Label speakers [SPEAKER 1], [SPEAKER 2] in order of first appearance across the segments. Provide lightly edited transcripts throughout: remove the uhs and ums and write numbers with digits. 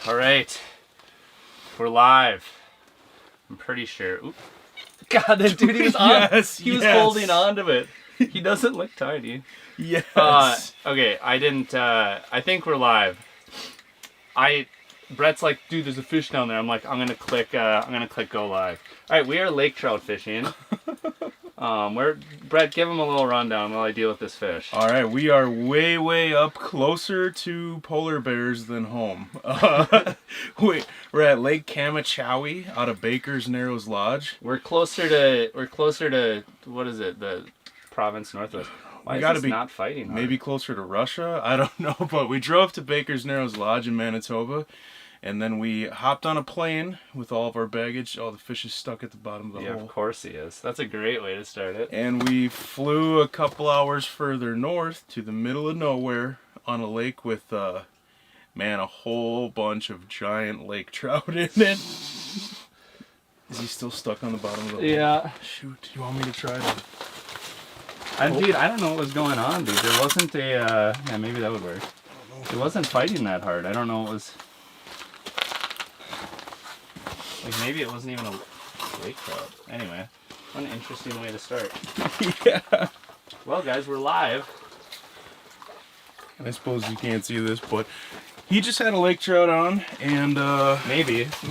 [SPEAKER 1] All right, we're live. I'm pretty sure. Oop. God, that dude, he was on.
[SPEAKER 2] Yes,
[SPEAKER 1] he was holding on to it. He doesn't look tiny.
[SPEAKER 2] Yes.
[SPEAKER 1] Okay, I didn't. I think we're live. Brett's like, dude, there's a fish down there. I'm like, I'm gonna click go live. All right, we are lake trout fishing. Brett, give him a little rundown while I deal with this fish.
[SPEAKER 2] All right, we are way up closer to polar bears than home. We're at Lake Kamachawi out of Baker's Narrows Lodge.
[SPEAKER 1] We're closer to what is it? The province northwest. Why is this not fighting hard?
[SPEAKER 2] Maybe closer to Russia. I don't know, but we drove to Baker's Narrows Lodge in Manitoba. And then we hopped on a plane with all of our baggage. All the fish is stuck at the bottom of the hole.
[SPEAKER 1] Yeah, of course he is. That's a great way to start it.
[SPEAKER 2] And we flew a couple hours further north to the middle of nowhere on a lake with, a whole bunch of giant lake trout in it. Is he still stuck on the bottom of the hole?
[SPEAKER 1] Yeah.
[SPEAKER 2] Shoot, you want me to try to...
[SPEAKER 1] Dude, I don't know what was going on, dude. There wasn't a... yeah, maybe that would work. It wasn't fighting that hard. I don't know what was... Like, maybe it wasn't even a lake trout. Anyway, what an interesting way to start.
[SPEAKER 2] Yeah.
[SPEAKER 1] Well, guys, we're live.
[SPEAKER 2] And I suppose you can't see this, but he just had a lake trout on, and
[SPEAKER 1] Maybe it's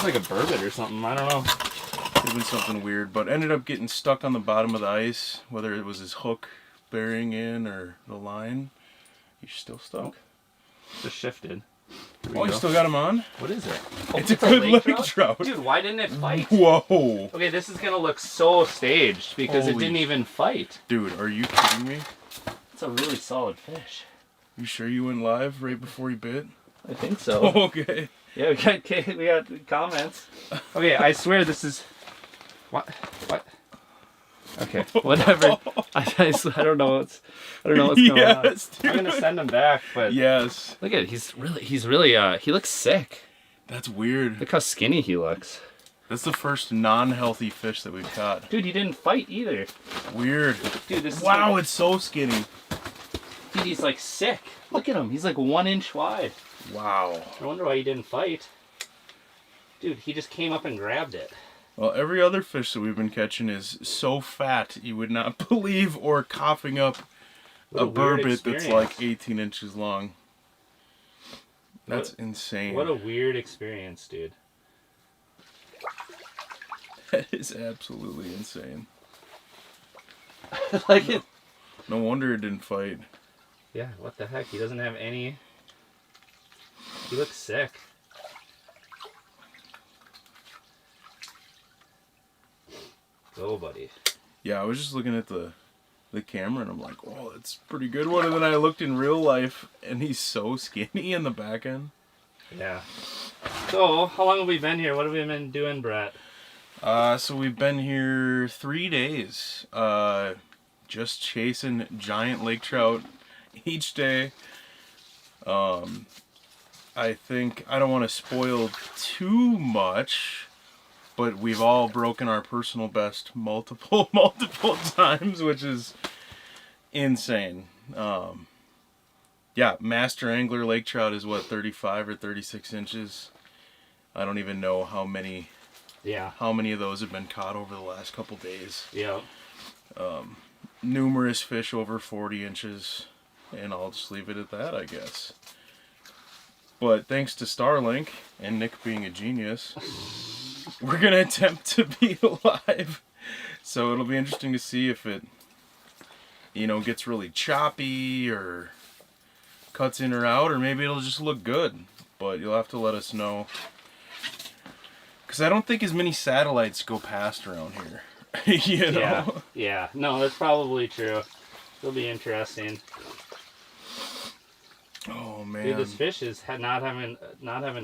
[SPEAKER 1] like a burbot or something. I don't know.
[SPEAKER 2] It was something weird, but ended up getting stuck on the bottom of the ice, whether it was his hook bearing in or the line. He's still stuck.
[SPEAKER 1] Just shifted.
[SPEAKER 2] Oh, you still got him on?
[SPEAKER 1] What is it?
[SPEAKER 2] It's a good lake trout.
[SPEAKER 1] Dude, why didn't it fight?
[SPEAKER 2] Whoa.
[SPEAKER 1] Okay, this is gonna look so staged because it didn't even fight.
[SPEAKER 2] Dude, are you kidding me?
[SPEAKER 1] It's a really solid fish.
[SPEAKER 2] You sure you went live right before he bit?
[SPEAKER 1] I think so.
[SPEAKER 2] Oh, okay.
[SPEAKER 1] Yeah, we got comments. Okay, I swear this is... What? Okay, whatever. I don't know what's going on.
[SPEAKER 2] Yes, dude.
[SPEAKER 1] I'm gonna send him back, but
[SPEAKER 2] yes.
[SPEAKER 1] look at it. He's really he looks sick.
[SPEAKER 2] That's weird.
[SPEAKER 1] Look how skinny he looks.
[SPEAKER 2] That's the first non-healthy fish that we've caught.
[SPEAKER 1] Dude, he didn't fight either.
[SPEAKER 2] Weird.
[SPEAKER 1] Dude, this is
[SPEAKER 2] wow, it's so skinny.
[SPEAKER 1] Dude, he's like sick. Look at him. He's like 1 inch wide.
[SPEAKER 2] Wow.
[SPEAKER 1] I wonder why he didn't fight. Dude, he just came up and grabbed it.
[SPEAKER 2] Well, every other fish that we've been catching is so fat you would not believe, or coughing up a burbot that's like 18 inches long. That's insane.
[SPEAKER 1] What a weird experience, dude.
[SPEAKER 2] That is absolutely insane.
[SPEAKER 1] Like it.
[SPEAKER 2] No wonder it didn't fight.
[SPEAKER 1] Yeah, what the heck? He doesn't have any... He looks sick. Go, buddy.
[SPEAKER 2] Yeah, I was just looking at the camera and I'm like, oh, that's pretty good one. And then I looked in real life and he's so skinny in the back end.
[SPEAKER 1] Yeah. So, how long have we been here? What have we been doing, Brett?
[SPEAKER 2] So we've been here 3 days. Just chasing giant lake trout each day. I think I don't want to spoil too much, but we've all broken our personal best multiple times, which is insane. Yeah, master angler lake trout is what, 35 or 36 inches. I don't even know how many of those have been caught over the last couple days.
[SPEAKER 1] Yeah.
[SPEAKER 2] Numerous fish over 40 inches, and I'll just leave it at that, I guess. But thanks to Starlink and Nick being a genius, we're going to attempt to be alive. So it'll be interesting to see if it, gets really choppy or cuts in or out, or maybe it'll just look good. But you'll have to let us know. Because I don't think as many satellites go past around here.
[SPEAKER 1] Yeah. No, that's probably true. It'll be interesting.
[SPEAKER 2] Oh man,
[SPEAKER 1] dude, this fish is not having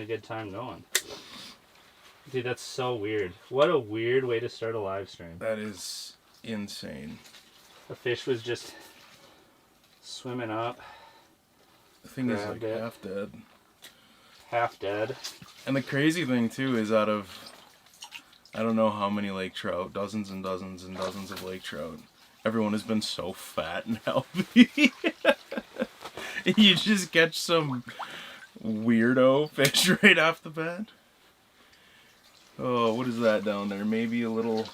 [SPEAKER 1] a good time going. Dude, that's so weird. What a weird way to start a live stream.
[SPEAKER 2] That is insane.
[SPEAKER 1] The fish was just swimming up.
[SPEAKER 2] The thing is like half dead.
[SPEAKER 1] Half dead.
[SPEAKER 2] And the crazy thing too is, out of I don't know how many lake trout, dozens and dozens and dozens of lake trout, everyone has been so fat and healthy. You just catch some weirdo fish right off the bat. Oh, what is that down there? Maybe a little...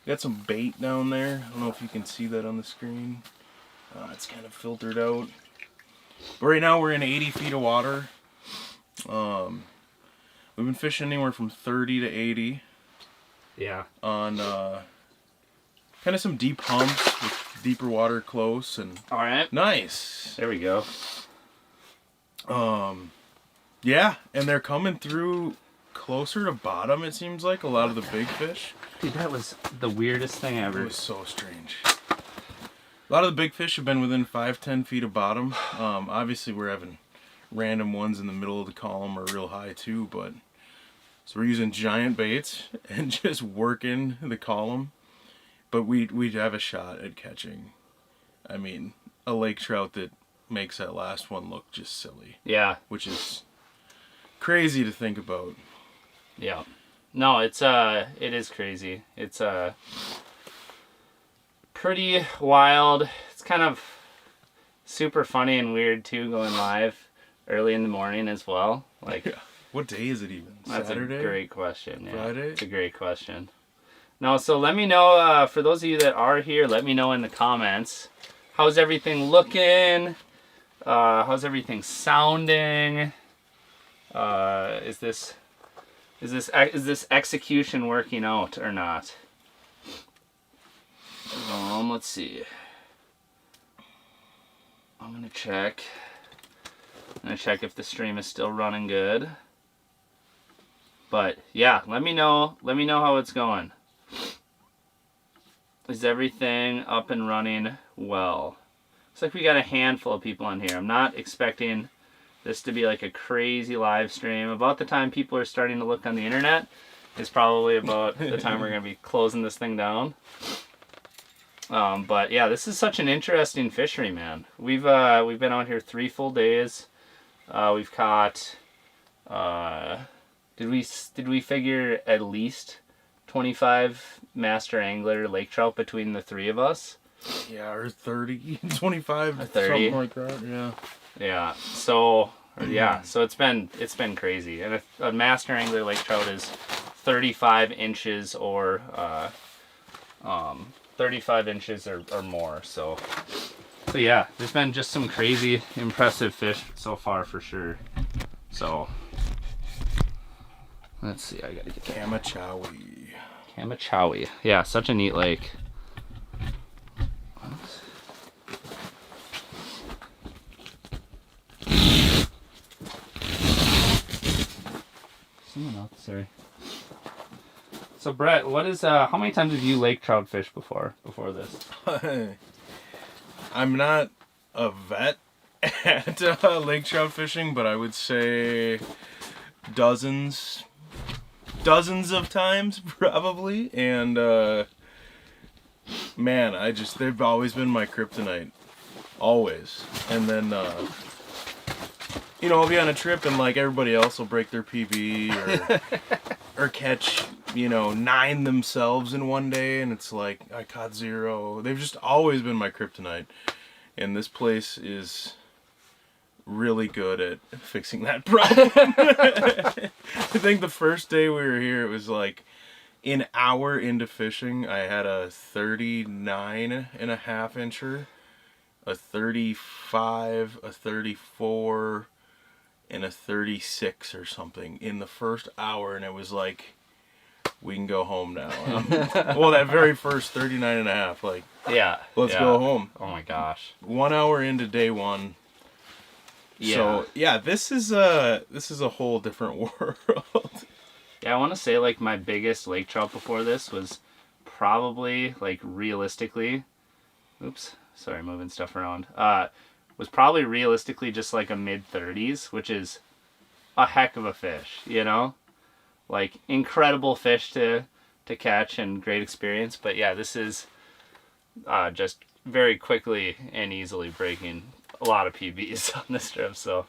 [SPEAKER 2] Got some bait down there. I don't know if you can see that on the screen. It's kind of filtered out. But right now we're in 80 feet of water. We've been fishing anywhere from 30 to 80.
[SPEAKER 1] Yeah.
[SPEAKER 2] On kind of some deep humps with deeper water close and
[SPEAKER 1] All right.
[SPEAKER 2] nice.
[SPEAKER 1] There we go.
[SPEAKER 2] Yeah, and they're coming through closer to bottom, it seems like, a lot of the big fish.
[SPEAKER 1] Dude, that was the weirdest thing ever.
[SPEAKER 2] It was so strange. A lot of the big fish have been within 5-10 feet of bottom. Obviously, we're having random ones in the middle of the column or real high too, but so we're using giant baits and just working the column. But we'd have a shot at catching, I mean, a lake trout that makes that last one look just silly.
[SPEAKER 1] Yeah.
[SPEAKER 2] Which is crazy to think about.
[SPEAKER 1] Yeah. No, it is crazy. It's pretty wild. It's kind of super funny and weird too, going live early in the morning as well. Like,
[SPEAKER 2] yeah. What day is it even?
[SPEAKER 1] That's
[SPEAKER 2] Saturday?
[SPEAKER 1] a great question. Yeah.
[SPEAKER 2] Friday?
[SPEAKER 1] It's a great question. No, so let me know, for those of you that are here, let me know in the comments. How's everything looking? How's everything sounding? Is this execution working out or not? Let's see. I'm gonna check. I'm gonna check if the stream is still running good. But yeah, let me know. Let me know how it's going. Is everything up and running well? Looks like we got a handful of people on here. I'm not expecting this to be like a crazy live stream. About the time people are starting to look on the internet is probably about the time we're gonna be closing this thing down. But yeah, this is such an interesting fishery, man. We've been out here 3 full days. We've caught. Did we figure at least 25 master angler lake trout between the 3 of us?
[SPEAKER 2] Yeah, or 30, 25,
[SPEAKER 1] or 30.
[SPEAKER 2] something like that. Yeah.
[SPEAKER 1] Yeah. So it's been crazy. And a master angler lake trout is 35 inches or 35 inches or more. So yeah, there's been just some crazy impressive fish so far for sure. So let's see, I gotta get
[SPEAKER 2] Kamachawi.
[SPEAKER 1] Kamachawi. Yeah, such a neat lake. Someone else, sorry. So Brett, what is how many times have you lake trout fished before this?
[SPEAKER 2] I'm not a vet at lake trout fishing, but I would say dozens of times probably. And man, they've always been my kryptonite, always. And then I'll be on a trip and like everybody else will break their PB or catch 9 themselves in one day, and it's like I caught 0. They've just always been my kryptonite, and this place is really good at fixing that problem. I think the first day we were here, it was like an hour into fishing, I had a 39.5 incher, a 35, a 34, and a 36 or something in the first hour, and it was like, we can go home now. Well, that very first 39.5, like,
[SPEAKER 1] yeah,
[SPEAKER 2] let's go home.
[SPEAKER 1] Oh my gosh.
[SPEAKER 2] 1 hour into day 1.
[SPEAKER 1] Yeah.
[SPEAKER 2] So yeah, this is a whole different world.
[SPEAKER 1] Yeah, I want to say like my biggest lake trout before this was probably like realistically, oops, sorry, moving stuff around. Was probably realistically just like a mid-30s, which is a heck of a fish, like incredible fish to catch and great experience. But yeah, this is just very quickly and easily breaking a lot of PBs on this trip. So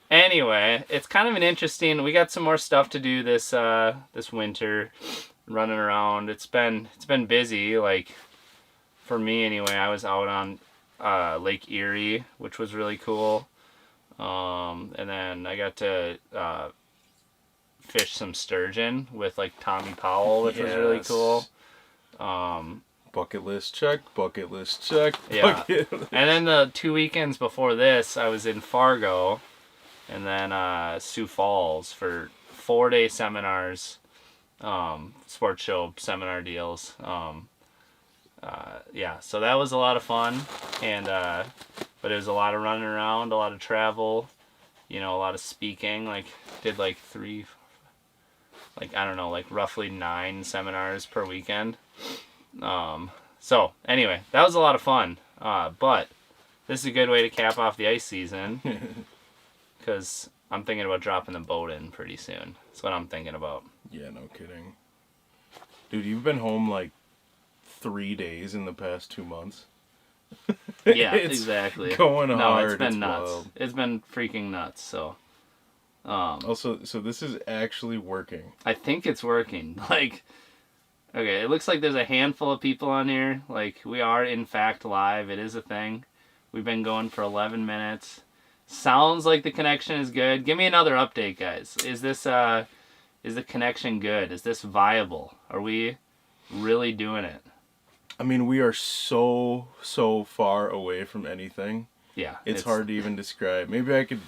[SPEAKER 1] anyway, it's kind of an interesting, we got some more stuff to do this winter, running around. It's been busy, like for me anyway. I was out on Lake Erie, which was really cool. And then I got to fish some sturgeon with like Tommy Powell, which was really cool.
[SPEAKER 2] Bucket list check, bucket list check.
[SPEAKER 1] Yeah.
[SPEAKER 2] Bucket.
[SPEAKER 1] And then the 2 weekends before this, I was in Fargo and then Sioux Falls for 4-day seminars, sports show seminar deals. Yeah, so that was a lot of fun, and but it was a lot of running around, a lot of travel, a lot of speaking. Like, did like I don't know, like roughly 9 seminars per weekend. So anyway, that was a lot of fun. But this is a good way to cap off the ice season, because I'm thinking about dropping the boat in pretty soon. That's what I'm thinking about.
[SPEAKER 2] Yeah, no kidding. Dude, you've been home like 3 days in the past 2 months.
[SPEAKER 1] Yeah, exactly.
[SPEAKER 2] Going hard.
[SPEAKER 1] It's been
[SPEAKER 2] it's
[SPEAKER 1] nuts.
[SPEAKER 2] Wild.
[SPEAKER 1] It's been freaking nuts. So,
[SPEAKER 2] also, so this is actually working.
[SPEAKER 1] I think it's working. Like, okay, it looks like there's a handful of people on here. Like, we are in fact live. It is a thing. We've been going for 11 minutes. Sounds like the connection is good. Give me another update, guys. Is the connection good? Is this viable? Are we really doing it?
[SPEAKER 2] I mean, we are so far away from anything.
[SPEAKER 1] Yeah.
[SPEAKER 2] It's hard to even describe. Maybe I could...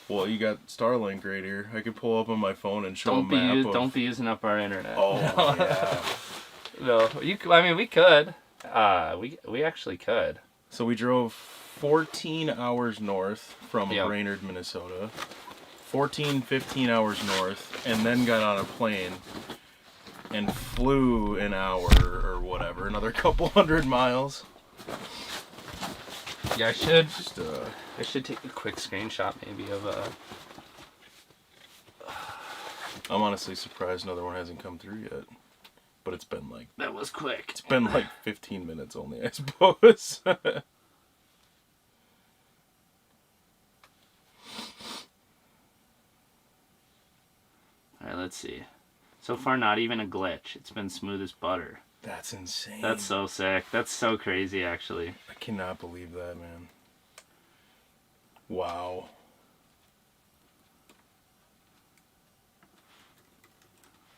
[SPEAKER 2] Well, you got Starlink right here. I could pull up on my phone and show a map.
[SPEAKER 1] Don't be using up our internet.
[SPEAKER 2] Oh, yeah.
[SPEAKER 1] No, I mean, we could. We actually could.
[SPEAKER 2] So we drove 14 hours north from
[SPEAKER 1] Yep.
[SPEAKER 2] Brainerd, Minnesota. 15 hours north, and then got on a plane and flew an hour or whatever, another couple 100 miles.
[SPEAKER 1] Yeah, I should.
[SPEAKER 2] Just,
[SPEAKER 1] I should take a quick screenshot maybe of
[SPEAKER 2] I'm honestly surprised another one hasn't come through yet. But it's been like...
[SPEAKER 1] That was quick.
[SPEAKER 2] It's been like 15 minutes only, I suppose.
[SPEAKER 1] Alright, let's see. So far, not even a glitch. It's been smooth as butter.
[SPEAKER 2] That's insane.
[SPEAKER 1] That's so sick. That's so crazy, actually.
[SPEAKER 2] I cannot believe that, man. Wow.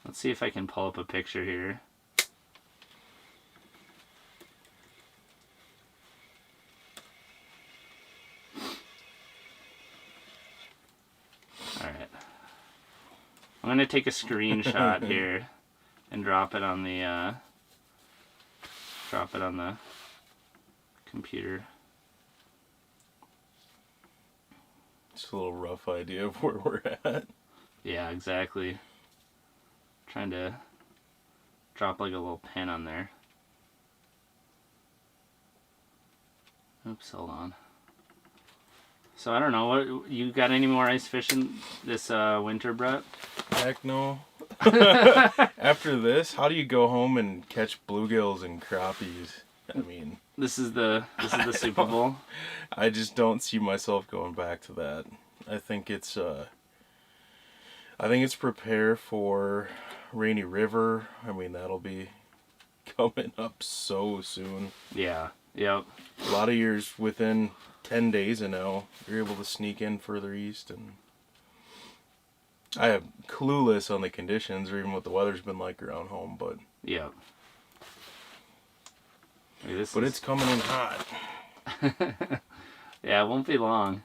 [SPEAKER 1] Let's see if I can pull up a picture here. Alright. I'm going to take a screenshot here and drop it on the computer.
[SPEAKER 2] Just a little rough idea of where we're at.
[SPEAKER 1] Yeah, exactly. Trying to drop like a little pin on there. Oops, hold on. So I don't know, what you got any more ice fishing this winter, Brett?
[SPEAKER 2] Heck no. After this, how do you go home and catch bluegills and crappies? I mean,
[SPEAKER 1] This is the Super Bowl.
[SPEAKER 2] I just don't see myself going back to that. I think it's prepare for Rainy River. I mean, that'll be coming up so soon.
[SPEAKER 1] Yeah. Yep.
[SPEAKER 2] A lot of years within 10 days and now you're able to sneak in further east, and I am clueless on the conditions or even what the weather's been like around home, but
[SPEAKER 1] Yep. Hey,
[SPEAKER 2] it's coming in hot.
[SPEAKER 1] Yeah, it won't be long.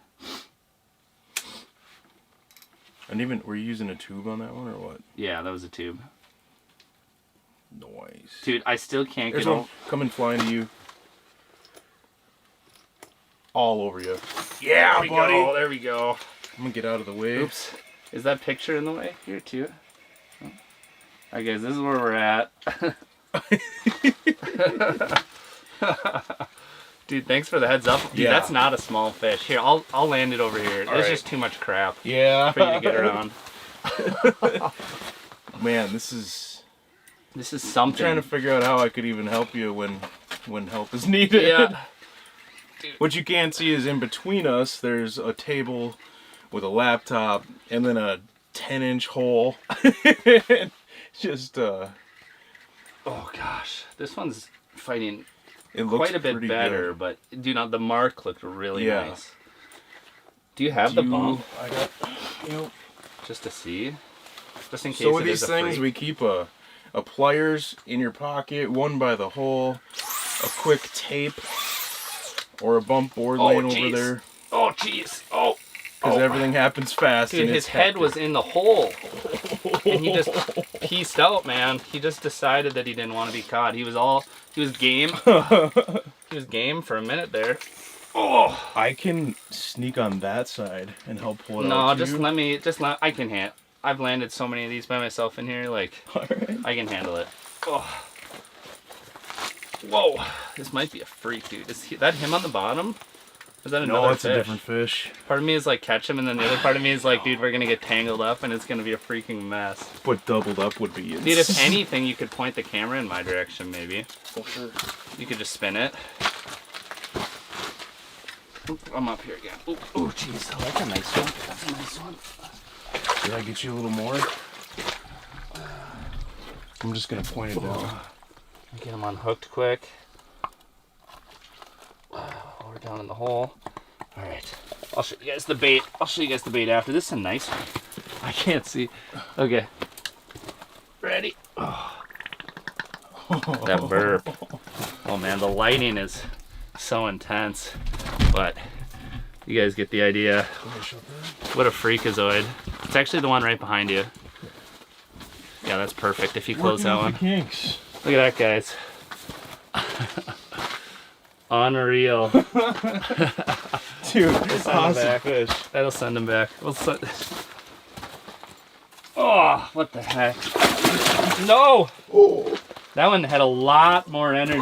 [SPEAKER 2] And even, were you using a tube on that one or what?
[SPEAKER 1] Yeah, that was a tube.
[SPEAKER 2] Nice.
[SPEAKER 1] Dude, I still can't
[SPEAKER 2] There's
[SPEAKER 1] get
[SPEAKER 2] one coming flying to you. All over you. Yeah,
[SPEAKER 1] There we
[SPEAKER 2] buddy.
[SPEAKER 1] go. There we go.
[SPEAKER 2] I'm gonna get out of the way.
[SPEAKER 1] Oops. Is that picture in the way? Here too. Alright guys, this is where we're at. Dude, thanks for the heads up. Dude,
[SPEAKER 2] Yeah.
[SPEAKER 1] that's not a small fish. Here, I'll land it over here. There's
[SPEAKER 2] right.
[SPEAKER 1] just too much crap
[SPEAKER 2] Yeah.
[SPEAKER 1] for you to get around.
[SPEAKER 2] Man, this is...
[SPEAKER 1] This is
[SPEAKER 2] I'm
[SPEAKER 1] something.
[SPEAKER 2] trying to figure out how I could even help you when help is needed.
[SPEAKER 1] Yeah.
[SPEAKER 2] What you can't see is in between us, there's a table with a laptop and then a 10-inch hole. Just,
[SPEAKER 1] Oh gosh. This one's fighting
[SPEAKER 2] it looks
[SPEAKER 1] quite a bit
[SPEAKER 2] pretty
[SPEAKER 1] better,
[SPEAKER 2] good.
[SPEAKER 1] but dude, the mark looked really
[SPEAKER 2] Yeah.
[SPEAKER 1] nice. Do you have the bump?
[SPEAKER 2] I got, you know.
[SPEAKER 1] Just to see? Just in case
[SPEAKER 2] So with
[SPEAKER 1] it is
[SPEAKER 2] these
[SPEAKER 1] a
[SPEAKER 2] things,
[SPEAKER 1] freak.
[SPEAKER 2] we keep a pliers in your pocket, one by the hole, a quick tape, or a bump board laying over there.
[SPEAKER 1] Oh, jeez. Oh.
[SPEAKER 2] Because everything happens fast.
[SPEAKER 1] Dude,
[SPEAKER 2] and
[SPEAKER 1] his
[SPEAKER 2] it's
[SPEAKER 1] head
[SPEAKER 2] hectic.
[SPEAKER 1] was in the hole. And he just pieced out, man. He just decided that he didn't want to be caught. He was game. He was game for a minute there. Oh.
[SPEAKER 2] I can sneak on that side and help pull it out.
[SPEAKER 1] No,
[SPEAKER 2] to
[SPEAKER 1] I can I've landed so many of these by myself in here, like,
[SPEAKER 2] Alright.
[SPEAKER 1] I can handle it. Oh. Whoa. This might be a freak, dude. Is that him on the bottom? Is that another
[SPEAKER 2] No, it's
[SPEAKER 1] fish?
[SPEAKER 2] a different fish.
[SPEAKER 1] Part of me is like, catch him, and then the other part of me is like, dude, we're gonna get tangled up, and it's gonna be a freaking mess.
[SPEAKER 2] But doubled up would be it.
[SPEAKER 1] Dude, if anything, you could point the camera in my direction, maybe.
[SPEAKER 2] For sure.
[SPEAKER 1] You could just spin it. Oop, I'm up here again. Oh, jeez. Oh, that's a nice one. That's a nice one.
[SPEAKER 2] Did I get you a little more? I'm just gonna point it down.
[SPEAKER 1] Get him unhooked quick. We're down in the hole. All right. I'll show you guys the bait. After. This is a nice one. I can't see. Okay. Ready? Oh. That burp. Oh man, the lighting is so intense. But you guys get the idea. What a freakazoid. It's actually the one right behind you. Yeah, that's perfect if you close that one.
[SPEAKER 2] Kinks.
[SPEAKER 1] Look at that, guys. Unreal.
[SPEAKER 2] Dude,
[SPEAKER 1] awesome
[SPEAKER 2] awesome fish.
[SPEAKER 1] That'll send him back. Oh, what the heck? No!
[SPEAKER 2] Oh.
[SPEAKER 1] That one had a lot more energy.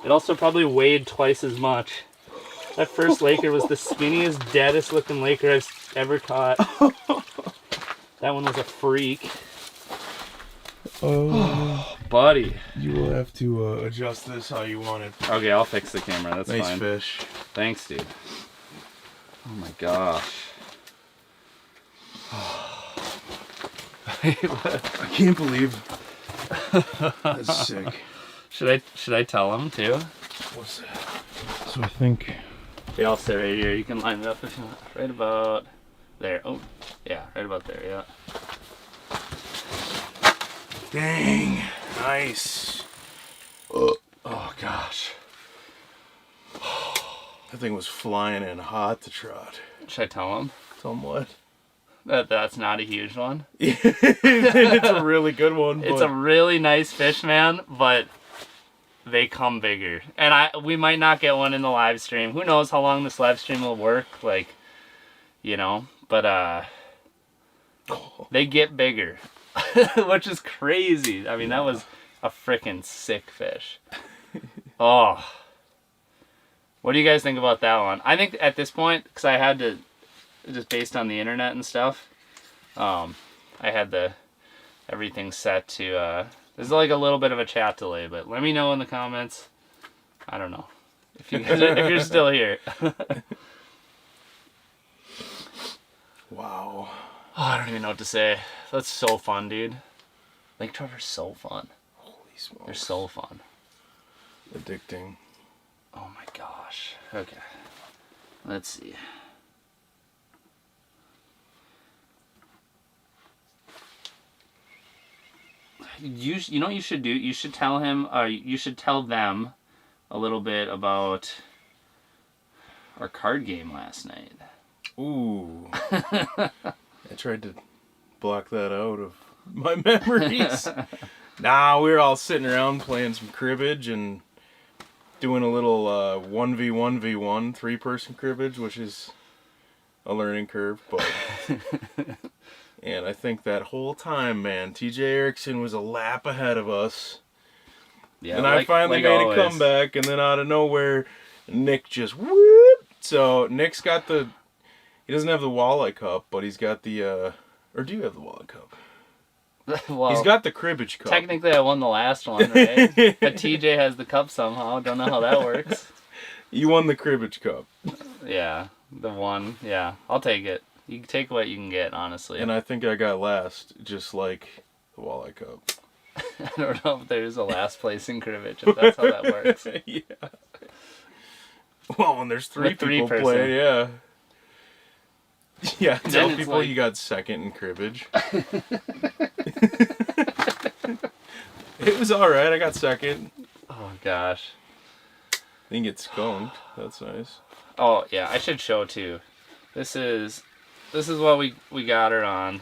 [SPEAKER 1] It also probably weighed twice as much. That first Laker was the skinniest, deadest looking Laker I've ever caught. That one was a freak.
[SPEAKER 2] Oh,
[SPEAKER 1] buddy.
[SPEAKER 2] You will have to adjust this how you want it.
[SPEAKER 1] Okay, I'll fix the camera. That's
[SPEAKER 2] nice
[SPEAKER 1] fine.
[SPEAKER 2] Fish.
[SPEAKER 1] Thanks, dude. Oh my gosh.
[SPEAKER 2] I can't believe that's sick.
[SPEAKER 1] Should I tell him too?
[SPEAKER 2] What's that? So I think.
[SPEAKER 1] Yeah, I'll sit right here. You can line it up if you want. Right about there. Oh, yeah, right about there. Yeah.
[SPEAKER 2] Dang. Nice.
[SPEAKER 1] Oh gosh.
[SPEAKER 2] That thing was flying in hot to trot.
[SPEAKER 1] Should I tell him?
[SPEAKER 2] Somewhat.
[SPEAKER 1] That's not a huge one.
[SPEAKER 2] It's a really good one.
[SPEAKER 1] It's a really nice fish, man, but they come bigger. And we might not get one in the live stream. Who knows how long this live stream will work, like, you know, but they get bigger, which is crazy. I mean, that was a freaking sick fish. Oh. What do you guys think about that one? I think at this point, because I had to, just based on the internet and stuff, I had everything set to, there's like a little bit of a chat delay, but let me know in the comments. I don't know if you guys if you're still here.
[SPEAKER 2] Wow.
[SPEAKER 1] Oh, I don't even know what to say. That's so fun, dude. Lake trout are so fun.
[SPEAKER 2] Holy smokes.
[SPEAKER 1] They're so fun.
[SPEAKER 2] Addicting.
[SPEAKER 1] Oh my gosh. Okay. Let's see. You know what you should do? You should tell him, you should tell them a little bit about our card game last night.
[SPEAKER 2] Ooh. I tried to block that out of my memories. Nah, we were all sitting around playing some cribbage and doing a little 1v1v1 three-person cribbage, which is a learning curve, but and I think that whole time, man, TJ Erickson was a lap ahead of us. Yeah, and I finally made a comeback, and then out of nowhere, Nick just whoop. So Nick's got he doesn't have the walleye cup, but he's got the or do you have the walleye cup?
[SPEAKER 1] Well,
[SPEAKER 2] he's got the cribbage cup.
[SPEAKER 1] Technically, I won the last one, right? But TJ has the cup somehow. Don't know how that works.
[SPEAKER 2] You won the cribbage cup.
[SPEAKER 1] Yeah, the one. Yeah, I'll take it. You can take what you can get, honestly.
[SPEAKER 2] And I think I got last, just like the walleye cup.
[SPEAKER 1] I don't know if there's a last place in cribbage, if that's how that works.
[SPEAKER 2] Yeah. Well, when there's three people
[SPEAKER 1] person.
[SPEAKER 2] play, yeah. Yeah, tell
[SPEAKER 1] it's
[SPEAKER 2] people
[SPEAKER 1] like-
[SPEAKER 2] you got second in cribbage. It was alright, I got second.
[SPEAKER 1] Oh gosh.
[SPEAKER 2] Didn't get skunked. That's nice.
[SPEAKER 1] Oh yeah, I should show too. This is what we got her on.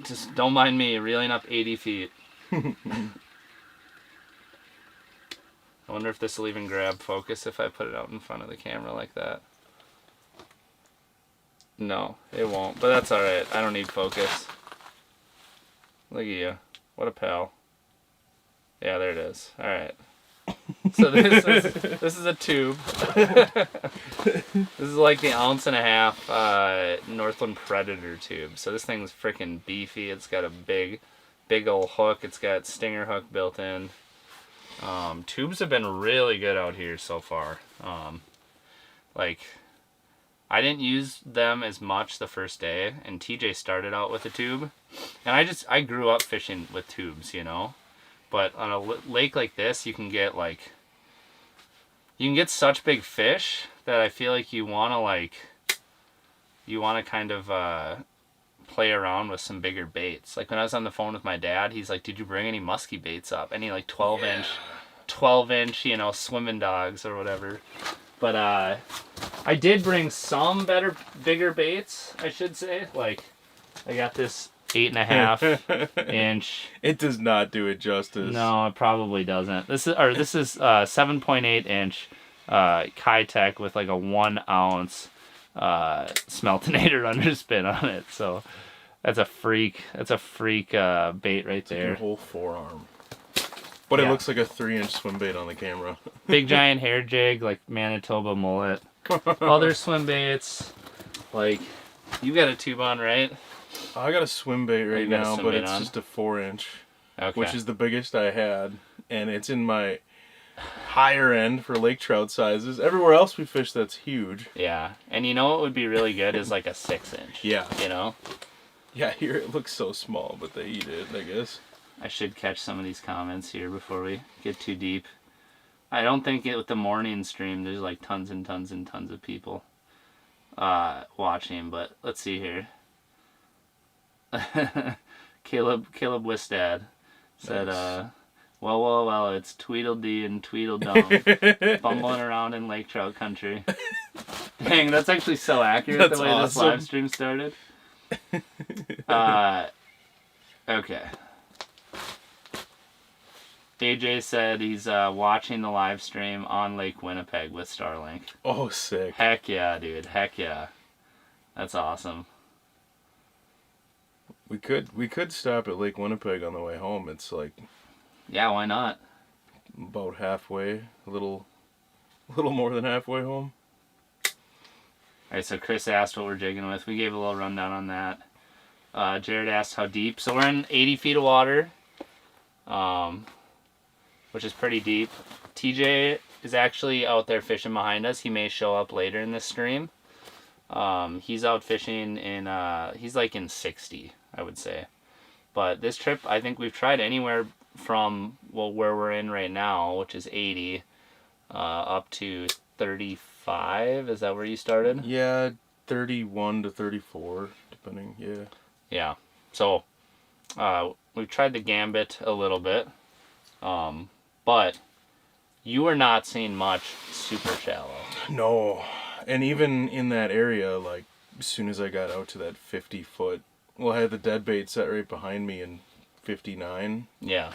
[SPEAKER 1] Just don't mind me reeling up 80 feet. I wonder if this will even grab focus if I put it out in front of the camera like that. No, it won't, but that's alright. I don't need focus. Look at you. What a pal. Yeah, there it is. Alright. So this is a tube. This is like the 1.5 ounce Northland Predator tube. So this thing's freaking beefy. It's got a big old hook. It's got stinger hook built in. Tubes have been really good out here so far. Like, I didn't use them as much the first day, and TJ started out with a tube. And I grew up fishing with tubes, you know? But on a lake like this, you can get such big fish that I feel like you want to kind of play around with some bigger baits. Like when I was on the phone with my dad, he's like, "Did you bring any musky baits up? Any like 12 inch, you know, swimming dogs or whatever?" But I did bring some bigger baits, I should say. Like I got this 8.5 inch.
[SPEAKER 2] It does not do it justice.
[SPEAKER 1] No, it probably doesn't. This is 7.8 inch Kitech with like a 1 ounce Smeltonator underspin on it. So that's a freak bait right
[SPEAKER 2] It's like
[SPEAKER 1] there.
[SPEAKER 2] your whole forearm. But
[SPEAKER 1] Yeah.
[SPEAKER 2] it looks like a 3-inch swim bait on the camera.
[SPEAKER 1] Big giant hair jig, like Manitoba mullet. Other swim baits, like you got a tube on, right?
[SPEAKER 2] I got a swim bait right
[SPEAKER 1] you got a
[SPEAKER 2] now,
[SPEAKER 1] swim
[SPEAKER 2] but
[SPEAKER 1] bait
[SPEAKER 2] it's
[SPEAKER 1] on?
[SPEAKER 2] just a 4-inch,
[SPEAKER 1] Okay.
[SPEAKER 2] which is the biggest I had, and it's in my higher end for lake trout sizes. Everywhere else we fish, that's huge.
[SPEAKER 1] Yeah, and you know what would be really good is like a 6-inch.
[SPEAKER 2] Yeah.
[SPEAKER 1] You know,
[SPEAKER 2] Yeah, here it looks so small, but they eat it, I guess.
[SPEAKER 1] I should catch some of these comments here before we get too deep. I don't think with the morning stream there's like tons and tons and tons of people watching, but let's see here. Caleb Wistad said,
[SPEAKER 2] Nice.
[SPEAKER 1] well, it's Tweedledee and Tweedledum bumbling around in lake trout country. Dang, that's actually so accurate
[SPEAKER 2] That's
[SPEAKER 1] the way this
[SPEAKER 2] awesome.
[SPEAKER 1] live stream started. Okay. AJ said he's watching the live stream on Lake Winnipeg with Starlink.
[SPEAKER 2] Oh, sick.
[SPEAKER 1] Heck yeah, dude. Heck yeah. That's awesome.
[SPEAKER 2] We could stop at Lake Winnipeg on the way home. It's like
[SPEAKER 1] Yeah, why not?
[SPEAKER 2] about halfway, a little more than halfway home.
[SPEAKER 1] Alright, so Chris asked what we're jigging with. We gave a little rundown on that. Jared asked how deep. So we're in 80 feet of water, which is pretty deep. TJ is actually out there fishing behind us. He may show up later in this stream. He's out fishing in, he's like in 60, I would say. But this trip, I think we've tried anywhere from, well, where we're in right now, which is 80, up to 35. Is that where you started?
[SPEAKER 2] Yeah, 31 to 34, depending. Yeah.
[SPEAKER 1] Yeah. So, we've tried the gambit a little bit. But you are not seeing much super shallow.
[SPEAKER 2] No, and even in that area, like as soon as I got out to that 50-foot, well, I had the dead bait set right behind me in 59,
[SPEAKER 1] Yeah.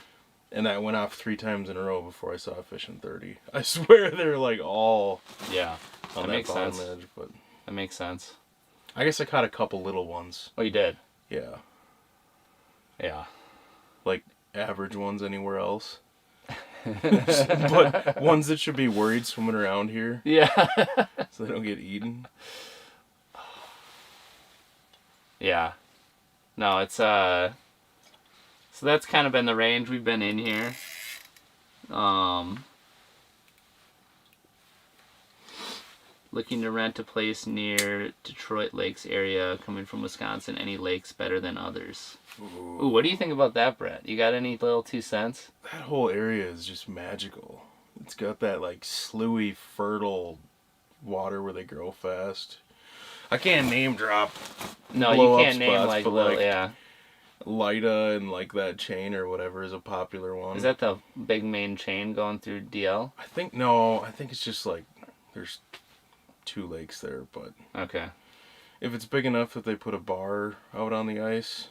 [SPEAKER 2] and that went off 3 times in a row before I saw a fish in 30. I swear they're like all
[SPEAKER 1] Yeah.
[SPEAKER 2] on
[SPEAKER 1] That
[SPEAKER 2] that
[SPEAKER 1] makes
[SPEAKER 2] bottom
[SPEAKER 1] sense.
[SPEAKER 2] edge, but
[SPEAKER 1] That makes sense.
[SPEAKER 2] I guess I caught a couple little ones.
[SPEAKER 1] Oh, you did?
[SPEAKER 2] Yeah,
[SPEAKER 1] Yeah.
[SPEAKER 2] like average ones anywhere else. But ones that should be worried swimming around here
[SPEAKER 1] Yeah.
[SPEAKER 2] so they don't get eaten.
[SPEAKER 1] Yeah. No, it's, so that's kind of been the range we've been in here. Looking to rent a place near Detroit Lakes area, coming from Wisconsin. Any lakes better than others? Ooh, what do you think about that, Brett? You got any little 2 cents?
[SPEAKER 2] That whole area is just magical. It's got that like sloughly, fertile water where they grow fast. I can't name drop
[SPEAKER 1] No,
[SPEAKER 2] blow
[SPEAKER 1] you
[SPEAKER 2] up
[SPEAKER 1] can't name
[SPEAKER 2] spots,
[SPEAKER 1] like
[SPEAKER 2] but,
[SPEAKER 1] little,
[SPEAKER 2] like,
[SPEAKER 1] yeah.
[SPEAKER 2] Lida and like that chain or whatever is a popular one.
[SPEAKER 1] Is that the big main chain going through DL?
[SPEAKER 2] I think it's just like there's 2 lakes there, but
[SPEAKER 1] Okay.
[SPEAKER 2] if it's big enough that they put a bar out on the ice,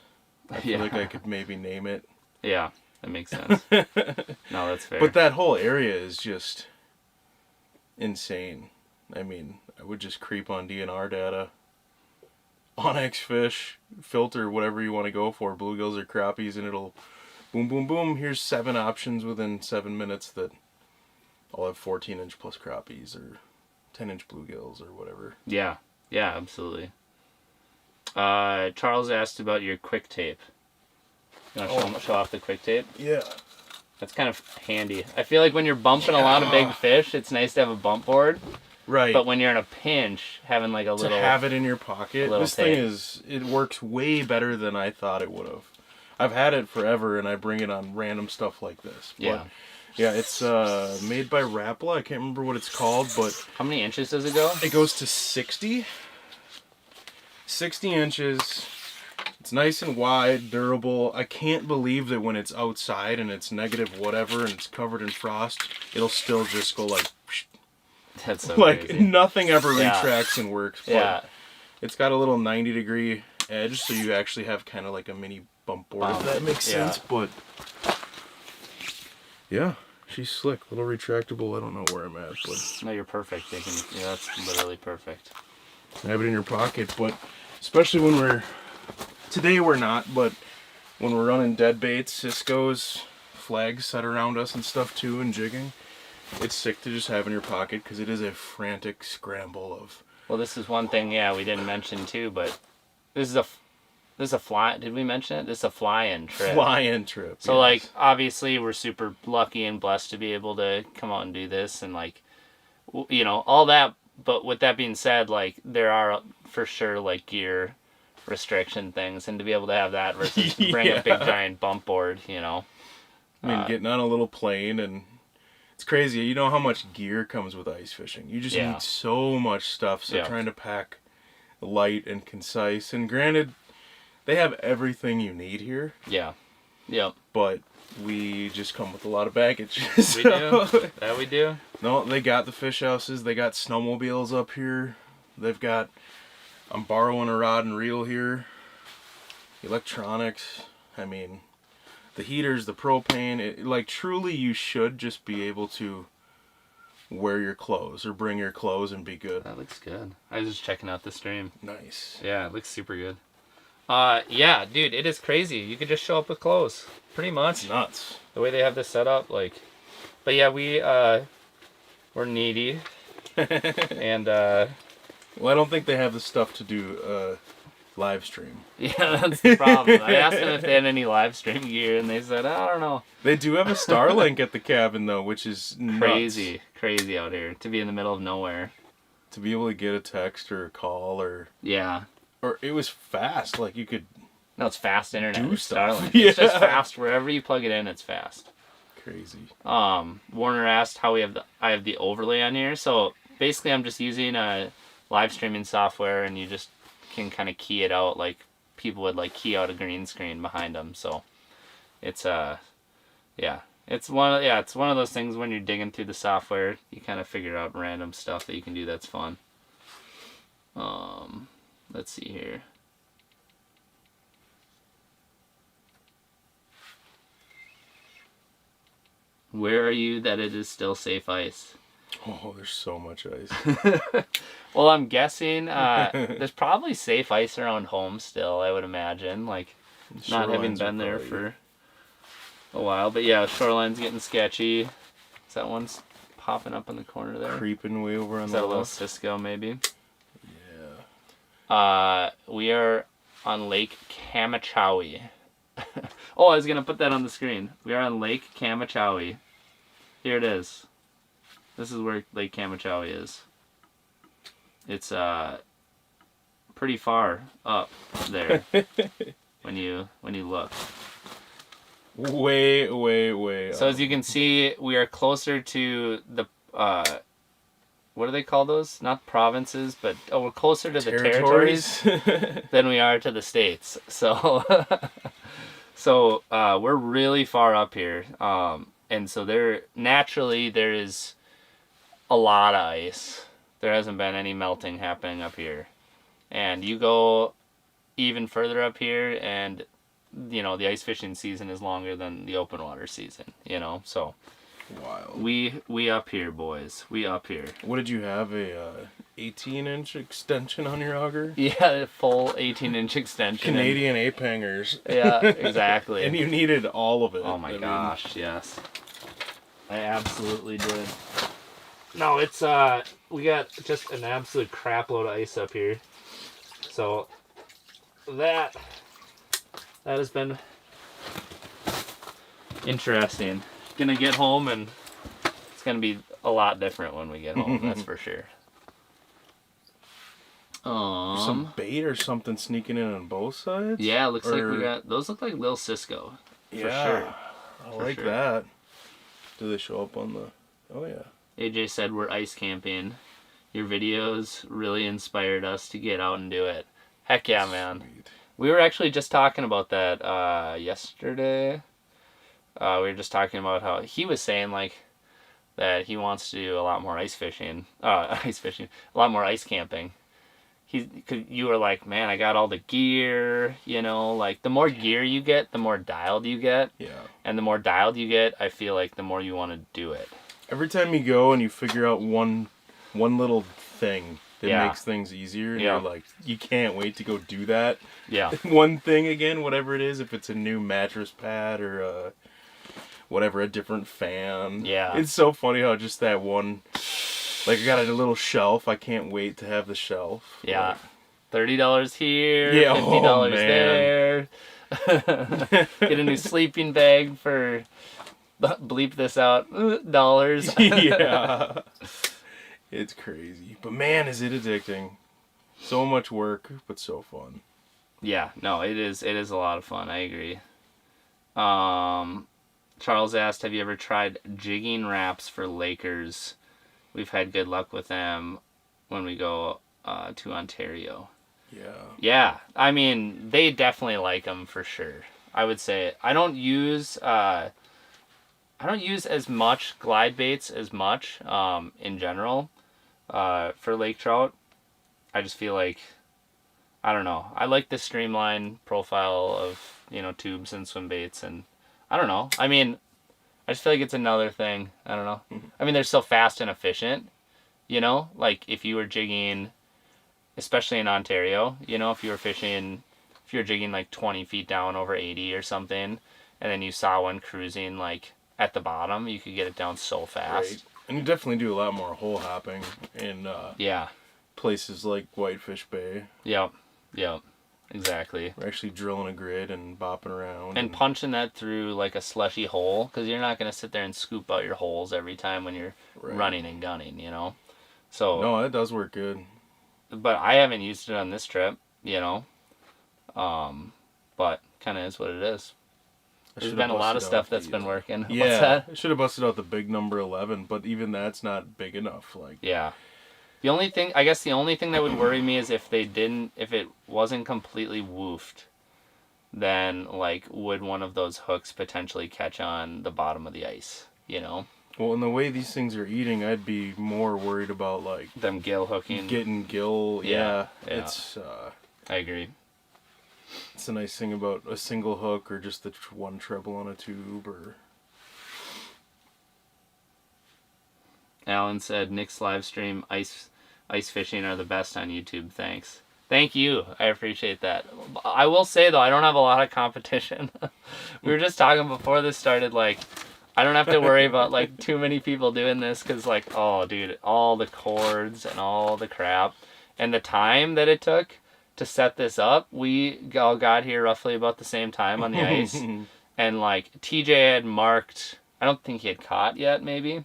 [SPEAKER 2] I feel like I could maybe name it.
[SPEAKER 1] Yeah, that makes sense. No, that's fair.
[SPEAKER 2] But that whole area is just insane. I mean, I would just creep on DNR data, Onyx fish, filter whatever you want to go for, bluegills or crappies, and it'll boom, boom, boom. Here's 7 options within 7 minutes that all have 14-inch plus crappies or 10-inch bluegills or whatever.
[SPEAKER 1] Yeah, absolutely. Charles asked about your quick tape. You want to show off the quick tape?
[SPEAKER 2] Yeah.
[SPEAKER 1] That's kind of handy. I feel like when you're bumping a lot of big fish, it's nice to have a bump board.
[SPEAKER 2] Right.
[SPEAKER 1] But when you're in a pinch, having like a little...
[SPEAKER 2] To have it in your pocket. This
[SPEAKER 1] tape.
[SPEAKER 2] thing it works way better than I thought it would have. I've had it forever, and I bring it on random stuff like this. But,
[SPEAKER 1] yeah.
[SPEAKER 2] Yeah, it's made by Rapala. I can't remember what it's called, but...
[SPEAKER 1] How many inches does it go?
[SPEAKER 2] It goes to 60. 60 inches. It's nice and wide, durable. I can't believe that when it's outside and it's negative whatever and it's covered in frost, it'll still just go like...
[SPEAKER 1] That's so
[SPEAKER 2] like
[SPEAKER 1] crazy.
[SPEAKER 2] Nothing ever retracts and works. But
[SPEAKER 1] Yeah.
[SPEAKER 2] it's got a little 90-degree edge, so you actually have kind of like a mini bump board, if that makes sense. But yeah, she's slick. Little retractable. I don't know where I'm at, but
[SPEAKER 1] No, you're perfect. That's literally perfect.
[SPEAKER 2] have it in your pocket. But especially when today we're not, but when we're running dead baits, Cisco's, flags set around us and stuff too, and jigging. It's sick to just have in your pocket because it is a frantic scramble of...
[SPEAKER 1] Well, this is one thing, we didn't mention too, but this is a fly... Did we mention it? This is a fly-in trip.
[SPEAKER 2] Fly-in trip.
[SPEAKER 1] So, like, obviously we're super lucky and blessed to be able to come out and do this and, like, you know, all that. But with that being said, like, there are for sure, like, gear restriction things. And to be able to have that versus bring a big giant bump board, you know.
[SPEAKER 2] I mean, getting on a little plane and... It's crazy. You know how much gear comes with ice fishing. You just need so much stuff. So trying to pack light and concise. And granted, they have everything you need here.
[SPEAKER 1] Yeah. Yep.
[SPEAKER 2] But we just come with a lot of baggage.
[SPEAKER 1] We do. That we do.
[SPEAKER 2] No, they got the fish houses. They got snowmobiles up here. They've got... I'm borrowing a rod and reel here. Electronics. I mean... The heaters, the propane, like truly you should just be able to wear your clothes or bring your clothes and be good.
[SPEAKER 1] That looks good. I was just checking out the stream.
[SPEAKER 2] Nice.
[SPEAKER 1] Yeah, it looks super good. Yeah, dude, it is crazy. You could just show up with clothes. Pretty much.
[SPEAKER 2] It's nuts.
[SPEAKER 1] The way they have this set up, like... But yeah, we're needy. And,
[SPEAKER 2] Well, I don't think they have the stuff to do, live stream.
[SPEAKER 1] Yeah, that's the problem. I asked them if they had any live stream gear, and they said, I don't know.
[SPEAKER 2] They do have a Starlink at the cabin, though, which is nuts.
[SPEAKER 1] Crazy out here to be in the middle of nowhere.
[SPEAKER 2] To be able to get a text or a call or...
[SPEAKER 1] Yeah.
[SPEAKER 2] Or it was fast, like you could...
[SPEAKER 1] No, it's fast internet.
[SPEAKER 2] Do
[SPEAKER 1] It's
[SPEAKER 2] stuff.
[SPEAKER 1] Starlink.
[SPEAKER 2] Yeah.
[SPEAKER 1] It's just fast. Wherever you plug it in, it's fast.
[SPEAKER 2] Crazy.
[SPEAKER 1] Warner asked how I have the overlay on here. So basically I'm just using a live streaming software, and you just can kind of key it out like people would like key out a green screen behind them. So it's it's one of those things when you're digging through the software, you kind of figure out random stuff that you can do that's fun. Let's see here. Where are you that it is still safe ice?
[SPEAKER 2] Oh, there's so much ice.
[SPEAKER 1] Well, I'm guessing there's probably safe ice around home still, I would imagine. Like, not having been there for a while. But yeah, shoreline's getting sketchy. Is that one's popping up in the corner there?
[SPEAKER 2] Creeping way over on
[SPEAKER 1] Is
[SPEAKER 2] the
[SPEAKER 1] that a little
[SPEAKER 2] left.
[SPEAKER 1] Cisco, maybe?
[SPEAKER 2] Yeah.
[SPEAKER 1] We are on Lake Kamachawi. Oh, I was going to put that on the screen. We are on Lake Kamachawi. Here it is. This is where Lake Kamachawi is. It's pretty far up there when you look.
[SPEAKER 2] Way
[SPEAKER 1] So as you can see, we are closer to the what do they call those? Not provinces, but we're closer to the
[SPEAKER 2] Territories.
[SPEAKER 1] territories than we are to the states. So, so we're really far up here, and so there is a lot of ice. There hasn't been any melting happening up here, and you go even further up here, and the ice fishing season is longer than the open water season. So.
[SPEAKER 2] Wild.
[SPEAKER 1] We up here, boys. We up here.
[SPEAKER 2] What did you have? A 18-inch extension on your auger?
[SPEAKER 1] Yeah, full 18-inch extension.
[SPEAKER 2] Canadian ape hangers.
[SPEAKER 1] Yeah, exactly.
[SPEAKER 2] And you needed all of it.
[SPEAKER 1] Oh my gosh, yes. I absolutely did. No, it's we got just an absolute crap load of ice up here. So that has been interesting. Gonna get home and it's gonna be a lot different when we get home. That's for sure.
[SPEAKER 2] Some bait or something sneaking in on both sides.
[SPEAKER 1] Yeah, looks like we got those. Look like little Cisco. For sure.
[SPEAKER 2] I like that. Do they show up on the? Oh yeah.
[SPEAKER 1] AJ said we're ice camping. Your videos really inspired us to get out and do it. Heck yeah, man.
[SPEAKER 2] Sweet.
[SPEAKER 1] We were actually just talking about that yesterday. We were just talking about how he was saying like that he wants to do a lot more ice fishing, a lot more ice camping. You were like, man, I got all the gear, like the more gear you get, the more dialed you get.
[SPEAKER 2] Yeah.
[SPEAKER 1] And the more dialed you get, I feel like the more you want to do it.
[SPEAKER 2] Every time you go and you figure out one little thing that makes things easier, and you're like, you can't wait to go do that.
[SPEAKER 1] Yeah.
[SPEAKER 2] One thing again, whatever it is, if it's a new mattress pad or a different fan.
[SPEAKER 1] Yeah.
[SPEAKER 2] It's so funny how just that one, like I got a little shelf. I can't wait to have the shelf.
[SPEAKER 1] Yeah. $30 here,
[SPEAKER 2] Yeah,
[SPEAKER 1] $50 there. Get a new sleeping bag for, bleep this out, dollars.
[SPEAKER 2] Yeah. It's crazy. But man, is it addicting. So much work, but so fun.
[SPEAKER 1] Yeah, no, it is a lot of fun. I agree. Charles asked, have you ever tried jigging wraps for Lakers? We've had good luck with them when we go to Ontario.
[SPEAKER 2] Yeah.
[SPEAKER 1] Yeah, I mean, they definitely like them for sure. I would say I don't use as much glide baits as much in general for lake trout. I just feel like, I don't know. I like the streamline profile of tubes and swim baits, and I don't know. I mean, I just feel like it's another thing. I don't know. I mean, they're so fast and efficient. Like if you were jigging, especially in Ontario, if you were jigging like 20 feet down over 80 or something, and then you saw one cruising like at the bottom, you could get it down so fast.
[SPEAKER 2] Right. And you definitely do a lot more hole hopping in places like Whitefish Bay.
[SPEAKER 1] Yep. Exactly.
[SPEAKER 2] We're actually drilling a grid and bopping around.
[SPEAKER 1] And punching that through like a slushy hole, because you're not going to sit there and scoop out your holes every time when you're running and gunning, So
[SPEAKER 2] no, it does work good.
[SPEAKER 1] But I haven't used it on this trip, but kind of is what it is. There's been a lot of stuff that's been working.
[SPEAKER 2] Yeah,
[SPEAKER 1] What's that?
[SPEAKER 2] I should have busted out the big number 11, but even that's not big enough. Like,
[SPEAKER 1] yeah. The only thing that would worry me is if it wasn't completely woofed, then like would one of those hooks potentially catch on the bottom of the ice,
[SPEAKER 2] Well, in the way these things are eating, I'd be more worried about like
[SPEAKER 1] them gill hooking.
[SPEAKER 2] Getting gill. Yeah. It's
[SPEAKER 1] I agree.
[SPEAKER 2] It's a nice thing about a single hook or just the one treble on a tube or.
[SPEAKER 1] Alan said Nick's live stream ice fishing are the best on YouTube. Thanks. Thank you. I appreciate that. I will say though, I don't have a lot of competition. We were just talking before this started, like I don't have to worry about like too many people doing this, because like, oh dude, all the cords and all the crap and the time that it took to set this up. We all got here roughly about the same time on the ice. And like TJ had marked, I don't think he had caught yet maybe,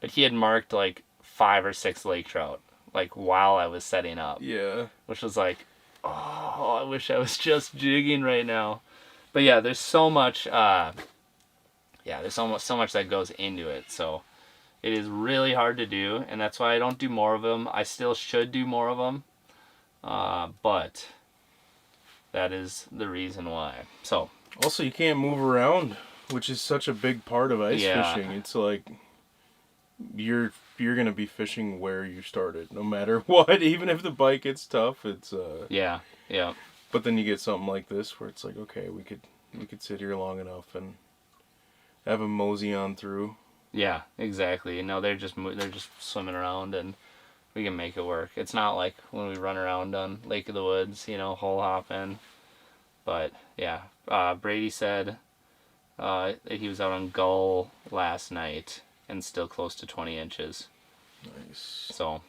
[SPEAKER 1] but he had marked like 5 or 6 lake trout like while I was setting up.
[SPEAKER 2] Yeah.
[SPEAKER 1] Which was like, oh, I wish I was just jigging right now. But yeah, there's so much there's almost so much that goes into it. So It is really hard to do, and that's why I don't do more of them. I still should do more of them, but that is the reason why. So
[SPEAKER 2] Also, you can't move around, which is such a big part of ice
[SPEAKER 1] Yeah.
[SPEAKER 2] fishing. It's like you're gonna be fishing where you started, no matter what. Even if the bite gets tough, it's
[SPEAKER 1] yeah.
[SPEAKER 2] But then you get something like this where it's like, okay, we could sit here long enough and have a mosey on through.
[SPEAKER 1] Yeah, exactly. No, they're just swimming around, and we can make it work. It's not like when we run around on Lake of the Woods, hole hopping. But yeah, Brady said that he was out on Gull last night and still close to 20 inches.
[SPEAKER 2] Nice.
[SPEAKER 1] So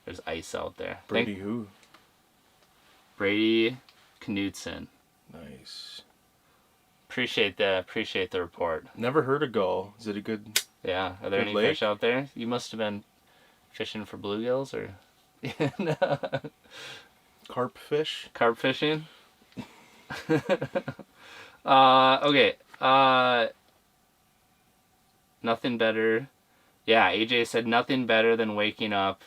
[SPEAKER 1] there's ice out there.
[SPEAKER 2] Brady who?
[SPEAKER 1] Brady Knudsen.
[SPEAKER 2] Nice.
[SPEAKER 1] Appreciate the report.
[SPEAKER 2] Never heard of Gull. Is it a good?
[SPEAKER 1] Yeah. Are there
[SPEAKER 2] Good
[SPEAKER 1] any
[SPEAKER 2] lake?
[SPEAKER 1] fish out there? You must have been fishing for bluegills or
[SPEAKER 2] Carp fish?
[SPEAKER 1] carp fishing. Okay. Nothing better. Yeah, AJ said nothing better than waking up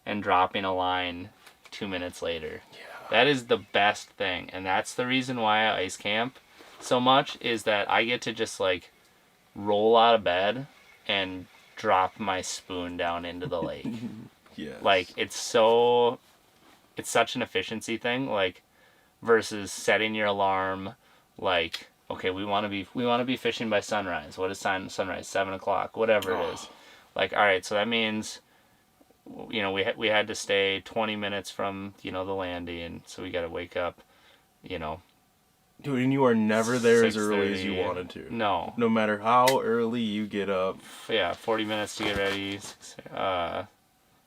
[SPEAKER 1] and dropping a line 2 minutes later.
[SPEAKER 2] Yeah.
[SPEAKER 1] That is the best thing, and that's the reason why I ice camp so much, is that I get to just like roll out of bed and drop my spoon down into the lake.
[SPEAKER 2] Yes.
[SPEAKER 1] Like it's such an efficiency thing, like versus setting your alarm. Like, okay, we want to be fishing by sunrise. What is sunrise? 7:00, whatever it is. Like, all right, so that means we had to stay 20 minutes from the landing, so we got to wake up.
[SPEAKER 2] Dude, and you are never there as early as you
[SPEAKER 1] 6:30.
[SPEAKER 2] wanted to.
[SPEAKER 1] No.
[SPEAKER 2] No matter how early you get up.
[SPEAKER 1] Yeah, 40 minutes to get ready.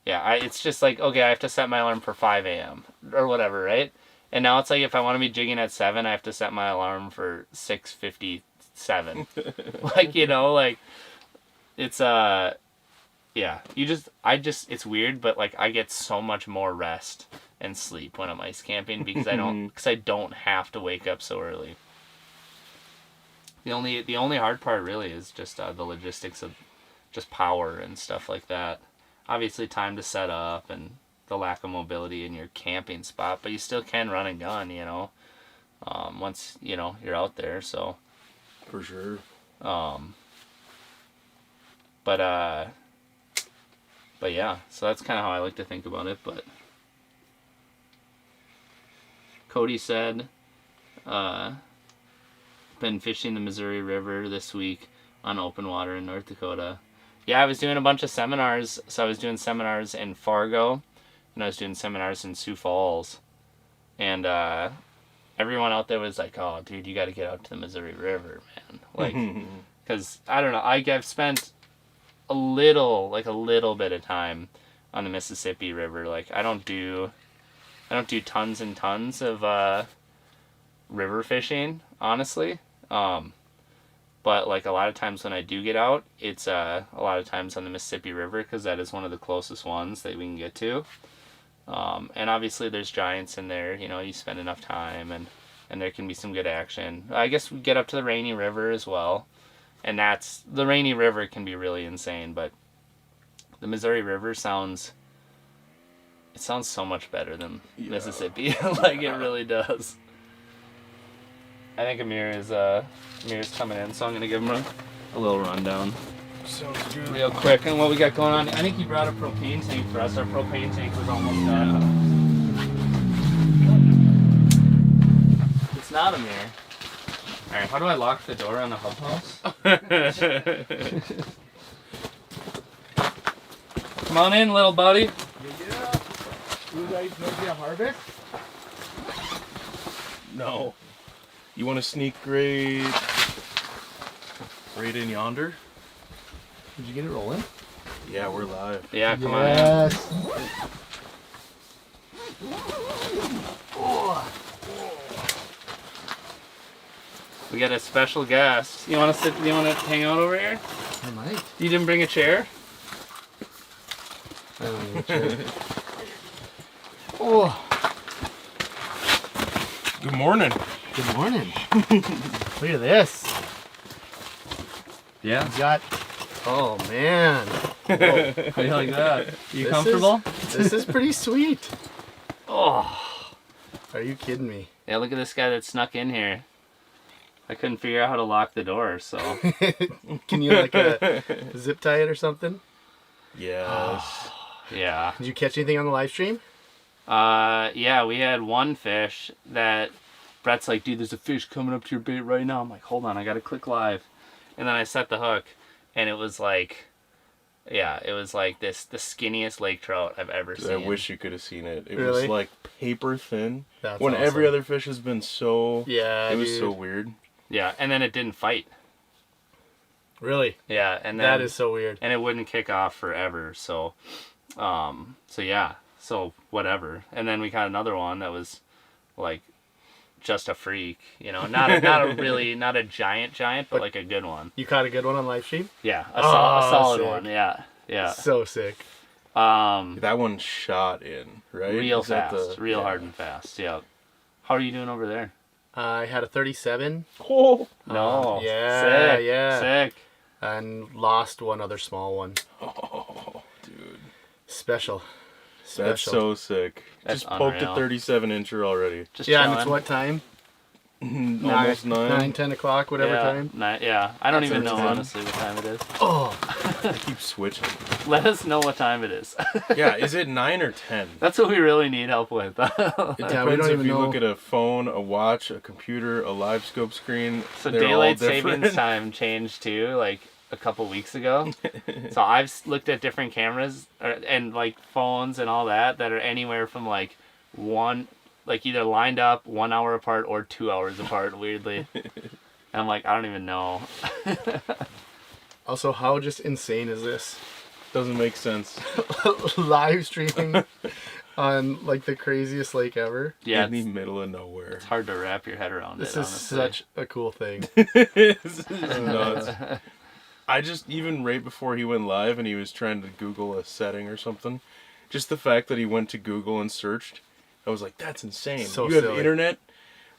[SPEAKER 1] It's just like, okay, I have to set my alarm for 5 a.m. or whatever, right? And now it's like if I want to be jigging at 7, I have to set my alarm for 6:57. like it's it's weird, but like I get so much more rest and sleep when I'm ice camping because I don't have to wake up so early. The only hard part really is just the logistics of just power and stuff like that. Obviously time to set up and the lack of mobility in your camping spot, but you still can run and gun, once you're out there. So
[SPEAKER 2] For sure.
[SPEAKER 1] But yeah, so that's kind of how I like to think about it. But Cody said, been fishing the Missouri River this week on open water in North Dakota. Yeah, I was doing a bunch of seminars. So I was doing seminars in Fargo, and I was doing seminars in Sioux Falls. And everyone out there was like, oh, dude, you got to get out to the Missouri River, man. Like, because, I don't know, I've spent a little bit of time on the Mississippi River. Like, I don't do tons and tons of river fishing, honestly. But like a lot of times when I do get out, it's a lot of times on the Mississippi River because that is one of the closest ones that we can get to. And obviously there's giants in there, you spend enough time and there can be some good action. I guess we get up to the Rainy River as well. And the Rainy River can be really insane, but the Missouri River sounds so much better than Mississippi. Like it really does. I think Amir's coming in, so I'm gonna give him a little rundown.
[SPEAKER 2] Sounds good.
[SPEAKER 1] Real quick on what we got going on. I think he brought a propane tank for us. Our propane tank was almost done. It's not Amir. Alright, how do I lock the door on the hub house? Come on in, little buddy.
[SPEAKER 3] Yeah. You guys know the harvest?
[SPEAKER 2] No. You want to sneak right in yonder?
[SPEAKER 3] Did you get it rolling?
[SPEAKER 2] Yeah, we're live.
[SPEAKER 1] Yeah, come on in.
[SPEAKER 3] Yes.
[SPEAKER 1] We got a special guest. You want to hang out over here?
[SPEAKER 3] I might.
[SPEAKER 1] You didn't bring a chair?
[SPEAKER 3] I don't need a chair. Oh.
[SPEAKER 2] Good morning.
[SPEAKER 3] Good morning. Look at this.
[SPEAKER 1] Yeah.
[SPEAKER 3] We've got Oh man.
[SPEAKER 1] How do you like that? You
[SPEAKER 3] This
[SPEAKER 1] comfortable?
[SPEAKER 3] This is pretty sweet.
[SPEAKER 1] Oh.
[SPEAKER 3] Are you kidding me?
[SPEAKER 1] Yeah, look at this guy that snuck in here. I couldn't figure out how to lock the door, so.
[SPEAKER 3] Can you like zip tie it or something?
[SPEAKER 2] Yes.
[SPEAKER 1] Yeah.
[SPEAKER 3] Did you catch anything on the live stream?
[SPEAKER 1] Yeah, we had one fish that Brett's like, dude, there's a fish coming up to your bait right now. I'm like, hold on, I gotta click live. And then I set the hook, and it was like, yeah, it was like the skinniest lake trout I've ever
[SPEAKER 2] Dude,
[SPEAKER 1] seen.
[SPEAKER 2] I wish you could have seen it. It
[SPEAKER 3] Really?
[SPEAKER 2] was like paper thin.
[SPEAKER 3] That's
[SPEAKER 2] when every
[SPEAKER 3] awesome.
[SPEAKER 2] other fish has been so...
[SPEAKER 3] Yeah,
[SPEAKER 2] It was
[SPEAKER 3] dude.
[SPEAKER 2] so weird.
[SPEAKER 1] Yeah, and then it didn't fight.
[SPEAKER 3] Really?
[SPEAKER 1] Yeah, and then
[SPEAKER 3] That is so weird.
[SPEAKER 1] and it wouldn't kick off forever. So, yeah, so whatever. And then we got another one that was like just a freak, you know, not a giant, but like a good one.
[SPEAKER 3] You caught a good one on live stream?
[SPEAKER 1] Yeah, a
[SPEAKER 3] Oh,
[SPEAKER 1] solid
[SPEAKER 3] sick.
[SPEAKER 1] one. Yeah.
[SPEAKER 3] So sick.
[SPEAKER 2] That one shot in, right?
[SPEAKER 1] Real
[SPEAKER 2] Is that
[SPEAKER 1] fast, real hard and fast. Yeah. How are you doing over there?
[SPEAKER 3] I had a 37
[SPEAKER 2] Oh,
[SPEAKER 1] No.
[SPEAKER 3] yeah,
[SPEAKER 1] Sick.
[SPEAKER 3] yeah.
[SPEAKER 1] Sick.
[SPEAKER 3] and lost one other small one.
[SPEAKER 2] dude.
[SPEAKER 3] Special.
[SPEAKER 2] That's so sick.
[SPEAKER 1] That's
[SPEAKER 2] Just poked
[SPEAKER 1] unreal.
[SPEAKER 2] a 37-incher already.
[SPEAKER 1] Just
[SPEAKER 3] Yeah, and
[SPEAKER 1] chilling.
[SPEAKER 3] it's what time?
[SPEAKER 2] Almost 9.
[SPEAKER 3] 9, 10 o'clock, whatever time.
[SPEAKER 1] Yeah. I don't
[SPEAKER 3] That's
[SPEAKER 1] even know
[SPEAKER 3] amazing.
[SPEAKER 1] honestly what time it is.
[SPEAKER 3] Oh,
[SPEAKER 2] I keep switching.
[SPEAKER 1] Let us know what time it is.
[SPEAKER 2] Yeah, is it 9 or 10?
[SPEAKER 1] That's what we really need help with.
[SPEAKER 2] It
[SPEAKER 3] Yeah, we
[SPEAKER 2] depends
[SPEAKER 3] don't
[SPEAKER 2] if
[SPEAKER 3] even
[SPEAKER 2] you
[SPEAKER 3] know.
[SPEAKER 2] look at a phone, a watch, a computer, a live scope screen.
[SPEAKER 1] So
[SPEAKER 2] they're all
[SPEAKER 1] daylight
[SPEAKER 2] different.
[SPEAKER 1] savings time changed too, like a couple weeks ago. So I've looked at different cameras and like phones and all that are anywhere from like either lined up 1 hour apart or 2 hours apart. Weirdly, and I'm like, I don't even know.
[SPEAKER 3] also, how just insane is this?
[SPEAKER 2] Doesn't make sense.
[SPEAKER 3] Live streaming on like the craziest lake ever.
[SPEAKER 1] Yeah,
[SPEAKER 2] In the
[SPEAKER 1] it's
[SPEAKER 2] middle of nowhere.
[SPEAKER 1] it's hard to wrap your head around
[SPEAKER 3] This
[SPEAKER 1] it.
[SPEAKER 3] is
[SPEAKER 1] honestly.
[SPEAKER 3] such a cool thing.
[SPEAKER 2] This is nuts. I just, even right before he went live and he was trying to Google a setting or something, just the fact that he went to Google and searched, I was like, that's insane.
[SPEAKER 3] So
[SPEAKER 2] you have
[SPEAKER 3] silly.
[SPEAKER 2] internet?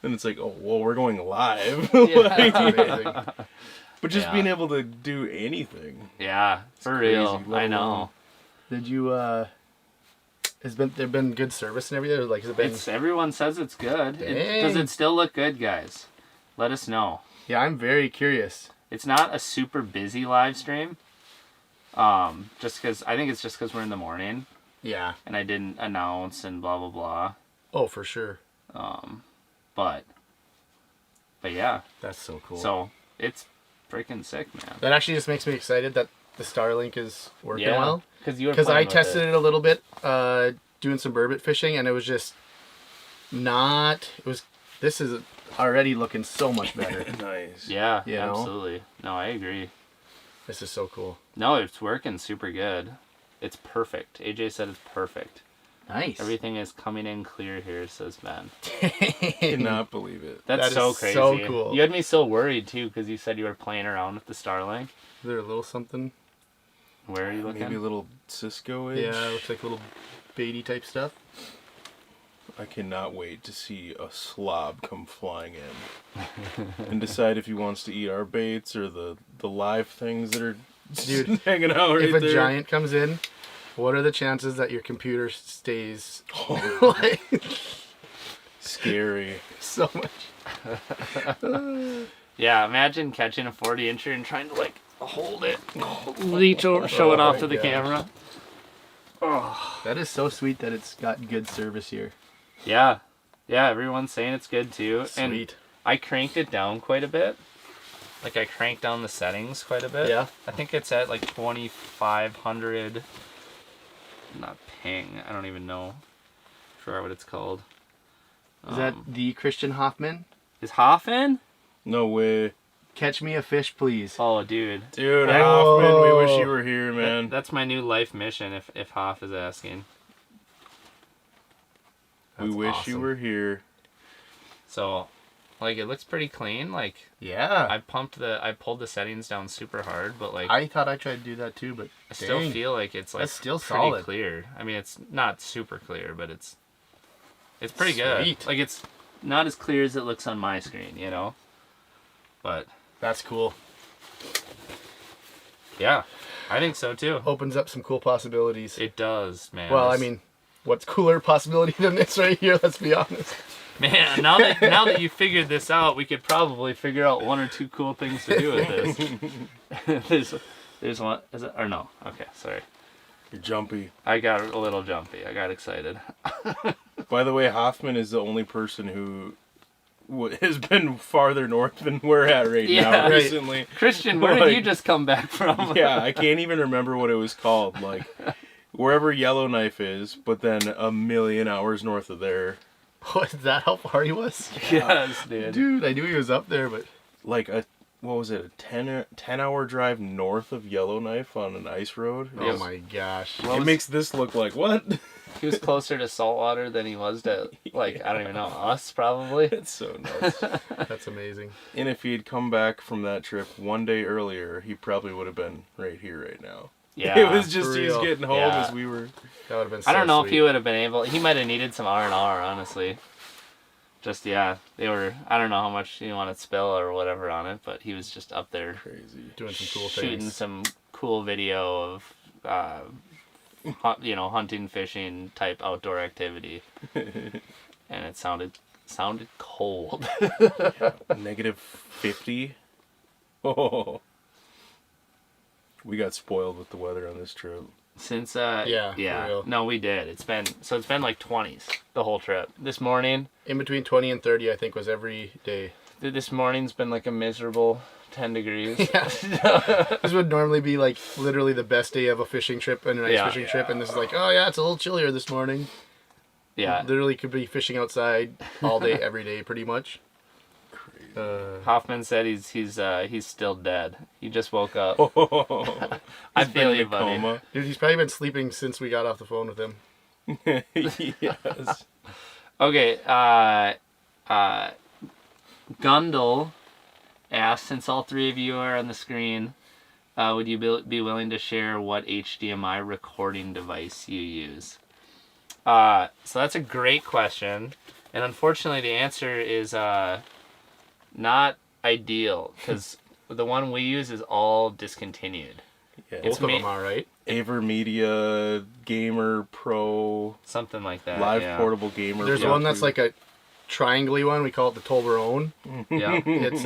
[SPEAKER 2] And it's like, oh, well, we're going live.
[SPEAKER 3] That's amazing.
[SPEAKER 2] But just
[SPEAKER 1] Yeah.
[SPEAKER 2] being able to do anything.
[SPEAKER 1] Yeah, for
[SPEAKER 2] crazy,
[SPEAKER 1] real.
[SPEAKER 2] let
[SPEAKER 1] I know.
[SPEAKER 2] alone-
[SPEAKER 3] Did you there been good service and everything? Or, like, has it been?
[SPEAKER 1] It's everyone says it's good. Does
[SPEAKER 3] Dang.
[SPEAKER 1] it still look good, guys? Let us know.
[SPEAKER 3] Yeah, I'm very curious.
[SPEAKER 1] It's not a super busy live stream. Just because I think it's just because we're in the morning
[SPEAKER 3] Yeah.
[SPEAKER 1] and I didn't announce and blah blah blah.
[SPEAKER 3] Oh, for sure.
[SPEAKER 1] But yeah,
[SPEAKER 3] That's so cool.
[SPEAKER 1] so it's freaking sick, man.
[SPEAKER 3] that actually just makes me excited that the Starlink is working
[SPEAKER 1] Yeah,
[SPEAKER 3] well.
[SPEAKER 1] because
[SPEAKER 3] I tested it a little bit, doing some burbot fishing, and it was just not. It was. This is already looking so much better.
[SPEAKER 2] Nice.
[SPEAKER 1] Yeah,
[SPEAKER 3] You know?
[SPEAKER 1] absolutely. No, I agree.
[SPEAKER 3] This is so cool.
[SPEAKER 1] No, it's working super good. It's perfect. AJ said it's perfect.
[SPEAKER 3] Nice.
[SPEAKER 1] Everything is coming in clear here, says Ben.
[SPEAKER 2] Cannot believe it.
[SPEAKER 1] That's
[SPEAKER 3] That
[SPEAKER 1] so
[SPEAKER 3] is
[SPEAKER 1] crazy.
[SPEAKER 3] so cool.
[SPEAKER 1] You had me so worried too because you said you were playing around with the Starlink.
[SPEAKER 3] Is there a little something?
[SPEAKER 1] Where are you looking?
[SPEAKER 2] Maybe a little Cisco edge.
[SPEAKER 3] Yeah, it looks like little baity type stuff.
[SPEAKER 2] I cannot wait to see a slob come flying in and decide if he wants to eat our baits or the live things that are
[SPEAKER 3] Dude,
[SPEAKER 2] hanging out right
[SPEAKER 3] If a
[SPEAKER 2] there.
[SPEAKER 3] giant comes in, what are the chances that your computer stays like
[SPEAKER 2] Scary.
[SPEAKER 3] so much?
[SPEAKER 1] Yeah, imagine catching a 40-incher and trying to like hold it, show it off
[SPEAKER 3] my
[SPEAKER 1] to the
[SPEAKER 3] gosh.
[SPEAKER 1] camera.
[SPEAKER 3] That is so sweet that it's got good service here.
[SPEAKER 1] Yeah, everyone's saying it's good too. And
[SPEAKER 3] Sweet.
[SPEAKER 1] I cranked it down quite a bit. Like I cranked down the settings quite a bit.
[SPEAKER 3] Yeah.
[SPEAKER 1] I think it's at like 2500. Not ping. I don't even know. Forgot what it's called.
[SPEAKER 3] Is that the Christian Hoffman?
[SPEAKER 1] Is Hoff in?
[SPEAKER 2] No way.
[SPEAKER 3] Catch me a fish, please.
[SPEAKER 1] Oh, dude.
[SPEAKER 2] Dude,
[SPEAKER 3] Hey.
[SPEAKER 2] Hoffman, we wish
[SPEAKER 3] Whoa.
[SPEAKER 2] you were here, man.
[SPEAKER 1] That's my new life mission. If Hoff is asking.
[SPEAKER 2] We
[SPEAKER 3] That's
[SPEAKER 2] wish
[SPEAKER 3] awesome.
[SPEAKER 2] you were here.
[SPEAKER 1] So, like it looks pretty clean. Like
[SPEAKER 3] Yeah.
[SPEAKER 1] I pulled the settings down super hard, but like
[SPEAKER 3] I thought I tried to do that too, but
[SPEAKER 1] I still
[SPEAKER 3] dang.
[SPEAKER 1] feel like it's like
[SPEAKER 3] That's still
[SPEAKER 1] pretty
[SPEAKER 3] solid.
[SPEAKER 1] clear. I mean, it's not super clear, but it's pretty good.
[SPEAKER 3] Sweet.
[SPEAKER 1] Like it's not as clear as it looks on my screen, you know. But
[SPEAKER 3] That's cool.
[SPEAKER 1] Yeah, I think so too.
[SPEAKER 3] Opens up some cool possibilities.
[SPEAKER 1] It does, man.
[SPEAKER 3] Well, I mean, what's cooler possibility than this right here? Let's be honest.
[SPEAKER 1] Man, now that you figured this out, we could probably figure out one or two cool things to do with this. there's one. Is it or no? Okay, sorry.
[SPEAKER 2] You're jumpy.
[SPEAKER 1] I got a little jumpy. I got excited.
[SPEAKER 2] By the way, Hoffman is the only person who has been farther north than we're at right
[SPEAKER 1] Yeah,
[SPEAKER 2] now
[SPEAKER 1] right.
[SPEAKER 2] recently.
[SPEAKER 1] Christian, where did you just come back from?
[SPEAKER 2] Yeah, I can't even remember what it was called. Like, wherever Yellowknife is, but then a million hours north of there.
[SPEAKER 3] What, is that how far he was?
[SPEAKER 1] Yes, dude.
[SPEAKER 3] Dude, I knew he was up there, but...
[SPEAKER 2] Like what was it, a 10-hour drive north of Yellowknife on an ice road?
[SPEAKER 3] Oh my gosh.
[SPEAKER 2] It makes this look like, what?
[SPEAKER 1] He was closer to saltwater than he was to, like, I don't even know, us probably.
[SPEAKER 2] It's so nuts.
[SPEAKER 3] That's amazing.
[SPEAKER 2] And if he had come back from that trip one day earlier, he probably would have been right here right now.
[SPEAKER 1] Yeah.
[SPEAKER 2] It was just
[SPEAKER 3] for
[SPEAKER 2] he was
[SPEAKER 3] real.
[SPEAKER 2] getting home
[SPEAKER 1] Yeah.
[SPEAKER 2] as we were.
[SPEAKER 3] That would have been so
[SPEAKER 1] I don't know
[SPEAKER 3] sweet.
[SPEAKER 1] if he would have been able. He might have needed some R&R, honestly. Just, yeah, they were, I don't know how much he wanted to spill or whatever on it, but he was just up there
[SPEAKER 2] Crazy.
[SPEAKER 3] Doing some cool
[SPEAKER 1] shooting
[SPEAKER 3] things.
[SPEAKER 1] some cool video of, hunting, fishing type outdoor activity. And it sounded cold.
[SPEAKER 2] Negative 50. Oh. We got spoiled with the weather on this trip.
[SPEAKER 1] Since
[SPEAKER 3] Yeah, for real.
[SPEAKER 1] no, we did. It's been like 20s the whole trip. This morning,
[SPEAKER 3] In between 20 and 30, I think, was every day.
[SPEAKER 1] this morning's been like a miserable 10 degrees.
[SPEAKER 3] Yeah. This would normally be like literally the best day of a fishing trip and an ice
[SPEAKER 1] Yeah.
[SPEAKER 3] fishing trip, and this is like, oh yeah, it's a little chillier this morning.
[SPEAKER 1] Yeah,
[SPEAKER 3] Literally could be fishing outside all day, every day, pretty much.
[SPEAKER 1] Hoffman said he's still dead. He just woke up. I
[SPEAKER 2] He's
[SPEAKER 1] feel
[SPEAKER 2] been
[SPEAKER 1] you,
[SPEAKER 2] in a
[SPEAKER 1] buddy.
[SPEAKER 2] coma.
[SPEAKER 3] Dude, he's probably been sleeping since we got off the phone with him.
[SPEAKER 2] Yes.
[SPEAKER 1] Okay, Gundel asked, since all three of you are on the screen, would you be willing to share what HDMI recording device you use? So that's a great question, and unfortunately the answer is not ideal, because the one we use is all discontinued.
[SPEAKER 2] Yeah.
[SPEAKER 1] It's
[SPEAKER 3] Both of
[SPEAKER 1] me-
[SPEAKER 3] them are, right?
[SPEAKER 2] Avermedia Gamer Pro
[SPEAKER 1] Something like that.
[SPEAKER 2] Live
[SPEAKER 1] yeah.
[SPEAKER 2] Portable Gamer.
[SPEAKER 3] There's
[SPEAKER 2] Pro
[SPEAKER 3] one that's
[SPEAKER 2] 2.
[SPEAKER 3] like a triangly one. We call it the Toblerone.
[SPEAKER 1] Yeah.
[SPEAKER 3] It's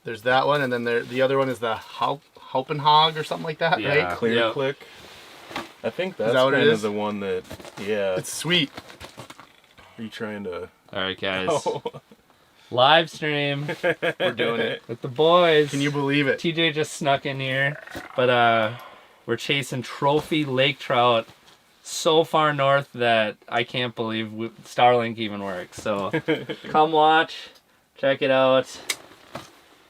[SPEAKER 3] there's that one, and then the other one is the Haupenhog or something like that,
[SPEAKER 1] Yeah.
[SPEAKER 3] right?
[SPEAKER 2] Clear
[SPEAKER 1] Yep.
[SPEAKER 2] Click. I think that's
[SPEAKER 3] that what it
[SPEAKER 2] kind of
[SPEAKER 3] is?
[SPEAKER 2] the one that. Yeah.
[SPEAKER 3] It's sweet.
[SPEAKER 2] Are you trying to?
[SPEAKER 1] All right, guys.
[SPEAKER 2] Oh.
[SPEAKER 1] Live stream
[SPEAKER 3] We're doing it.
[SPEAKER 1] with the boys.
[SPEAKER 3] Can you believe it?
[SPEAKER 1] TJ just snuck in here, but we're chasing trophy lake trout so far north that I can't believe Starlink even works. So come watch, check it out,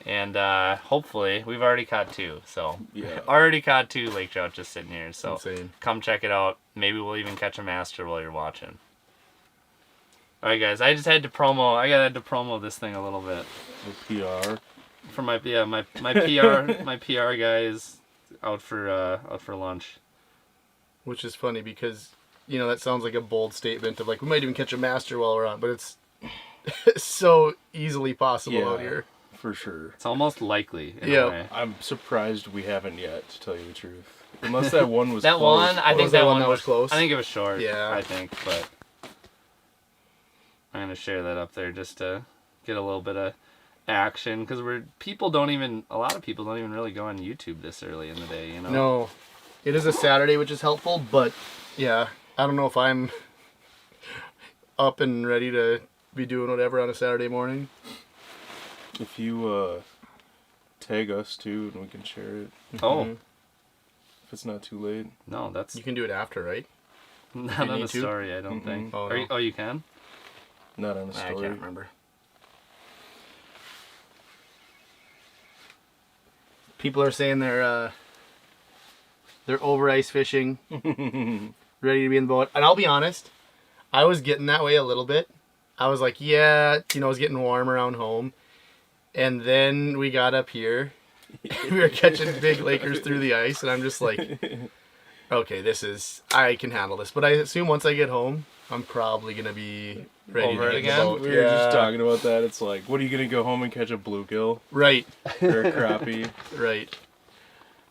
[SPEAKER 1] and hopefully we've already caught two. So
[SPEAKER 2] Yeah.
[SPEAKER 1] already caught two lake trout just sitting here. So
[SPEAKER 3] Insane.
[SPEAKER 1] come check it out. Maybe we'll even catch a master while you're watching. All right, guys. I just had to promo. I had to promo this thing a little bit.
[SPEAKER 2] The PR.
[SPEAKER 1] For my PR my PR guy is out for lunch.
[SPEAKER 3] Which is funny because, you know, that sounds like a bold statement of like, we might even catch a master while we're on, but it's so easily possible out here.
[SPEAKER 2] For sure.
[SPEAKER 1] It's almost likely in
[SPEAKER 3] Yeah.
[SPEAKER 1] a way.
[SPEAKER 2] I'm surprised we haven't yet, to tell you the truth. Unless that one was
[SPEAKER 1] That
[SPEAKER 2] close.
[SPEAKER 1] one, I
[SPEAKER 3] Was
[SPEAKER 1] think
[SPEAKER 3] that
[SPEAKER 1] that
[SPEAKER 3] one
[SPEAKER 1] one
[SPEAKER 3] that was close?
[SPEAKER 1] I think it was short.
[SPEAKER 3] Yeah.
[SPEAKER 1] I think, but I'm gonna share that up there just to get a little bit of action because a lot of people don't even really go on YouTube this early in the day. You know.
[SPEAKER 3] No, it is a Saturday, which is helpful, but yeah, I don't know if I'm up and ready to be doing whatever on a Saturday morning.
[SPEAKER 2] If you tag us too, and we can share it.
[SPEAKER 1] Oh
[SPEAKER 2] If it's not too late.
[SPEAKER 1] no, that's
[SPEAKER 3] You can do it after, right?
[SPEAKER 1] not on
[SPEAKER 3] need
[SPEAKER 1] the
[SPEAKER 3] to?
[SPEAKER 1] story. I don't think.
[SPEAKER 3] Oh,
[SPEAKER 1] Are
[SPEAKER 3] no.
[SPEAKER 1] you, you can.
[SPEAKER 2] Not on a
[SPEAKER 3] I
[SPEAKER 2] story.
[SPEAKER 3] can't remember. People are saying they're over ice fishing, ready to be in the boat. And I'll be honest, I was getting that way a little bit. I was like, yeah, you know, it's getting warm around home. And then we got up here. We were catching big Lakers through the ice, and I'm just like, okay, I can handle this. But I assume once I get home, I'm probably going to be ready
[SPEAKER 1] Over
[SPEAKER 3] to
[SPEAKER 1] it
[SPEAKER 3] get in the
[SPEAKER 1] again?
[SPEAKER 3] boat.
[SPEAKER 2] We were just talking about that. It's like, what are you gonna go home and catch a bluegill
[SPEAKER 3] Right,
[SPEAKER 2] or a crappie?
[SPEAKER 3] right.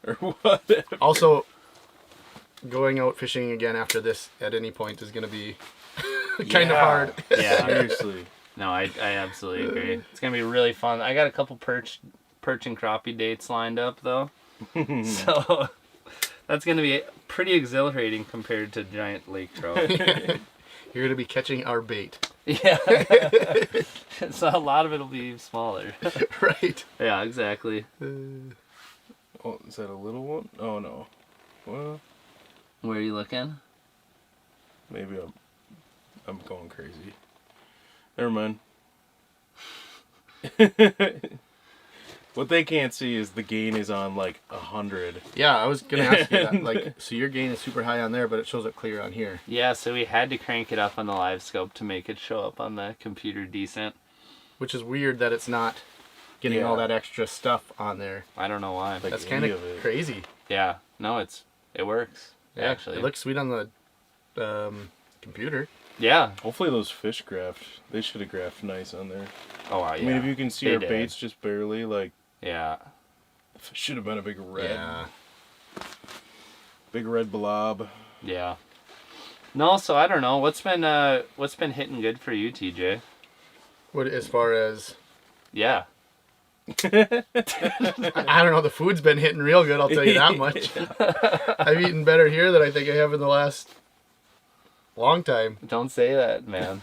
[SPEAKER 2] or whatever.
[SPEAKER 3] Also, going out fishing again after this at any point is going to be kind of hard.
[SPEAKER 1] Yeah.
[SPEAKER 2] Seriously.
[SPEAKER 1] No, I absolutely agree. It's gonna be really fun. I got a couple perch and crappie dates lined up though, so that's gonna be pretty exhilarating compared to giant lake trout.
[SPEAKER 3] You're going to be catching our bait.
[SPEAKER 1] Yeah. So a lot of it'll be smaller.
[SPEAKER 3] Right.
[SPEAKER 1] Yeah, exactly.
[SPEAKER 2] Oh, is that a little one? Oh no. Well,
[SPEAKER 1] Where are you looking?
[SPEAKER 2] maybe I'm going crazy. Never mind. What they can't see is the gain is on like 100.
[SPEAKER 3] Yeah, I was going to ask you that. Like, so your gain is super high on there, but it shows up clear on here.
[SPEAKER 1] Yeah, so we had to crank it up on the live scope to make it show up on the computer decent.
[SPEAKER 3] Which is weird that it's not getting all that extra stuff on there.
[SPEAKER 1] I don't know why.
[SPEAKER 2] Like,
[SPEAKER 3] That's kind of crazy.
[SPEAKER 1] Yeah, no, it works.
[SPEAKER 3] Yeah,
[SPEAKER 1] Actually.
[SPEAKER 3] It looks sweet on the computer.
[SPEAKER 1] Yeah.
[SPEAKER 2] Hopefully those fish graphed. They should have graphed nice on there.
[SPEAKER 1] Oh, yeah.
[SPEAKER 2] I mean, if you can see
[SPEAKER 1] They
[SPEAKER 2] our
[SPEAKER 1] did.
[SPEAKER 2] baits just barely, like,
[SPEAKER 1] Yeah.
[SPEAKER 2] it should have been a big red.
[SPEAKER 3] Yeah.
[SPEAKER 2] Big red blob.
[SPEAKER 1] Yeah. No, so I don't know. What's been hitting good for you, TJ?
[SPEAKER 3] What, as far as...
[SPEAKER 1] Yeah.
[SPEAKER 3] I don't know, the food's been hitting real good, I'll tell you that much. I've eaten better here than I think I have in the last long time.
[SPEAKER 1] Don't say that, man.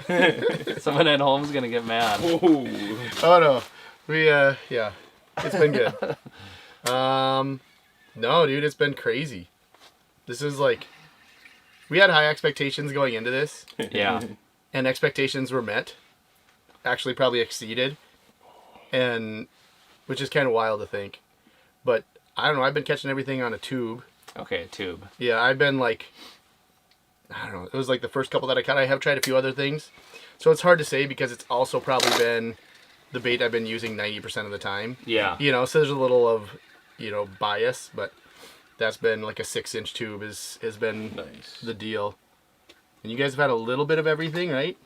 [SPEAKER 1] Someone at home's gonna get mad.
[SPEAKER 2] Oh.
[SPEAKER 3] Oh no. Yeah. It's been good. No, dude, it's been crazy. This is like, we had high expectations going into this,
[SPEAKER 1] Yeah.
[SPEAKER 3] and expectations were met. Actually, probably exceeded, and which is kind of wild to think. But I don't know. I've been catching everything on a tube.
[SPEAKER 1] Okay, tube.
[SPEAKER 3] Yeah, I've been like, I don't know. It was like the first couple that I caught. I have tried a few other things, so it's hard to say because it's also probably been the bait I've been using 90% of the time.
[SPEAKER 1] Yeah.
[SPEAKER 3] You know, so there's a little of, bias, but that's been like a 6-inch tube has been
[SPEAKER 2] Nice.
[SPEAKER 3] the deal. And you guys have had a little bit of everything, right?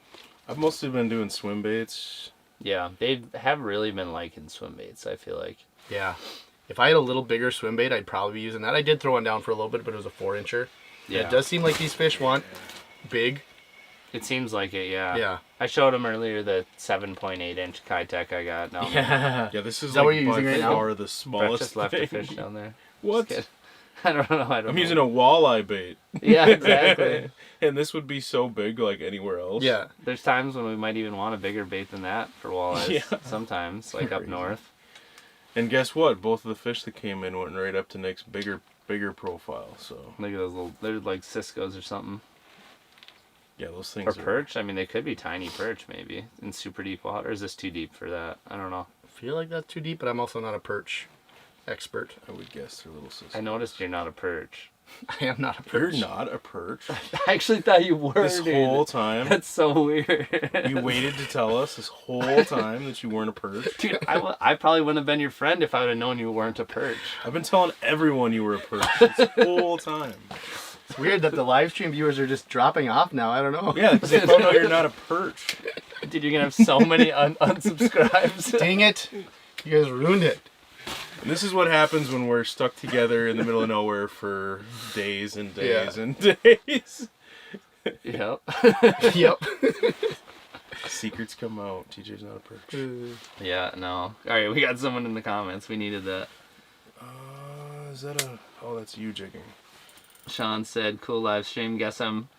[SPEAKER 2] I've mostly been doing swim baits.
[SPEAKER 1] Yeah. They have really been liking swim baits, I feel like.
[SPEAKER 3] Yeah. If I had a little bigger swim bait, I'd probably be using that. I did throw one down for a little bit, but it was a 4-incher.
[SPEAKER 1] Yeah.
[SPEAKER 3] It does seem like these fish want big.
[SPEAKER 1] It seems like it, yeah.
[SPEAKER 3] Yeah.
[SPEAKER 1] I showed him earlier the 7.8-inch Kitech I got down there.
[SPEAKER 3] Yeah.
[SPEAKER 2] Yeah, this is
[SPEAKER 3] that what
[SPEAKER 2] like
[SPEAKER 3] you're
[SPEAKER 2] by
[SPEAKER 3] using right now?
[SPEAKER 2] far the
[SPEAKER 1] Brett
[SPEAKER 2] smallest
[SPEAKER 1] just left a
[SPEAKER 2] thing.
[SPEAKER 1] fish down there.
[SPEAKER 2] What?
[SPEAKER 1] Just kidding. I don't know.
[SPEAKER 2] I'm using a walleye bait.
[SPEAKER 1] Yeah, exactly.
[SPEAKER 2] And this would be so big like anywhere else.
[SPEAKER 3] Yeah.
[SPEAKER 1] There's times when we might even want a bigger bait than that for walleyes.
[SPEAKER 2] Yeah.
[SPEAKER 1] Sometimes, like up
[SPEAKER 2] Crazy.
[SPEAKER 1] north.
[SPEAKER 2] And guess what? Both of the fish that came in went right up to Nick's bigger profile. So
[SPEAKER 1] Look at those little, they're like Cisco's or something.
[SPEAKER 2] yeah, those
[SPEAKER 1] Or
[SPEAKER 2] things are.
[SPEAKER 1] perch. I mean, they could be tiny perch maybe in super deep water. Or is this too deep for that? I don't know.
[SPEAKER 3] I feel like that's too deep, but I'm also not a perch expert.
[SPEAKER 2] I would guess they're little sisters.
[SPEAKER 1] I noticed you're not a perch.
[SPEAKER 3] I am not a
[SPEAKER 2] You're
[SPEAKER 3] perch.
[SPEAKER 2] not a perch.
[SPEAKER 1] I actually thought you were.
[SPEAKER 2] This
[SPEAKER 1] dude.
[SPEAKER 2] whole time,
[SPEAKER 1] That's so weird.
[SPEAKER 2] you waited to tell us this whole time that you weren't a perch.
[SPEAKER 1] Dude, I probably wouldn't have been your friend if I would have known you weren't a perch.
[SPEAKER 2] I've been telling everyone you were a perch this whole time.
[SPEAKER 3] It's weird that the live stream viewers are just dropping off now. I don't know.
[SPEAKER 2] Yeah, because they found out you're not a perch.
[SPEAKER 1] Dude, you're gonna have so many unsubscribes.
[SPEAKER 3] Dang it. You guys ruined it.
[SPEAKER 2] And this is what happens when we're stuck together in the middle of nowhere for days and days and days.
[SPEAKER 1] Yep.
[SPEAKER 3] Yep.
[SPEAKER 2] Secrets come out. TJ's not a perch.
[SPEAKER 1] Yeah, no. All right, we got someone in the comments. We needed that.
[SPEAKER 2] Is that a... Oh, that's you jigging.
[SPEAKER 1] Sean said, cool live stream. Guess I'm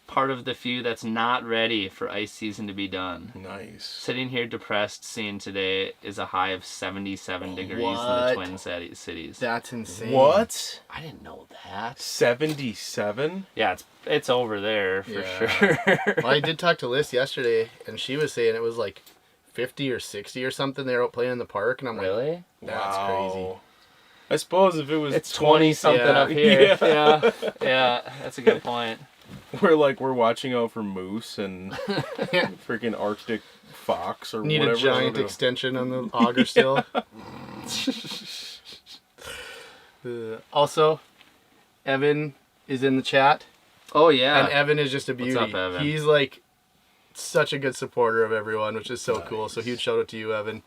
[SPEAKER 1] part of the few that's not ready for ice season to be done.
[SPEAKER 2] Nice.
[SPEAKER 1] Sitting here depressed, seeing today is a high of 77 degrees in the
[SPEAKER 3] What?
[SPEAKER 1] Twin Cities.
[SPEAKER 3] That's insane.
[SPEAKER 2] What?
[SPEAKER 1] I didn't know that.
[SPEAKER 2] 77?
[SPEAKER 1] Yeah, it's over there for
[SPEAKER 3] Yeah.
[SPEAKER 1] sure.
[SPEAKER 3] Well, I did talk to Liz yesterday, and she was saying it was like 50 or 60 or something. They were out playing in the park, and I'm like,
[SPEAKER 1] Really?
[SPEAKER 3] that's crazy.
[SPEAKER 2] I suppose if it was
[SPEAKER 1] It's 20 something
[SPEAKER 3] Yeah.
[SPEAKER 1] up here.
[SPEAKER 2] Yeah.
[SPEAKER 1] Yeah, that's a good point.
[SPEAKER 2] we're watching out for moose and freaking Arctic fox or
[SPEAKER 3] Need
[SPEAKER 2] whatever.
[SPEAKER 3] a giant extension on the auger still. Also, Evan is in the chat,
[SPEAKER 1] Oh, yeah.
[SPEAKER 3] and Evan is just a beauty.
[SPEAKER 1] up, Evan?
[SPEAKER 3] He's like such a good supporter of everyone, which is so cool. So huge shout out to you, Evan.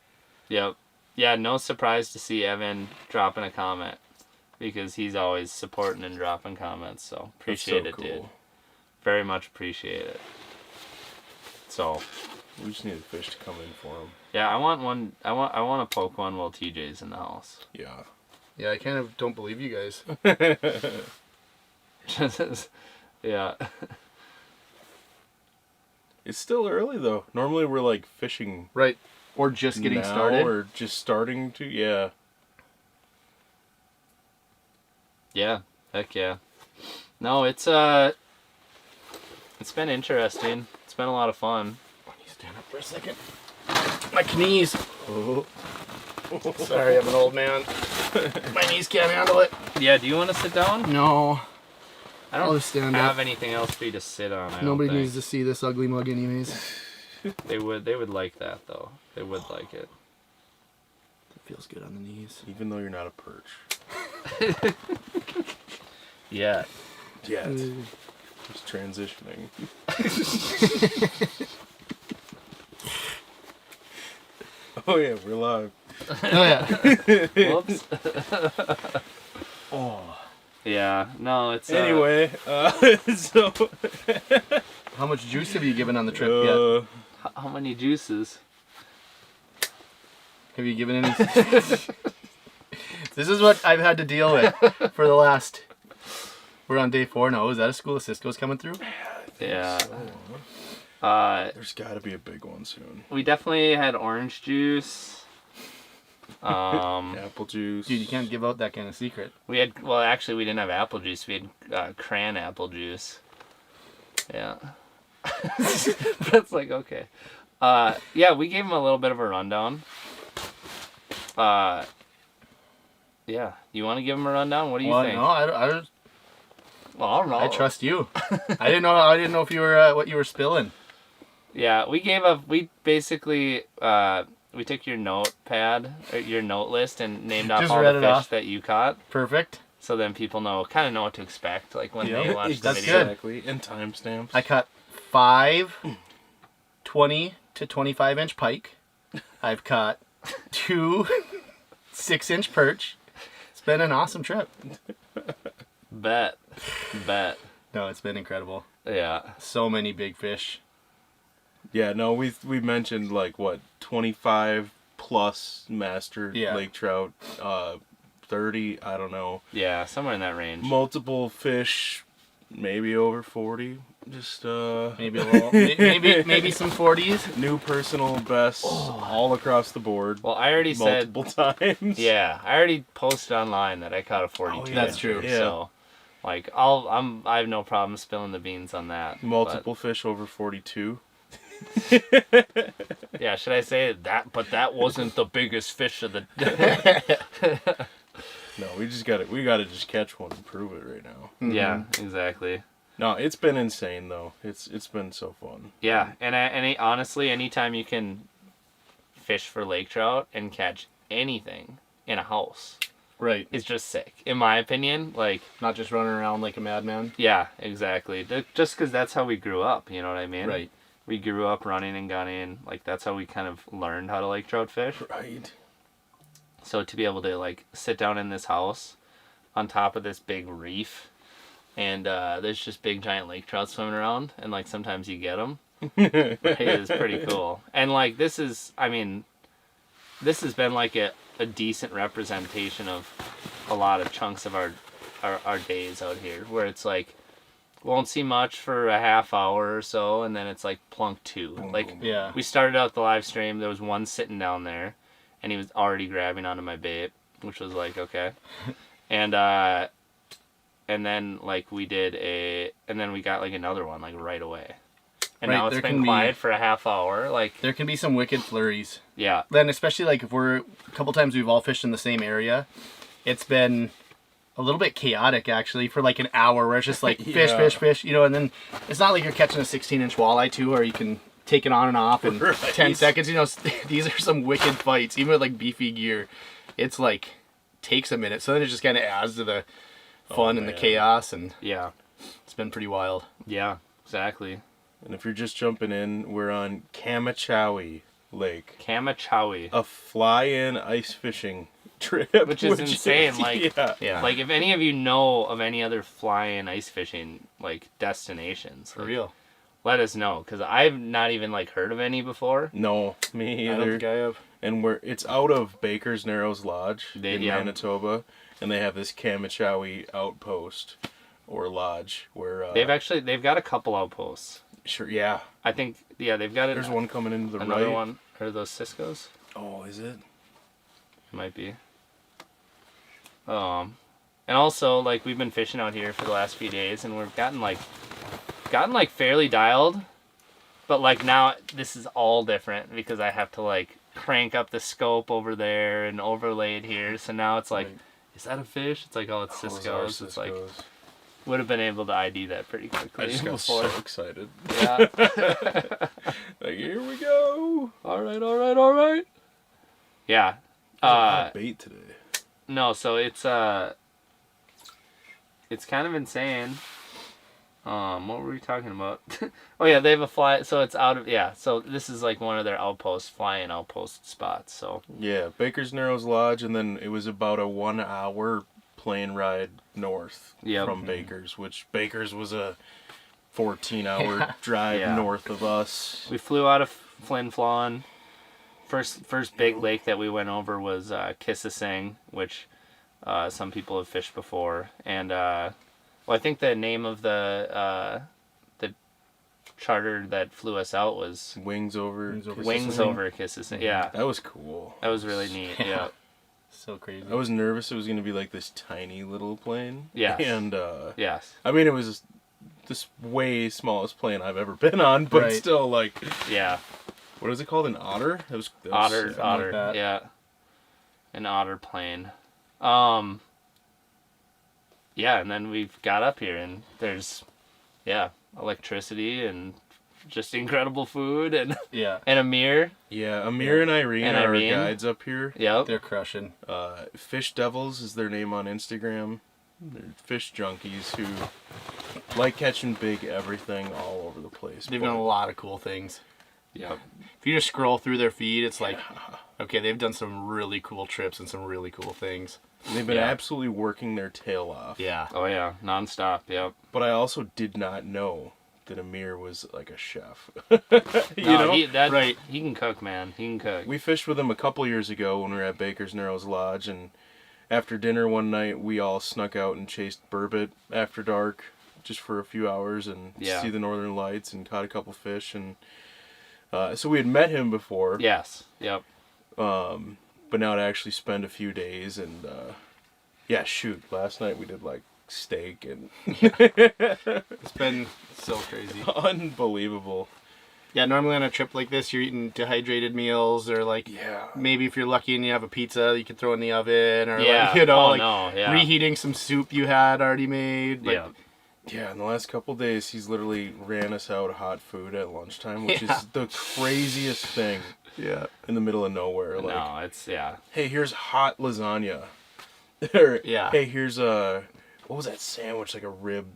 [SPEAKER 1] Yep. Yeah, no surprise to see Evan dropping a comment. because he's always supporting and dropping comments. So appreciate
[SPEAKER 2] That's
[SPEAKER 1] it,
[SPEAKER 2] so
[SPEAKER 1] dude.
[SPEAKER 2] cool.
[SPEAKER 1] Very much appreciate it. So
[SPEAKER 2] We just need a fish to come in for him.
[SPEAKER 1] yeah, I want one. I want to poke one while TJ's in the house.
[SPEAKER 2] Yeah.
[SPEAKER 3] Yeah, I kind of don't believe you guys.
[SPEAKER 1] Yeah.
[SPEAKER 2] It's still early though. Normally we're like fishing
[SPEAKER 3] Right. Or just getting
[SPEAKER 2] now
[SPEAKER 3] started.
[SPEAKER 2] or just starting to. Yeah.
[SPEAKER 1] Yeah. Heck yeah. No, it's been interesting. It's been a lot of fun.
[SPEAKER 3] Let me stand up for a second. My knees. Oh. Sorry, I'm an old man. My knees can't handle it.
[SPEAKER 1] Yeah. Do you want to sit down?
[SPEAKER 3] No.
[SPEAKER 1] I
[SPEAKER 3] I'll
[SPEAKER 1] don't
[SPEAKER 3] just stand
[SPEAKER 1] have
[SPEAKER 3] up.
[SPEAKER 1] anything else for you to sit on.
[SPEAKER 3] Nobody
[SPEAKER 1] don't
[SPEAKER 3] needs to see this ugly mug anyways.
[SPEAKER 1] They would like that though. They would like it.
[SPEAKER 3] It feels good on the knees.
[SPEAKER 2] Even though you're not a perch.
[SPEAKER 1] Yeah.
[SPEAKER 2] Yet. Just transitioning. Oh yeah, we're live.
[SPEAKER 3] Oh yeah.
[SPEAKER 1] Whoops.
[SPEAKER 2] Oh.
[SPEAKER 1] Yeah. No, it's
[SPEAKER 2] Anyway, so
[SPEAKER 3] How much juice have you given on the trip yet?
[SPEAKER 1] how many juices?
[SPEAKER 3] Have you given any? This is what I've had to deal with for the last. We're on day 4 now. Is that a school of Cisco's coming through?
[SPEAKER 1] Yeah.
[SPEAKER 2] There's got to be a big one soon.
[SPEAKER 1] We definitely had orange juice.
[SPEAKER 2] Apple juice.
[SPEAKER 3] Dude, you can't give out that kind of secret.
[SPEAKER 1] We had, well, actually, we didn't have apple juice. We had cran apple juice. Yeah. That's like, okay. Yeah, we gave him a little bit of a rundown. Yeah. You want to give him a rundown? What do you
[SPEAKER 3] Well,
[SPEAKER 1] think?
[SPEAKER 3] no, I
[SPEAKER 1] Well, I don't know.
[SPEAKER 3] I trust you. I didn't know if you were what you were spilling.
[SPEAKER 1] Yeah, we basically, we took your notepad, or your note list, and named off
[SPEAKER 3] Just
[SPEAKER 1] all
[SPEAKER 3] read
[SPEAKER 1] the
[SPEAKER 3] it
[SPEAKER 1] fish
[SPEAKER 3] off.
[SPEAKER 1] that you caught.
[SPEAKER 3] Perfect.
[SPEAKER 1] So then people kind of know what to expect, like when
[SPEAKER 3] Yep.
[SPEAKER 1] they watch the
[SPEAKER 3] That's
[SPEAKER 1] video.
[SPEAKER 3] good.
[SPEAKER 2] Exactly. And timestamps.
[SPEAKER 3] I caught 5 20 to 25 inch pike. I've caught 2 6-inch perch. It's been an awesome trip.
[SPEAKER 1] Bet.
[SPEAKER 3] No, it's been incredible.
[SPEAKER 1] Yeah.
[SPEAKER 3] So many big fish.
[SPEAKER 2] Yeah, no, we mentioned like what 25 plus master
[SPEAKER 3] Yeah.
[SPEAKER 2] lake trout, 30, I don't know,
[SPEAKER 1] Yeah, somewhere in that range.
[SPEAKER 2] multiple fish, maybe over 40. Just
[SPEAKER 3] Maybe a little, maybe some 40s.
[SPEAKER 2] new personal bests all across the board.
[SPEAKER 1] Well, I already said,
[SPEAKER 2] multiple times.
[SPEAKER 1] yeah, I already posted online that I caught a 42.
[SPEAKER 3] That's true.
[SPEAKER 1] incher,
[SPEAKER 2] Yeah.
[SPEAKER 1] So, like, I have no problem spilling the beans on that.
[SPEAKER 2] Multiple fish over 42.
[SPEAKER 1] But, yeah, should I say that? But that wasn't the biggest fish of the day.
[SPEAKER 2] No, we gotta just catch one and prove it right now.
[SPEAKER 1] Yeah, exactly.
[SPEAKER 2] No, it's been insane though. It's been so fun.
[SPEAKER 1] Yeah, and honestly, anytime you can fish for lake trout and catch anything in a house,
[SPEAKER 3] Right.
[SPEAKER 1] is just sick, in my opinion. Like,
[SPEAKER 3] Not just running around like a madman.
[SPEAKER 1] yeah, exactly. Just because that's how we grew up, you know what I mean?
[SPEAKER 3] Right.
[SPEAKER 1] We grew up running and gunning. Like, that's how we kind of learned how to lake trout fish.
[SPEAKER 2] Right.
[SPEAKER 1] So to be able to, like, sit down in this house on top of this big reef, and there's just big giant lake trout swimming around, and, like, sometimes you get them. It is pretty cool. And, like, this has been, like, a decent representation of a lot of chunks of our days out here, where it's, like, won't see much for a half hour or so, and then it's, like, plunk 2. Like,
[SPEAKER 3] Yeah.
[SPEAKER 1] we started out the live stream, there was one sitting down there, and he was already grabbing onto my bait, which was like, okay. And then like we got like another one like right away. And
[SPEAKER 3] Right,
[SPEAKER 1] now it's
[SPEAKER 3] there
[SPEAKER 1] been
[SPEAKER 3] can be-
[SPEAKER 1] quiet for a half hour. Like,
[SPEAKER 3] There can be some wicked flurries.
[SPEAKER 1] yeah.
[SPEAKER 3] Then especially like if we're a couple times we've all fished in the same area, it's been a little bit chaotic actually for like an hour where it's just like fish,
[SPEAKER 2] Yeah.
[SPEAKER 3] fish, you know, and then it's not like you're catching a 16-inch walleye too, or you can take it on and off in
[SPEAKER 2] Right.
[SPEAKER 3] 10 seconds. You know, these are some wicked fights, even with like beefy gear. It's like takes a minute, so then it just kind of adds to the fun and the
[SPEAKER 2] man.
[SPEAKER 3] chaos, and
[SPEAKER 1] Yeah.
[SPEAKER 3] it's been pretty wild.
[SPEAKER 1] Yeah. Exactly.
[SPEAKER 2] And if you're just jumping in, we're on Kamachawi Lake,
[SPEAKER 1] Kamachawi.
[SPEAKER 2] a fly-in ice fishing trip.
[SPEAKER 1] Which is insane. Like,
[SPEAKER 3] Yeah.
[SPEAKER 1] like if any of you know of any other fly-in ice fishing like destinations,
[SPEAKER 3] For
[SPEAKER 1] like,
[SPEAKER 3] real.
[SPEAKER 1] let us know, because I've not even like heard of any before.
[SPEAKER 2] No, me
[SPEAKER 3] I don't
[SPEAKER 2] either.
[SPEAKER 3] think I have.
[SPEAKER 2] And it's out of Baker's Narrows Lodge in
[SPEAKER 1] Yeah.
[SPEAKER 2] Manitoba, and they have this Kamichawi outpost or lodge where
[SPEAKER 1] They've got a couple outposts.
[SPEAKER 2] sure, yeah.
[SPEAKER 1] I think they've got
[SPEAKER 2] There's one coming into the
[SPEAKER 1] another
[SPEAKER 2] right.
[SPEAKER 1] one. Are those Cisco's?
[SPEAKER 2] Oh, is it?
[SPEAKER 1] It might be. And also like we've been fishing out here for the last few days, and we've gotten like fairly dialed, but like now this is all different because I have to like crank up the scope over there and overlay it here. So now it's like,
[SPEAKER 2] Right.
[SPEAKER 1] is that a fish? It's like, oh, it's
[SPEAKER 2] Those are
[SPEAKER 1] Cisco's. It's like
[SPEAKER 2] Cisco's.
[SPEAKER 1] would have been able to ID that pretty quickly
[SPEAKER 2] I just got
[SPEAKER 1] before.
[SPEAKER 2] so excited.
[SPEAKER 1] Yeah.
[SPEAKER 2] Like, here we go.
[SPEAKER 1] All right. Yeah.
[SPEAKER 2] There's a lot of bait today.
[SPEAKER 1] No, so it's kind of insane. What were we talking about? Oh yeah, they have a fly. So it's out of So this is like one of their outposts, fly-in outpost spots. So
[SPEAKER 2] Yeah, Baker's Narrows Lodge, and then it was about a 1 hour plane ride north
[SPEAKER 1] Yep.
[SPEAKER 2] from Baker's, which Baker's was a 14-hour drive
[SPEAKER 1] Yeah.
[SPEAKER 2] north of us.
[SPEAKER 1] we flew out of Flin Flon. First big lake that we went over was Kissisang, which some people have fished before, and I think the name of the charter that flew us out was
[SPEAKER 2] Wings over.
[SPEAKER 1] Wings Over Kissisang. Yeah,
[SPEAKER 2] That was cool.
[SPEAKER 1] that was really neat. Yeah.
[SPEAKER 3] So crazy.
[SPEAKER 2] I was nervous it was going to be like this tiny little plane.
[SPEAKER 1] Yes.
[SPEAKER 2] And,
[SPEAKER 1] Yes.
[SPEAKER 2] I mean, it was this way smallest plane I've ever been on, but
[SPEAKER 3] Right.
[SPEAKER 2] still, like,
[SPEAKER 1] Yeah.
[SPEAKER 2] what is it called? An otter? That was
[SPEAKER 1] Otter.
[SPEAKER 3] that.
[SPEAKER 1] Yeah. An otter plane. Yeah, and then we got up here and there's, electricity and just incredible food and
[SPEAKER 3] Yeah.
[SPEAKER 1] and a mirror.
[SPEAKER 2] Yeah, Amir and Irene
[SPEAKER 1] And
[SPEAKER 2] are
[SPEAKER 1] Irene.
[SPEAKER 2] our guides up here.
[SPEAKER 1] Yep.
[SPEAKER 3] They're crushing.
[SPEAKER 2] Fish Devils is their name on Instagram. They're fish junkies who like catching big everything all over the place.
[SPEAKER 3] They've done a lot of cool things.
[SPEAKER 1] Yep.
[SPEAKER 3] If you just scroll through their feed, it's like, okay, they've done some really cool trips and some really cool things.
[SPEAKER 2] They've been
[SPEAKER 1] Yeah.
[SPEAKER 2] absolutely working their tail off.
[SPEAKER 3] Yeah.
[SPEAKER 1] Oh yeah, nonstop. Yep.
[SPEAKER 2] But I also did not know that Amir was like a chef.
[SPEAKER 1] No,
[SPEAKER 3] Right.
[SPEAKER 1] He can cook, man. He can cook.
[SPEAKER 2] We fished with him a couple years ago when we were at Baker's Narrows Lodge, and after dinner one night, we all snuck out and chased burbot after dark, just for a few hours, and
[SPEAKER 1] Yeah.
[SPEAKER 2] see the northern lights, and caught a couple fish, and so we had met him before,
[SPEAKER 1] Yes. Yep.
[SPEAKER 2] but now to actually spend a few days, and last night we did like steak and
[SPEAKER 3] It's been so crazy.
[SPEAKER 2] unbelievable.
[SPEAKER 3] Yeah, normally on a trip like this, you're eating dehydrated meals, or like
[SPEAKER 2] Yeah.
[SPEAKER 3] maybe if you're lucky and you have a pizza, you can throw in the oven, or
[SPEAKER 1] Yeah.
[SPEAKER 3] like,
[SPEAKER 1] Oh,
[SPEAKER 3] like
[SPEAKER 1] no, yeah.
[SPEAKER 3] reheating some soup you had already made. But
[SPEAKER 1] Yeah.
[SPEAKER 2] Yeah, in the last couple days, he's literally ran us out hot food at lunchtime, which
[SPEAKER 3] Yeah.
[SPEAKER 2] is the craziest thing
[SPEAKER 3] yeah,
[SPEAKER 2] in the middle of nowhere. Like,
[SPEAKER 1] No, it's
[SPEAKER 2] hey, here's hot lasagna. Or,
[SPEAKER 3] Yeah.
[SPEAKER 2] hey, here's what was that sandwich? Like a rib,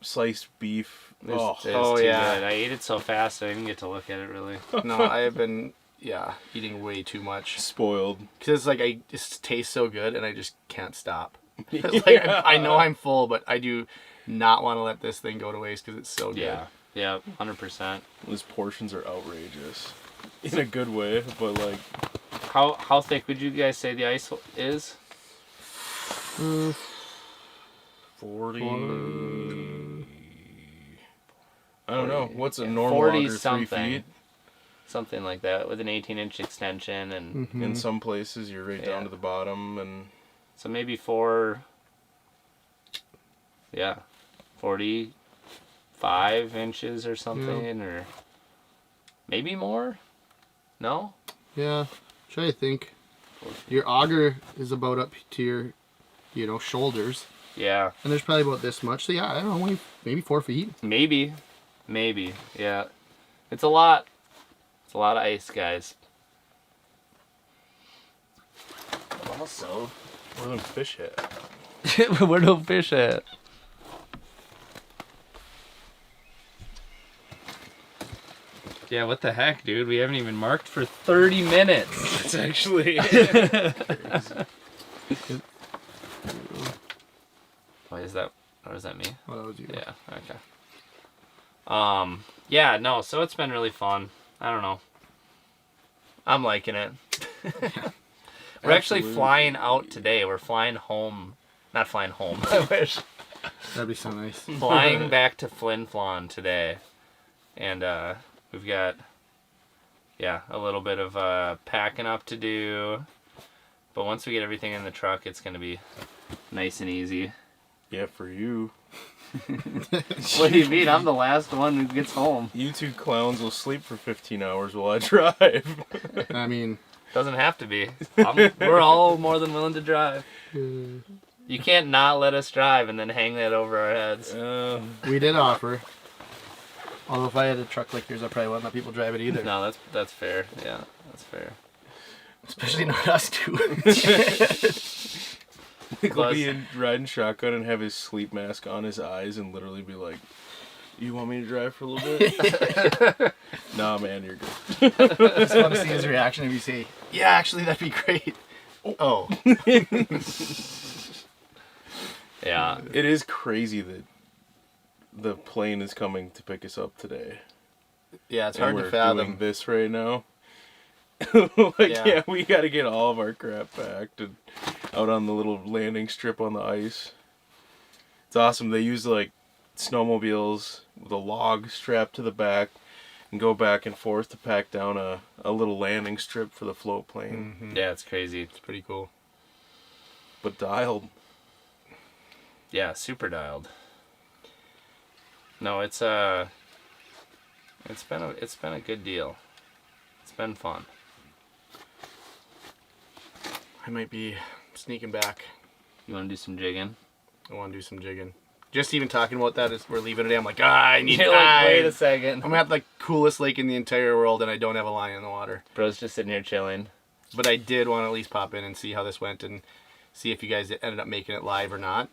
[SPEAKER 2] sliced beef.
[SPEAKER 1] It's,
[SPEAKER 2] Oh,
[SPEAKER 1] it's
[SPEAKER 3] Oh,
[SPEAKER 1] too
[SPEAKER 3] yeah.
[SPEAKER 1] good. I ate it so fast I didn't get to look at it really.
[SPEAKER 3] no, I have been eating way too much
[SPEAKER 2] spoiled.
[SPEAKER 3] because it's like it just tastes so good and I just can't stop. It's like I know I'm full, but I do not want to let this thing go to waste because it's so good.
[SPEAKER 1] Yeah. Yeah. 100%.
[SPEAKER 2] His portions are outrageous. In a good way, but like,
[SPEAKER 1] How thick would you guys say the ice is?
[SPEAKER 2] 40. I don't know. What's a normal
[SPEAKER 1] 40
[SPEAKER 2] auger? 3
[SPEAKER 1] something.
[SPEAKER 2] feet?
[SPEAKER 1] Something like that with an 18-inch extension, and
[SPEAKER 2] In some places, you're right down
[SPEAKER 1] Yeah.
[SPEAKER 2] to the bottom, and
[SPEAKER 1] so maybe 45 inches or something, or maybe more. No.
[SPEAKER 3] Yeah, try to think. Your auger is about up to your, shoulders,
[SPEAKER 1] Yeah.
[SPEAKER 3] and there's probably about this much. So yeah, I don't know, maybe 4 feet.
[SPEAKER 1] Maybe. Yeah. It's a lot. It's a lot of ice, guys.
[SPEAKER 2] also, where them fish at?
[SPEAKER 1] Where do fish at? Yeah, what the heck, dude? We haven't even marked for 30 minutes.
[SPEAKER 2] It's actually.
[SPEAKER 1] Wait, is that, or is that me?
[SPEAKER 3] Oh, that was you.
[SPEAKER 1] Yeah, okay. Yeah, no, so it's been really fun. I don't know. I'm liking it. We're actually
[SPEAKER 2] Absolutely.
[SPEAKER 1] flying out today. We're flying home. Not flying home, I wish.
[SPEAKER 3] That'd be so nice.
[SPEAKER 1] Flying back to Flin Flon today. And we've got, a little bit of packing up to do. But once we get everything in the truck, it's going to be nice and easy.
[SPEAKER 2] Yeah, for you.
[SPEAKER 1] What do you mean? I'm the last one who gets home.
[SPEAKER 2] You two clowns will sleep for 15 hours while I drive.
[SPEAKER 3] I mean,
[SPEAKER 1] Doesn't have to be. We're all more than willing to drive. You can't not let us drive and then hang that over our heads.
[SPEAKER 3] we did offer. Although if I had a truck like yours, I probably wouldn't let people drive it either.
[SPEAKER 1] No, that's fair. Yeah, that's fair.
[SPEAKER 3] Especially not us two.
[SPEAKER 2] He'll be riding shotgun and have his sleep mask on his eyes and literally be like, "You want me to drive for a little bit?" Nah, man, you're good.
[SPEAKER 3] I just want to see his reaction if you say, "Yeah, actually, that'd be great." Oh.
[SPEAKER 1] Yeah.
[SPEAKER 2] It is crazy that the plane is coming to pick us up today.
[SPEAKER 3] Yeah, it's
[SPEAKER 2] And
[SPEAKER 3] hard
[SPEAKER 2] we're
[SPEAKER 3] to fathom.
[SPEAKER 2] doing this right now.
[SPEAKER 3] Yeah.
[SPEAKER 2] Yeah, we got to get all of our crap packed and out on the little landing strip on the ice. It's awesome. They use like snowmobiles with a log strapped to the back and go back and forth to pack down a little landing strip for the float plane.
[SPEAKER 3] Mm-hmm.
[SPEAKER 1] Yeah, it's crazy.
[SPEAKER 3] It's pretty cool.
[SPEAKER 2] But dialed.
[SPEAKER 1] Yeah, super dialed. No, it's been a good deal. It's been fun.
[SPEAKER 3] I might be sneaking back.
[SPEAKER 1] You want to do some jigging?
[SPEAKER 3] I want to do some jigging. Just even talking about that as we're leaving today, I'm like, I need
[SPEAKER 1] You're like, wait a second.
[SPEAKER 3] I'm gonna have the coolest lake in the entire world, and I don't have a line in the water.
[SPEAKER 1] Bro's just sitting here chilling.
[SPEAKER 3] But I did want to at least pop in and see how this went, and see if you guys ended up making it live or not.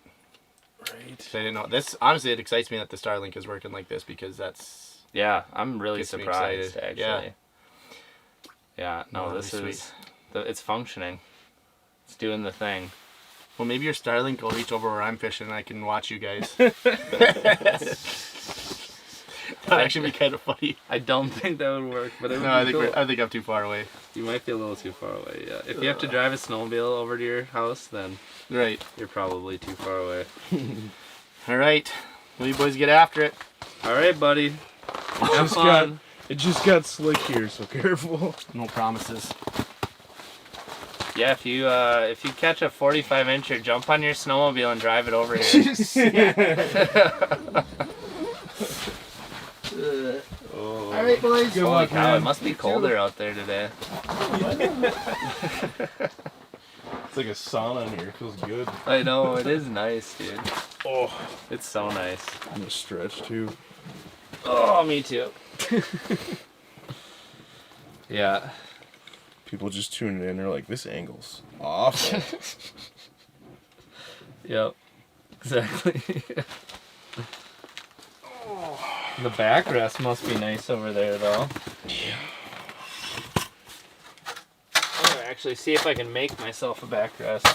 [SPEAKER 2] Right.
[SPEAKER 3] So I didn't know. This honestly, it excites me that the Starlink is working like this because that's
[SPEAKER 1] Yeah, I'm really
[SPEAKER 3] Gets me
[SPEAKER 1] surprised
[SPEAKER 3] excited.
[SPEAKER 1] actually. Yeah, no,
[SPEAKER 3] Really
[SPEAKER 1] this
[SPEAKER 3] sweet.
[SPEAKER 1] is it's functioning. It's doing the thing.
[SPEAKER 3] well. Maybe your Starlink will reach over where I'm fishing, and I can watch you guys. That'd actually be kind of funny.
[SPEAKER 1] I don't think that would work, but it would
[SPEAKER 3] No,
[SPEAKER 1] be cool.
[SPEAKER 3] I think I'm too far away.
[SPEAKER 1] You might be a little too far away, yeah. If you have to drive a snowmobile over to your house, then
[SPEAKER 3] Right.
[SPEAKER 1] you're probably too far away.
[SPEAKER 3] All right. Well, you boys get after it.
[SPEAKER 1] All right, buddy. Have fun.
[SPEAKER 2] It just got slick here, so careful.
[SPEAKER 3] No promises.
[SPEAKER 1] Yeah, if you catch a 45-incher, jump on your snowmobile and drive it over here.
[SPEAKER 3] All right, boys.
[SPEAKER 2] Good
[SPEAKER 1] Holy
[SPEAKER 2] luck,
[SPEAKER 1] cow, it
[SPEAKER 2] man.
[SPEAKER 1] must be colder out there today.
[SPEAKER 2] It's like a sauna in here. It feels good.
[SPEAKER 1] I know, it is nice, dude.
[SPEAKER 2] Oh,
[SPEAKER 1] It's so nice.
[SPEAKER 2] I'm gonna stretch too.
[SPEAKER 1] Oh, me too. Yeah.
[SPEAKER 2] People just tuning in. They're like, "This angle's awful."
[SPEAKER 1] Yep. Exactly. The backrest must be nice over there, though.
[SPEAKER 2] Yeah.
[SPEAKER 1] I'm gonna actually see if I can make myself a backrest.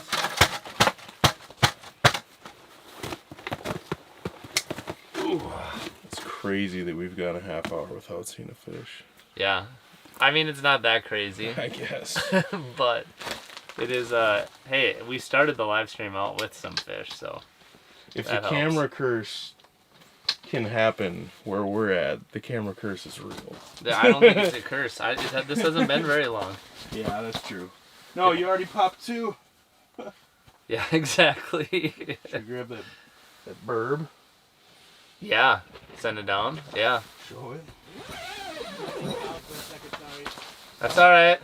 [SPEAKER 2] It's crazy that we've gone a half hour without seeing a fish.
[SPEAKER 1] Yeah. I mean, it's not that crazy,
[SPEAKER 2] I guess.
[SPEAKER 1] but it is, hey, we started the live stream out with some fish, so.
[SPEAKER 2] If
[SPEAKER 1] That
[SPEAKER 2] the
[SPEAKER 1] helps.
[SPEAKER 2] camera curse can happen where we're at, the camera curse is real.
[SPEAKER 1] I don't think it's a curse. This hasn't been very long.
[SPEAKER 2] Yeah, that's true. No, you already popped two.
[SPEAKER 1] Yeah, exactly.
[SPEAKER 2] Should we grab that burb?
[SPEAKER 1] Yeah. Send it down. Yeah.
[SPEAKER 2] Show it.
[SPEAKER 1] That's alright.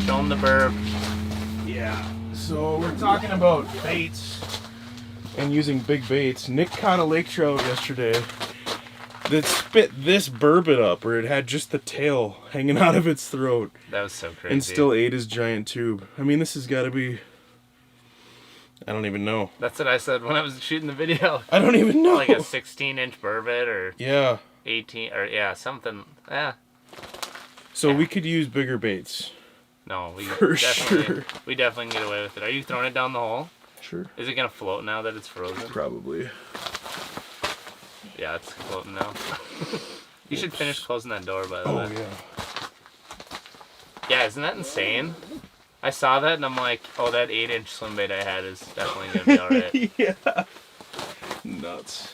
[SPEAKER 1] Show him the burb.
[SPEAKER 2] Yeah. So we're talking about baits and using big baits. Nick caught a lake trout yesterday, that spit this bourbon up, where it had just the tail hanging out of its throat.
[SPEAKER 1] That was so crazy.
[SPEAKER 2] And still ate his giant tube. I mean, this has got to be... I don't even know.
[SPEAKER 1] That's what I said when I was shooting the video.
[SPEAKER 2] I don't even know.
[SPEAKER 1] Like a 16-inch bourbon or
[SPEAKER 2] Yeah.
[SPEAKER 1] 18 or yeah, something. Yeah.
[SPEAKER 2] So we could use bigger baits.
[SPEAKER 1] No, we
[SPEAKER 2] For
[SPEAKER 1] definitely
[SPEAKER 2] sure.
[SPEAKER 1] we definitely can get away with it. Are you throwing it down the hole?
[SPEAKER 2] Sure.
[SPEAKER 1] Is it gonna float now that it's frozen?
[SPEAKER 2] Probably.
[SPEAKER 1] Yeah, it's floating now. You should finish closing that door, by the way.
[SPEAKER 2] Oh, yeah.
[SPEAKER 1] Yeah, isn't that insane? I saw that and I'm like, oh, that 8-inch swim bait I had is definitely gonna be alright.
[SPEAKER 2] Yeah. Nuts.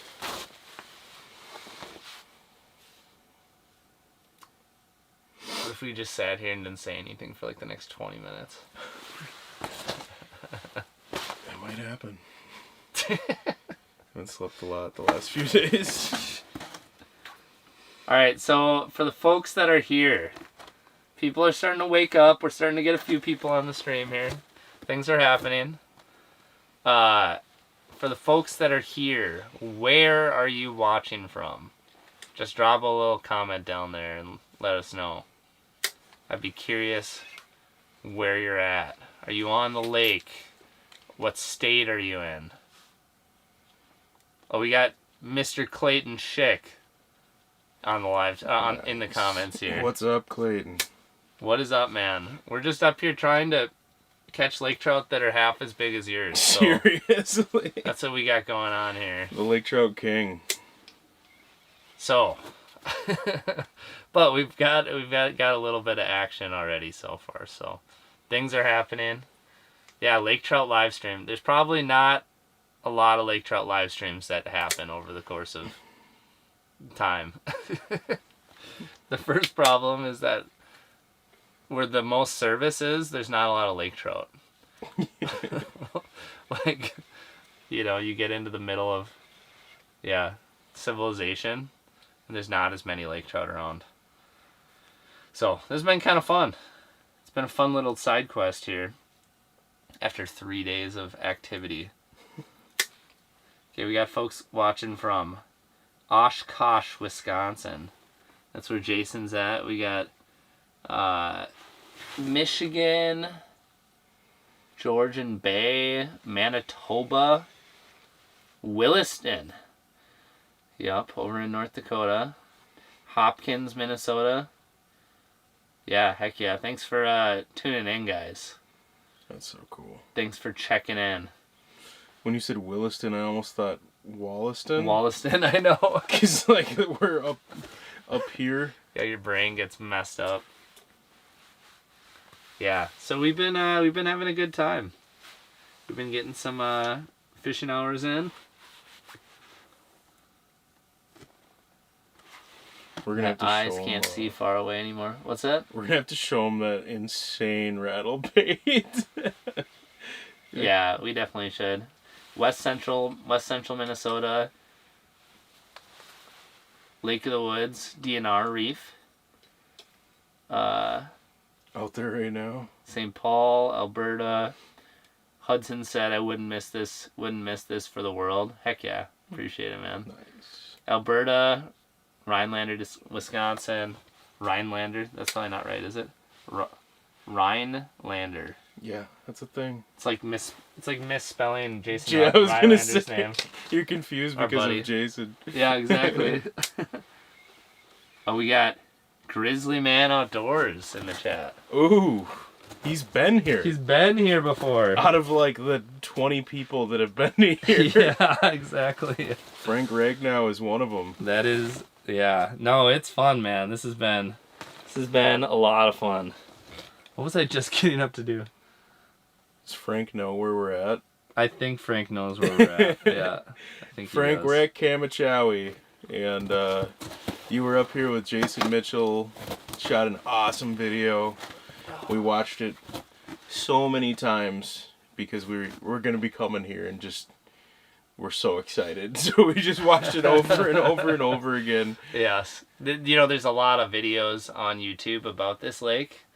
[SPEAKER 1] What if we just sat here and didn't say anything for like the next 20 minutes?
[SPEAKER 2] That might happen. I haven't slept a lot the last few days.
[SPEAKER 1] Alright, so for the folks that are here, people are starting to wake up. We're starting to get a few people on the stream here. Things are happening. For the folks that are here, where are you watching from? Just drop a little comment down there and let us know. I'd be curious where you're at. Are you on the lake? What state are you in? Oh, we got Mr. Clayton Schick on the live in the comments here.
[SPEAKER 2] What's up, Clayton?
[SPEAKER 1] What is up, man? We're just up here trying to catch lake trout that are half as big as yours. So
[SPEAKER 2] Seriously?
[SPEAKER 1] that's what we got going on here.
[SPEAKER 2] The Lake Trout King.
[SPEAKER 1] So, but we've got a little bit of action already so far. So, things are happening. Yeah, lake trout live stream. There's probably not a lot of lake trout live streams that happen over the course of time. The first problem is that where the most service is, there's not a lot of lake trout. Like, you get into the middle of, civilization, and there's not as many lake trout around. So, this has been kind of fun. It's been a fun little side quest here after 3 days of activity. Okay, we got folks watching from Oshkosh, Wisconsin. That's where Jason's at. We got Michigan, Georgian Bay, Manitoba, Williston. Yup, over in North Dakota. Hopkins, Minnesota. Yeah, heck yeah. Thanks for tuning in, guys.
[SPEAKER 2] That's so cool.
[SPEAKER 1] Thanks for checking in.
[SPEAKER 2] When you said Williston, I almost thought Wollaston.
[SPEAKER 1] Wollaston, I know.
[SPEAKER 2] Because, like, we're up here.
[SPEAKER 1] Yeah, your brain gets messed up. Yeah, so we've been having a good time. We've been getting some fishing hours in.
[SPEAKER 2] We're gonna have to
[SPEAKER 1] eyes
[SPEAKER 2] show 'em,
[SPEAKER 1] can't see far away anymore. What's that?
[SPEAKER 2] We're gonna have to show them that insane rattle bait.
[SPEAKER 1] Yeah, we definitely should. West Central Minnesota, Lake of the Woods, DNR Reef.
[SPEAKER 2] Out there right now.
[SPEAKER 1] St. Paul, Alberta. Hudson said I wouldn't miss this for the world. Heck yeah. Appreciate it, man.
[SPEAKER 2] Nice.
[SPEAKER 1] Alberta, Rhinelander, Wisconsin. Rhinelander, that's probably not right, is it? Rhinelander.
[SPEAKER 2] Yeah, that's a thing.
[SPEAKER 1] It's like misspelling Jason
[SPEAKER 2] Yeah, I was gonna
[SPEAKER 1] Rhinelander's
[SPEAKER 2] say
[SPEAKER 1] name.
[SPEAKER 2] you're confused
[SPEAKER 1] Our
[SPEAKER 2] because
[SPEAKER 1] buddy.
[SPEAKER 2] of Jason.
[SPEAKER 1] Yeah, exactly. Oh, we got Grizzly Man Outdoors in the chat.
[SPEAKER 2] Ooh, he's been here.
[SPEAKER 1] He's been here before.
[SPEAKER 2] Out of like the 20 people that have been here.
[SPEAKER 1] Yeah, exactly.
[SPEAKER 2] Frank Ragnow is one of them.
[SPEAKER 1] That is, yeah. No, it's fun, man. This has been a lot of fun. What was I just getting up to do?
[SPEAKER 2] Does Frank know where we're at?
[SPEAKER 1] I think Frank knows where we're at. Yeah, I think
[SPEAKER 2] Frank
[SPEAKER 1] he does.
[SPEAKER 2] Rack Kamachawi. And you were up here with Jason Mitchell. Shot an awesome video. We watched it so many times because we're going to be coming here and just we're so excited. So we just watched it over and over and over again.
[SPEAKER 1] Yes. There's a lot of videos on YouTube about this lake.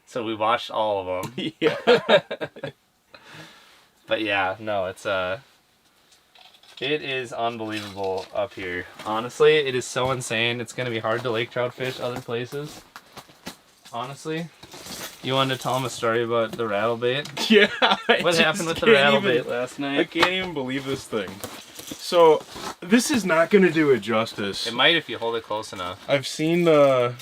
[SPEAKER 1] So we watched all of them.
[SPEAKER 2] Yeah.
[SPEAKER 1] But yeah, no, it's It is unbelievable up here. Honestly, it is so insane. It's going to be hard to lake trout fish other places. Honestly. You wanted to tell them a story about the rattle bait?
[SPEAKER 2] Yeah.
[SPEAKER 1] What happened with the rattle bait last night?
[SPEAKER 2] I can't even believe this thing. So, this is not going to do it justice.
[SPEAKER 1] It might if you hold it close enough.
[SPEAKER 2] I've seen some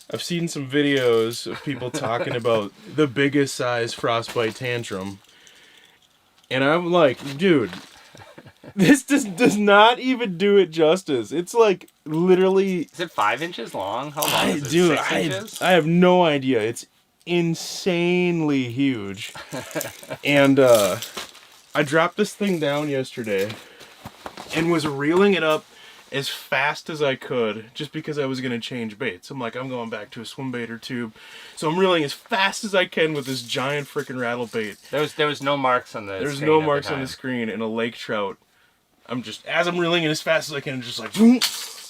[SPEAKER 2] videos of people talking about the biggest size frostbite tantrum. And I'm like, dude, this does not even do it justice. It's like literally.
[SPEAKER 1] Is it 5 inches long? How long is it?
[SPEAKER 2] Dude,
[SPEAKER 1] 6 inches?
[SPEAKER 2] I have no idea. It's insanely huge. And I dropped this thing down yesterday and was reeling it up as fast as I could just because I was going to change baits. I'm like, I'm going back to a swim bait or tube. So I'm reeling as fast as I can with this giant freaking rattle bait.
[SPEAKER 1] There was no marks on the
[SPEAKER 2] There's
[SPEAKER 1] screen
[SPEAKER 2] no
[SPEAKER 1] at
[SPEAKER 2] marks
[SPEAKER 1] the
[SPEAKER 2] on the
[SPEAKER 1] time.
[SPEAKER 2] screen, and a lake trout. As I'm reeling it as fast as I can, just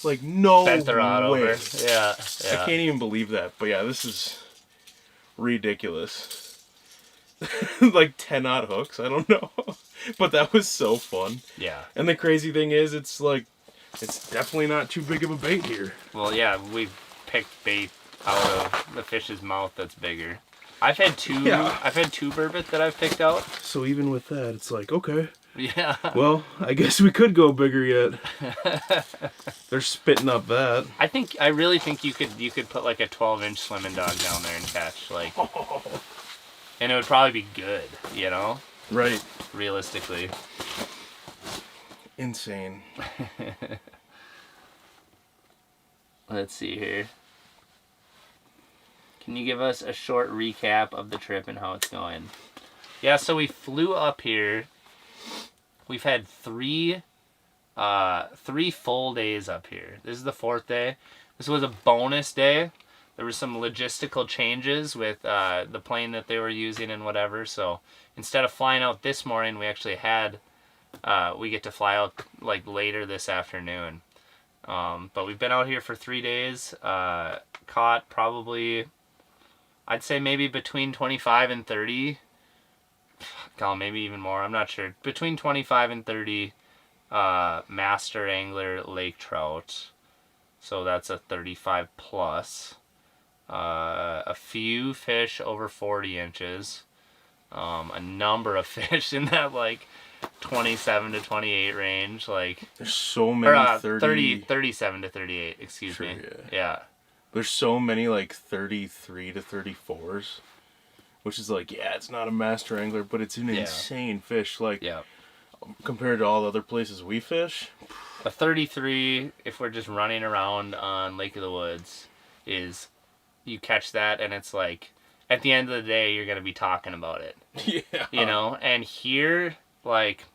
[SPEAKER 2] like no
[SPEAKER 1] Bent the rod
[SPEAKER 2] way.
[SPEAKER 1] over. Yeah.
[SPEAKER 2] I can't even believe that. But yeah, this is ridiculous. Like 10-odd hooks, I don't know. But that was so fun.
[SPEAKER 1] Yeah.
[SPEAKER 2] And the crazy thing is, it's definitely not too big of a bait here.
[SPEAKER 1] Well, yeah, we picked bait out of the fish's mouth that's bigger. I've had two burbot that I've picked out.
[SPEAKER 2] So even with that, it's like, okay.
[SPEAKER 1] Yeah.
[SPEAKER 2] Well, I guess we could go bigger yet. They're spitting up that.
[SPEAKER 1] I really think you could put like a 12-inch swimming dog down there and catch and it would probably be good, you know?
[SPEAKER 2] Right.
[SPEAKER 1] Realistically.
[SPEAKER 2] Insane.
[SPEAKER 1] Let's see here. Can you give us a short recap of the trip and how it's going? Yeah, so we flew up here. We've had three full days up here. This is the 4th day. This was a bonus day. There were some logistical changes with the plane that they were using and whatever. So instead of flying out this morning, we actually had we get to fly out like later this afternoon. But we've been out here for 3 days. Caught probably, I'd say maybe between 25 and 30. God, maybe even more. I'm not sure. Between 25 and 30 master angler lake trout. So that's a 35 plus. A few fish over 40 inches. A number of fish in that like 27 to 28 range. Like
[SPEAKER 2] there's so many
[SPEAKER 1] 37 to 38, excuse me. Yeah.
[SPEAKER 2] There's so many like 33 to 34s. Which is like, yeah, it's not a master angler, but it's an insane fish. Like, compared to all the other places we fish.
[SPEAKER 1] A 33, if we're just running around on Lake of the Woods, is you catch that and it's like, at the end of the day, you're going to be talking about it.
[SPEAKER 2] Yeah.
[SPEAKER 1] You know? And here, like,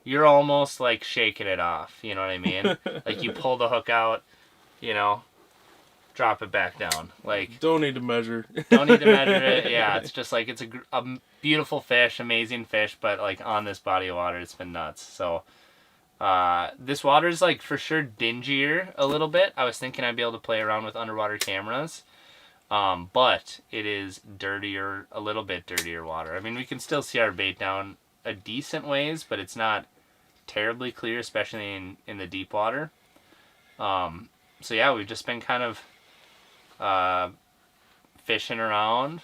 [SPEAKER 1] you're almost like shaking it off. You know what I mean? Like, you pull the hook out, you know, drop it back down. Like,
[SPEAKER 2] don't need to measure
[SPEAKER 1] it. Yeah, it's just like it's a beautiful fish, amazing fish, but like on this body of water, it's been nuts. So this water is like for sure dingier a little bit. I was thinking I'd be able to play around with underwater cameras, but it is dirtier, a little bit dirtier water. I mean, we can still see our bait down a decent ways, but it's not terribly clear, especially in the deep water. So yeah, we've just been kind of fishing around,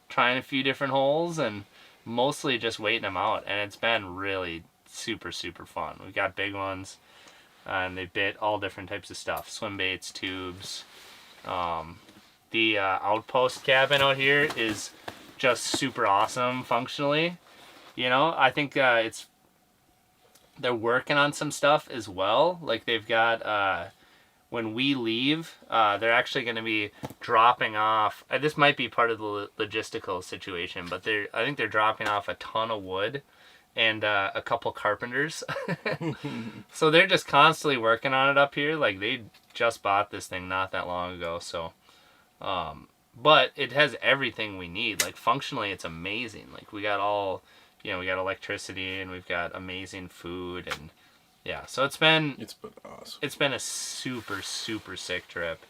[SPEAKER 1] trying a few different holes, and mostly just waiting them out. And it's been really super, super fun. We got big ones, and they bit all different types of stuff. Swim baits, tubes. The outpost cabin out here is just super awesome functionally. You know, I think they're working on some stuff as well. Like they've got... when we leave, they're actually going to be dropping off. This might be part of the logistical situation, but I think they're dropping off a ton of wood and a couple carpenters. So they're just constantly working on it up here. Like they just bought this thing not that long ago. So, but it has everything we need. Like functionally, it's amazing. Like we got we got electricity and we've got amazing food and. Yeah, so it's been
[SPEAKER 2] awesome.
[SPEAKER 1] It's been a super, super sick trip.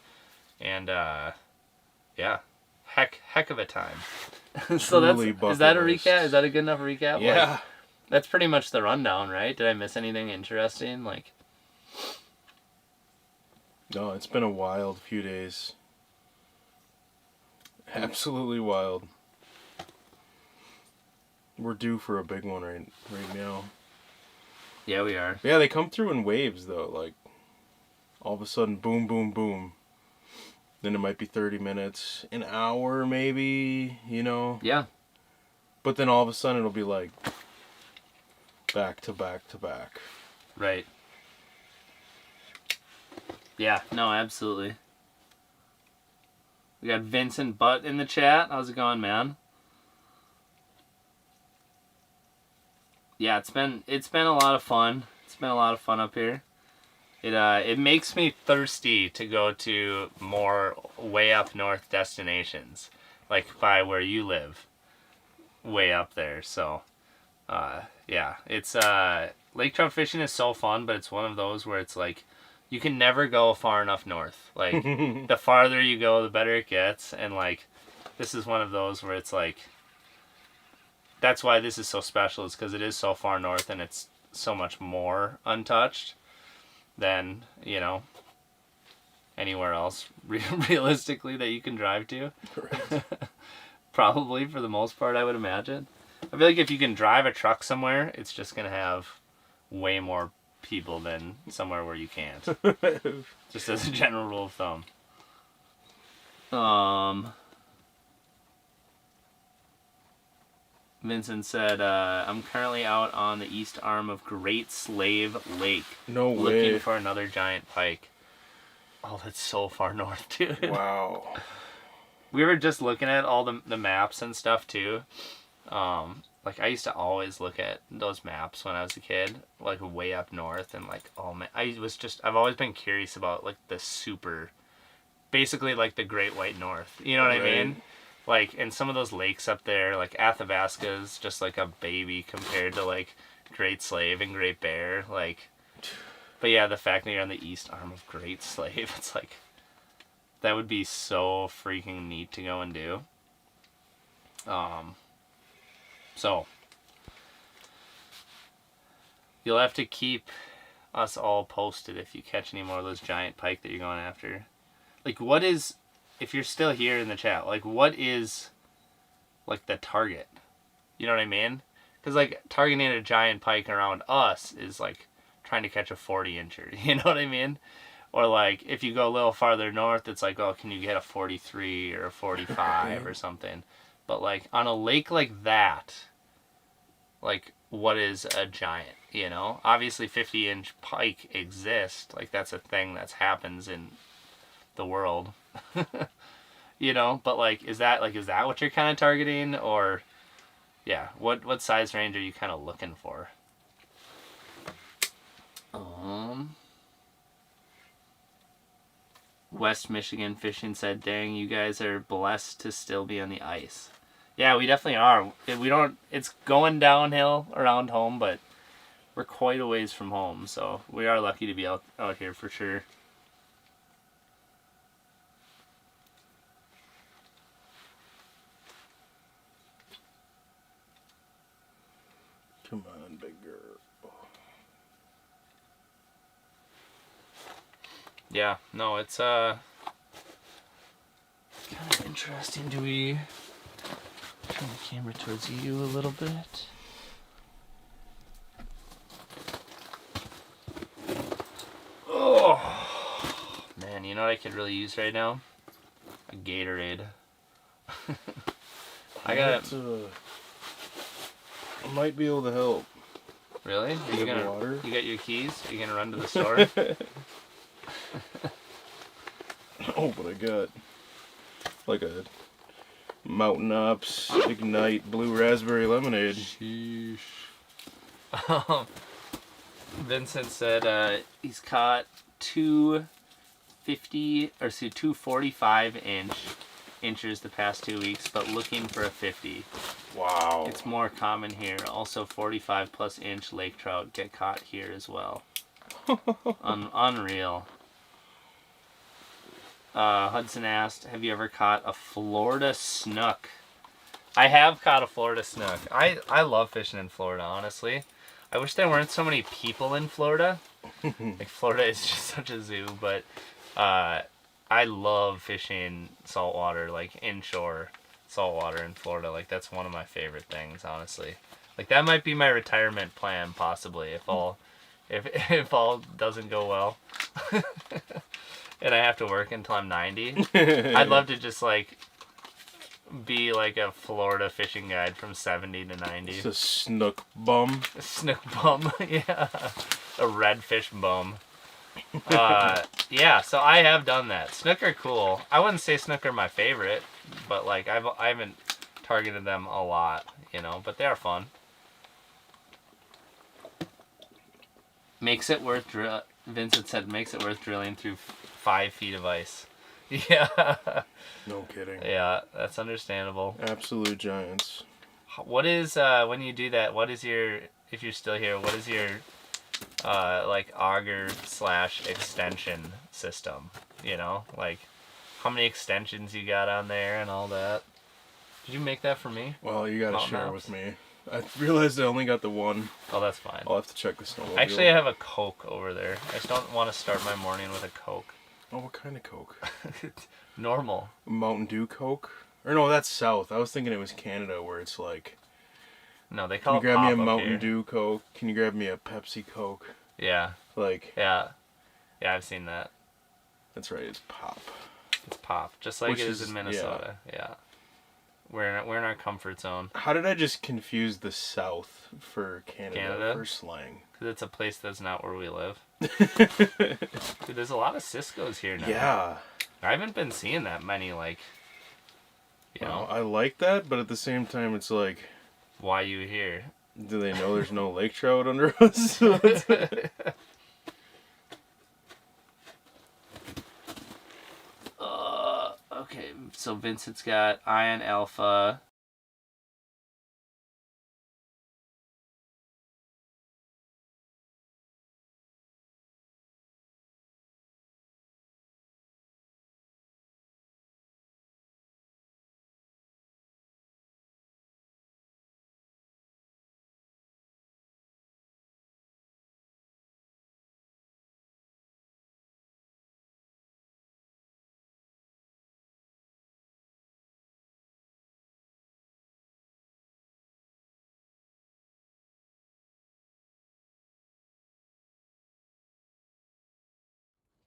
[SPEAKER 1] And yeah. Heck of a time. So is that a recap? Is that a good enough recap?
[SPEAKER 2] Yeah.
[SPEAKER 1] That's pretty much the rundown, right? Did I miss anything interesting? Like,
[SPEAKER 2] No, it's been a wild few days. Absolutely wild. We're due for a big one right now.
[SPEAKER 1] yeah, we are.
[SPEAKER 2] Yeah, they come through in waves though. Like all of a sudden, boom, boom, boom. Then it might be 30 minutes, an hour maybe, you know.
[SPEAKER 1] Yeah.
[SPEAKER 2] But then all of a sudden it'll be like back to back to back.
[SPEAKER 1] Right. Yeah, no, absolutely. We got Vincent Butt in the chat. How's it going, man? Yeah, it's been a lot of fun. It's been a lot of fun up here. It makes me thirsty to go to more way up north destinations, like by where you live, way up there. So, yeah, it's lake trout fishing is so fun, but it's one of those where it's like you can never go far enough north. Like the farther you go, the better it gets, and like this is one of those where it's like that's why this is so special, is because it is so far north and it's so much more untouched than, you know, anywhere else realistically that you can drive to.
[SPEAKER 2] Right.
[SPEAKER 1] Probably for the most part, I would imagine. I feel like if you can drive a truck somewhere, it's just going to have way more people than somewhere where you can't. Just as a general rule of thumb. Vincent said, I'm currently out on the east arm of Great Slave Lake.
[SPEAKER 2] No
[SPEAKER 1] looking
[SPEAKER 2] way.
[SPEAKER 1] for another giant pike. Oh, that's so far north, dude.
[SPEAKER 2] Wow.
[SPEAKER 1] We were just looking at all the maps and stuff, too. Like, I used to always look at those maps when I was a kid, like, way up north, and, like, oh, man, I've always been curious about, like, basically, like, the Great White North. You know what I mean? Like, and some of those lakes up there, like Athabasca's just like a baby compared to like Great Slave and Great Bear, like. But yeah, the fact that you're on the east arm of Great Slave, it's like that would be so freaking neat to go and do. So you'll have to keep us all posted if you catch any more of those giant pike that you're going after. Like, what is, if you're still here in the chat, like, what is, like, the target? You know what I mean? Because, like, targeting a giant pike around us is, like, trying to catch a 40-incher. You know what I mean? Or, like, if you go a little farther north, it's like, oh, can you get a 43 or a 45 or something? But, like, on a lake like that, like, what is a giant, you know? Obviously, 50-inch pike exist. Like, that's a thing that happens in the world. You know, but like is that what you're kind of targeting, or yeah, what size range are you kind of looking for? West Michigan Fishing said, dang, you guys are blessed to still be on the ice. Yeah, we definitely are. It's going downhill around home, but we're quite a ways from home, so we are lucky to be out here for sure.
[SPEAKER 2] Come on, big girl.
[SPEAKER 1] Yeah, no, it's kind of interesting. Do we turn the camera towards you a little bit? Oh man, you know what I could really use right now? A Gatorade. I
[SPEAKER 2] might be able to help.
[SPEAKER 1] Really? Are you gonna
[SPEAKER 2] water?
[SPEAKER 1] You got your keys? Are you gonna run to the store?
[SPEAKER 2] Oh, but I got like a Mountain Ops Ignite Blue Raspberry Lemonade.
[SPEAKER 1] Sheesh. Vincent said he's caught 245 inches the past 2 weeks, but looking for a 50.
[SPEAKER 2] Wow.
[SPEAKER 1] It's more common here. Also, 45 plus inch lake trout get caught here as well. Unreal. Hudson asked, have you ever caught a Florida snook? I have caught a Florida snook. I love fishing in Florida, honestly. I wish there weren't so many people in Florida. Like, Florida is just such a zoo, but I love fishing saltwater, like inshore saltwater in Florida. Like, that's one of my favorite things, honestly. Like, that might be my retirement plan, possibly, if all doesn't go well. And I have to work until I'm 90. I'd love to just, like, be like a Florida fishing guide from 70 to 90.
[SPEAKER 2] It's a snook bum.
[SPEAKER 1] A snook bum, yeah. A redfish bum. Yeah, so I have done that. Snook are cool. I wouldn't say snook are my favorite, but like I haven't targeted them a lot, you know, but they are fun. Makes it worth Vincent said makes it worth drilling through 5 feet of ice. Yeah.
[SPEAKER 2] No kidding.
[SPEAKER 1] Yeah, that's understandable.
[SPEAKER 2] Absolute giants.
[SPEAKER 1] What is when you do that? What is your, if you're still here? What is your like auger / extension system? You know, like how many extensions you got on there and all that. Did you make that for me?
[SPEAKER 2] Well, you gotta
[SPEAKER 1] Mountain
[SPEAKER 2] share
[SPEAKER 1] Alps?
[SPEAKER 2] with me. I realized I only got the one.
[SPEAKER 1] Oh, that's fine.
[SPEAKER 2] I'll have to check the snowmobile.
[SPEAKER 1] Actually, I have a Coke over there. I just don't want to start my morning with a Coke.
[SPEAKER 2] Oh, what kind of Coke?
[SPEAKER 1] Normal.
[SPEAKER 2] Mountain Dew Coke? Or no, that's South. I was thinking it was Canada where it's like...
[SPEAKER 1] No, they
[SPEAKER 2] Can
[SPEAKER 1] call
[SPEAKER 2] you
[SPEAKER 1] it
[SPEAKER 2] grab
[SPEAKER 1] pop
[SPEAKER 2] me a
[SPEAKER 1] up
[SPEAKER 2] Mountain
[SPEAKER 1] here.
[SPEAKER 2] Dew Coke? Can you grab me a Pepsi Coke?
[SPEAKER 1] Yeah,
[SPEAKER 2] Like...
[SPEAKER 1] yeah, yeah. I've seen that.
[SPEAKER 2] That's right, it's pop.
[SPEAKER 1] It's pop, just like
[SPEAKER 2] Which
[SPEAKER 1] it is
[SPEAKER 2] is-
[SPEAKER 1] in Minnesota. Yeah. We're in our comfort zone
[SPEAKER 2] How did I just confuse the South for Canada,
[SPEAKER 1] Canada?
[SPEAKER 2] for slang?
[SPEAKER 1] because it's a place that's not where we live. Dude, there's a lot of Cisco's here now.
[SPEAKER 2] Yeah.
[SPEAKER 1] I haven't been seeing that many. Like, you
[SPEAKER 2] Well,
[SPEAKER 1] know,
[SPEAKER 2] I like that, but at the same time, it's like,
[SPEAKER 1] why you here?
[SPEAKER 2] do they know there's no lake trout under us?
[SPEAKER 1] Okay, so Vincent's got Ion Alpha.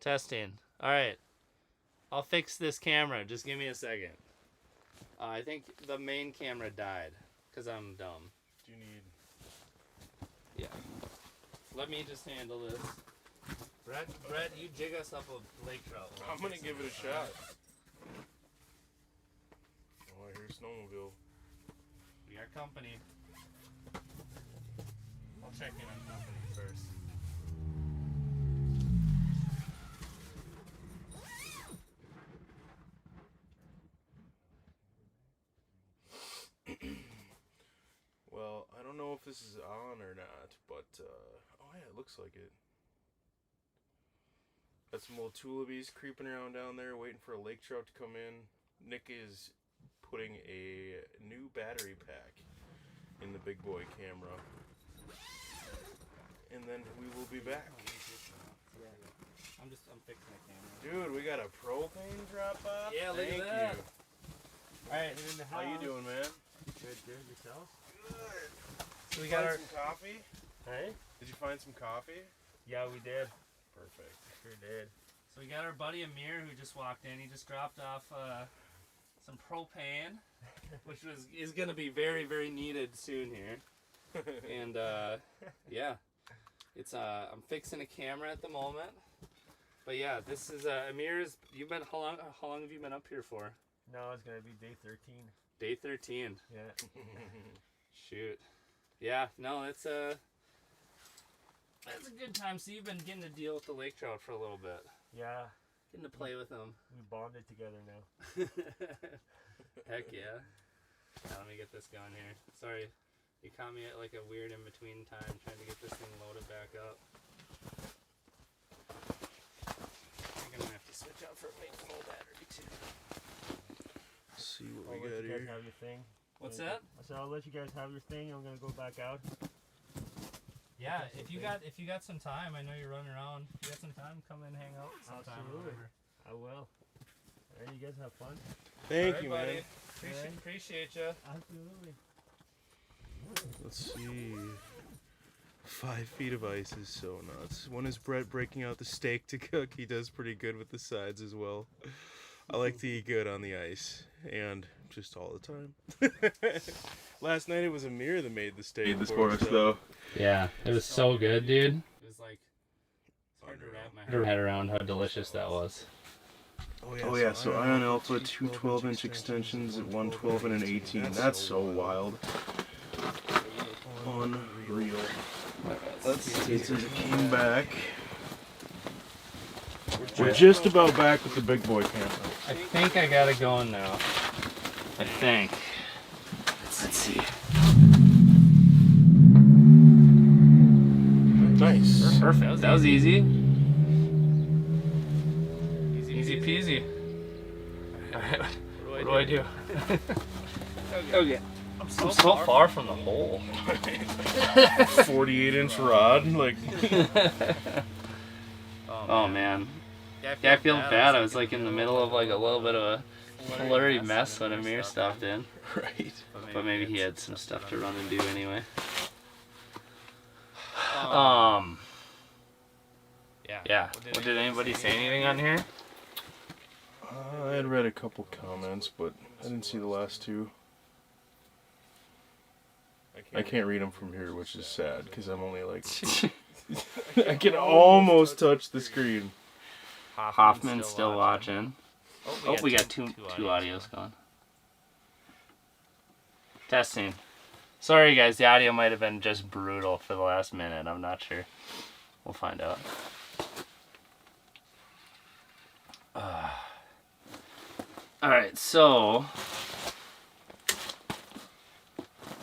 [SPEAKER 1] Testing. All right. I'll fix this camera. Just give me a second. I think the main camera died because I'm dumb.
[SPEAKER 2] Do you need...
[SPEAKER 1] Yeah. Let me just handle this. Brett, you jig us up a lake trout.
[SPEAKER 2] I'm gonna give it a shot. Oh, I hear snowmobile.
[SPEAKER 1] We are company. I'll check in on company first.
[SPEAKER 2] Well, I don't know if this is on or not, but, oh yeah, it looks like it. Got some little tulipies creeping around down there, waiting for a lake trout to come in. Nick is putting a new battery pack in the big boy camera. And then we will be back.
[SPEAKER 1] I'm fixing the camera.
[SPEAKER 2] Dude, we got a propane drop off?
[SPEAKER 1] Yeah, look at
[SPEAKER 2] Thank
[SPEAKER 1] that.
[SPEAKER 2] you.
[SPEAKER 1] Alright,
[SPEAKER 2] How you doing, man?
[SPEAKER 3] Good, yourself?
[SPEAKER 2] Good.
[SPEAKER 1] so we
[SPEAKER 2] Find
[SPEAKER 1] got our...
[SPEAKER 2] some coffee?
[SPEAKER 3] Hey?
[SPEAKER 2] Did you find some coffee?
[SPEAKER 3] Yeah, we did.
[SPEAKER 2] Perfect.
[SPEAKER 3] Sure did.
[SPEAKER 1] So we got our buddy Amir who just walked in. He just dropped off some propane, which is going to be very, very needed soon here. And yeah, it's I'm fixing a camera at the moment. But yeah, this is Amir's. You've been how long have you been up here for?
[SPEAKER 3] No, it's gonna be day 13.
[SPEAKER 1] Day 13.
[SPEAKER 3] Yeah.
[SPEAKER 1] Shoot. Yeah. No, that's a good time. So you've been getting to deal with the lake trout for a little bit.
[SPEAKER 3] Yeah.
[SPEAKER 1] Getting to play with them.
[SPEAKER 3] We bonded together now.
[SPEAKER 1] Heck yeah. Now, let me get this going here. Sorry, you caught me at like a weird in between time trying to get this thing loaded back up. I think I'm gonna have to switch out for a big full battery too.
[SPEAKER 2] See what
[SPEAKER 3] I'll
[SPEAKER 2] we
[SPEAKER 3] let
[SPEAKER 2] got
[SPEAKER 3] you guys
[SPEAKER 2] here.
[SPEAKER 3] have your thing.
[SPEAKER 1] What's that?
[SPEAKER 4] I said I'll let you guys have your thing. I'm gonna go back out.
[SPEAKER 1] Yeah, if you got some time, I know you're running around. If you got some time, come and hang out sometime.
[SPEAKER 4] Absolutely. I will. Alright, you guys have fun.
[SPEAKER 2] Thank you, man.
[SPEAKER 1] Appreciate you.
[SPEAKER 4] Absolutely.
[SPEAKER 2] Let's see. 5 feet of ice is so nuts. One is Brett breaking out the steak to cook. He does pretty good with the sides as well. I like to eat good on the ice and just all the time. Last night it was Amir that made the steak for us though.
[SPEAKER 1] Yeah, it was so good, dude. It was like it's hard to wrap my head around how delicious that was.
[SPEAKER 2] Oh yeah, so Ion Alpha, 2 12-inch extensions at 112 and an 18. That's so wild. Unreal. Let's see, it says it came back. We're just about back with the big boy camp.
[SPEAKER 1] I think I got it going now. I think. Let's see.
[SPEAKER 2] Nice.
[SPEAKER 1] Perfect. That was easy. Easy peasy. Alright, what do I do? Okay. I'm so far from the hole.
[SPEAKER 2] 48-inch rod, like.
[SPEAKER 1] Oh man. Yeah, I feel bad. I was like in the middle of like a little bit of a blurry mess when Amir stopped in.
[SPEAKER 2] Right.
[SPEAKER 1] But maybe he had some stuff to run and do anyway. Yeah. Well, did anybody say anything on here?
[SPEAKER 2] I had read a couple comments, but I didn't see the last two. I can't read them from here, which is sad, because I'm only like... I can almost touch the screen.
[SPEAKER 1] Hoffman's still watching. Oh, we got two audios going. Testing. Sorry guys, the audio might have been just brutal for the last minute. I'm not sure. We'll find out. Alright, so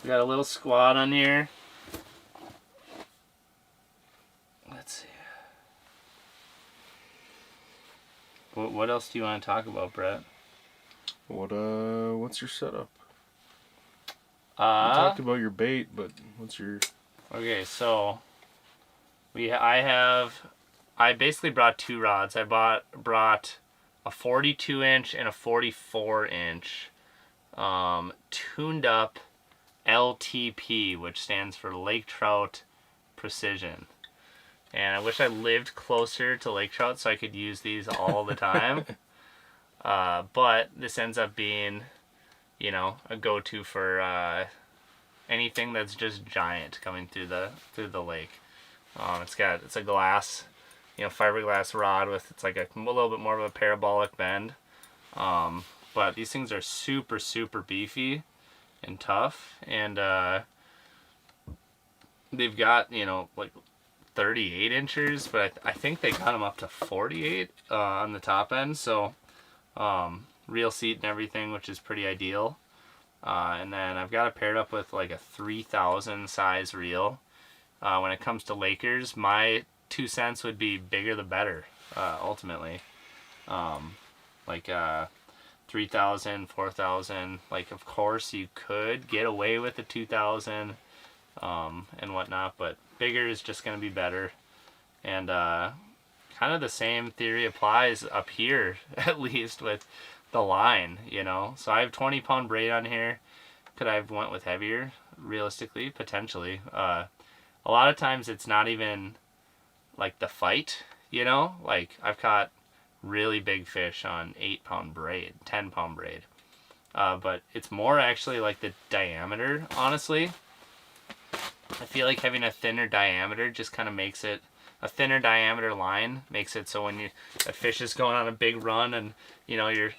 [SPEAKER 1] we got a little squad on here. Let's see. What else do you want to talk about, Brett?
[SPEAKER 2] What's your setup? You talked about your bait, but what's your...
[SPEAKER 1] Okay, so I basically brought 2 rods. I brought a 42-inch and a 44-inch tuned up LTP, which stands for Lake Trout Precision. And I wish I lived closer to lake trout so I could use these all the time. But this ends up being, you know, a go-to for anything that's just giant coming through the lake. It's a glass, you know, fiberglass rod with it's like a little bit more of a parabolic bend. But these things are super, super beefy and tough, and they've got, you know, like 38 inches, but I think they got them up to 48 on the top end, so real seat and everything, which is pretty ideal. And then I've got it paired up with like a 3000 size reel. When it comes to Lakers, my 2 cents would be bigger the better, ultimately. Like 3000, 4000, like of course you could get away with a 2000 and whatnot, but bigger is just going to be better. And kind of the same theory applies up here, at least with the line, you know. So I have 20-pound braid on here. Could I have went with heavier? Realistically, potentially. A lot of times it's not even like the fight, you know. Like I've caught really big fish on 8-pound braid, 10-pound braid. But it's more actually like the diameter, honestly. I feel like having a thinner diameter just kind of makes it, a thinner diameter line makes it so when a fish is going on a big run and, you know, you're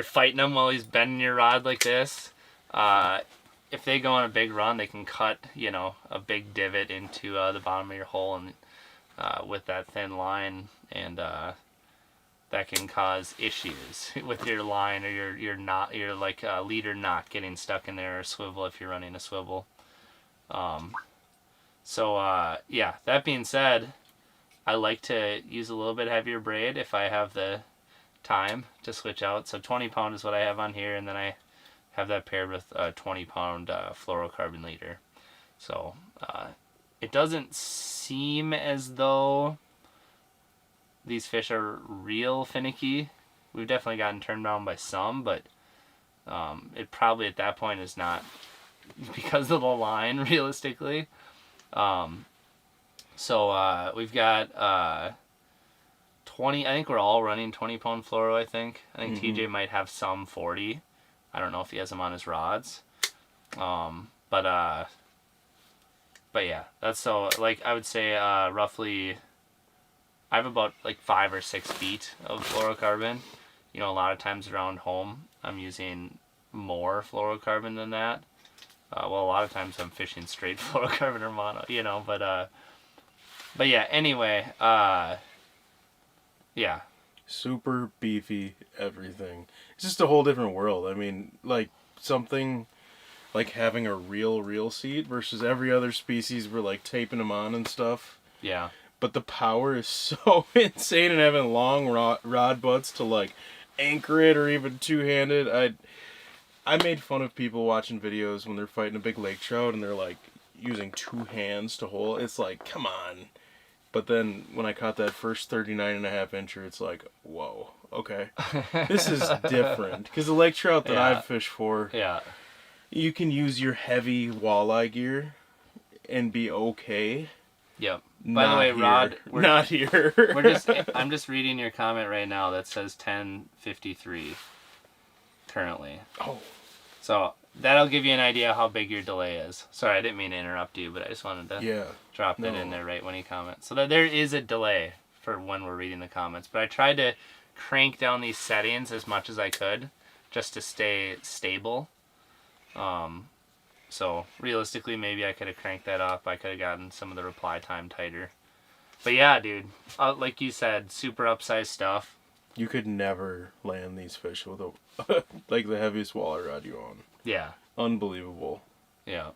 [SPEAKER 1] fighting him while he's bending your rod like this, if they go on a big run, they can cut, you know, a big divot into the bottom of your hole and with that thin line, and that can cause issues with your line or your knot, your like leader knot getting stuck in there, or swivel if you're running a swivel. Yeah, that being said, I like to use a little bit heavier braid if I have the time to switch out. So 20-pound is what I have on here, and then I have that paired with a 20-pound fluorocarbon leader. So it doesn't seem as though these fish are real finicky. We've definitely gotten turned down by some, but it probably at that point is not because of the line, realistically. So we've got 20. I think we're all running 20-pound fluoro. I think TJ might have some 40. I don't know if he has them on his rods. But yeah, that's so, like, I would say roughly I have about like 5 or 6 feet of fluorocarbon. You know, a lot of times around home I'm using more fluorocarbon than that. Well, a lot of times I'm fishing straight fluorocarbon or mono, you know, but yeah, anyway, yeah.
[SPEAKER 2] Super beefy everything. It's just a whole different world. I mean, like, something like having a real seat versus every other species, we're like taping them on and stuff.
[SPEAKER 1] Yeah.
[SPEAKER 2] But the power is so insane, and having long rod butts to like anchor it, or even two-handed. I made fun of people watching videos when they're fighting a big lake trout and they're like using 2 hands to hold. It's like, come on. But then when I caught that first 39.5 incher, it's like, whoa, okay. This is different. Because the lake trout that I've fished for, you can use your heavy walleye gear and be okay.
[SPEAKER 1] Yep. By the way, Rod,
[SPEAKER 2] not here.
[SPEAKER 1] I'm just reading your comment right now that says 10:53 currently.
[SPEAKER 2] Oh.
[SPEAKER 1] So that'll give you an idea how big your delay is. Sorry, I didn't mean to interrupt you, but I just wanted to drop that in there right when you comment. So that there is a delay for when we're reading the comments, but I tried to crank down these settings as much as I could just to stay stable. So realistically, maybe I could have cranked that up. I could have gotten some of the reply time tighter. But yeah, dude, like you said, super upsized stuff.
[SPEAKER 2] You could never land these fish with like the heaviest walleye rod you own.
[SPEAKER 1] Yeah.
[SPEAKER 2] Unbelievable.
[SPEAKER 1] Yeah.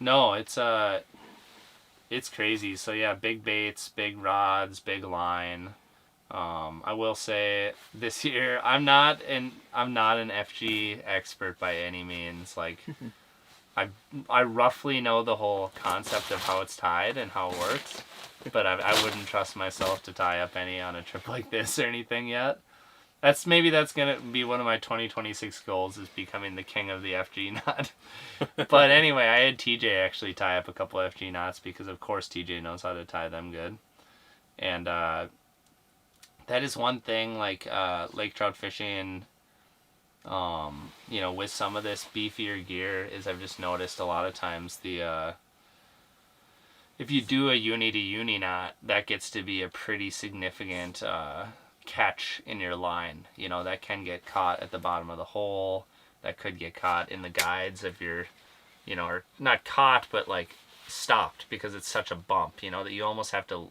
[SPEAKER 1] No, it's crazy. So yeah, big baits, big rods, big line. I will say this year I'm not an FG expert by any means. Like I roughly know the whole concept of how it's tied and how it works, but I wouldn't trust myself to tie up any on a trip like this or anything yet. That's gonna be one of my 2026 goals, is becoming the king of the FG knot. But anyway, I had TJ actually tie up a couple FG knots because of course TJ knows how to tie them good. And that is one thing, like lake trout fishing, you know, with some of this beefier gear, is I've just noticed a lot of times the if you do a uni to uni knot, that gets to be a pretty significant catch in your line. You know, that can get caught at the bottom of the hole. That could get caught in the guides if you're, you know, or not caught, but like stopped because it's such a bump, you know, that you almost have to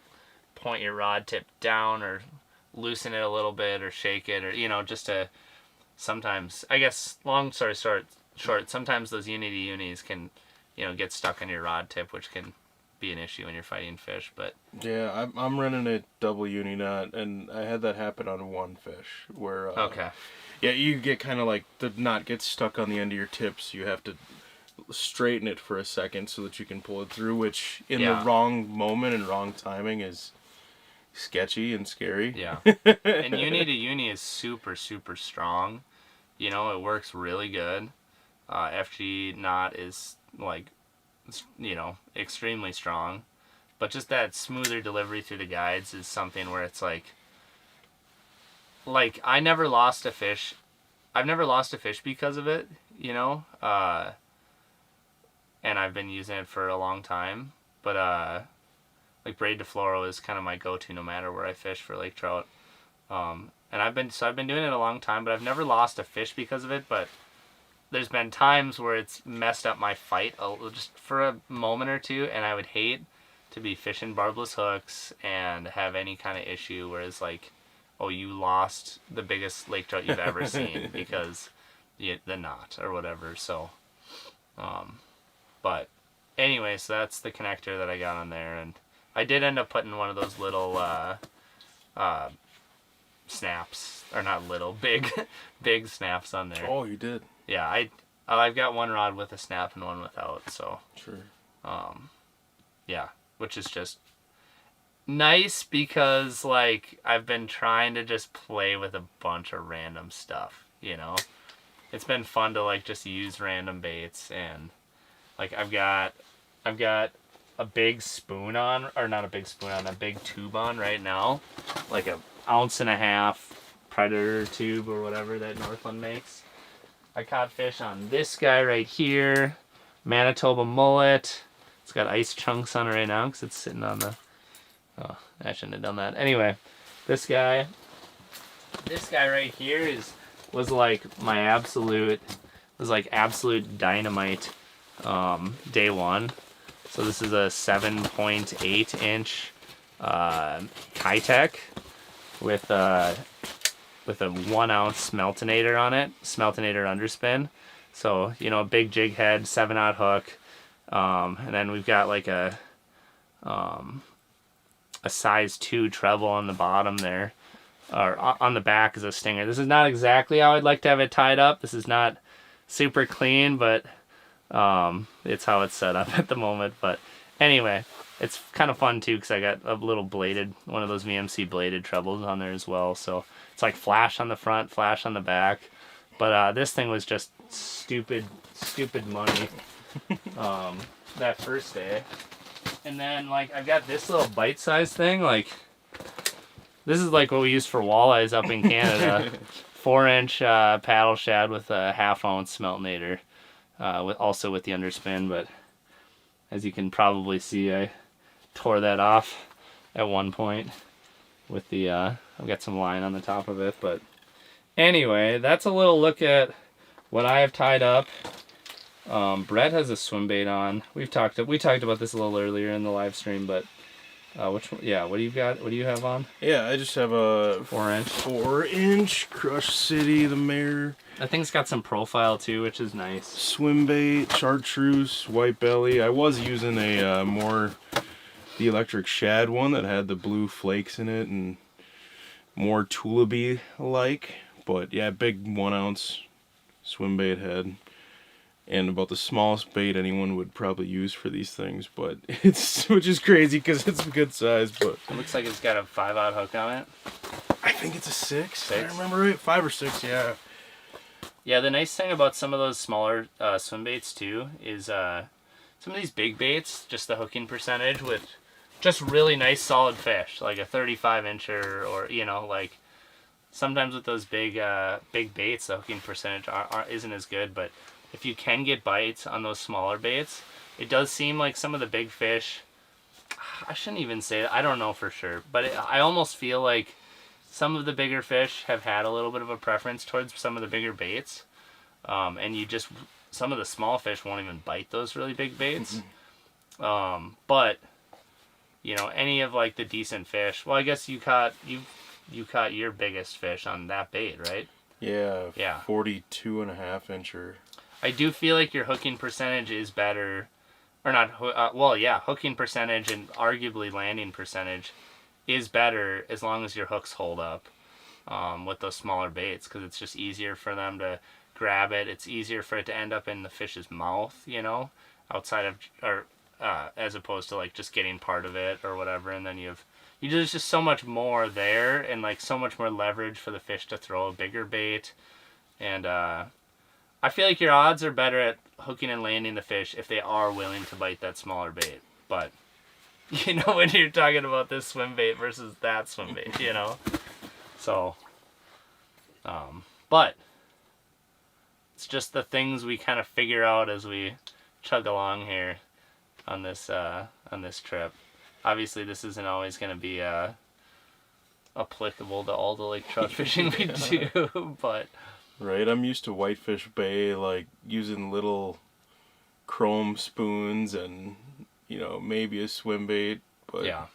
[SPEAKER 1] point your rod tip down or loosen it a little bit or shake it, or, you know, just to sometimes, I guess, long story short, sometimes those uni to unis can, you know, get stuck on your rod tip, which can be an issue when you're fighting fish. But
[SPEAKER 2] yeah, I'm running a double uni knot, and I had that happen on one fish where yeah, you get kind of like the knot gets stuck on the end of your tips. You have to straighten it for a second so that you can pull it through, which in the wrong moment and wrong timing is sketchy and scary.
[SPEAKER 1] Yeah. And uni to uni is super strong. You know, it works really good. FG knot is like, you know, extremely strong, but just that smoother delivery through the guides is something where it's like I've never lost a fish because of it, you know, and I've been using it for a long time, but like braid to fluoro is kind of my go-to no matter where I fish for lake trout, and I've been doing it a long time, but I've never lost a fish because of it. But there's been times where it's messed up my fight just for a moment or two, and I would hate to be fishing barbless hooks and have any kind of issue where it's like, oh, you lost the biggest lake trout you've ever seen because the knot or whatever. So, but anyway, so that's the connector that I got on there, and I did end up putting one of those little snaps, or not little, big snaps on there.
[SPEAKER 2] Oh, you did?
[SPEAKER 1] yeah, I've got one rod with a snap and one without, so
[SPEAKER 2] Sure.
[SPEAKER 1] yeah, which is just nice because like I've been trying to just play with a bunch of random stuff, you know. It's been fun to like just use random baits, and like I've got a big spoon on, or not a big spoon on, a big tube on right now, like a 1.5 ounce Predator tube or whatever that Northland makes. I caught fish on this guy right here, Manitoba mullet. It's got ice chunks on it right now because it's sitting on the. Oh, I shouldn't have done that. Anyway, this guy right here was like absolute dynamite day one. So this is a 7.8 inch Kitech with a 1 ounce smeltonator on it, smeltonator underspin. So, you know, a big jig head, 7/0 hook. And then we've got like a size 2 treble on the bottom there, or on the back is a stinger. This is not exactly how I'd like to have it tied up. This is not super clean, but it's how it's set up at the moment. But anyway, it's kind of fun too because I got a little bladed, one of those VMC bladed trebles on there as well. So it's like flash on the front, flash on the back. But this thing was just stupid money that first day. And then like I've got this little bite-sized thing. Like this is like what we use for walleyes up in Canada. 4-inch paddle shad with a 1/2 ounce smeltonator, also with the underspin. But as you can probably see, I tore that off at one point with the I've got some line on the top of it. But anyway, that's a little look at what I have tied up. Brett has a swim bait on. We talked about this a little earlier in the live stream, but which one? Yeah, what do you got? What do you have on?
[SPEAKER 2] Yeah, I just have a
[SPEAKER 1] 4-inch.
[SPEAKER 2] 4-inch Crush City, the mare.
[SPEAKER 1] That thing's got some profile too, which is nice.
[SPEAKER 2] Swim bait, chartreuse, white belly. I was using a the electric shad one that had the blue flakes in it and more Tullaby like. But yeah, big 1 ounce swim bait head. And about the smallest bait anyone would probably use for these things, but which is crazy because it's a good size. But
[SPEAKER 1] It looks like it's got a 5/0 hook on it.
[SPEAKER 2] I think it's a 6.
[SPEAKER 1] Six?
[SPEAKER 2] I remember right, 5 or 6. Yeah.
[SPEAKER 1] Yeah, the nice thing about some of those smaller swim baits too is some of these big baits, just the hooking percentage with just really nice solid fish, like a 35-incher, or you know, like sometimes with those big baits, the hooking percentage isn't as good. But if you can get bites on those smaller baits, it does seem like some of the big fish, I shouldn't even say that, I don't know for sure, but I almost feel like some of the bigger fish have had a little bit of a preference towards some of the bigger baits. And some of the small fish won't even bite those really big baits. But, you know, any of like the decent fish, well, I guess you caught your biggest fish on that bait, right?
[SPEAKER 2] Yeah. 42.5 incher.
[SPEAKER 1] I do feel like your hooking percentage is better, or not, hooking percentage and arguably landing percentage is better as long as your hooks hold up with those smaller baits, because it's just easier for them to grab it. It's easier for it to end up in the fish's mouth, you know, outside of, or as opposed to like just getting part of it or whatever, and then there's just so much more there, and like so much more leverage for the fish to throw a bigger bait. And I feel like your odds are better at hooking and landing the fish if they are willing to bite that smaller bait. But, you know, when you're talking about this swim bait versus that swim bait, you know? So, but it's just the things we kind of figure out as we chug along here on this trip. Obviously, this isn't always going to be applicable to all the lake trout fishing we do, but...
[SPEAKER 2] Right, I'm used to Whitefish Bay, like, using little chrome spoons and, you know, maybe a swim bait, but...
[SPEAKER 1] Yeah.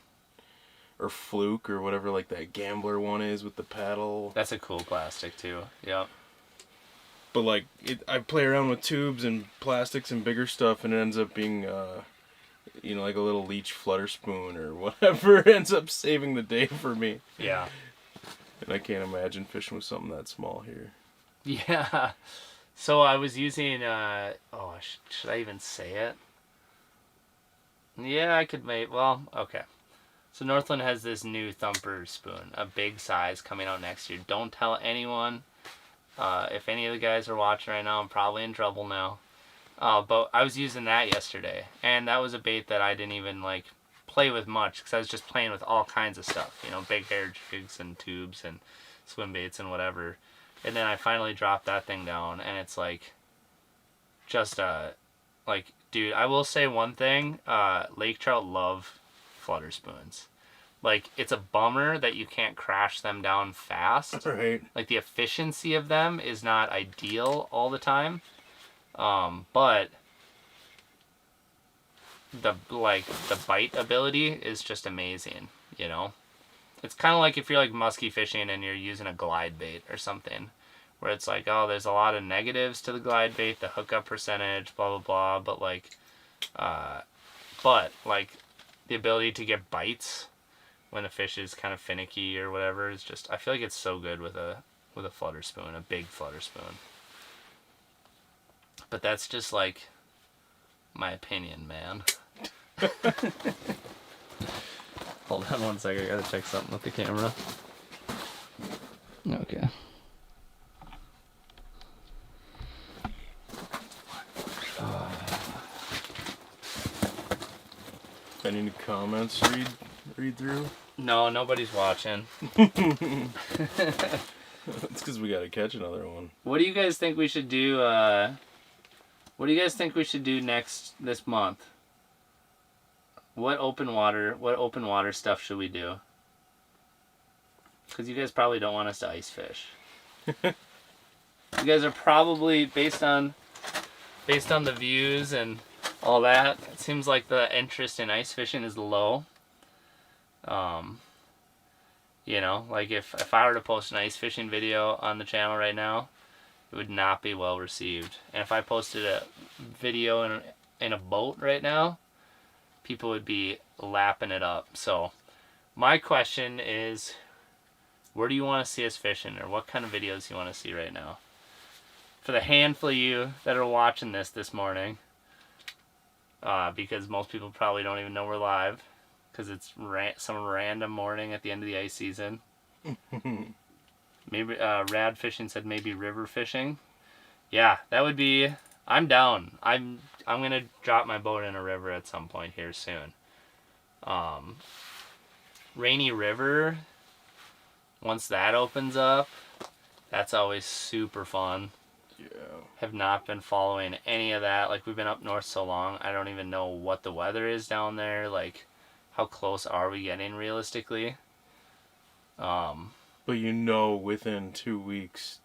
[SPEAKER 2] Or fluke, or whatever, like, that gambler one is with the paddle.
[SPEAKER 1] That's a cool plastic, too. Yep.
[SPEAKER 2] But, like, I play around with tubes and plastics and bigger stuff, and it ends up being, you know, like a little leech flutter spoon or whatever. It ends up saving the day for me.
[SPEAKER 1] Yeah.
[SPEAKER 2] And I can't imagine fishing with something that small here.
[SPEAKER 1] Yeah. So I was using, should I even say it? Yeah, I could make, well, okay. So Northland has this new thumper spoon, a big size coming out next year. Don't tell anyone. If any of the guys are watching right now, I'm probably in trouble now. But I was using that yesterday, and that was a bait that I didn't even like play with much because I was just playing with all kinds of stuff, big hair jigs and tubes and swim baits and whatever. And then I finally dropped that thing down, and it's like, just like, dude, I will say one thing: lake trout love flutter spoons. Like, it's a bummer that you can't crash them down fast.
[SPEAKER 2] Right.
[SPEAKER 1] Like, the efficiency of them is not ideal all the time. But the bite ability is just amazing, It's kind of like if you're like musky fishing and you're using a glide bait or something, where it's like, oh, there's a lot of negatives to the glide bait, the hookup percentage, blah blah blah, but the ability to get bites when a fish is kind of finicky or whatever is just, I feel like it's so good with a flutter spoon, a big flutter spoon. But that's just like my opinion, man. Hold on one second, I gotta check something with the camera. Okay.
[SPEAKER 2] Any comments read through?
[SPEAKER 1] No, nobody's watching.
[SPEAKER 2] That's because we gotta catch another one.
[SPEAKER 1] What do you guys think we should do? What do you guys think we should do this month? What open water stuff should we do? Because you guys probably don't want us to ice fish. You guys are probably, based on the views and all that, it seems like the interest in ice fishing is low. Like if I were to post an ice fishing video on the channel right now, it would not be well received. And if I posted a video in a boat right now, people would be lapping it up. So my question is, where do you want to see us fishing, or what kind of videos you want to see right now? For the handful of you that are watching this morning, because most people probably don't even know we're live, because it's some random morning at the end of the ice season. Maybe Rad Fishing said maybe river fishing. Yeah, that would be. I'm down. I'm gonna drop my boat in a river at some point here soon. Rainy River. Once that opens up, that's always super fun.
[SPEAKER 2] Yeah.
[SPEAKER 1] Have not been following any of that. Like, we've been up north so long, I don't even know what the weather is down there. Like, how close are we getting realistically?
[SPEAKER 2] But within 2 weeks,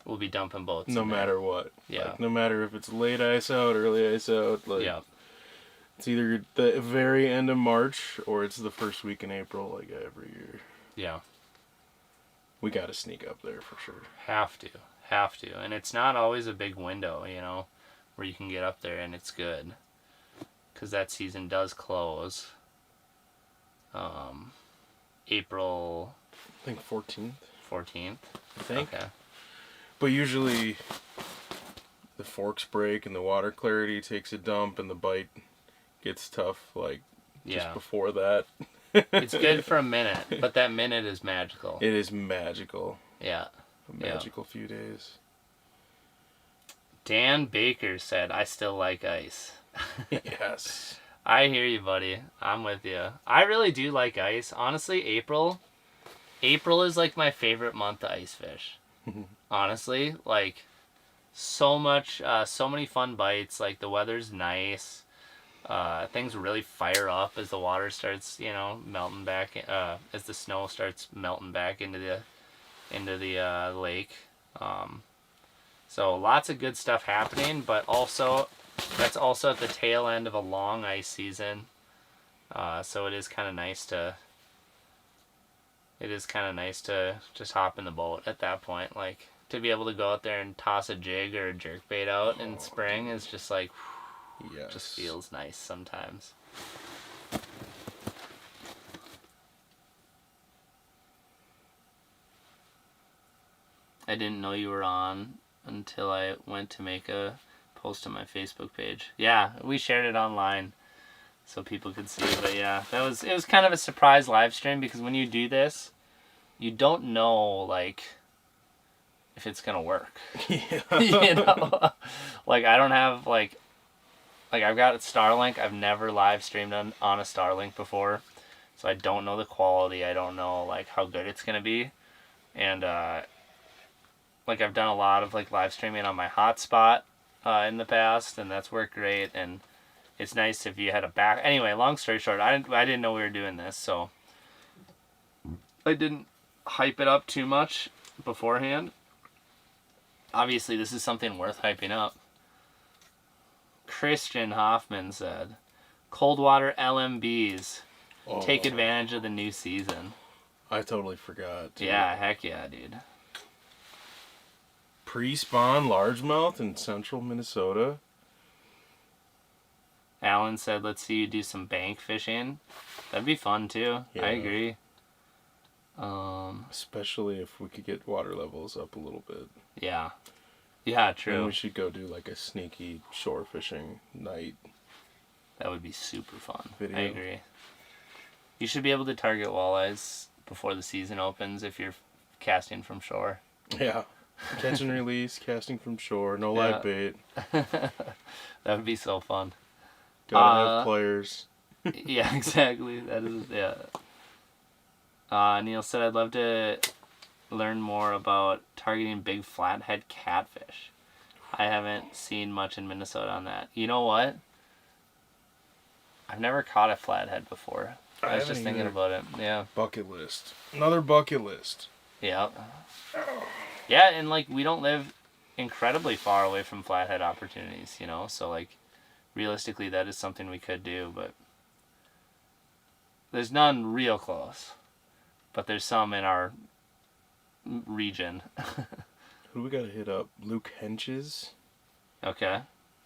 [SPEAKER 1] We'll be dumping boats.
[SPEAKER 2] no matter what.
[SPEAKER 1] Yeah.
[SPEAKER 2] Like, no matter if it's late ice out, early ice out. Like,
[SPEAKER 1] Yeah.
[SPEAKER 2] it's either the very end of March or it's the first week in April, like every year.
[SPEAKER 1] Yeah.
[SPEAKER 2] We gotta sneak up there for sure.
[SPEAKER 1] Have to. And it's not always a big window, where you can get up there and it's good. Because that season does close. April
[SPEAKER 2] I think 14th.
[SPEAKER 1] 14th.
[SPEAKER 2] I think.
[SPEAKER 1] Okay.
[SPEAKER 2] But usually the forks break and the water clarity takes a dump and the bite gets tough, like, just before that.
[SPEAKER 1] It's good for a minute, but that minute is magical.
[SPEAKER 2] It is magical.
[SPEAKER 1] Yeah.
[SPEAKER 2] A magical few days.
[SPEAKER 1] Dan Baker said, I still like ice.
[SPEAKER 2] Yes.
[SPEAKER 1] I hear you, buddy. I'm with you. I really do like ice. Honestly, April is like my favorite month to ice fish. Honestly, like, so many fun bites. Like, the weather's nice. Things really fire up as the water starts, melting back, as the snow starts melting back into the lake. So lots of good stuff happening, but also that's also at the tail end of a long ice season. So it is kind of nice to just hop in the boat at that point. Like, to be able to go out there and toss a jig or a jerkbait out in spring is just like,
[SPEAKER 2] yes.
[SPEAKER 1] Just feels nice sometimes. I didn't know you were on. until I went to make a post on my Facebook page. Yeah, we shared it online so people could see. But yeah, it was kind of a surprise live stream because when you do this, you don't know like if it's gonna work.
[SPEAKER 2] Yeah.
[SPEAKER 1] You know, like I don't have like I've got Starlink. I've never live streamed on a Starlink before, so I don't know the quality. I don't know like how good it's gonna be, and like I've done a lot of like live streaming on my hotspot in the past, and that's worked great. And it's nice if you had a back. Anyway, long story short, I didn't know we were doing this, so I didn't hype it up too much beforehand. Obviously, this is something worth hyping up. Christian Hoffman said, "Coldwater LMBs, take advantage of the new season."
[SPEAKER 2] I totally forgot. Dude.
[SPEAKER 1] Yeah, heck yeah, dude.
[SPEAKER 2] Pre-spawn largemouth in central Minnesota.
[SPEAKER 1] Alan said, "Let's see you do some bank fishing." That'd be fun too.
[SPEAKER 2] Yeah.
[SPEAKER 1] I agree.
[SPEAKER 2] Especially if we could get water levels up a little bit.
[SPEAKER 1] Yeah. Yeah,
[SPEAKER 2] And
[SPEAKER 1] true.
[SPEAKER 2] we should go do like a sneaky shore fishing night.
[SPEAKER 1] That would be super fun.
[SPEAKER 2] Video.
[SPEAKER 1] I agree. You should be able to target walleyes before the season opens if you're casting from shore.
[SPEAKER 2] Yeah. Catch and release, casting from shore, no live bait.
[SPEAKER 1] That would be so fun.
[SPEAKER 2] Gotta have players.
[SPEAKER 1] Yeah, exactly. That is, yeah. Neil said, "I'd love to learn more about targeting big flathead catfish. I haven't seen much in Minnesota on that." You know what? I've never caught a flathead before. I was just thinking about it. Yeah.
[SPEAKER 2] Bucket list. Another bucket list.
[SPEAKER 1] Yeah. Yeah, and like we don't live incredibly far away from flathead opportunities, you know? So like realistically that is something we could do, but there's none real close. But there's some in our region.
[SPEAKER 2] Who do we gotta hit up? Luke Henches?
[SPEAKER 1] Okay.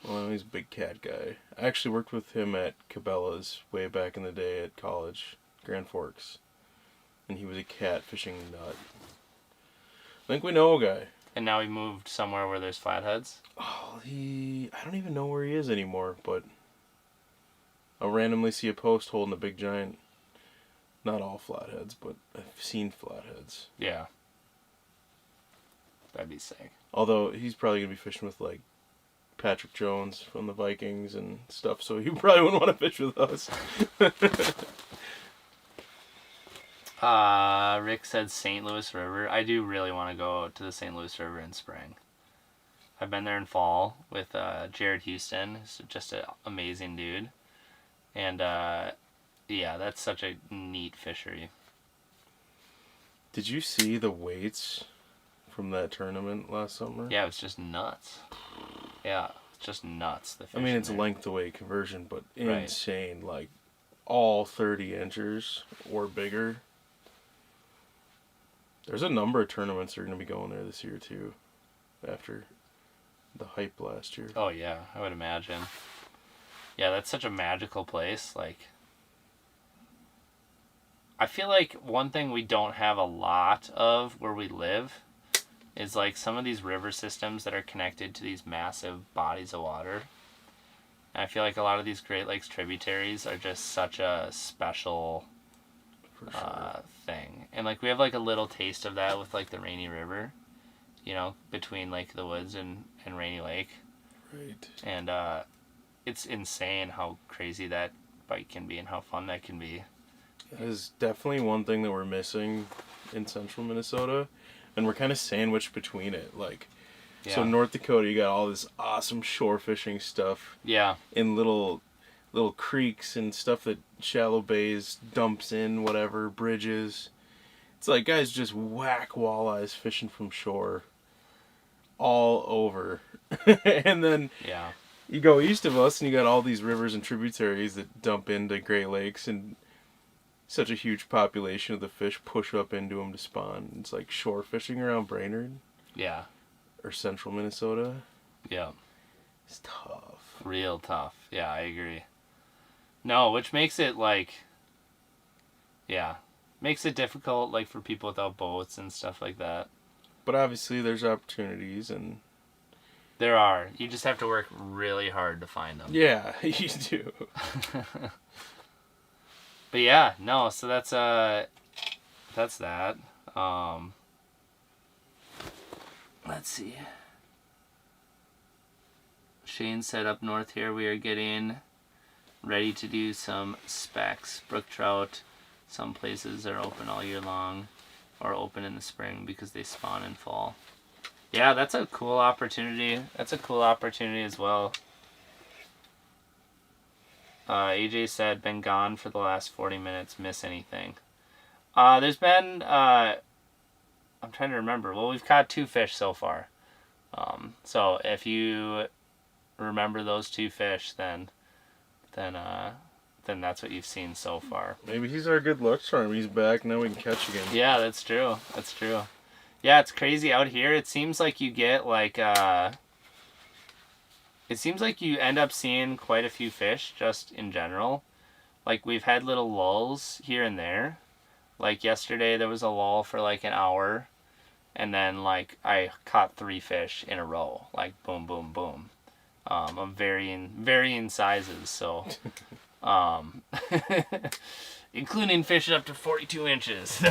[SPEAKER 2] Well, he's a big cat guy. I actually worked with him at Cabela's way back in the day at college, Grand Forks. And he was a cat fishing nut. I think we know a guy.
[SPEAKER 1] And now he moved somewhere where there's flatheads?
[SPEAKER 2] Oh, I don't even know where he is anymore, but I'll randomly see a post holding a big giant, not all flatheads, but I've seen flatheads.
[SPEAKER 1] Yeah. That'd be sick.
[SPEAKER 2] Although he's probably going to be fishing with like Patrick Jones from the Vikings and stuff, so he probably wouldn't want to fish with us.
[SPEAKER 1] Rick said St. Louis River. I do really want to go to the St. Louis River in spring. I've been there in fall with Jared Houston. He's just an amazing dude. And yeah, that's such a neat fishery.
[SPEAKER 2] Did you see the weights from that tournament last summer?
[SPEAKER 1] Yeah, it was just nuts. Yeah, it's just nuts. The fish
[SPEAKER 2] I mean, it's
[SPEAKER 1] in
[SPEAKER 2] a
[SPEAKER 1] there.
[SPEAKER 2] length to weight conversion, but
[SPEAKER 1] Right.
[SPEAKER 2] insane. Like, all 30 inches or bigger. There's a number of tournaments that are going to be going there this year, too, after the hype last year.
[SPEAKER 1] Oh, yeah, I would imagine. Yeah, that's such a magical place. Like, I feel like one thing we don't have a lot of where we live is like some of these river systems that are connected to these massive bodies of water. And I feel like a lot of these Great Lakes tributaries are just such a special
[SPEAKER 2] For sure.
[SPEAKER 1] thing. And like we have like a little taste of that with like the Rainy River, you know, between like the woods and Rainy Lake.
[SPEAKER 2] Right.
[SPEAKER 1] And it's insane how crazy that bike can be and how fun that can be.
[SPEAKER 2] That is definitely one thing that we're missing in central Minnesota, and we're kind of sandwiched between it. Like, so
[SPEAKER 1] Yeah.
[SPEAKER 2] North Dakota, you got all this awesome shore fishing stuff
[SPEAKER 1] Yeah.
[SPEAKER 2] in little creeks and stuff that shallow bays dumps in, whatever, bridges. It's like guys just whack walleyes fishing from shore all over. And then
[SPEAKER 1] Yeah.
[SPEAKER 2] you go east of us and you got all these rivers and tributaries that dump into Great Lakes, and such a huge population of the fish push up into them to spawn. It's like shore fishing around Brainerd
[SPEAKER 1] Yeah.
[SPEAKER 2] or central Minnesota.
[SPEAKER 1] Yeah.
[SPEAKER 2] It's tough.
[SPEAKER 1] Real tough. Yeah, I agree. No, which makes it like, yeah, makes it difficult like for people without boats and stuff like that.
[SPEAKER 2] But obviously there's opportunities, and
[SPEAKER 1] There are. You just have to work really hard to find them.
[SPEAKER 2] Yeah, you do.
[SPEAKER 1] But yeah, no, so that's that. Let's see. Shane said up north here we are getting ready to do some specs. Brook trout, some places are open all year long or open in the spring because they spawn in fall. Yeah, that's a cool opportunity. That's a cool opportunity as well. AJ said, been gone for the last 40 minutes, miss anything? There's been, I'm trying to remember. Well, we've caught 2 fish so far. So if you remember those 2 fish, then that's what you've seen so far.
[SPEAKER 2] Maybe he's our good luck charm. He's back, now we can catch again.
[SPEAKER 1] Yeah, that's true. That's true. Yeah, it's crazy out here. It seems like you get like, it seems like you end up seeing quite a few fish just in general. Like we've had little lulls here and there. Like yesterday there was a lull for like an hour and then like I caught 3 fish in a row. Like boom, boom, boom. Of varying sizes, so including fish up to 42 inches.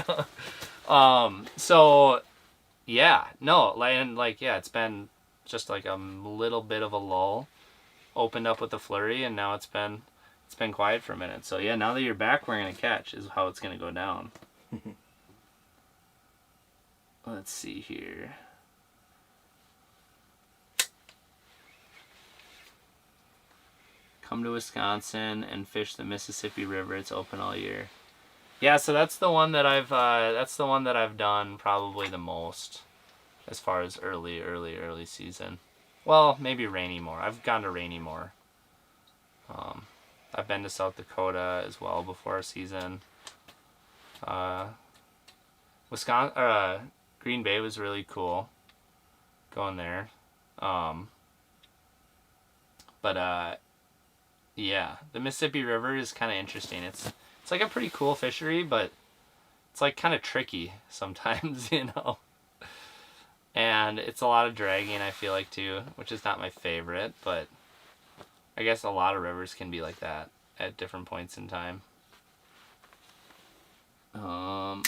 [SPEAKER 1] So yeah, no, and like yeah, it's been just like a little bit of a lull, opened up with a flurry, and now it's been quiet for a minute. So yeah, now that you're back, we're gonna catch is how it's gonna go down. Let's see here. Come to Wisconsin and fish the Mississippi River. It's open all year. Yeah, so that's the one that I've done probably the most as far as early season. Well, maybe Rainymore. I've gone to Rainymore. I've been to South Dakota as well before our season. Wisconsin, Green Bay was really cool going there. Yeah, the Mississippi River is kind of interesting. It's like a pretty cool fishery, but it's like kind of tricky sometimes, you know. And it's a lot of dragging, I feel like, too, which is not my favorite, but I guess a lot of rivers can be like that at different points in time.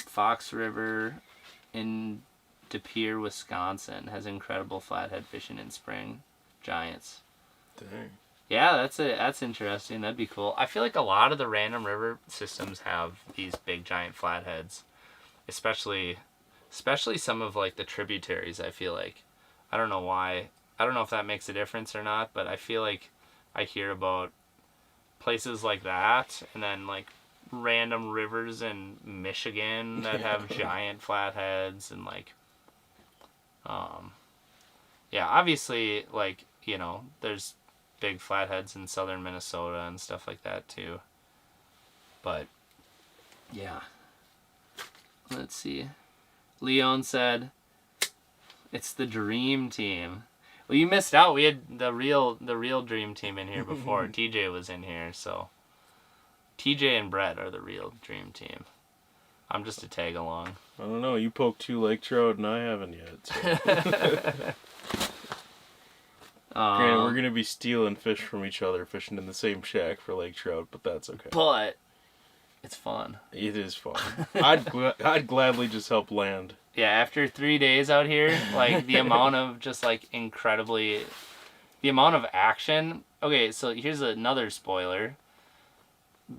[SPEAKER 1] Fox River in De Pere, Wisconsin has incredible flathead fishing in spring. Giants.
[SPEAKER 2] Dang.
[SPEAKER 1] Yeah, that's interesting. That'd be cool. I feel like a lot of the random river systems have these big giant flatheads, especially some of like the tributaries. I feel like, I don't know why. I don't know if that makes a difference or not, but I feel like I hear about places like that, and then like random rivers in Michigan that have giant flatheads, and like, yeah, obviously, like, you know, there's big flatheads in southern Minnesota and stuff like that too. But yeah, let's see. Leon said it's the dream team. Well, you missed out. We had the real dream team in here before. TJ was in here, so TJ and Brett are the real dream team. I'm just a tag along.
[SPEAKER 2] I don't know. You poked 2 lake trout and I haven't yet. So. Granted, we're gonna be stealing fish from each other, fishing in the same shack for lake trout, but that's okay.
[SPEAKER 1] But it's fun.
[SPEAKER 2] It is fun. I'd gladly just help land.
[SPEAKER 1] Yeah, after 3 days out here, like the amount of just like the amount of action. Okay, so here's another spoiler.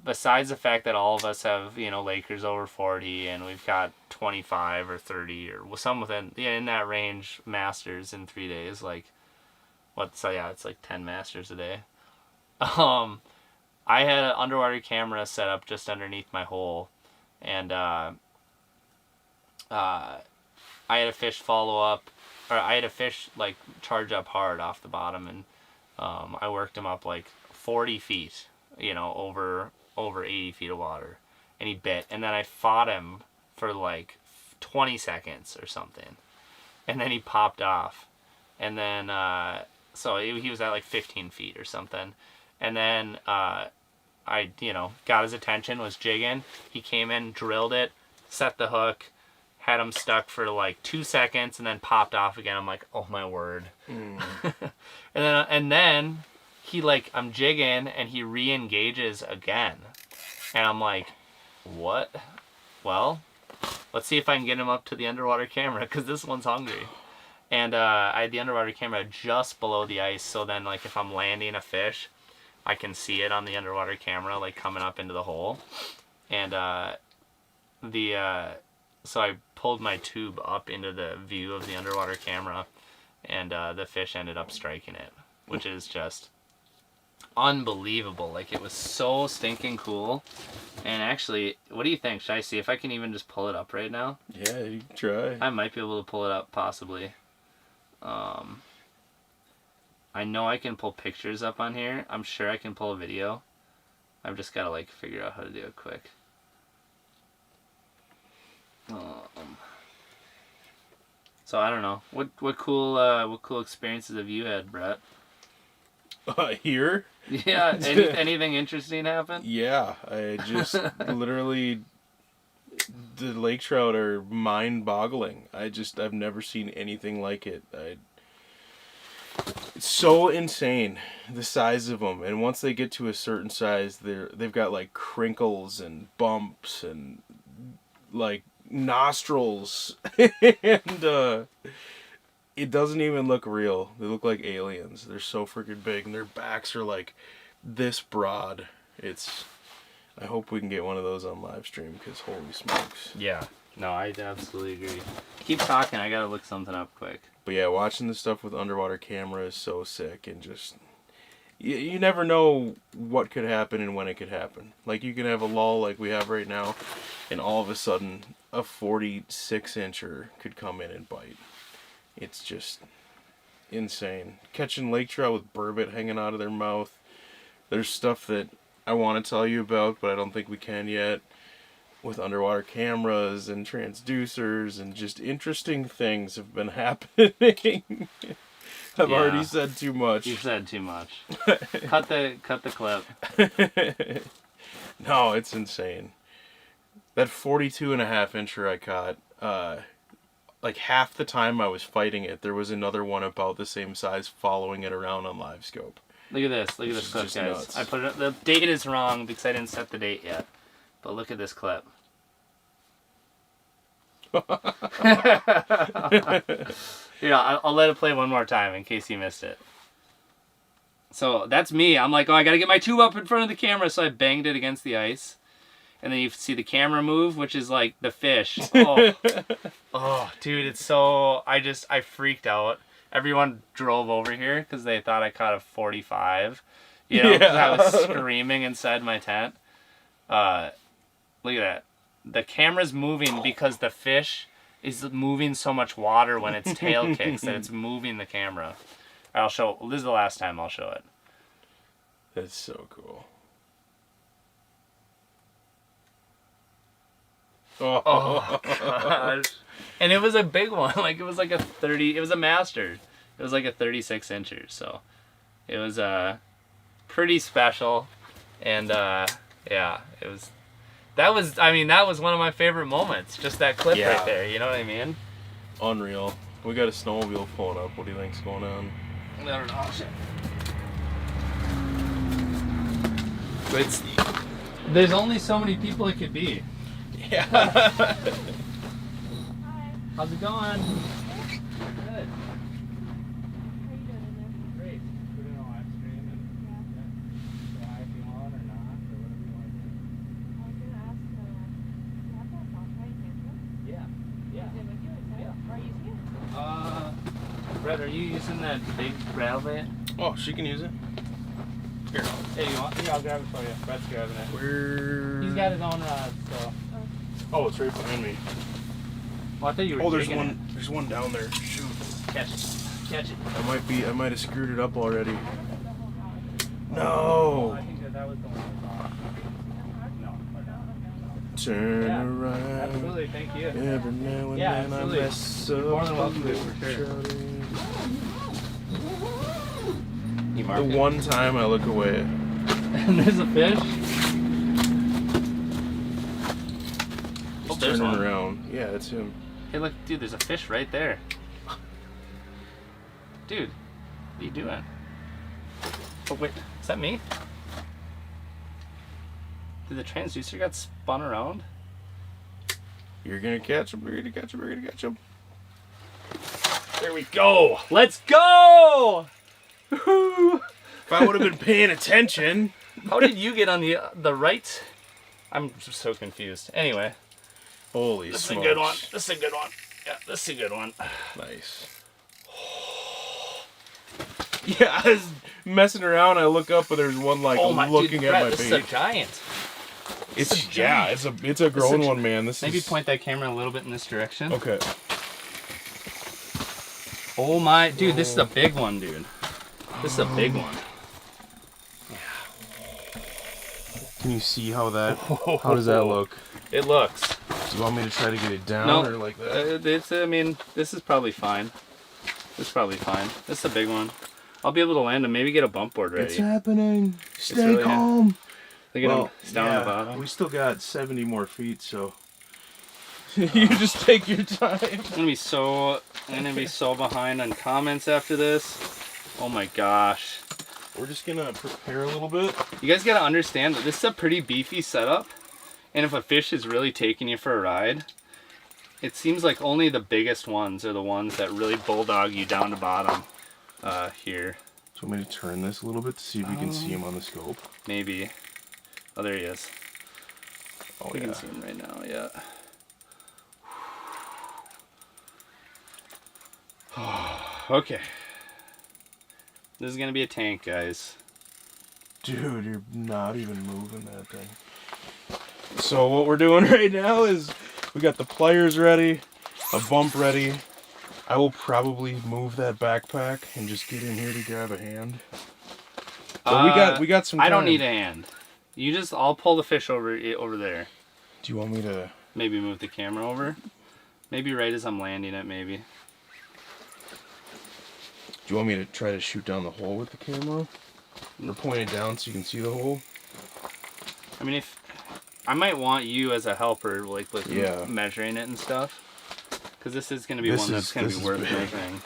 [SPEAKER 1] Besides the fact that all of us have, you know, Lakers over 40 and we've got 25 or 30 or some within, yeah, in that range, Masters in 3 days, like, so yeah, it's like 10 Masters a day. I had an underwater camera set up just underneath my hole, and I had a fish I had a fish like charge up hard off the bottom, and I worked him up like 40 feet, you know, over 80 feet of water, and he bit, and then I fought him for like 20 seconds or something, and then he popped off, and then so he was at like 15 feet or something, and then I, you know, got his attention, was jigging, he came in, drilled it, set the hook, had him stuck for like 2 seconds and then popped off again. I'm like, oh my word. and then he like, I'm jigging and he re-engages again. And I'm like, what? Well, let's see if I can get him up to the underwater camera because this one's hungry. And I had the underwater camera just below the ice, so then like if I'm landing a fish, I can see it on the underwater camera like coming up into the hole. And so I pulled my tube up into the view of the underwater camera, and the fish ended up striking it, which is just unbelievable. Like, it was so stinking cool. And actually, what do you think? Should I see if I can even just pull it up right now?
[SPEAKER 2] Yeah, you can try.
[SPEAKER 1] I might be able to pull it up, possibly. I know I can pull pictures up on here. I'm sure I can pull a video. I've just got to like figure out how to do it quick. So I don't know. What cool experiences have you had, Brett?
[SPEAKER 2] Here?
[SPEAKER 1] Yeah. Anything interesting happen?
[SPEAKER 2] Yeah, I just literally, the lake trout are mind-boggling. I've never seen anything like it. It's so insane, the size of them. And once they get to a certain size, they've got like crinkles and bumps and like nostrils, and it doesn't even look real. They look like aliens. They're so freaking big, and their backs are like this broad. I hope we can get one of those on live stream, because holy smokes.
[SPEAKER 1] Yeah. No, I absolutely agree. Keep talking. I gotta look something up quick.
[SPEAKER 2] But yeah, watching the stuff with underwater camera is so sick, and just you never know what could happen and when it could happen. Like, you can have a lull like we have right now, and all of a sudden a 46-incher could come in and bite. It's just insane. Catching lake trout with burbot hanging out of their mouth. There's stuff that I want to tell you about, but I don't think we can yet. With underwater cameras and transducers, and just interesting things have been happening. I've already said too much.
[SPEAKER 1] You've said too much. Cut the clip.
[SPEAKER 2] No, it's insane. That 42.5-incher I caught, like half the time I was fighting it, there was another one about the same size following it around on live scope.
[SPEAKER 1] Look at this. Look at this clip,
[SPEAKER 2] just
[SPEAKER 1] guys.
[SPEAKER 2] nuts.
[SPEAKER 1] I put it. The date is wrong because I didn't set the date yet. But look at this clip. Yeah, I'll let it play one more time in case you missed it. So that's me. I'm like, oh, I gotta get my tube up in front of the camera, so I banged it against the ice. And then you see the camera move, which is like the fish. Oh, oh, dude, it's so... I freaked out. Everyone drove over here because they thought I caught a 45. You know, 'cause I was screaming inside my tent. Look at that. The camera's moving because the fish is moving so much water when its tail kicks that it's moving the camera. I'll show... This is the last time I'll show it.
[SPEAKER 2] That's so cool.
[SPEAKER 1] Oh gosh. And it was a big one. Like, it was like a 30... It was a master. It was like a 36-incher. So it was pretty special. And yeah, it was... That was one of my favorite moments. Just that clip right there. You know what I mean?
[SPEAKER 2] Unreal. We got a snowmobile pulling up. What do you think's going on?
[SPEAKER 1] I don't know. Shit. There's only so many people it could be.
[SPEAKER 2] Yeah.
[SPEAKER 1] How's it going? Good.
[SPEAKER 5] How are you doing in there?
[SPEAKER 1] Great. We're doing a live stream and say if you want or not, or whatever you want to do.
[SPEAKER 5] I was gonna ask, you have that software camera?
[SPEAKER 1] Yeah.
[SPEAKER 5] Is it with you? Is that are you using it?
[SPEAKER 1] Brett, are you using that big railway?
[SPEAKER 2] Oh, she can use it. Here.
[SPEAKER 1] Hey, you want? Here, I'll grab it for you. Brett's grabbing it.
[SPEAKER 2] Where?
[SPEAKER 1] He's got his own rod, so.
[SPEAKER 2] Oh, it's right behind me.
[SPEAKER 1] Well, I thought you were.
[SPEAKER 2] Oh, there's
[SPEAKER 1] jigging
[SPEAKER 2] one. There's one down there. Shoot.
[SPEAKER 1] it. Catch it. Catch it.
[SPEAKER 2] I might have screwed it up already.
[SPEAKER 5] I don't know the whole house.
[SPEAKER 1] Oh, I
[SPEAKER 2] No.
[SPEAKER 1] think that was the one I saw. No, but no.
[SPEAKER 2] Turn
[SPEAKER 1] Yeah,
[SPEAKER 2] around.
[SPEAKER 1] Absolutely, thank you.
[SPEAKER 2] Every now and
[SPEAKER 1] Yeah,
[SPEAKER 2] then
[SPEAKER 1] absolutely.
[SPEAKER 2] I mess up.
[SPEAKER 1] You're more than welcome to, for sure. You
[SPEAKER 2] The
[SPEAKER 1] mark it.
[SPEAKER 2] one time I look away.
[SPEAKER 1] And there's a fish.
[SPEAKER 2] He's
[SPEAKER 1] there's
[SPEAKER 2] turning
[SPEAKER 1] one.
[SPEAKER 2] around. Yeah, that's him.
[SPEAKER 1] Hey, look, dude, there's a fish right there. Dude, what are you doing? Oh, wait, is that me? Did the transducer got spun around?
[SPEAKER 2] You're gonna catch him. We're gonna catch him. We're gonna catch him.
[SPEAKER 1] There we go. Let's go! Woohoo!
[SPEAKER 2] If I would have been paying attention.
[SPEAKER 1] How did you get on the right? I'm just so confused. Anyway,
[SPEAKER 2] Holy
[SPEAKER 1] this
[SPEAKER 2] smokes.
[SPEAKER 1] is a good one. This is a good one. Yeah, this is a good one.
[SPEAKER 2] Nice. Yeah, I was messing around. I look up, but there's one like looking
[SPEAKER 1] dude,
[SPEAKER 2] at
[SPEAKER 1] Brett,
[SPEAKER 2] my
[SPEAKER 1] this
[SPEAKER 2] bait.
[SPEAKER 1] is a giant.
[SPEAKER 2] It's a grown one, man. This
[SPEAKER 1] Maybe
[SPEAKER 2] is
[SPEAKER 1] point that camera a little bit in this direction.
[SPEAKER 2] okay.
[SPEAKER 1] Oh my, dude, this is a big one, dude. This is a big one.
[SPEAKER 2] Can you see how that? How does that look?
[SPEAKER 1] It looks.
[SPEAKER 2] Do you want me to try to get it down
[SPEAKER 1] No,
[SPEAKER 2] or like that?
[SPEAKER 1] I mean, this is probably fine. This is probably fine. This is a big one. I'll be able to land and maybe get a bump board ready.
[SPEAKER 2] It's happening. Stay
[SPEAKER 1] really
[SPEAKER 2] calm.
[SPEAKER 1] Look at him. It's down on the bottom.
[SPEAKER 2] We still got 70 more feet, so you just take your time.
[SPEAKER 1] I'm gonna be so behind on comments after this. Oh my gosh.
[SPEAKER 2] We're just gonna prepare a little bit.
[SPEAKER 1] You guys gotta understand that this is a pretty beefy setup, and if a fish is really taking you for a ride, it seems like only the biggest ones are the ones that really bulldog you down to bottom. Here.
[SPEAKER 2] Do you want me to turn this a little bit to see if you can see him on the scope?
[SPEAKER 1] Maybe. Oh, there he is.
[SPEAKER 2] Oh
[SPEAKER 1] We
[SPEAKER 2] yeah.
[SPEAKER 1] can see him right now, yeah. Okay. This is gonna be a tank, guys.
[SPEAKER 2] Dude, you're not even moving that thing. So what we're doing right now is we got the pliers ready, a bump ready. I will probably move that backpack and just get in here to grab a hand. But we got some time.
[SPEAKER 1] I don't need a hand. I'll pull the fish over there.
[SPEAKER 2] Do you want me to?
[SPEAKER 1] Maybe move the camera over. Maybe right as I'm landing it, maybe.
[SPEAKER 2] Do you want me to try to shoot down the hole with the camera? Or point it down so you can see the hole?
[SPEAKER 1] I mean, if I might want you as a helper, like with
[SPEAKER 2] Yeah.
[SPEAKER 1] measuring it and stuff, because this is going to be
[SPEAKER 2] This
[SPEAKER 1] one that's
[SPEAKER 2] is-
[SPEAKER 1] going to
[SPEAKER 2] this
[SPEAKER 1] be
[SPEAKER 2] is
[SPEAKER 1] worth
[SPEAKER 2] big.
[SPEAKER 1] measuring.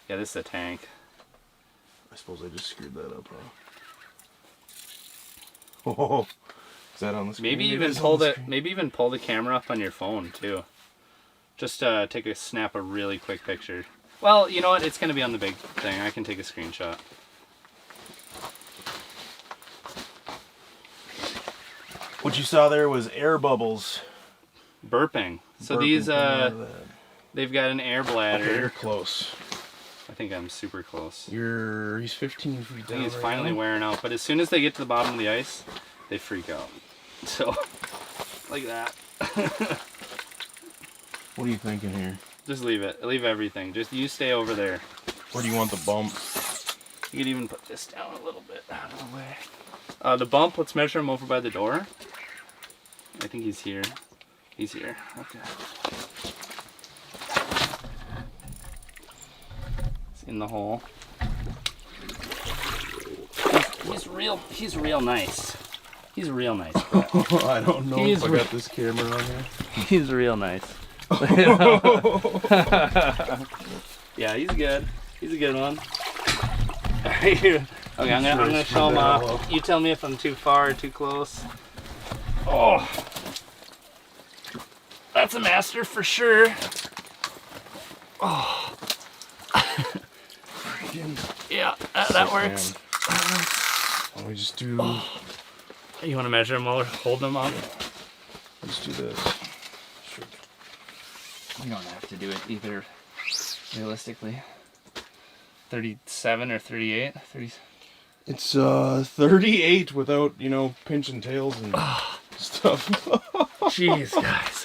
[SPEAKER 1] Yeah, this is a tank.
[SPEAKER 2] I suppose I just screwed that up, huh? Oh, is that on the screen?
[SPEAKER 1] Maybe
[SPEAKER 2] It
[SPEAKER 1] even
[SPEAKER 2] is on
[SPEAKER 1] pull
[SPEAKER 2] the
[SPEAKER 1] the
[SPEAKER 2] screen.
[SPEAKER 1] maybe even pull the camera up on your phone too. Just take a snap a really quick picture. Well, you know what? It's going to be on the big thing. I can take a screenshot.
[SPEAKER 2] What you saw there was air bubbles.
[SPEAKER 1] Burping. So
[SPEAKER 2] Burping
[SPEAKER 1] these
[SPEAKER 2] coming out of that.
[SPEAKER 1] they've got an air bladder.
[SPEAKER 2] Okay, you're close.
[SPEAKER 1] I think I'm super close.
[SPEAKER 2] He's 15 feet
[SPEAKER 1] I
[SPEAKER 2] down.
[SPEAKER 1] think he's
[SPEAKER 2] right
[SPEAKER 1] finally
[SPEAKER 2] now.
[SPEAKER 1] wearing out, but as soon as they get to the bottom of the ice, they freak out. So, like that.
[SPEAKER 2] What are you thinking here?
[SPEAKER 1] Just leave it. Leave everything. Just you stay over there.
[SPEAKER 2] Where do you want the bump?
[SPEAKER 1] You could even put this down a little bit out of the way. The bump, let's measure him over by the door. I think he's here. He's here. Okay. It's in the hole. He's real nice. He's real nice, Brett.
[SPEAKER 2] I don't know
[SPEAKER 1] He's
[SPEAKER 2] if I
[SPEAKER 1] re-
[SPEAKER 2] got this camera on here.
[SPEAKER 1] He's real nice. Yeah, he's good. He's a good one. Okay, I'm gonna show him off. You tell me if I'm too far or too close. Oh, that's a master for sure. Oh, yeah, that works.
[SPEAKER 2] Let me just do.
[SPEAKER 1] You want to measure him while we're holding him up?
[SPEAKER 2] Let's do this. Sure.
[SPEAKER 1] You don't have to do it either. Realistically, 37 or 38. 30.
[SPEAKER 2] It's 38 without pinching tails and stuff.
[SPEAKER 1] Jeez, guys.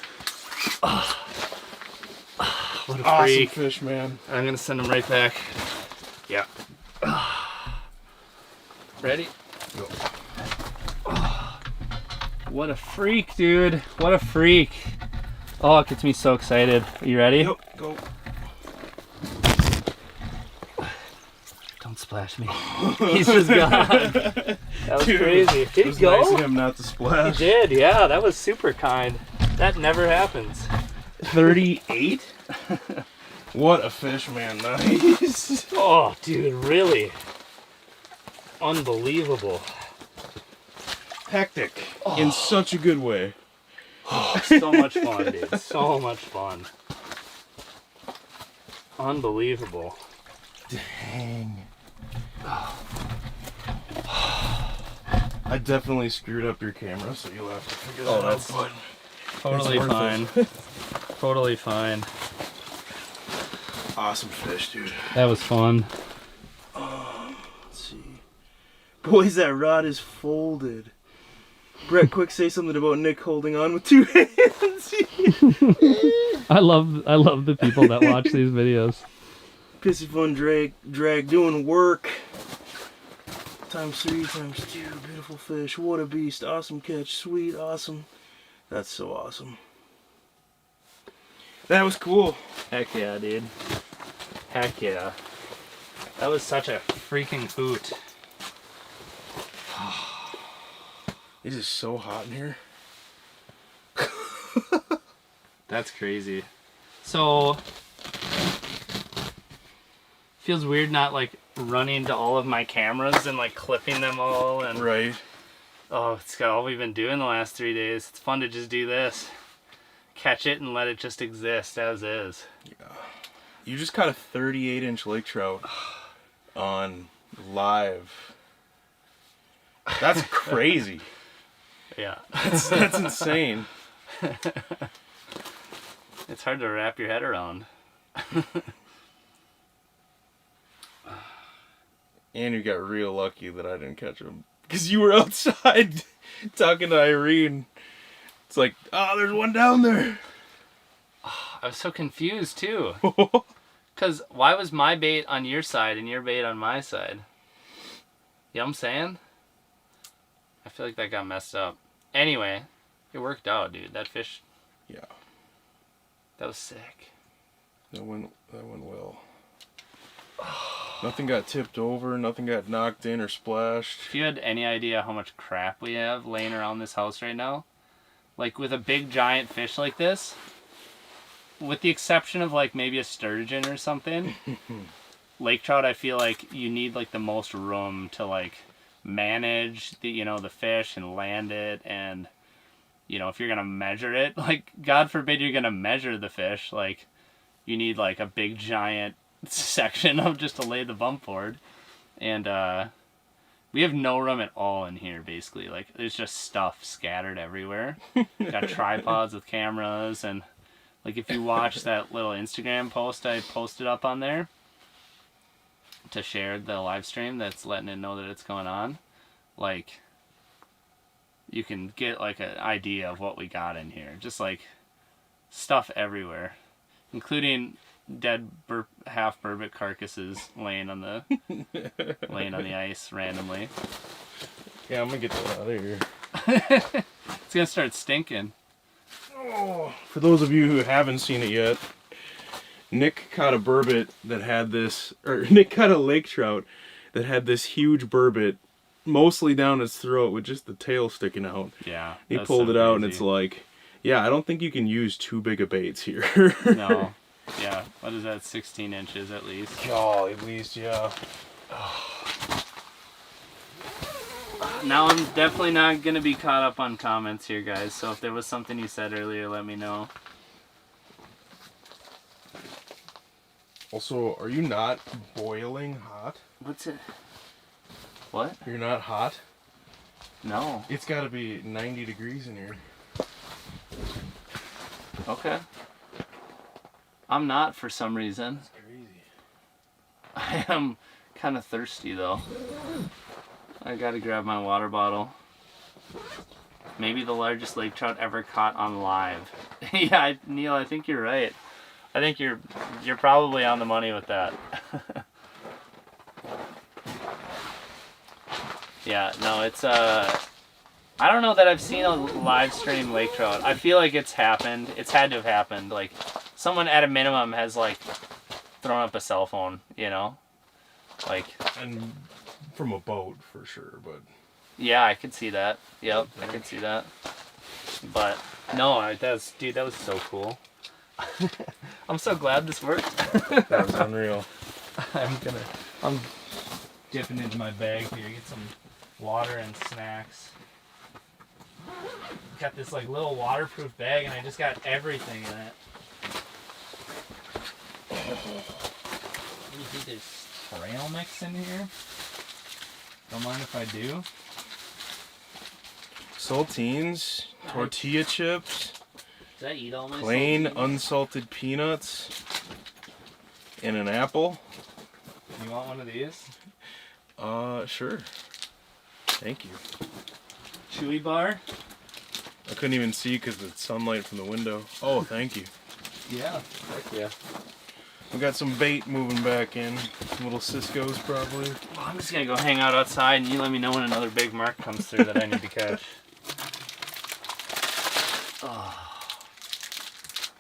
[SPEAKER 1] What a
[SPEAKER 2] Awesome
[SPEAKER 1] freak.
[SPEAKER 2] fish, man.
[SPEAKER 1] I'm gonna send him right back. Yeah. Ready?
[SPEAKER 2] Go.
[SPEAKER 1] What a freak, dude. What a freak. Oh, it gets me so excited. Are you ready?
[SPEAKER 2] Yep, go.
[SPEAKER 1] Don't splash me. He's just gone. That was
[SPEAKER 2] Dude,
[SPEAKER 1] crazy. Did
[SPEAKER 2] It
[SPEAKER 1] he
[SPEAKER 2] was
[SPEAKER 1] go?
[SPEAKER 2] nice of him not to
[SPEAKER 1] He
[SPEAKER 2] splash.
[SPEAKER 1] did, yeah. That was super kind. That never happens.
[SPEAKER 2] 38? What a fish, man. Nice.
[SPEAKER 1] Oh, dude, really? Unbelievable.
[SPEAKER 2] Hectic. In such a good way.
[SPEAKER 1] Oh, so much fun, dude. So much fun. Unbelievable.
[SPEAKER 2] Dang. I definitely screwed up your camera, so you'll have to figure that out.
[SPEAKER 1] that's
[SPEAKER 2] But
[SPEAKER 1] totally
[SPEAKER 2] it's worth
[SPEAKER 1] fine. Totally fine.
[SPEAKER 2] awesome fish, dude.
[SPEAKER 1] That was fun.
[SPEAKER 2] Let's see. Boys, that rod is folded. Brett, quick, say something about Nick holding on with 2 hands.
[SPEAKER 6] I love the people that watch these videos.
[SPEAKER 2] Pissy fun drag doing work. Times 3, times 2, beautiful fish. What a beast. Awesome catch. Sweet, awesome. That's so awesome. That was cool.
[SPEAKER 1] Heck yeah, dude. Heck yeah. That was such a freaking hoot.
[SPEAKER 2] It is so hot in here.
[SPEAKER 1] That's crazy. So, feels weird not like running to all of my cameras and like clipping them all and
[SPEAKER 2] Right.
[SPEAKER 1] oh, it's got all we've been doing the last 3 days. It's fun to just do this. Catch it and let it just exist as is.
[SPEAKER 2] You just caught a 38-inch lake trout on live. That's crazy.
[SPEAKER 1] Yeah.
[SPEAKER 2] That's insane.
[SPEAKER 1] It's hard to wrap your head around.
[SPEAKER 2] And you got real lucky that I didn't catch him. Because you were outside talking to Irene. It's like, oh, there's one down there.
[SPEAKER 1] I was so confused too. Because why was my bait on your side and your bait on my side? You know what I'm saying? I feel like that got messed up. Anyway, it worked out, dude. That fish,
[SPEAKER 2] Yeah,
[SPEAKER 1] that was sick.
[SPEAKER 2] that went well. Nothing got tipped over, nothing got knocked in or splashed.
[SPEAKER 1] If you had any idea how much crap we have laying around this house right now, like with a big giant fish like this, with the exception of like maybe a sturgeon or something, lake trout, I feel like you need like the most room to like manage the, you know, the fish and land it. And, you know, if you're going to measure it, like God forbid you're going to measure the fish, like you need like a big giant section of just to lay the bump board. And we have no room at all in here, basically. Like there's just stuff scattered everywhere. Got tripods with cameras, and like if you watch that little Instagram post I posted up on there to share the live stream that's letting it know that it's going on, like you can get like an idea of what we got in here. Just like stuff everywhere, including dead half burbot carcasses laying on the ice randomly.
[SPEAKER 2] Yeah, I'm gonna get that out of here.
[SPEAKER 1] It's gonna start stinking.
[SPEAKER 2] Oh, for those of you who haven't seen it yet, Nick caught a burbot that had this, or Nick caught a lake trout that had this huge burbot mostly down its throat with just the tail sticking out.
[SPEAKER 1] Yeah.
[SPEAKER 2] He
[SPEAKER 1] that's
[SPEAKER 2] pulled
[SPEAKER 1] so
[SPEAKER 2] it out and
[SPEAKER 1] crazy.
[SPEAKER 2] it's like, yeah, I don't think you can use too big of baits here.
[SPEAKER 1] No. Yeah. What is that? 16 inches at least.
[SPEAKER 2] Oh, at least, yeah.
[SPEAKER 1] Now I'm definitely not gonna be caught up on comments here, guys. So if there was something you said earlier, let me know.
[SPEAKER 2] Also, are you not boiling hot?
[SPEAKER 1] What's it? What?
[SPEAKER 2] You're not hot?
[SPEAKER 1] No.
[SPEAKER 2] It's gotta be 90 degrees in here.
[SPEAKER 1] Okay. I'm not for some reason.
[SPEAKER 2] That's crazy.
[SPEAKER 1] I am kind of thirsty though. I gotta grab my water bottle. Maybe the largest lake trout ever caught on live. Yeah, Neil, I think you're right. I think you're probably on the money with that. Yeah, no, it's I don't know that I've seen a live stream lake trout. I feel like it's happened. It's had to have happened. Like someone at a minimum has like thrown up a cell phone, you know? Like
[SPEAKER 2] And from a boat for sure, but
[SPEAKER 1] yeah, I could see that. Yep, I could see that. But no, dude, that was so cool. I'm so glad this worked.
[SPEAKER 2] That was unreal.
[SPEAKER 1] I'm dipping into my bag here, get some water and snacks. Got this like little waterproof bag and I just got everything in it. You think there's trail mix in here? Don't mind if I do.
[SPEAKER 2] Saltines, tortilla chips,
[SPEAKER 1] Did I eat all my
[SPEAKER 2] plain
[SPEAKER 1] saltines?
[SPEAKER 2] unsalted peanuts, and an apple.
[SPEAKER 1] You want one of these?
[SPEAKER 2] Sure. Thank you.
[SPEAKER 1] Chewy bar?
[SPEAKER 2] I couldn't even see because of the sunlight from the window. Oh, thank you.
[SPEAKER 1] Yeah. Heck yeah.
[SPEAKER 2] We got some bait moving back in. Little Cisco's probably.
[SPEAKER 1] Well, I'm just gonna go hang out outside and you let me know when another big mark comes through that I need to catch. Oh.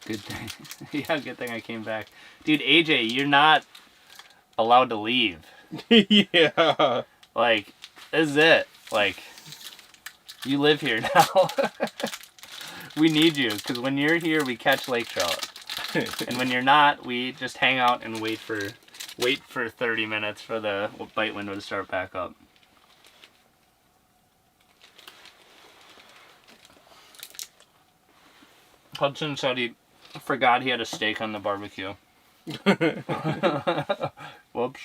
[SPEAKER 1] Good thing. Yeah, good thing I came back. Dude, AJ, you're not allowed to leave.
[SPEAKER 2] Yeah.
[SPEAKER 1] Like, this is it. Like, you live here now. We need you, because when you're here, we catch lake trout. And when you're not, we just hang out and wait for 30 minutes for the bite window to start back up. Hudson said he forgot he had a steak on the barbecue. Whoops.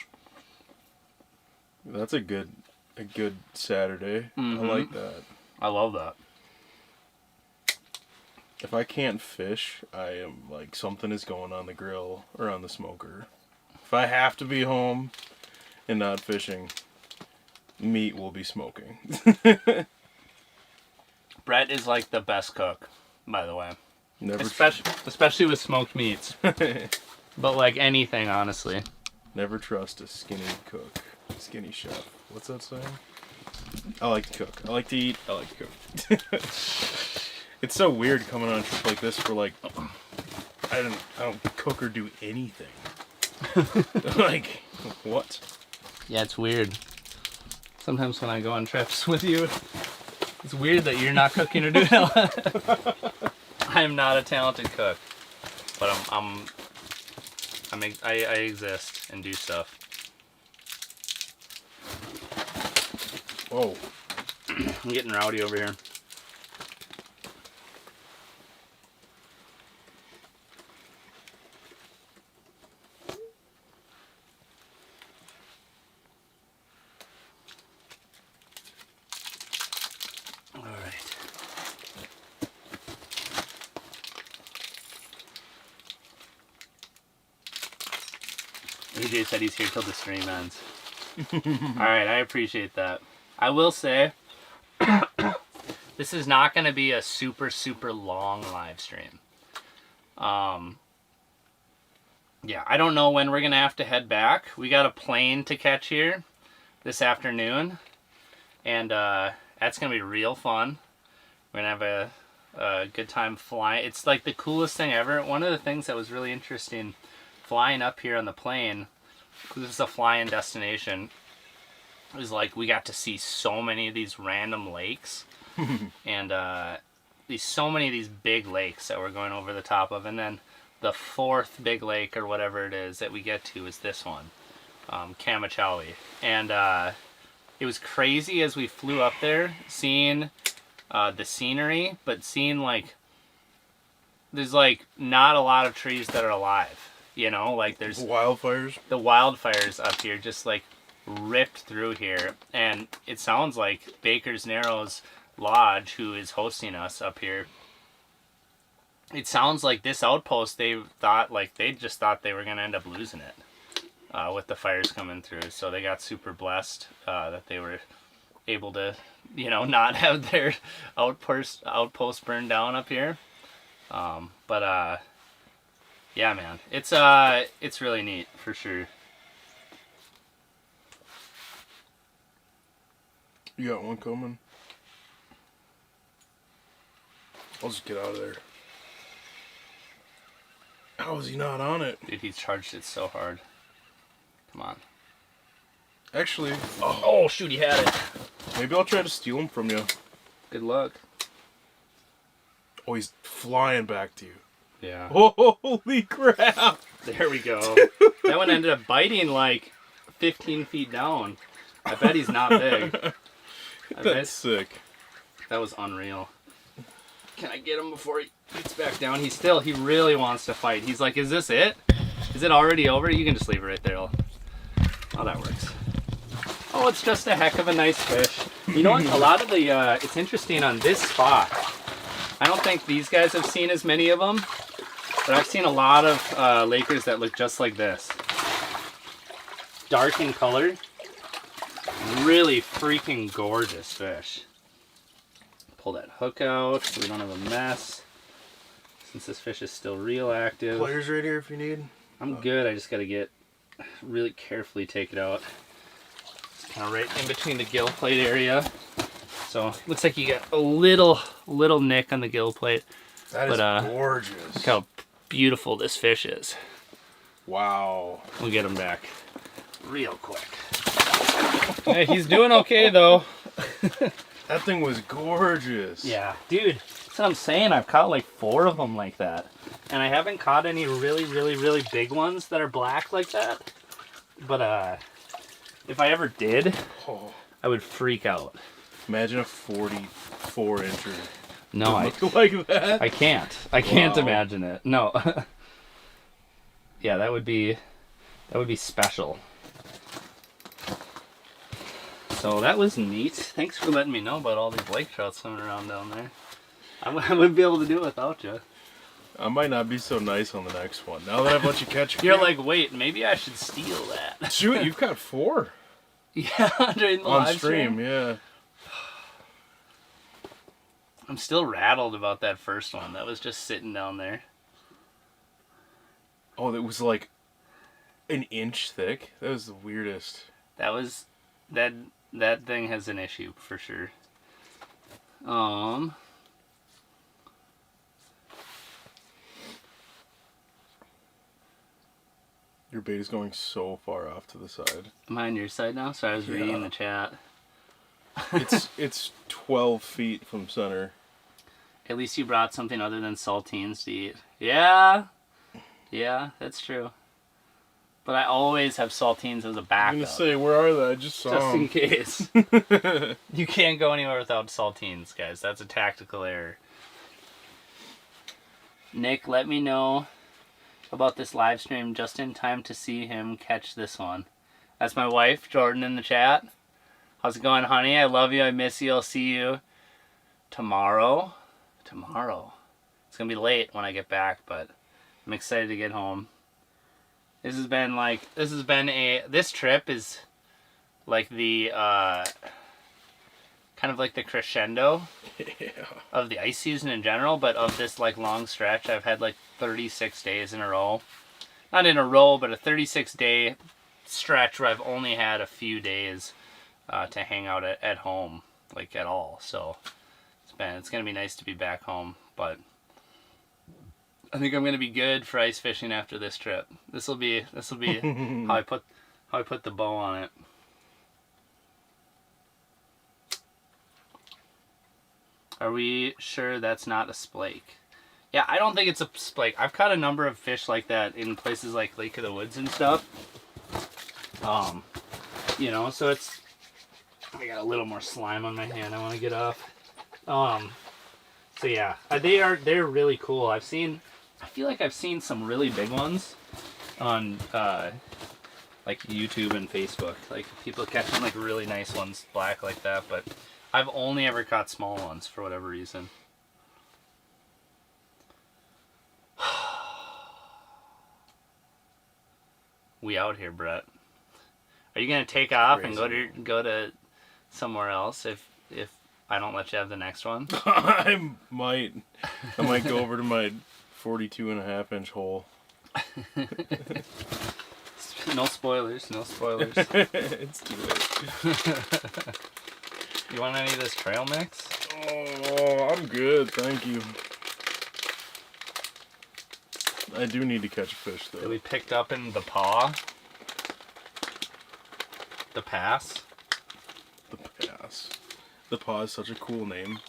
[SPEAKER 2] That's a good Saturday.
[SPEAKER 1] Mhm.
[SPEAKER 2] I like that.
[SPEAKER 1] I love that.
[SPEAKER 2] If I can't fish, I am like something is going on the grill or on the smoker. If I have to be home and not fishing, meat will be smoking.
[SPEAKER 1] Brett is like the best cook, by the way.
[SPEAKER 2] Never,
[SPEAKER 1] Especially with smoked meats. But like anything, honestly.
[SPEAKER 2] never trust a skinny cook, skinny chef. What's that saying? I like to cook. I like to eat. I like to cook. It's so weird coming on a trip like this for like I don't cook or do anything. Like what?
[SPEAKER 1] Yeah, it's weird. Sometimes when I go on trips with you, it's weird that you're not cooking or doing it. I'm not a talented cook, but I exist and do stuff.
[SPEAKER 2] Whoa.
[SPEAKER 1] I'm getting rowdy over here. All right. AJ said he's here till the stream ends. Alright, I appreciate that. I will say, this is not going to be a super, super long live stream. Yeah, I don't know when we're going to have to head back. We got a plane to catch here this afternoon. And that's going to be real fun. We're going to have a good time flying. It's like the coolest thing ever. One of the things that was really interesting flying up here on the plane, because this is a fly-in destination, is like we got to see so many of these random lakes. And so many of these big lakes that we're going over the top of. And then the fourth big lake or whatever it is that we get to is this one, Kamachawi. And it was crazy as we flew up there, seeing the scenery, but seeing like there's like not a lot of trees that are alive. You know, like there's
[SPEAKER 2] Wildfires.
[SPEAKER 1] the wildfires up here just like ripped through here. And it sounds like Baker's Narrows Lodge, who is hosting us up here, it sounds like this outpost, they just thought they were going to end up losing it with the fires coming through. So they got super blessed that they were able to, you know, not have their outpost burned down up here. Yeah, man, it's really neat for sure.
[SPEAKER 2] You got one coming? I'll just get out of there. How is he not on it?
[SPEAKER 1] Dude, he's charged it so hard. Come on.
[SPEAKER 2] Actually,
[SPEAKER 1] Oh, shoot, he had it.
[SPEAKER 2] maybe I'll try to steal him from you.
[SPEAKER 1] Good luck.
[SPEAKER 2] Oh, he's flying back to you.
[SPEAKER 1] Yeah.
[SPEAKER 2] Holy crap!
[SPEAKER 1] There we go. That one ended up biting like 15 feet down. I bet he's not big.
[SPEAKER 2] That's sick.
[SPEAKER 1] That was unreal. Can I get him before he gets back down? He really wants to fight. He's like, is this it? Is it already over? You can just leave it right there. Oh, that works. Oh, it's just a heck of a nice fish. You know what? A lot of the, it's interesting on this spot. I don't think these guys have seen as many of them, but I've seen a lot of Lakers that look just like this. Dark in color. Really freaking gorgeous fish. Pull that hook out so we don't have a mess. Since this fish is still real active.
[SPEAKER 2] Pliers right here if you need.
[SPEAKER 1] I'm good. I just got to get really carefully take it out. It's kind of right in between the gill plate area. So looks like you got a little nick on the gill plate.
[SPEAKER 2] That is gorgeous.
[SPEAKER 1] Look how beautiful this fish is.
[SPEAKER 2] Wow.
[SPEAKER 1] We'll get him back real quick. Hey, he's doing okay though.
[SPEAKER 2] That thing was gorgeous.
[SPEAKER 1] Yeah, dude. That's what I'm saying. I've caught like 4 of them like that. And I haven't caught any really big ones that are black like that. But if I ever did, I would freak out.
[SPEAKER 2] Imagine a 44 incher.
[SPEAKER 1] No,
[SPEAKER 2] like that.
[SPEAKER 1] I can't. I can't imagine it. No. Yeah, that would be special. So that was neat. Thanks for letting me know about all these lake trout swimming around down there. I wouldn't be able to do it without you.
[SPEAKER 2] I might not be so nice on the next one. Now that I've let you catch a
[SPEAKER 1] You're
[SPEAKER 2] few.
[SPEAKER 1] like, wait, maybe I should steal that.
[SPEAKER 2] Shoot, you've got 4
[SPEAKER 1] Yeah, during the
[SPEAKER 2] on
[SPEAKER 1] live
[SPEAKER 2] stream. Yeah.
[SPEAKER 1] I'm still rattled about that first one. That was just sitting down there.
[SPEAKER 2] Oh, it was like an inch thick. That was the weirdest.
[SPEAKER 1] That thing has an issue for sure.
[SPEAKER 2] Your bait is going so far off to the side.
[SPEAKER 1] Am I on your side now? So I was reading the chat.
[SPEAKER 2] It's 12 feet from center.
[SPEAKER 1] At least you brought something other than saltines to eat. Yeah, that's true. But I always have saltines as a backup.
[SPEAKER 2] I'm gonna say, where are they? I just saw
[SPEAKER 1] just
[SPEAKER 2] them.
[SPEAKER 1] in case. You can't go anywhere without saltines, guys. That's a tactical error. Nick, let me know about this live stream just in time to see him catch this one. That's my wife, Jordan, in the chat. How's it going, honey? I love you. I miss you. I'll see you tomorrow. It's gonna be late when I get back, but I'm excited to get home. This trip is like the kind of like the crescendo of the ice season in general, but of this like long stretch. I've had like 36 days in a row. Not in a row, but a 36-day stretch where I've only had a few days to hang out at home, like at all. So it's gonna be nice to be back home, but I think I'm gonna be good for ice fishing after this trip. This will be how I put the bow on it. Are we sure that's not a splake? Yeah, I don't think it's a splake. I've caught a number of fish like that in places like Lake of the Woods and stuff. You know, so it's. I got a little more slime on my hand. I want to get off. So yeah, they're really cool. I feel like I've seen some really big ones on like YouTube and Facebook. Like people catching like really nice ones black like that, but I've only ever caught small ones for whatever reason. We out here, Brett. Are you gonna take off and go to somewhere else if I don't let you have the next one?
[SPEAKER 2] I might go over to my 42.5-inch hole.
[SPEAKER 1] No spoilers.
[SPEAKER 2] It's too late.
[SPEAKER 1] You want any of this trail mix?
[SPEAKER 2] Oh, I'm good, thank you. I do need to catch a fish though.
[SPEAKER 1] That we picked up in the paw. The pass.
[SPEAKER 2] The pass. The paw is such a cool name.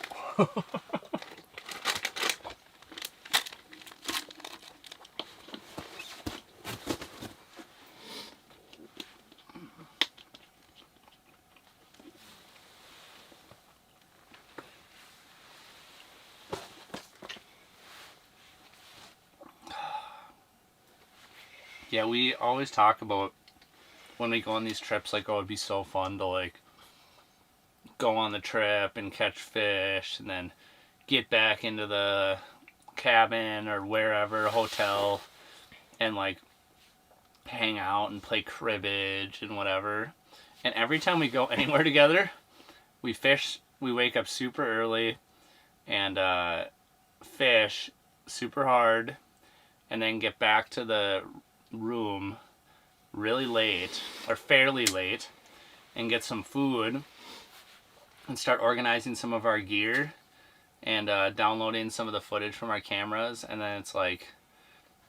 [SPEAKER 1] Yeah, we always talk about when we go on these trips, like, oh, it'd be so fun to, like, go on the trip and catch fish and then get back into the cabin or wherever, hotel, and, like, hang out and play cribbage and whatever. And every time we go anywhere together, we fish, we wake up super early and fish super hard and then get back to the room really late or fairly late and get some food and start organizing some of our gear and downloading some of the footage from our cameras, and then it's like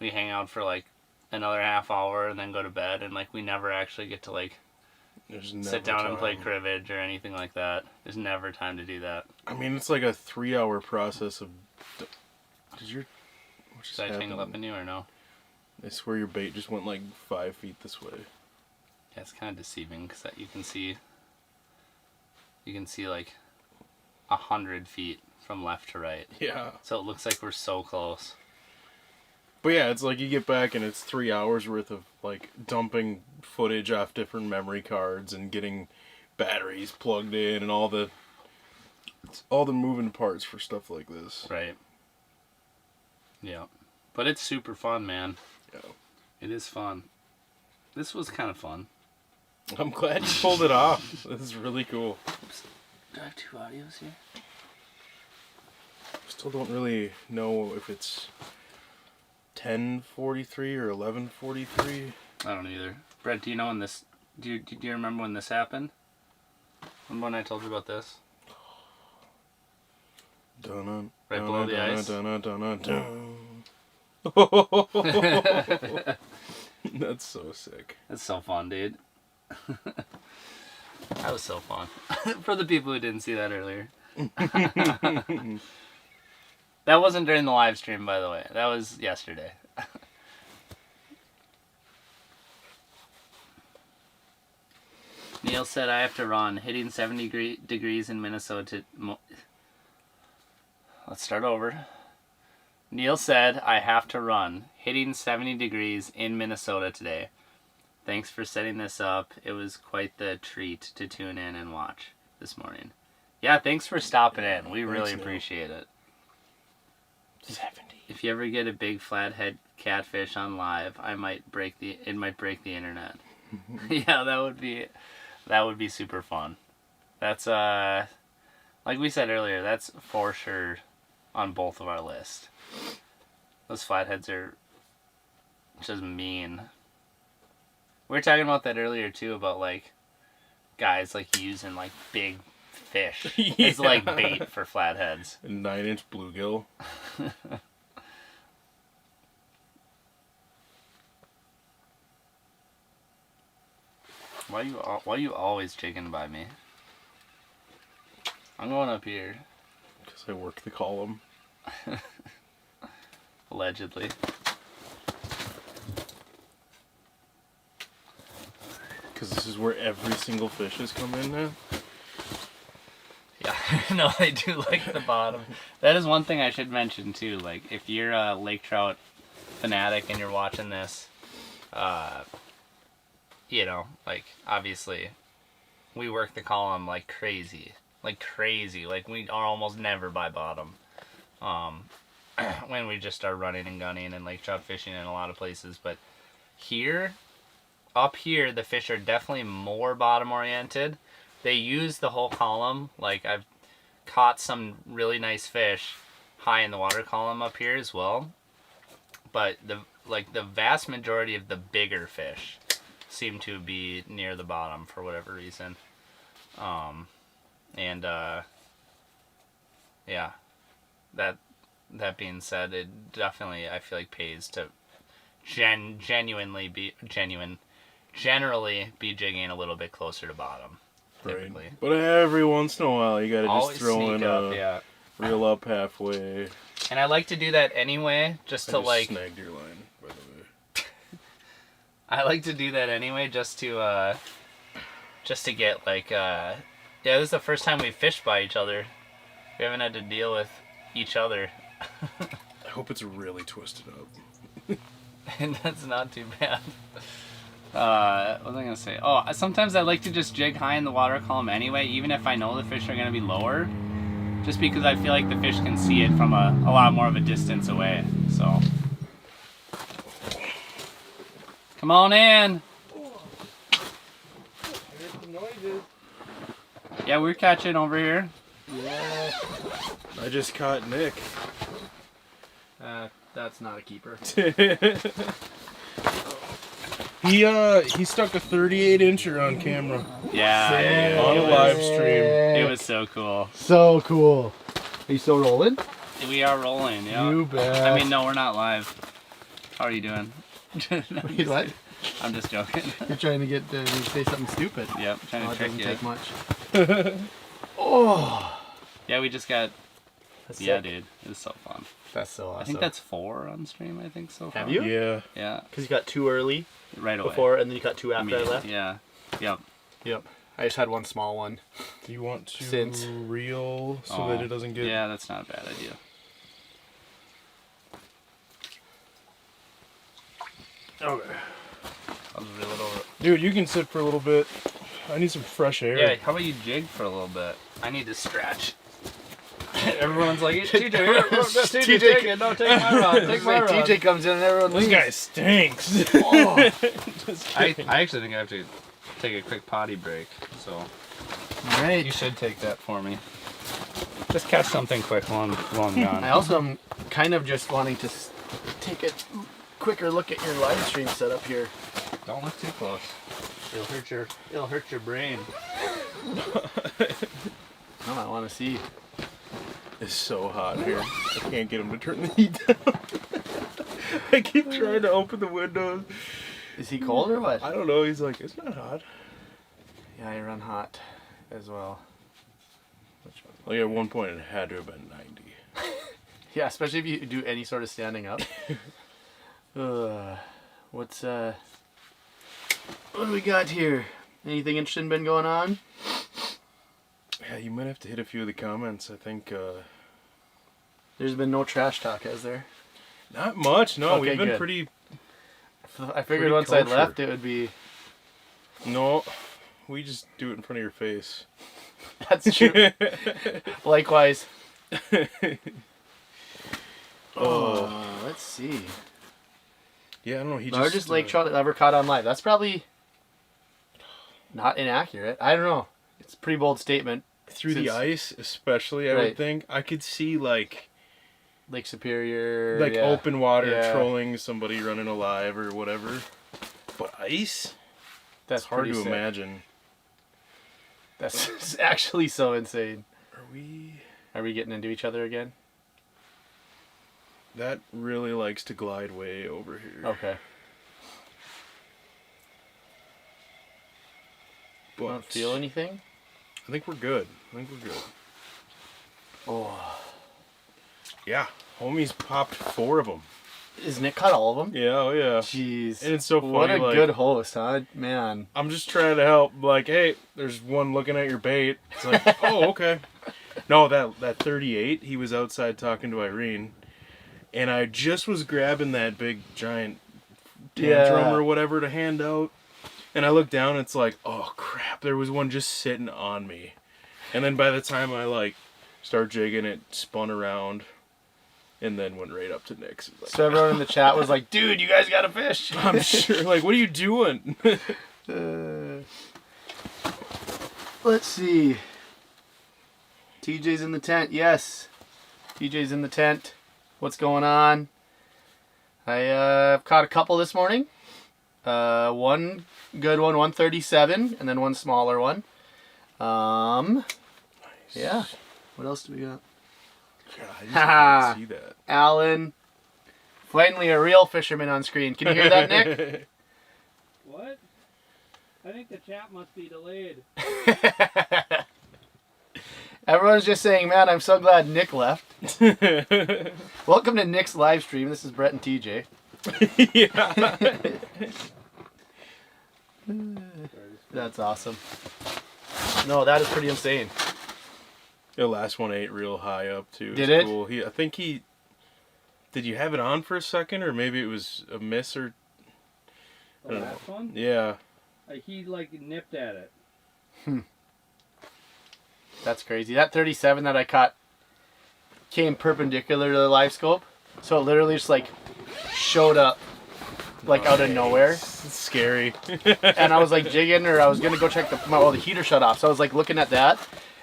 [SPEAKER 1] we hang out for like another half hour and then go to bed, and like we never actually get to like sit down and play cribbage or anything like that. There's never time to do that.
[SPEAKER 2] I mean, it's like a 3-hour process of... Did
[SPEAKER 1] I tangle up in you or no?
[SPEAKER 2] I swear your bait just went like 5 feet this way.
[SPEAKER 1] Yeah, it's kind of deceiving because you can see like 100 feet from left to right.
[SPEAKER 2] Yeah.
[SPEAKER 1] So it looks like we're so close.
[SPEAKER 2] But yeah, it's like you get back and it's 3 hours worth of like dumping footage off different memory cards and getting batteries plugged in and all the moving parts for stuff like this.
[SPEAKER 1] Right. Yeah. But it's super fun, man.
[SPEAKER 2] Yeah.
[SPEAKER 1] It is fun. This was kind of fun.
[SPEAKER 2] I'm glad you pulled it off. This is really cool.
[SPEAKER 1] Oops. Do I have 2 audios here?
[SPEAKER 2] Still don't really know if it's 10:43 or 11:43.
[SPEAKER 1] I don't either. Brett, do you know when this... Do you remember when this happened? Remember when I told you about this?
[SPEAKER 2] Dun-dun,
[SPEAKER 1] Right below the ice?
[SPEAKER 2] That's so sick.
[SPEAKER 1] That's so fun, dude. That was so fun. For the people who didn't see that earlier. That wasn't during the live stream, by the way. That was yesterday. Neil said I have to run. Hitting 70 degrees in Minnesota. Let's start over. Neil said I have to run. Hitting 70 degrees in Minnesota today. Thanks for setting this up. It was quite the treat to tune in and watch this morning. Yeah, thanks for stopping in. We really appreciate it.
[SPEAKER 2] 70.
[SPEAKER 1] If you ever get a big flathead catfish on live, it might break the internet. Yeah, that would be super fun. That's like we said earlier, that's for sure on both of our lists. Those flatheads are just mean. We were talking about that earlier too, about like guys like using like big fish as like bait for flatheads.
[SPEAKER 2] A 9-inch bluegill.
[SPEAKER 1] Why you always jigging by me? I'm going up here.
[SPEAKER 2] Because I work the column.
[SPEAKER 1] Allegedly.
[SPEAKER 2] Because this is where every single fish has come in now.
[SPEAKER 1] Yeah, no, I do like the bottom. That is one thing I should mention too. Like, if you're a lake trout fanatic and you're watching this, you know, like, obviously, we work the column like crazy. Like, we are almost never by bottom. When we just are running and gunning and lake trout fishing in a lot of places. But up here, the fish are definitely more bottom oriented. They use the whole column. Like, I've caught some really nice fish high in the water column up here as well. But the vast majority of the bigger fish seem to be near the bottom for whatever reason. Yeah, that being said, it definitely, I feel like, pays to generally be jigging a little bit closer to bottom. Typically.
[SPEAKER 2] Right. But every once in a while, you gotta
[SPEAKER 1] Always
[SPEAKER 2] just throw in
[SPEAKER 1] up,
[SPEAKER 2] a reel up halfway.
[SPEAKER 1] And I like to do that anyway, just to like...
[SPEAKER 2] snagged your line, by the way.
[SPEAKER 1] I like to do that anyway, just to get like... Yeah, this is the first time we've fished by each other. We haven't had to deal with each other.
[SPEAKER 2] I hope it's really twisted up.
[SPEAKER 1] And that's not too bad. What was I gonna say? Oh, sometimes I like to just jig high in the water column anyway, even if I know the fish are gonna be lower, just because I feel like the fish can see it from a lot more of a distance away. So, come on in. Yeah, we're catching over here.
[SPEAKER 3] Yeah.
[SPEAKER 2] I just caught Nick.
[SPEAKER 3] That's not a keeper.
[SPEAKER 2] He stuck a 38-incher on camera
[SPEAKER 1] Yeah,
[SPEAKER 2] on a live stream.
[SPEAKER 1] it was so cool.
[SPEAKER 3] So cool. Are you still rolling?
[SPEAKER 1] We are rolling. Yeah.
[SPEAKER 3] You bet.
[SPEAKER 1] I mean, no, we're not live. How are you doing?
[SPEAKER 3] What?
[SPEAKER 1] I'm just joking.
[SPEAKER 3] You're trying to get me to say something stupid.
[SPEAKER 1] Yep, trying
[SPEAKER 3] Oh,
[SPEAKER 1] to
[SPEAKER 3] it
[SPEAKER 1] trick
[SPEAKER 3] doesn't
[SPEAKER 1] you.
[SPEAKER 3] take much. Oh.
[SPEAKER 1] Yeah, we just got.
[SPEAKER 3] That's
[SPEAKER 1] Yeah,
[SPEAKER 3] sick.
[SPEAKER 1] dude, it was so fun.
[SPEAKER 3] That's so awesome.
[SPEAKER 1] I think that's 4 on stream. I think so far.
[SPEAKER 3] Have you?
[SPEAKER 2] Yeah.
[SPEAKER 1] Yeah,
[SPEAKER 3] Because you got 2 early
[SPEAKER 1] right away.
[SPEAKER 3] before, and then you got 2 after I
[SPEAKER 1] Immediately,
[SPEAKER 3] left.
[SPEAKER 1] Yeah. Yep.
[SPEAKER 3] Yep. I just had 1 small one.
[SPEAKER 2] Do you want to
[SPEAKER 3] Since-
[SPEAKER 2] reel so
[SPEAKER 1] Oh,
[SPEAKER 2] that it doesn't get...
[SPEAKER 1] Yeah, that's not a bad idea.
[SPEAKER 3] Okay.
[SPEAKER 1] I'll just reel it over.
[SPEAKER 2] Dude, you can sit for a little bit. I need some fresh air.
[SPEAKER 1] Yeah, how about you jig for a little bit? I need to stretch. Everyone's like, TJ, TJ, take it. No, take my rod. Take my rod.
[SPEAKER 3] TJ comes in and everyone
[SPEAKER 2] This
[SPEAKER 3] leaves.
[SPEAKER 2] guy stinks.
[SPEAKER 3] Oh.
[SPEAKER 1] I actually think I have to take a quick potty break. So
[SPEAKER 3] Right.
[SPEAKER 1] you should take that for me. Just catch something quick while I'm gone.
[SPEAKER 3] I also am kind of just wanting to take a quicker look at your live stream setup here.
[SPEAKER 1] Don't look too close. It'll hurt your brain.
[SPEAKER 3] I want to see.
[SPEAKER 2] It's so hot here. I can't get him to turn the heat down. I keep trying to open the windows.
[SPEAKER 3] Is he cold or what?
[SPEAKER 2] I don't know. He's like, it's not hot.
[SPEAKER 3] Yeah, I run hot as well.
[SPEAKER 2] Like at one point, it had to have been 90.
[SPEAKER 3] Yeah, especially if you do any sort of standing up. What do we got here? Anything interesting been going on?
[SPEAKER 2] Yeah, you might have to hit a few of the comments. I think
[SPEAKER 3] There's been no trash talk, has there?
[SPEAKER 2] not much. No,
[SPEAKER 3] Okay,
[SPEAKER 2] we've been
[SPEAKER 3] good.
[SPEAKER 2] pretty.
[SPEAKER 3] I figured
[SPEAKER 2] Pretty
[SPEAKER 3] once
[SPEAKER 2] kosher.
[SPEAKER 3] I left it would be...
[SPEAKER 2] No, we just do it in front of your face.
[SPEAKER 3] That's true. Likewise.
[SPEAKER 2] Oh.
[SPEAKER 3] Let's see.
[SPEAKER 2] Yeah, I don't know. He
[SPEAKER 3] Largest
[SPEAKER 2] just
[SPEAKER 3] lake trout ever caught on live. That's probably not inaccurate. I don't know. It's a pretty bold statement.
[SPEAKER 2] through the
[SPEAKER 3] since-
[SPEAKER 2] ice, especially. I
[SPEAKER 3] Right.
[SPEAKER 2] would think I could see like
[SPEAKER 3] Lake Superior.
[SPEAKER 2] like
[SPEAKER 3] yeah.
[SPEAKER 2] open water
[SPEAKER 3] Yeah.
[SPEAKER 2] trolling somebody running alive or whatever. But ice,
[SPEAKER 3] That's
[SPEAKER 2] it's hard
[SPEAKER 3] pretty
[SPEAKER 2] to
[SPEAKER 3] sick.
[SPEAKER 2] imagine.
[SPEAKER 3] That's actually so insane.
[SPEAKER 2] Are we?
[SPEAKER 3] Are we getting into each other again?
[SPEAKER 2] That really likes to glide way over here.
[SPEAKER 3] Okay.
[SPEAKER 2] But
[SPEAKER 3] Don't feel anything?
[SPEAKER 2] I think we're good.
[SPEAKER 3] Oh.
[SPEAKER 2] Yeah, homies popped 4 of them.
[SPEAKER 3] Is Nick caught all of them?
[SPEAKER 2] Yeah, oh yeah.
[SPEAKER 3] Jeez.
[SPEAKER 2] And it's so funny.
[SPEAKER 3] What a
[SPEAKER 2] like,
[SPEAKER 3] good host, huh? Man.
[SPEAKER 2] I'm just trying to help. Like, hey, there's one looking at your bait. It's like, oh, okay. No, that 38. He was outside talking to Irene, and I just was grabbing that big giant tantrum
[SPEAKER 3] Yeah.
[SPEAKER 2] or whatever to hand out, and I looked down. It's like, oh crap! There was one just sitting on me, and then by the time I like start jigging, it spun around, and then went right up to Nick's. Like,
[SPEAKER 3] So everyone in the chat was like, dude, you guys got a fish.
[SPEAKER 2] I'm sure. Like, what are you doing?
[SPEAKER 3] Let's see. TJ's in the tent. Yes. TJ's in the tent. What's going on? I caught a couple this morning. One good one, 137, and then one smaller one. Yeah. What else do we got?
[SPEAKER 2] God, I just
[SPEAKER 3] Ha.
[SPEAKER 2] can't see that.
[SPEAKER 3] Alan. Finally a real fisherman on screen. Can you hear that, Nick?
[SPEAKER 4] What? I think the chat must be delayed.
[SPEAKER 3] Everyone's just saying, man, I'm so glad Nick left. Welcome to Nick's live stream. This is Brett and TJ.
[SPEAKER 2] Yeah.
[SPEAKER 3] That's awesome. No, that is pretty insane.
[SPEAKER 2] The last one ate real high up too.
[SPEAKER 3] Did
[SPEAKER 2] It's
[SPEAKER 3] it?
[SPEAKER 2] Cool. I think he Did you have it on for a second, or maybe it was a miss, or
[SPEAKER 1] The last one?
[SPEAKER 2] yeah?
[SPEAKER 1] He like nipped at it.
[SPEAKER 3] That's crazy. That 37 that I caught came perpendicular to the live scope, so it literally just like showed up like out of nowhere.
[SPEAKER 2] It's scary.
[SPEAKER 3] And I was like jigging, or I was gonna go check the heater shut off. So I was like looking at that,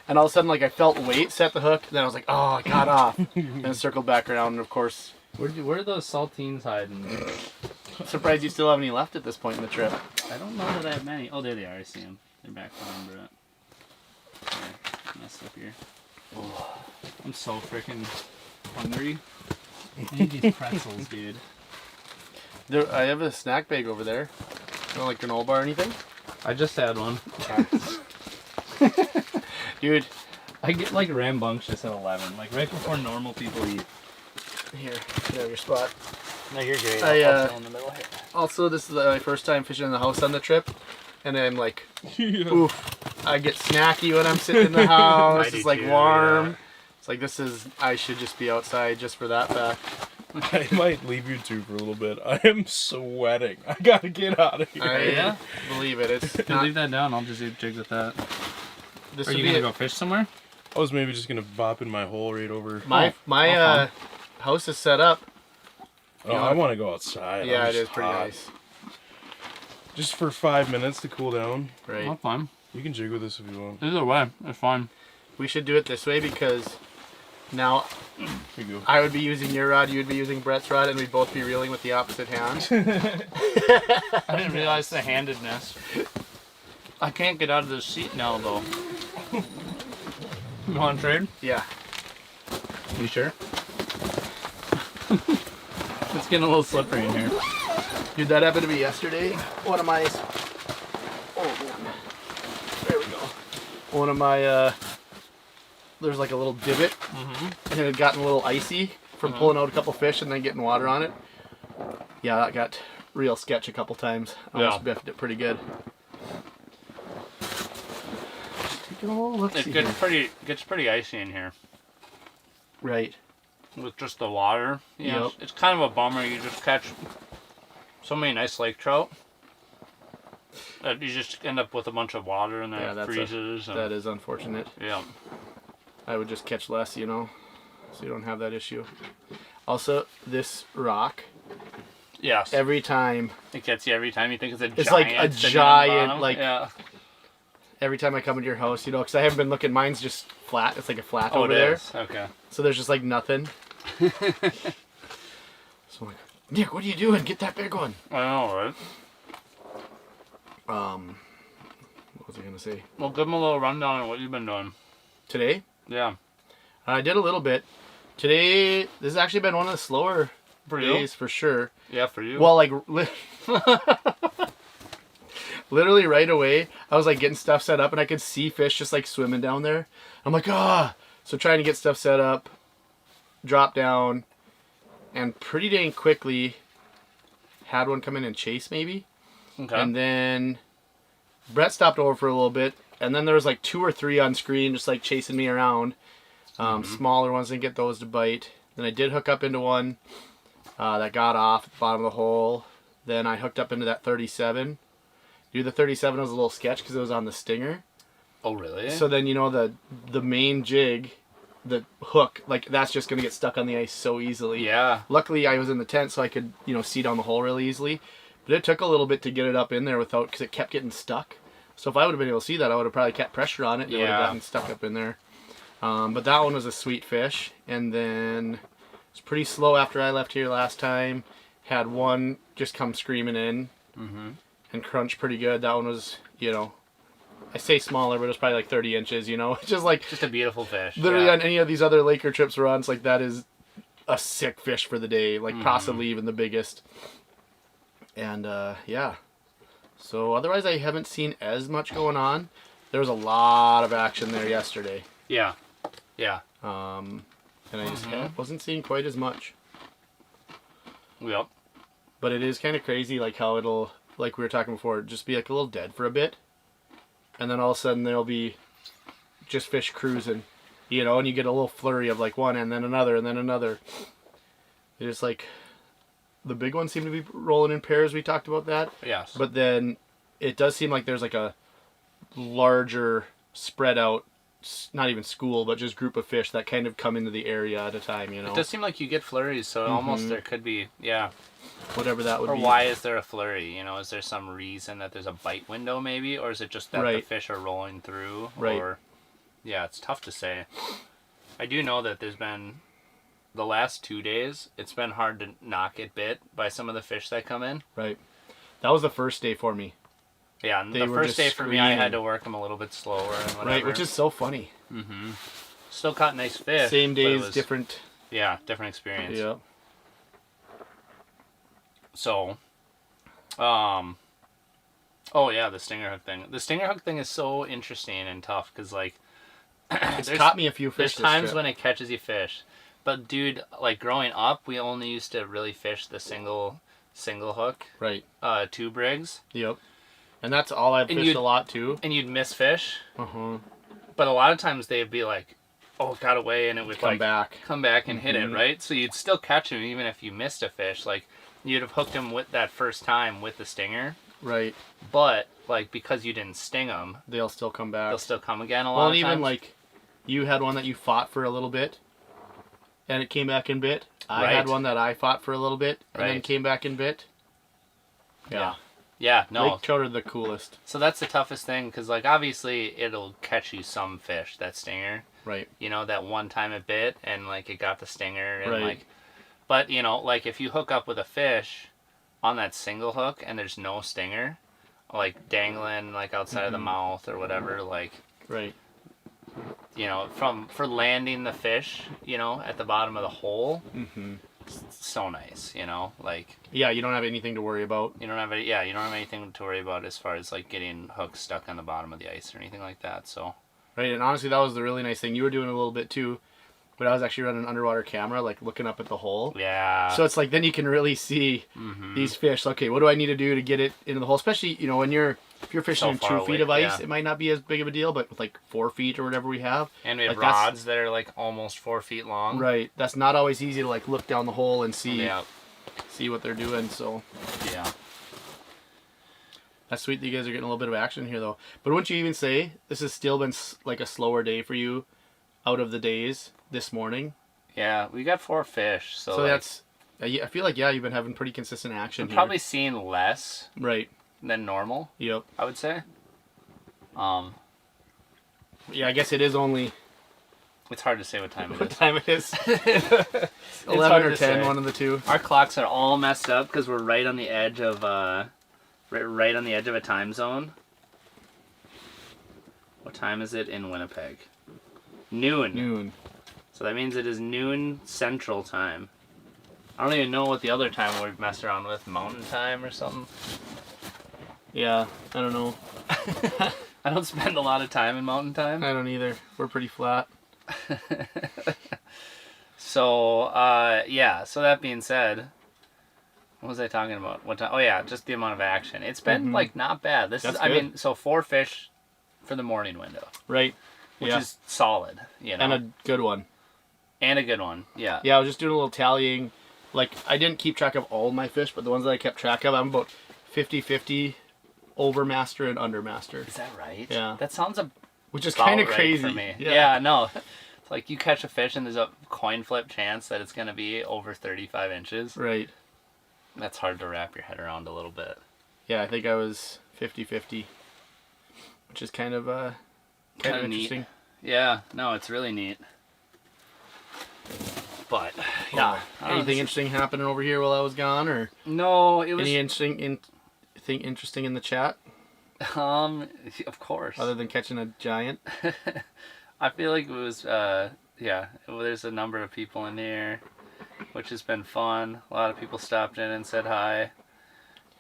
[SPEAKER 3] and all of a sudden like I felt weight set the hook. Then I was like, oh, I got off, and circled back around. And of course,
[SPEAKER 1] Where are those saltines hiding?
[SPEAKER 3] I'm surprised you still have any left at this point in the trip.
[SPEAKER 1] I don't know that I have many. Oh, there they are. I see them. They're back behind Brett. Messed up here. Oh, I'm so freaking hungry. I need these pretzels, dude.
[SPEAKER 3] There, I have a snack bag over there. You know, like granola bar or anything?
[SPEAKER 1] I just had one.
[SPEAKER 3] Dude,
[SPEAKER 1] I get like rambunctious at 11, like right before normal people eat.
[SPEAKER 3] here, you have your spot.
[SPEAKER 1] No, you're great.
[SPEAKER 3] I'll
[SPEAKER 1] chill in the middle here.
[SPEAKER 3] Also, this is my first time fishing in the house on the trip, and I'm like, oof. I get snacky when I'm sitting in the house. It's like warm. Yeah. It's like I should just be outside just for that fact.
[SPEAKER 2] I might leave you two for a little bit. I am sweating. I gotta get out of here.
[SPEAKER 3] I believe it. It's not,
[SPEAKER 1] leave that down. I'll just jig with that.
[SPEAKER 3] This
[SPEAKER 1] Are you gonna go fish somewhere?
[SPEAKER 2] I was maybe just gonna bop in my hole right over.
[SPEAKER 3] My house is set up.
[SPEAKER 2] Oh, I want to go outside.
[SPEAKER 3] Yeah, it is pretty nice.
[SPEAKER 2] Just for 5 minutes to cool down.
[SPEAKER 3] Right.
[SPEAKER 1] That's fine.
[SPEAKER 2] You can jig with this if you want.
[SPEAKER 1] Either way, it's fine.
[SPEAKER 3] We should do it this way because now
[SPEAKER 2] Here you go.
[SPEAKER 3] I would be using your rod, you would be using Brett's rod, and we'd both be reeling with the opposite hand.
[SPEAKER 1] I didn't realize the handedness. I can't get out of this seat now, though. You want to trade?
[SPEAKER 3] Yeah.
[SPEAKER 1] You sure? It's getting a little slippery in here.
[SPEAKER 3] Dude, that happened to me yesterday. One of my... Oh, man. There we go. One of my... There's like a little divot, and it had gotten a little icy from pulling out a couple fish and then getting water on it. Yeah, that got real sketch a couple times. Almost biffed it pretty good. Just taking a little look.
[SPEAKER 1] It gets pretty icy in here.
[SPEAKER 3] Right.
[SPEAKER 1] With just the water. Yeah,
[SPEAKER 3] Yep.
[SPEAKER 1] it's kind of a bummer. You just catch so many nice lake trout. You just end up with a bunch of water and then it freezes.
[SPEAKER 3] That is unfortunate.
[SPEAKER 1] Yeah.
[SPEAKER 3] I would just catch less, you know, so you don't have that issue. Also, this rock,
[SPEAKER 1] Yes.
[SPEAKER 3] every time,
[SPEAKER 1] It gets you every time you think it's a giant.
[SPEAKER 3] it's like a
[SPEAKER 1] sitting on the
[SPEAKER 3] giant,
[SPEAKER 1] bottom.
[SPEAKER 3] like,
[SPEAKER 1] Yeah.
[SPEAKER 3] every time I come into your house, you know, because I haven't been looking, mine's just flat. It's like a flat
[SPEAKER 1] Oh,
[SPEAKER 3] over
[SPEAKER 1] it
[SPEAKER 3] there.
[SPEAKER 1] is. Okay.
[SPEAKER 3] So there's just like nothing. So I'm like, Nick, what are you doing? Get that big one.
[SPEAKER 1] I know, right?
[SPEAKER 3] What was I going to say?
[SPEAKER 1] Well, give them a little rundown on what you've been doing.
[SPEAKER 3] Today?
[SPEAKER 1] Yeah.
[SPEAKER 3] I did a little bit. Today, this has actually been one of the slower days for sure.
[SPEAKER 1] Yeah, for you.
[SPEAKER 3] Well, like, literally right away, I was like getting stuff set up and I could see fish just like swimming down there. I'm like, ah! So trying to get stuff set up, drop down, and pretty dang quickly had one come in and chase maybe.
[SPEAKER 1] Okay.
[SPEAKER 3] And then Brett stopped over for a little bit, and then there was like 2 or 3 on screen just like chasing me around. Smaller ones, didn't get those to bite. Then I did hook up into one that got off at the bottom of the hole. Then I hooked up into that 37. Dude, the 37 was a little sketch because it was on the stinger.
[SPEAKER 1] Oh, really?
[SPEAKER 3] So then, you know, the main jig, the hook, like that's just going to get stuck on the ice so easily.
[SPEAKER 1] Yeah.
[SPEAKER 3] Luckily, I was in the tent so I could, you know, see down the hole really easily. But it took a little bit to get it up in there without, because it kept getting stuck. So if I would have been able to see that, I would have probably kept pressure on it and it would have gotten stuck up in there. But that one was a sweet fish. And then it was pretty slow after I left here last time. Had one just come screaming in and crunch pretty good. That one was, you know, I say smaller, but it was probably like 30 inches, you know. Just like,
[SPEAKER 1] just a beautiful fish.
[SPEAKER 3] Literally on any of these other Laker trips we're on, it's like that is a sick fish for the day. Like possibly even the biggest. And yeah. So otherwise I haven't seen as much going on. There was a lot of action there yesterday.
[SPEAKER 1] Yeah. Yeah.
[SPEAKER 3] And I just wasn't seeing quite as much.
[SPEAKER 1] Yep.
[SPEAKER 3] But it is kind of crazy like how it'll, like we were talking before, just be like a little dead for a bit. And then all of a sudden there'll be just fish cruising, you know, and you get a little flurry of like one and then another and then another. It's like the big ones seem to be rolling in pairs. We talked about that.
[SPEAKER 1] Yes.
[SPEAKER 3] But then it does seem like there's like a larger spread out, not even school, but just group of fish that kind of come into the area at a time, you know?
[SPEAKER 1] It does seem like you get flurries, so almost there could be,
[SPEAKER 3] Whatever that would
[SPEAKER 1] Or
[SPEAKER 3] be.
[SPEAKER 1] why is there a flurry? You know, is there some reason that there's a bite window maybe? Or is it just that the
[SPEAKER 3] Right.
[SPEAKER 1] fish are rolling through?
[SPEAKER 3] Right.
[SPEAKER 1] Or, yeah, it's tough to say. I do know that there's been, the last 2 days, it's been hard to not get bit by some of the fish that come in.
[SPEAKER 3] Right. That was the first day for me.
[SPEAKER 1] Yeah, and
[SPEAKER 3] They
[SPEAKER 1] the
[SPEAKER 3] were
[SPEAKER 1] first
[SPEAKER 3] just
[SPEAKER 1] day for me, I had
[SPEAKER 3] screaming.
[SPEAKER 1] to work them a little bit slower and whatever.
[SPEAKER 3] Right, which is so funny.
[SPEAKER 1] Still caught nice fish.
[SPEAKER 3] Same
[SPEAKER 1] but it
[SPEAKER 3] days,
[SPEAKER 1] was-
[SPEAKER 3] different.
[SPEAKER 1] Yeah, different experience.
[SPEAKER 3] Yeah.
[SPEAKER 1] So, oh yeah, the stinger hook thing. The stinger hook thing is so interesting and tough because like,
[SPEAKER 3] It's
[SPEAKER 1] there's-
[SPEAKER 3] caught me a few
[SPEAKER 1] there's
[SPEAKER 3] fish this
[SPEAKER 1] times
[SPEAKER 3] trip.
[SPEAKER 1] when it catches you fish, but dude, like growing up, we only used to really fish the single hook,
[SPEAKER 3] Right.
[SPEAKER 1] tube rigs,
[SPEAKER 3] Yep. And that's all I've
[SPEAKER 1] And
[SPEAKER 3] fished
[SPEAKER 1] you'd-
[SPEAKER 3] a lot too.
[SPEAKER 1] and you'd miss fish.
[SPEAKER 3] Uh-huh.
[SPEAKER 1] But a lot of times they'd be like, "Oh, it got away," and it would
[SPEAKER 3] Come
[SPEAKER 1] like
[SPEAKER 3] back.
[SPEAKER 1] come back and hit it,
[SPEAKER 3] Mhm.
[SPEAKER 1] right? So you'd still catch them even if you missed a fish. Like you'd have hooked them with that first time with the stinger,
[SPEAKER 3] Right.
[SPEAKER 1] but like because you didn't sting them,
[SPEAKER 3] They'll still come back.
[SPEAKER 1] they'll still come again a lot
[SPEAKER 3] Well,
[SPEAKER 1] of
[SPEAKER 3] and
[SPEAKER 1] times.
[SPEAKER 3] even like, you had one that you fought for a little bit, and it came back and bit. I had
[SPEAKER 1] Right.
[SPEAKER 3] one that I fought for a little bit, and then
[SPEAKER 1] Right.
[SPEAKER 3] came back and bit. Yeah.
[SPEAKER 1] Yeah, no.
[SPEAKER 3] Lake trout are the coolest.
[SPEAKER 1] So that's the toughest thing because like obviously it'll catch you some fish, that stinger.
[SPEAKER 3] Right.
[SPEAKER 1] You know, that one time it bit and like it got the stinger and
[SPEAKER 3] Right.
[SPEAKER 1] like, but you know, like if you hook up with a fish on that single hook and there's no stinger, like dangling like outside of the mouth or whatever, like,
[SPEAKER 3] Right.
[SPEAKER 1] you know, for landing the fish, you know, at the bottom of the hole,
[SPEAKER 3] Mm-hmm.
[SPEAKER 1] so nice, you know, like
[SPEAKER 3] Yeah, you don't have anything to worry about.
[SPEAKER 1] you don't have anything to worry about as far as like getting hooks stuck on the bottom of the ice or anything like that. So
[SPEAKER 3] Right, and honestly, that was the really nice thing. You were doing a little bit too, but I was actually running an underwater camera, like looking up at the hole.
[SPEAKER 1] yeah,
[SPEAKER 3] So it's like then you can really see these fish. Okay, what do I need to do to get it into the hole? Especially, you know, when if you're fishing
[SPEAKER 1] So
[SPEAKER 3] in
[SPEAKER 1] far
[SPEAKER 3] 2 feet
[SPEAKER 1] away,
[SPEAKER 3] of ice,
[SPEAKER 1] yeah.
[SPEAKER 3] it might not be as big of a deal, but with like 4 feet or whatever we have.
[SPEAKER 1] and we have
[SPEAKER 3] like, that's-
[SPEAKER 1] rods that are like almost 4 feet long.
[SPEAKER 3] Right. That's not always easy to like look down the hole and see
[SPEAKER 1] Yeah.
[SPEAKER 3] what they're doing. So
[SPEAKER 1] Yeah.
[SPEAKER 3] that's sweet that you guys are getting a little bit of action here though. But wouldn't you even say this has still been like a slower day for you out of the days this morning?
[SPEAKER 1] Yeah. We got 4 fish, so,
[SPEAKER 3] So
[SPEAKER 1] like,
[SPEAKER 3] that's I feel like you've been having pretty consistent action
[SPEAKER 1] I'm
[SPEAKER 3] here.
[SPEAKER 1] probably seeing less
[SPEAKER 3] Right.
[SPEAKER 1] than normal.
[SPEAKER 3] Yep.
[SPEAKER 1] I would say.
[SPEAKER 3] Yeah, I guess it is only
[SPEAKER 1] It's hard to say what time it
[SPEAKER 3] what
[SPEAKER 1] is.
[SPEAKER 3] time it is.
[SPEAKER 1] It's
[SPEAKER 3] 11
[SPEAKER 1] hard
[SPEAKER 3] or
[SPEAKER 1] to
[SPEAKER 3] 10,
[SPEAKER 1] say.
[SPEAKER 3] one of the two.
[SPEAKER 1] Our clocks are all messed up because we're right on the edge of right on the edge of a time zone. What time is it in Winnipeg? Noon.
[SPEAKER 3] Noon.
[SPEAKER 1] So that means it is noon Central Time. I don't even know what the other time we've messed around with. Mountain Time or something.
[SPEAKER 3] Yeah, I don't know.
[SPEAKER 1] I don't spend a lot of time in Mountain Time.
[SPEAKER 3] I don't either. We're pretty flat.
[SPEAKER 1] So, yeah. So that being said, what was I talking about? What time? Oh yeah, just the amount of action. It's been like not bad. This
[SPEAKER 3] That's
[SPEAKER 1] is, I
[SPEAKER 3] good.
[SPEAKER 1] mean, so 4 fish for the morning window,
[SPEAKER 3] Right.
[SPEAKER 1] which
[SPEAKER 3] Yeah.
[SPEAKER 1] is solid, you know,
[SPEAKER 3] And a good one.
[SPEAKER 1] and a good one. Yeah.
[SPEAKER 3] Yeah, I was just doing a little tallying. Like, I didn't keep track of all my fish, but the ones that I kept track of, I'm about 50-50 overmaster and undermaster.
[SPEAKER 1] Is that right?
[SPEAKER 3] Yeah.
[SPEAKER 1] That sounds
[SPEAKER 3] Which is
[SPEAKER 1] about
[SPEAKER 3] kind of
[SPEAKER 1] right
[SPEAKER 3] crazy.
[SPEAKER 1] for me. Yeah. No. It's like you catch a fish and there's a coin flip chance that it's gonna be over 35 inches.
[SPEAKER 3] Right.
[SPEAKER 1] That's hard to wrap your head around a little bit.
[SPEAKER 3] Yeah, I think I was 50-50. Which is kind of
[SPEAKER 1] Kinda neat.
[SPEAKER 3] interesting.
[SPEAKER 1] Yeah. No, it's really neat. But yeah. I don't know,
[SPEAKER 3] Anything
[SPEAKER 1] this-
[SPEAKER 3] interesting happening over here while I was gone, or
[SPEAKER 1] No, it was
[SPEAKER 3] any thing interesting in the chat
[SPEAKER 1] of course.
[SPEAKER 3] other than catching a giant?
[SPEAKER 1] I feel like it was yeah, well, there's a number of people in here, which has been fun. A lot of people stopped in and said hi.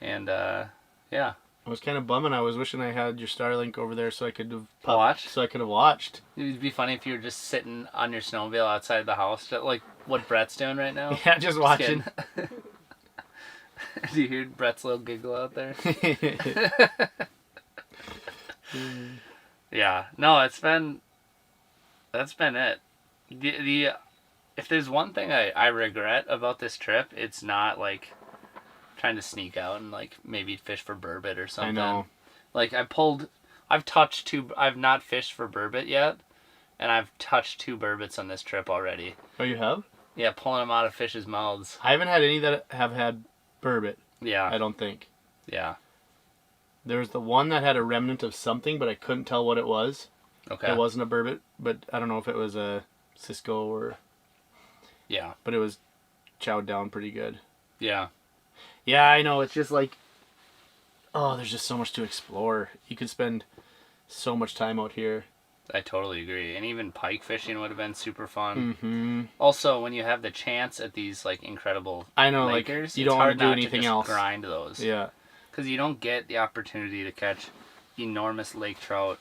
[SPEAKER 1] And yeah.
[SPEAKER 3] I was kind of bumming. I was wishing I had your Starlink over there so I could have
[SPEAKER 1] Watched?
[SPEAKER 3] So I could have watched.
[SPEAKER 1] It would be funny if you were just sitting on your snowmobile outside the house, just like what Brett's doing right now.
[SPEAKER 3] Yeah, just watching.
[SPEAKER 1] kidding. Do you hear Brett's little giggle out there? Yeah. No, that's been it. If there's one thing I regret about this trip, it's not like trying to sneak out and like maybe fish for burbot or something.
[SPEAKER 3] I know.
[SPEAKER 1] Like I've not fished for burbot yet, and I've touched 2 burbots on this trip already.
[SPEAKER 3] Oh, you have?
[SPEAKER 1] Yeah, pulling them out of fish's mouths.
[SPEAKER 3] I haven't had any that have had burbot,
[SPEAKER 1] Yeah,
[SPEAKER 3] I don't think.
[SPEAKER 1] yeah.
[SPEAKER 3] There was the one that had a remnant of something, but I couldn't tell what it was.
[SPEAKER 1] Okay.
[SPEAKER 3] It wasn't a burbot, but I don't know if it was a Cisco or...
[SPEAKER 1] Yeah,
[SPEAKER 3] But it was chowed down pretty good.
[SPEAKER 1] yeah.
[SPEAKER 3] Yeah, I know. It's just like... Oh, there's just so much to explore. You could spend so much time out here.
[SPEAKER 1] I totally agree. And even pike fishing would have been super fun.
[SPEAKER 3] Mm-hmm.
[SPEAKER 1] Also, when you have the chance at these like incredible
[SPEAKER 3] I know,
[SPEAKER 1] lakers,
[SPEAKER 3] like, you
[SPEAKER 1] it's
[SPEAKER 3] don't want
[SPEAKER 1] hard
[SPEAKER 3] to do
[SPEAKER 1] not
[SPEAKER 3] anything
[SPEAKER 1] just
[SPEAKER 3] else.
[SPEAKER 1] grind those.
[SPEAKER 3] Yeah.
[SPEAKER 1] Because you don't get the opportunity to catch enormous lake trout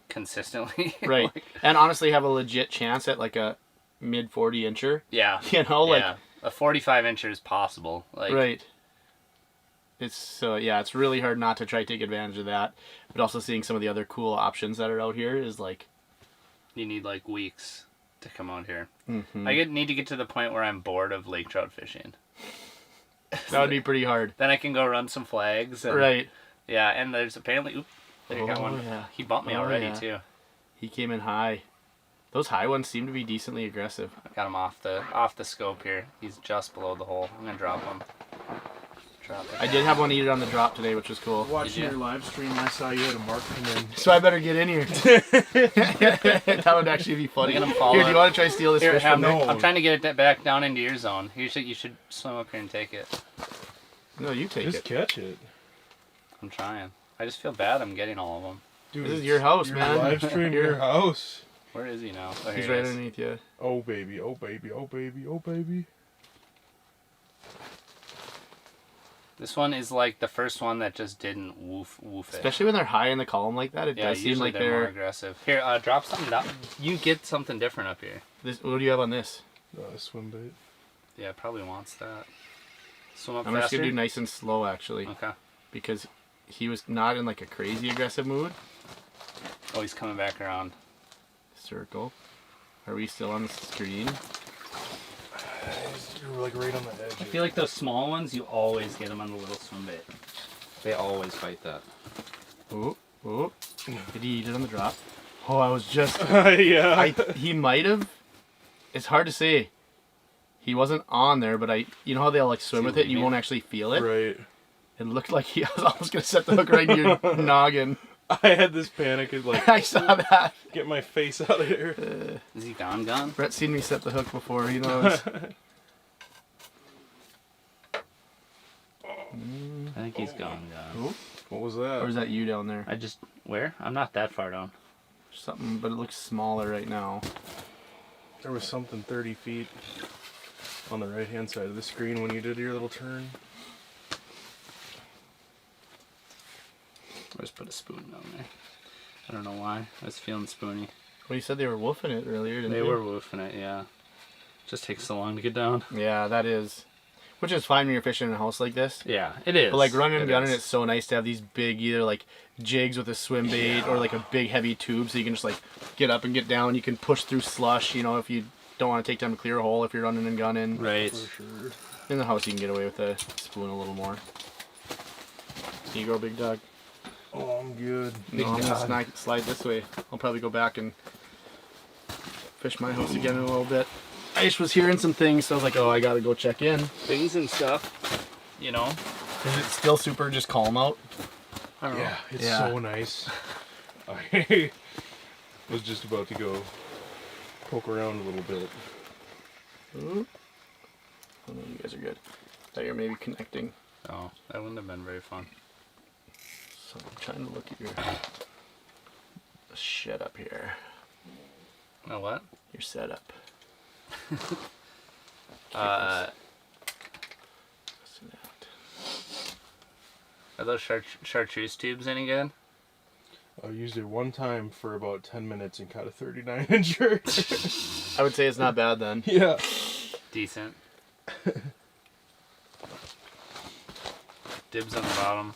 [SPEAKER 1] consistently.
[SPEAKER 3] Right.
[SPEAKER 1] Like,
[SPEAKER 3] And honestly have a legit chance at like a mid 40 incher.
[SPEAKER 1] yeah.
[SPEAKER 3] You know, like...
[SPEAKER 1] Yeah. A 45 incher is possible. Like,
[SPEAKER 3] Right. It's it's really hard not to try to take advantage of that. But also seeing some of the other cool options that are out here is like...
[SPEAKER 1] You need like weeks to come out here.
[SPEAKER 3] Mm-hmm.
[SPEAKER 1] I need to get to the point where I'm bored of lake trout fishing.
[SPEAKER 3] That would be pretty hard.
[SPEAKER 1] Then I can go run some flags. And,
[SPEAKER 3] Right.
[SPEAKER 1] Yeah, and there's apparently... Oop, there you got
[SPEAKER 3] Oh,
[SPEAKER 1] one.
[SPEAKER 3] yeah.
[SPEAKER 1] He bumped me
[SPEAKER 3] Oh,
[SPEAKER 1] already,
[SPEAKER 3] yeah.
[SPEAKER 1] too.
[SPEAKER 3] He came in high. Those high ones seem to be decently aggressive.
[SPEAKER 1] I got him off the scope here. He's just below the hole. I'm going to drop him. Drop it.
[SPEAKER 3] I did have one eat it on the drop today, which was cool.
[SPEAKER 2] Watching
[SPEAKER 1] Did you?
[SPEAKER 2] your live stream, I saw you had a mark come in.
[SPEAKER 3] So I better get in here. That would actually be funny.
[SPEAKER 1] Look at him fall
[SPEAKER 3] Here, do
[SPEAKER 1] in.
[SPEAKER 3] you want to try to steal this
[SPEAKER 1] Here,
[SPEAKER 3] fish
[SPEAKER 1] have,
[SPEAKER 3] from me?
[SPEAKER 2] No.
[SPEAKER 1] I'm trying to get it back down into your zone. You should swim up here and take it.
[SPEAKER 3] No, you take
[SPEAKER 2] Just
[SPEAKER 3] it.
[SPEAKER 2] catch it.
[SPEAKER 1] I'm trying. I just feel bad I'm getting all of them.
[SPEAKER 2] Dude,
[SPEAKER 3] This is
[SPEAKER 2] it's
[SPEAKER 3] your house,
[SPEAKER 2] your
[SPEAKER 3] man.
[SPEAKER 2] Live stream your house.
[SPEAKER 1] Where is he now? Oh, here
[SPEAKER 3] He's
[SPEAKER 1] he
[SPEAKER 3] right
[SPEAKER 1] is.
[SPEAKER 3] underneath you.
[SPEAKER 2] Oh baby, oh baby, oh baby, oh baby.
[SPEAKER 1] This one is like the first one that just didn't woof it.
[SPEAKER 3] Especially when they're high in the column like that, it
[SPEAKER 1] Yeah,
[SPEAKER 3] does seem
[SPEAKER 1] usually
[SPEAKER 3] like
[SPEAKER 1] they're more
[SPEAKER 3] they're...
[SPEAKER 1] aggressive. Here, drop something down. You get something different up here.
[SPEAKER 3] What do you have on this?
[SPEAKER 2] Swim bait.
[SPEAKER 1] Yeah, it probably wants that. Swim up
[SPEAKER 3] I'm just
[SPEAKER 1] faster.
[SPEAKER 3] going to do nice and slow, actually.
[SPEAKER 1] Okay.
[SPEAKER 3] Because he was not in like a crazy aggressive mood.
[SPEAKER 1] Oh, he's coming back around.
[SPEAKER 3] Circle. Are we still on the screen?
[SPEAKER 2] You're like right on the edge.
[SPEAKER 1] I feel like those small ones, you always get them on the little swim bait. They always fight that.
[SPEAKER 3] Oh, oh. Did he eat it on the drop? Oh, I was just...
[SPEAKER 2] Yeah.
[SPEAKER 3] He might have. It's hard to say. He wasn't on there, but you know how they'll like swim
[SPEAKER 1] he
[SPEAKER 3] with it and you
[SPEAKER 1] leaving?
[SPEAKER 3] won't actually feel it?
[SPEAKER 2] Right.
[SPEAKER 3] It looked like he was almost going to set the hook right in your noggin.
[SPEAKER 2] I had this panic of like,
[SPEAKER 3] I saw that.
[SPEAKER 2] get my face out of here.
[SPEAKER 1] Is he gone?
[SPEAKER 3] Brett's seen me set the hook before, he knows.
[SPEAKER 1] I think he's gone.
[SPEAKER 3] Oh,
[SPEAKER 2] What was
[SPEAKER 3] or
[SPEAKER 2] that?
[SPEAKER 3] is that you down there?
[SPEAKER 1] Where? I'm not that far down.
[SPEAKER 3] Something, but it looks smaller right now.
[SPEAKER 2] There was something 30 feet on the right hand side of the screen when you did your little turn.
[SPEAKER 1] I just put a spoon down there. I don't know why. I was feeling spoony.
[SPEAKER 3] Well, you said they were woofing it earlier, didn't
[SPEAKER 1] They
[SPEAKER 3] you?
[SPEAKER 1] were woofing it, yeah. Just takes so long to get down.
[SPEAKER 3] Yeah, that is. Which is fine when you're fishing in a house like this.
[SPEAKER 1] Yeah, it is.
[SPEAKER 3] But like running and gunning,
[SPEAKER 1] is.
[SPEAKER 3] it's so nice to have these big either like jigs with a swim bait or like a big heavy tube so you can just like get up and get down. You can push through slush, you know, if you don't want to take time to clear a hole if you're running and gunning.
[SPEAKER 1] Right.
[SPEAKER 2] For sure.
[SPEAKER 3] In the house you can get away with a spoon a little more. Can you go, big dog?
[SPEAKER 2] Oh, I'm good.
[SPEAKER 3] No, I'm gonna slide this way. I'll probably go back and fish my house again in a little bit. I just was hearing some things, so I was like, oh, I gotta go check in.
[SPEAKER 1] Things and stuff, you know.
[SPEAKER 3] Is it still super just calm out?
[SPEAKER 1] I don't know.
[SPEAKER 2] Yeah, it's
[SPEAKER 3] Yeah.
[SPEAKER 2] so nice. I was just about to go poke around a little bit.
[SPEAKER 3] Ooh. Oh no, you guys are good. Thought you were maybe connecting.
[SPEAKER 1] Oh, that wouldn't have been very fun.
[SPEAKER 3] So I'm trying to look at your shit up here.
[SPEAKER 1] Oh, what?
[SPEAKER 3] Your setup.
[SPEAKER 1] Are
[SPEAKER 3] Snap.
[SPEAKER 1] those chartreuse tubes any good?
[SPEAKER 2] I used it one time for about 10 minutes and caught a 39 incher.
[SPEAKER 3] I would say it's not bad then.
[SPEAKER 2] Yeah.
[SPEAKER 1] Decent. Dibs on the bottom.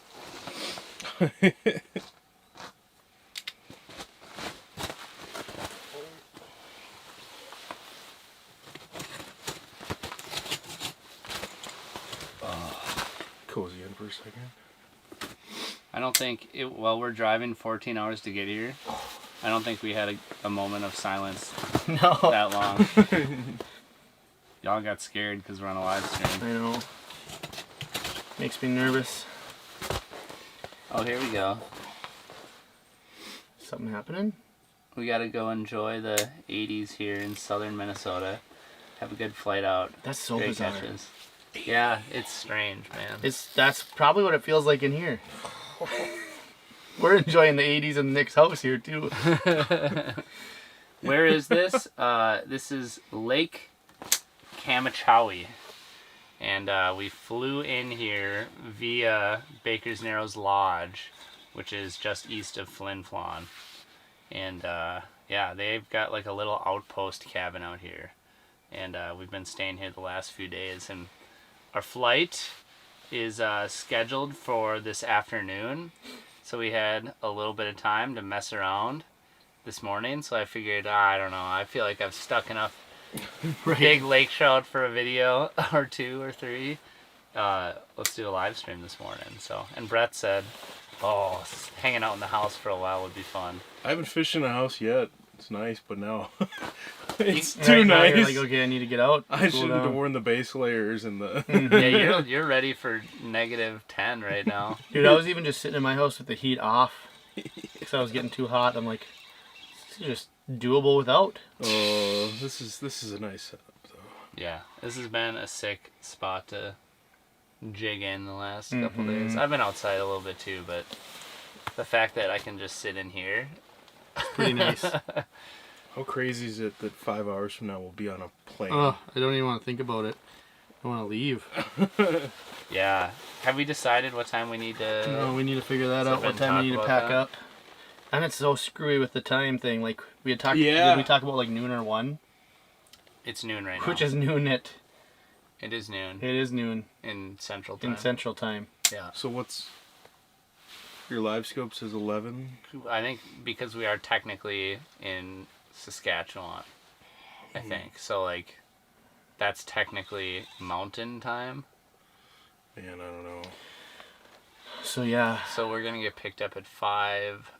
[SPEAKER 2] again?
[SPEAKER 1] I don't think we're driving 14 hours to get here. I don't think we had a moment of silence
[SPEAKER 3] No.
[SPEAKER 1] that long. Y'all got scared because we're on a live stream.
[SPEAKER 3] I know. Makes me nervous.
[SPEAKER 1] Oh, here we go.
[SPEAKER 3] Something happening?
[SPEAKER 1] We gotta go enjoy the 80s here in southern Minnesota. Have a good flight out.
[SPEAKER 3] That's so
[SPEAKER 1] Great
[SPEAKER 3] bizarre.
[SPEAKER 1] catches. Yeah, it's strange, man.
[SPEAKER 3] That's probably what it feels like in here. We're enjoying the 80s in Nick's house here too.
[SPEAKER 1] Where is this? This is Lake Kamachawi. And we flew in here via Baker's Narrows Lodge, which is just east of Flin Flon. And yeah, they've got like a little outpost cabin out here. And we've been staying here the last few days. And our flight is scheduled for this afternoon. So we had a little bit of time to mess around this morning. So I figured, I don't know, I feel like I've stuck enough big lake trout for a video or 2 or 3. Let's do a live stream this morning. So, and Brett said, oh, hanging out in the house for a while would be fun.
[SPEAKER 2] I haven't fished in a house yet. It's nice, but now it's
[SPEAKER 3] Right
[SPEAKER 2] too
[SPEAKER 3] now
[SPEAKER 2] nice.
[SPEAKER 3] You're like, okay, I need to get out.
[SPEAKER 2] I
[SPEAKER 3] Cool
[SPEAKER 2] shouldn't have
[SPEAKER 3] down.
[SPEAKER 2] worn the base layers and the.
[SPEAKER 1] Yeah, you're ready for -10 right now.
[SPEAKER 3] Dude, I was even just sitting in my house with the heat off because I was getting too hot. I'm like, this is just doable without.
[SPEAKER 2] Oh, this is a nice setup though.
[SPEAKER 1] Yeah, this has been a sick spot to jig in the last couple days. I've been outside a little bit too, but the fact that I can just sit in here.
[SPEAKER 3] Pretty nice.
[SPEAKER 2] How crazy is it that 5 hours from now we'll be on a plane?
[SPEAKER 3] Oh, I don't even want to think about it. I want to leave.
[SPEAKER 1] Yeah. Have we decided what time we need to...
[SPEAKER 3] No, we need to figure that
[SPEAKER 1] So
[SPEAKER 3] out. What
[SPEAKER 1] been
[SPEAKER 3] time we need
[SPEAKER 1] talk
[SPEAKER 3] to
[SPEAKER 1] about
[SPEAKER 3] pack
[SPEAKER 1] that?
[SPEAKER 3] up. And it's so screwy with the time thing. Like we had talked.
[SPEAKER 2] Yeah.
[SPEAKER 3] Did we talk about like noon or 1?
[SPEAKER 1] It's noon right now.
[SPEAKER 3] Which is noon at.
[SPEAKER 1] It is noon
[SPEAKER 3] It is noon
[SPEAKER 1] in Central Time.
[SPEAKER 3] in Central Time.
[SPEAKER 1] Yeah.
[SPEAKER 2] So what's your live scope says 11?
[SPEAKER 1] I think because we are technically in Saskatchewan, I think. So, like, that's technically mountain time.
[SPEAKER 2] Man, I don't know.
[SPEAKER 3] So yeah,
[SPEAKER 1] So we're going to get picked up at 5.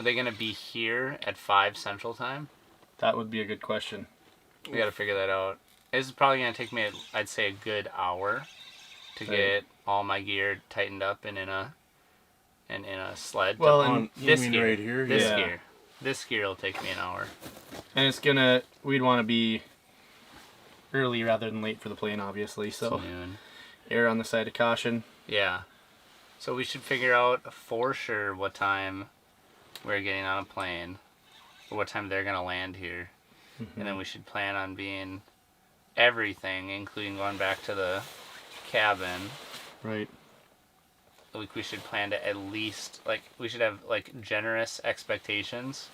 [SPEAKER 1] Are they going to be here at 5 Central Time?
[SPEAKER 3] that would be a good question.
[SPEAKER 1] We got to figure that out. This is probably going to take me, I'd say, a good hour to
[SPEAKER 3] Right.
[SPEAKER 1] get all my gear tightened up and in a sled.
[SPEAKER 3] Well,
[SPEAKER 1] to,
[SPEAKER 3] and
[SPEAKER 2] You
[SPEAKER 1] this
[SPEAKER 2] mean
[SPEAKER 1] gear.
[SPEAKER 2] right here?
[SPEAKER 1] This
[SPEAKER 3] Yeah.
[SPEAKER 1] gear. This gear will take me an hour.
[SPEAKER 3] And we'd want to be early rather than late for the plane, obviously. So
[SPEAKER 1] Till noon.
[SPEAKER 3] err on the side of caution.
[SPEAKER 1] Yeah. So we should figure out for sure what time we're getting on a plane, or what time they're gonna land here, and then we should plan on being everything, including going back to the cabin.
[SPEAKER 3] Right.
[SPEAKER 1] Like we should plan to at least we should have like generous expectations,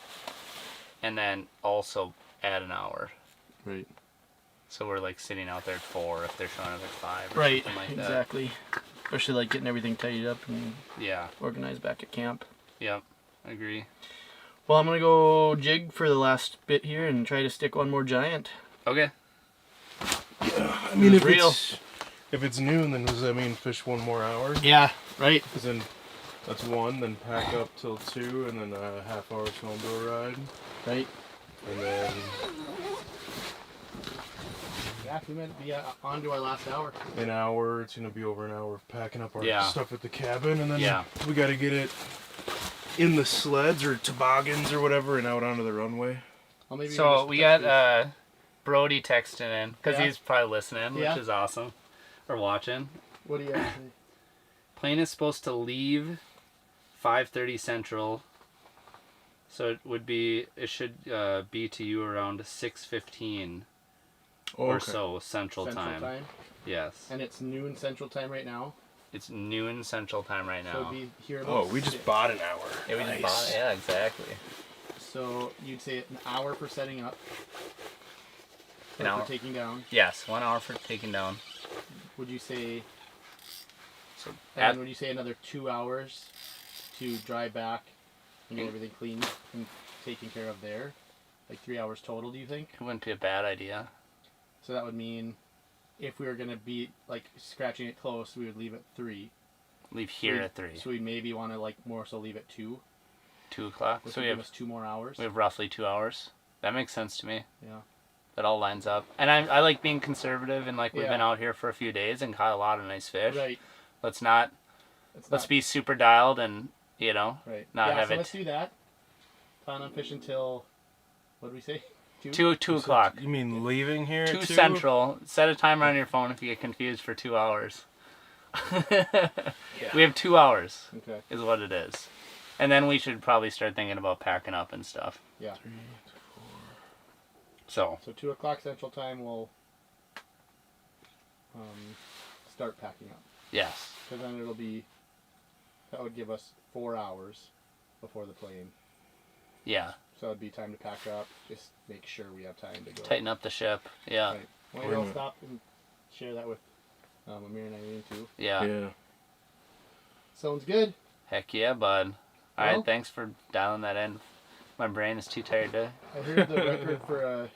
[SPEAKER 1] and then also add an hour.
[SPEAKER 3] Right.
[SPEAKER 1] So we're like sitting out there at 4 if they're showing up at 5 or
[SPEAKER 3] Right.
[SPEAKER 1] something like that.
[SPEAKER 3] Exactly. Especially like getting everything tidied up and
[SPEAKER 1] Yeah.
[SPEAKER 3] organized back at camp.
[SPEAKER 1] Yep. Agree.
[SPEAKER 3] Well, I'm gonna go jig for the last bit here and try to stick one more giant.
[SPEAKER 1] Okay.
[SPEAKER 2] I mean,
[SPEAKER 3] It's real.
[SPEAKER 2] if it's noon, then does that mean fish one more hour?
[SPEAKER 3] Yeah. Right.
[SPEAKER 2] Because then that's 1, then pack up till 2, and then a half-hour snowmobile ride,
[SPEAKER 3] Right.
[SPEAKER 2] and then
[SPEAKER 3] Yeah, we might be on to our last hour.
[SPEAKER 2] an hour. It's gonna be over an hour of packing up our
[SPEAKER 1] Yeah.
[SPEAKER 2] stuff at the cabin, and then
[SPEAKER 1] Yeah.
[SPEAKER 2] we got to get it in the sleds or toboggans or whatever, and out onto the runway.
[SPEAKER 3] Well, maybe
[SPEAKER 1] So
[SPEAKER 3] just
[SPEAKER 1] we
[SPEAKER 3] touch
[SPEAKER 1] got
[SPEAKER 3] base.
[SPEAKER 1] Brody texting in because
[SPEAKER 3] Yeah.
[SPEAKER 1] he's probably listening,
[SPEAKER 3] Yeah.
[SPEAKER 1] which is awesome, or watching.
[SPEAKER 3] What do you have to say?
[SPEAKER 1] Plane is supposed to leave 5:30 Central, so it should be to you around 6:15
[SPEAKER 2] Oh,
[SPEAKER 1] or
[SPEAKER 2] okay.
[SPEAKER 1] so Central time. Yes,
[SPEAKER 3] And it's noon Central Time right now.
[SPEAKER 1] it's noon Central Time right
[SPEAKER 3] So
[SPEAKER 1] now.
[SPEAKER 3] it'd be here
[SPEAKER 2] Oh,
[SPEAKER 3] about
[SPEAKER 2] we just
[SPEAKER 3] 6.
[SPEAKER 2] bought an hour.
[SPEAKER 1] Yeah, we just
[SPEAKER 2] Nice.
[SPEAKER 1] bought it. Yeah, exactly.
[SPEAKER 3] So you'd say an hour for setting up.
[SPEAKER 1] An
[SPEAKER 3] or
[SPEAKER 1] hour.
[SPEAKER 3] for taking down.
[SPEAKER 1] Yes, 1 hour for taking down.
[SPEAKER 3] Would you say?
[SPEAKER 1] So
[SPEAKER 3] And
[SPEAKER 1] at,
[SPEAKER 3] then would you say another 2 hours to drive back and get everything clean and taken care of there? Like 3 hours total, do you think?
[SPEAKER 1] it wouldn't be a bad idea.
[SPEAKER 3] So that would mean if we were gonna be like scratching it close, we would leave at 3.
[SPEAKER 1] leave here at 3.
[SPEAKER 3] So we maybe want to like more so leave at 2.
[SPEAKER 1] 2 o'clock.
[SPEAKER 3] Which
[SPEAKER 1] So
[SPEAKER 3] would
[SPEAKER 1] we
[SPEAKER 3] give
[SPEAKER 1] have
[SPEAKER 3] us 2 more hours.
[SPEAKER 1] roughly 2 hours. That makes sense to me.
[SPEAKER 3] Yeah.
[SPEAKER 1] That all lines up. And I like being conservative, and like we've
[SPEAKER 3] Yeah.
[SPEAKER 1] been out here for a few days and caught a lot of nice fish.
[SPEAKER 3] Right.
[SPEAKER 1] Let's
[SPEAKER 3] Let's
[SPEAKER 1] be super dialed and, not
[SPEAKER 3] yeah,
[SPEAKER 1] have
[SPEAKER 3] so
[SPEAKER 1] it.
[SPEAKER 3] let's do that. Plan on fishing till, what did we say?
[SPEAKER 1] 2 o'clock.
[SPEAKER 2] You mean leaving here?
[SPEAKER 1] 2
[SPEAKER 2] at 2?
[SPEAKER 1] Central. Set a timer on your phone if you get confused for 2 hours. We have 2 hours,
[SPEAKER 3] Okay.
[SPEAKER 1] is what it is. And then we should probably start thinking about packing up and stuff.
[SPEAKER 3] Yeah.
[SPEAKER 1] So,
[SPEAKER 3] So 2 o'clock Central Time, we'll start packing up.
[SPEAKER 1] yes.
[SPEAKER 3] Because then that would give us 4 hours before the plane.
[SPEAKER 1] Yeah.
[SPEAKER 3] So it'd be time to pack up, just make sure we have time to go.
[SPEAKER 1] Tighten up the ship. Yeah.
[SPEAKER 3] Right. Well, I'll stop and share that with Amir and Irene too.
[SPEAKER 1] Yeah.
[SPEAKER 2] Yeah.
[SPEAKER 3] Sounds good.
[SPEAKER 1] Heck yeah, bud. All
[SPEAKER 3] Well-
[SPEAKER 1] right, thanks for dialing that in. My brain is too tired to...
[SPEAKER 3] I heard the record for a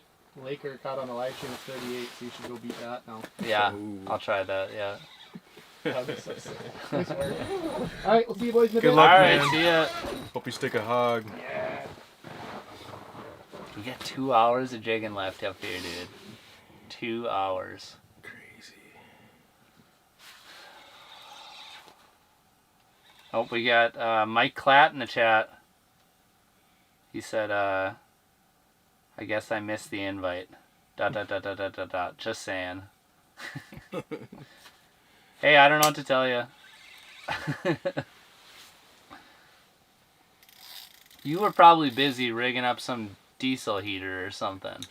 [SPEAKER 3] Laker caught on the live stream is 38, so you should go beat that now.
[SPEAKER 1] Yeah,
[SPEAKER 2] Ooh.
[SPEAKER 1] I'll try that, yeah.
[SPEAKER 3] That'd be so sick. Nice work. All right, we'll see you boys in a
[SPEAKER 2] Good
[SPEAKER 3] bit.
[SPEAKER 2] luck,
[SPEAKER 1] All right,
[SPEAKER 2] man.
[SPEAKER 1] see ya.
[SPEAKER 2] Hope you stick a hog.
[SPEAKER 1] We got 2 hours of jigging left up here, dude. 2 hours.
[SPEAKER 2] Crazy.
[SPEAKER 1] Oh, we got Mike Klatt in the chat. He said, I guess I missed the invite. ... Just saying. Hey, I don't know what to tell you. You were probably busy rigging up some diesel heater or something.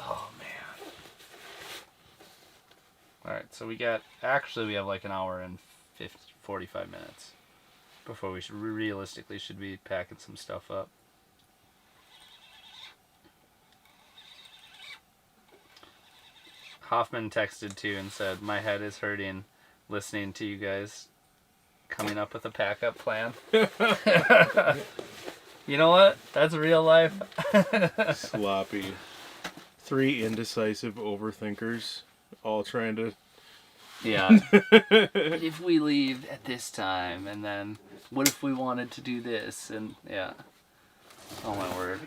[SPEAKER 1] Oh, man. Alright, so we have like an hour and 45 minutes before we realistically should be packing some stuff up. Hoffman texted too and said, my head is hurting listening to you guys coming up with a pack-up plan. You know what? That's real life.
[SPEAKER 2] Sloppy. 3 indecisive overthinkers, all trying to...
[SPEAKER 1] Yeah. If we leave at this time, and then what if we wanted to do this? And yeah. Oh my word.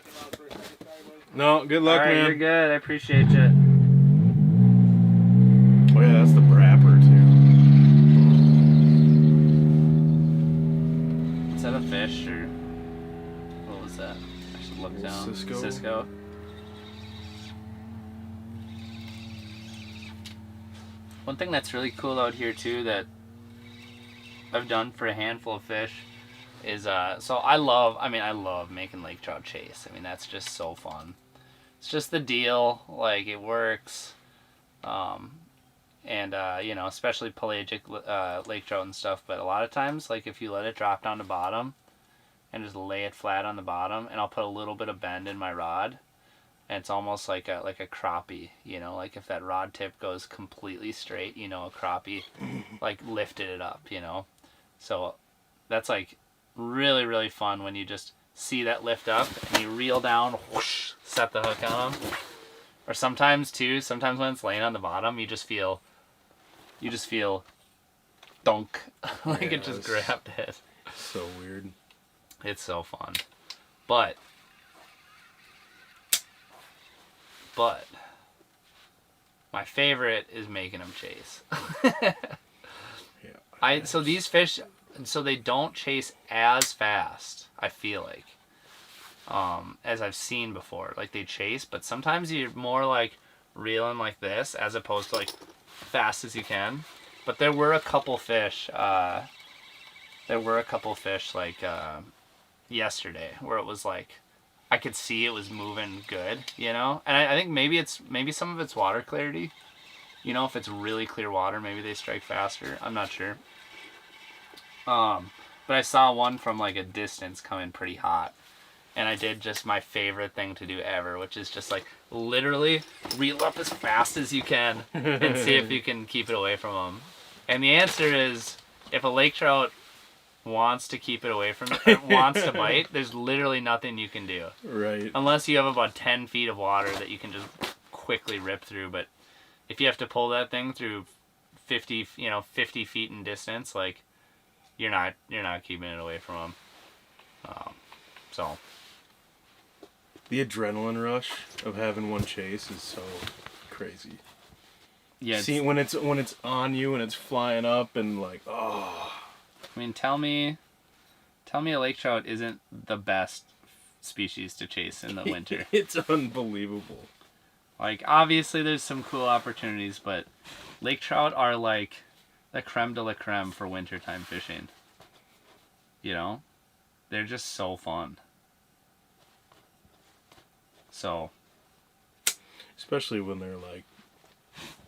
[SPEAKER 2] No, good luck,
[SPEAKER 1] All right,
[SPEAKER 2] man.
[SPEAKER 1] you're good. I appreciate you.
[SPEAKER 2] Oh yeah, that's the brapper too.
[SPEAKER 1] Is that a fish or what was that? I should look down.
[SPEAKER 2] Cisco.
[SPEAKER 1] One thing that's really cool out here too that I've done for a handful of fish is so I love making lake trout chase. I mean, that's just so fun. It's just the deal, like it works. And especially pelagic lake trout and stuff, but a lot of times, like if you let it drop down to bottom and just lay it flat on the bottom, and I'll put a little bit of bend in my rod, and it's almost like a crappie, like if that rod tip goes completely straight, a crappie like lifted it up, so that's like really, really fun when you just see that lift up and you reel down, whoosh, set the hook on them. Or sometimes when it's laying on the bottom, you just feel dunk, like it just grabbed it.
[SPEAKER 2] So weird.
[SPEAKER 1] It's so fun. But my favorite is making them chase.
[SPEAKER 2] Yeah.
[SPEAKER 1] So these fish, so they don't chase as fast, I feel like, as I've seen before. Like they chase, but sometimes you're more like reeling like this as opposed to like fast as you can. But there were a couple fish like yesterday where it was like I could see it was moving good, and I think maybe some of it's water clarity. If it's really clear water, maybe they strike faster. I'm not sure. But I saw one from like a distance come in pretty hot. And I did just my favorite thing to do ever, which is just like literally reel up as fast as you can and see if you can keep it away from them. And the answer is, if a lake trout wants to keep it away from it, or wants to bite, there's literally nothing you can do.
[SPEAKER 2] Right.
[SPEAKER 1] Unless you have about 10 feet of water that you can just quickly rip through. But if you have to pull that thing through 50 feet in distance, like, you're not keeping it away from them. So
[SPEAKER 2] The adrenaline rush of having one chase is so crazy.
[SPEAKER 1] yeah,
[SPEAKER 2] See, when it's on you and it's flying up and like, oh.
[SPEAKER 1] I mean, tell me a lake trout isn't the best species to chase in the winter.
[SPEAKER 2] It's unbelievable.
[SPEAKER 1] Like, obviously there's some cool opportunities, but lake trout are like the creme de la creme for wintertime fishing. You know? They're just so fun. So,
[SPEAKER 2] Especially when they're like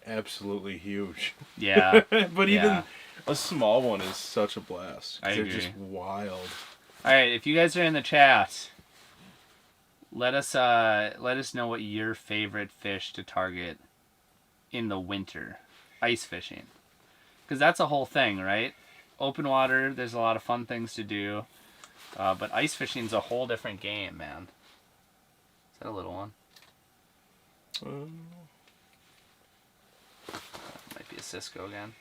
[SPEAKER 2] absolutely huge.
[SPEAKER 1] yeah.
[SPEAKER 2] But
[SPEAKER 1] Yeah.
[SPEAKER 2] even a small one is such a blast.
[SPEAKER 1] I
[SPEAKER 2] They're
[SPEAKER 1] agree.
[SPEAKER 2] just wild.
[SPEAKER 1] Alright, if you guys are in the chat, let us know what your favorite fish to target in the winter. Ice fishing. Because that's a whole thing, right? Open water, there's a lot of fun things to do. But ice fishing's a whole different game, man. Is that a little one? Might be a Cisco again.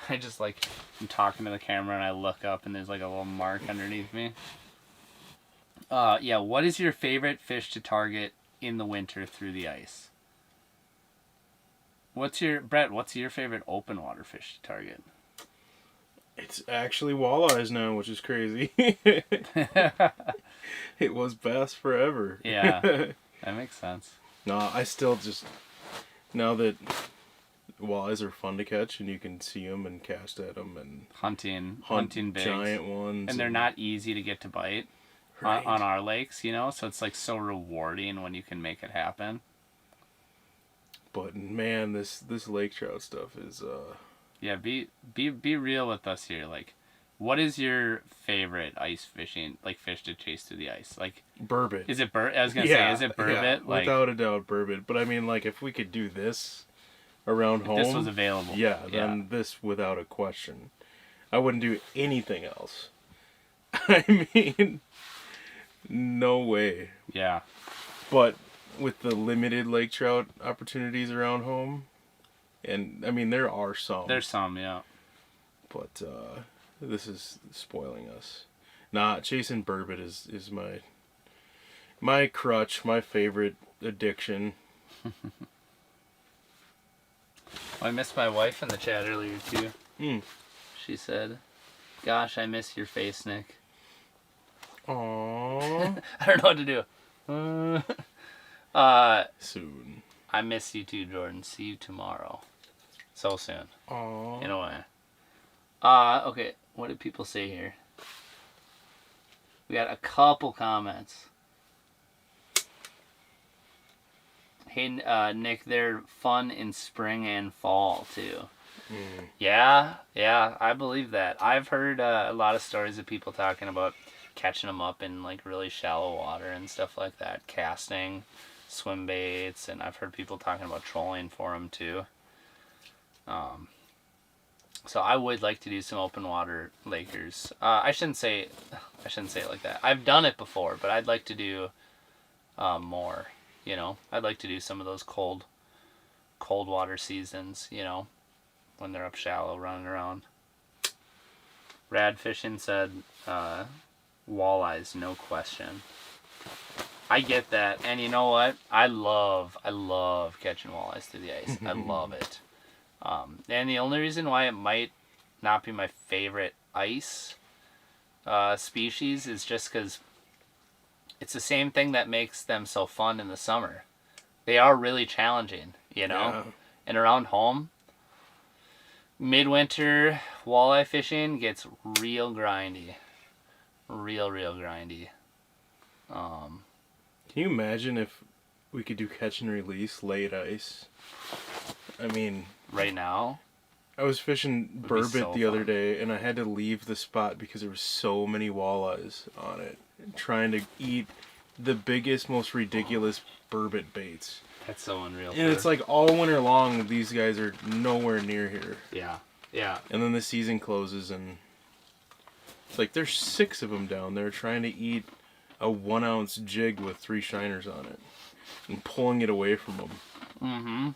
[SPEAKER 1] I just like, I'm talking to the camera and I look up and there's like a little mark underneath me. Yeah, what is your favorite fish to target in the winter through the ice? Brett, what's your favorite open water fish to target?
[SPEAKER 2] It's actually walleyes now, which is crazy. It was bass forever.
[SPEAKER 1] Yeah, that makes sense.
[SPEAKER 2] No, I still just, now that walleyes are fun to catch and you can see them and cast at them and
[SPEAKER 1] Hunting bigs.
[SPEAKER 2] giant ones.
[SPEAKER 1] And they're not easy to get to bite
[SPEAKER 2] Right.
[SPEAKER 1] on our lakes, you know? So it's like so rewarding when you can make it happen.
[SPEAKER 2] But man, this lake trout stuff is
[SPEAKER 1] Yeah, be real with us here. Like, what is your favorite ice fishing, like, fish to chase through the ice? Like,
[SPEAKER 2] burbot.
[SPEAKER 1] is it I was gonna say, is it burbot?
[SPEAKER 2] Yeah,
[SPEAKER 1] Like,
[SPEAKER 2] without a doubt, burbot. But I mean, like, if we could do this around
[SPEAKER 1] if
[SPEAKER 2] home,
[SPEAKER 1] this was available.
[SPEAKER 2] yeah, then this without a question. I wouldn't do anything else. I mean, no way.
[SPEAKER 1] Yeah.
[SPEAKER 2] But with the limited lake trout opportunities around home, and I mean there are some.
[SPEAKER 1] There's some, yeah.
[SPEAKER 2] But this is spoiling us. Nah, chasing burbot is my crutch, my favorite addiction.
[SPEAKER 1] I missed my wife in the chat earlier, too.
[SPEAKER 2] Mm.
[SPEAKER 1] She said, "Gosh, I miss your face, Nick."
[SPEAKER 2] Aww.
[SPEAKER 1] I don't know what to do.
[SPEAKER 2] Soon.
[SPEAKER 1] I miss you too, Jordan. See you tomorrow. So soon.
[SPEAKER 2] Aww.
[SPEAKER 1] In a way. Okay. What did people say here? We got a couple comments. Hey, Nick, they're fun in spring and fall, too.
[SPEAKER 2] Mm.
[SPEAKER 1] Yeah, I believe that. I've heard a lot of stories of people talking about catching them up in, like, really shallow water and stuff like that. Casting, swim baits, and I've heard people talking about trolling for them, too. So I would like to do some open water lakers. I shouldn't say it like that. I've done it before, but I'd like to do more. You know, I'd like to do some of those cold water seasons. You know, when they're up shallow, running around. Rad Fishing said, walleyes, no question. I get that, and you know what? I love catching walleyes through the ice. I love it. And the only reason why it might not be my favorite ice species is just because it's the same thing that makes them so fun in the summer. They are really challenging, you know?
[SPEAKER 2] Yeah.
[SPEAKER 1] And around home, midwinter walleye fishing gets real grindy. Real grindy.
[SPEAKER 2] Can you imagine if we could do catch and release late ice? I mean,
[SPEAKER 1] Right now,
[SPEAKER 2] I was fishing
[SPEAKER 1] Would be
[SPEAKER 2] burbot
[SPEAKER 1] so
[SPEAKER 2] the other
[SPEAKER 1] fun.
[SPEAKER 2] day, and I had to leave the spot because there were so many walleyes on it, trying to eat the biggest, most ridiculous burbot baits.
[SPEAKER 1] that's so unreal.
[SPEAKER 2] And it's like all winter long, these guys are nowhere near here.
[SPEAKER 1] Yeah.
[SPEAKER 2] And then the season closes, and It's like there's 6 of them down there trying to eat a 1 ounce jig with 3 shiners on it and pulling it away from them.
[SPEAKER 1] Mm-hmm.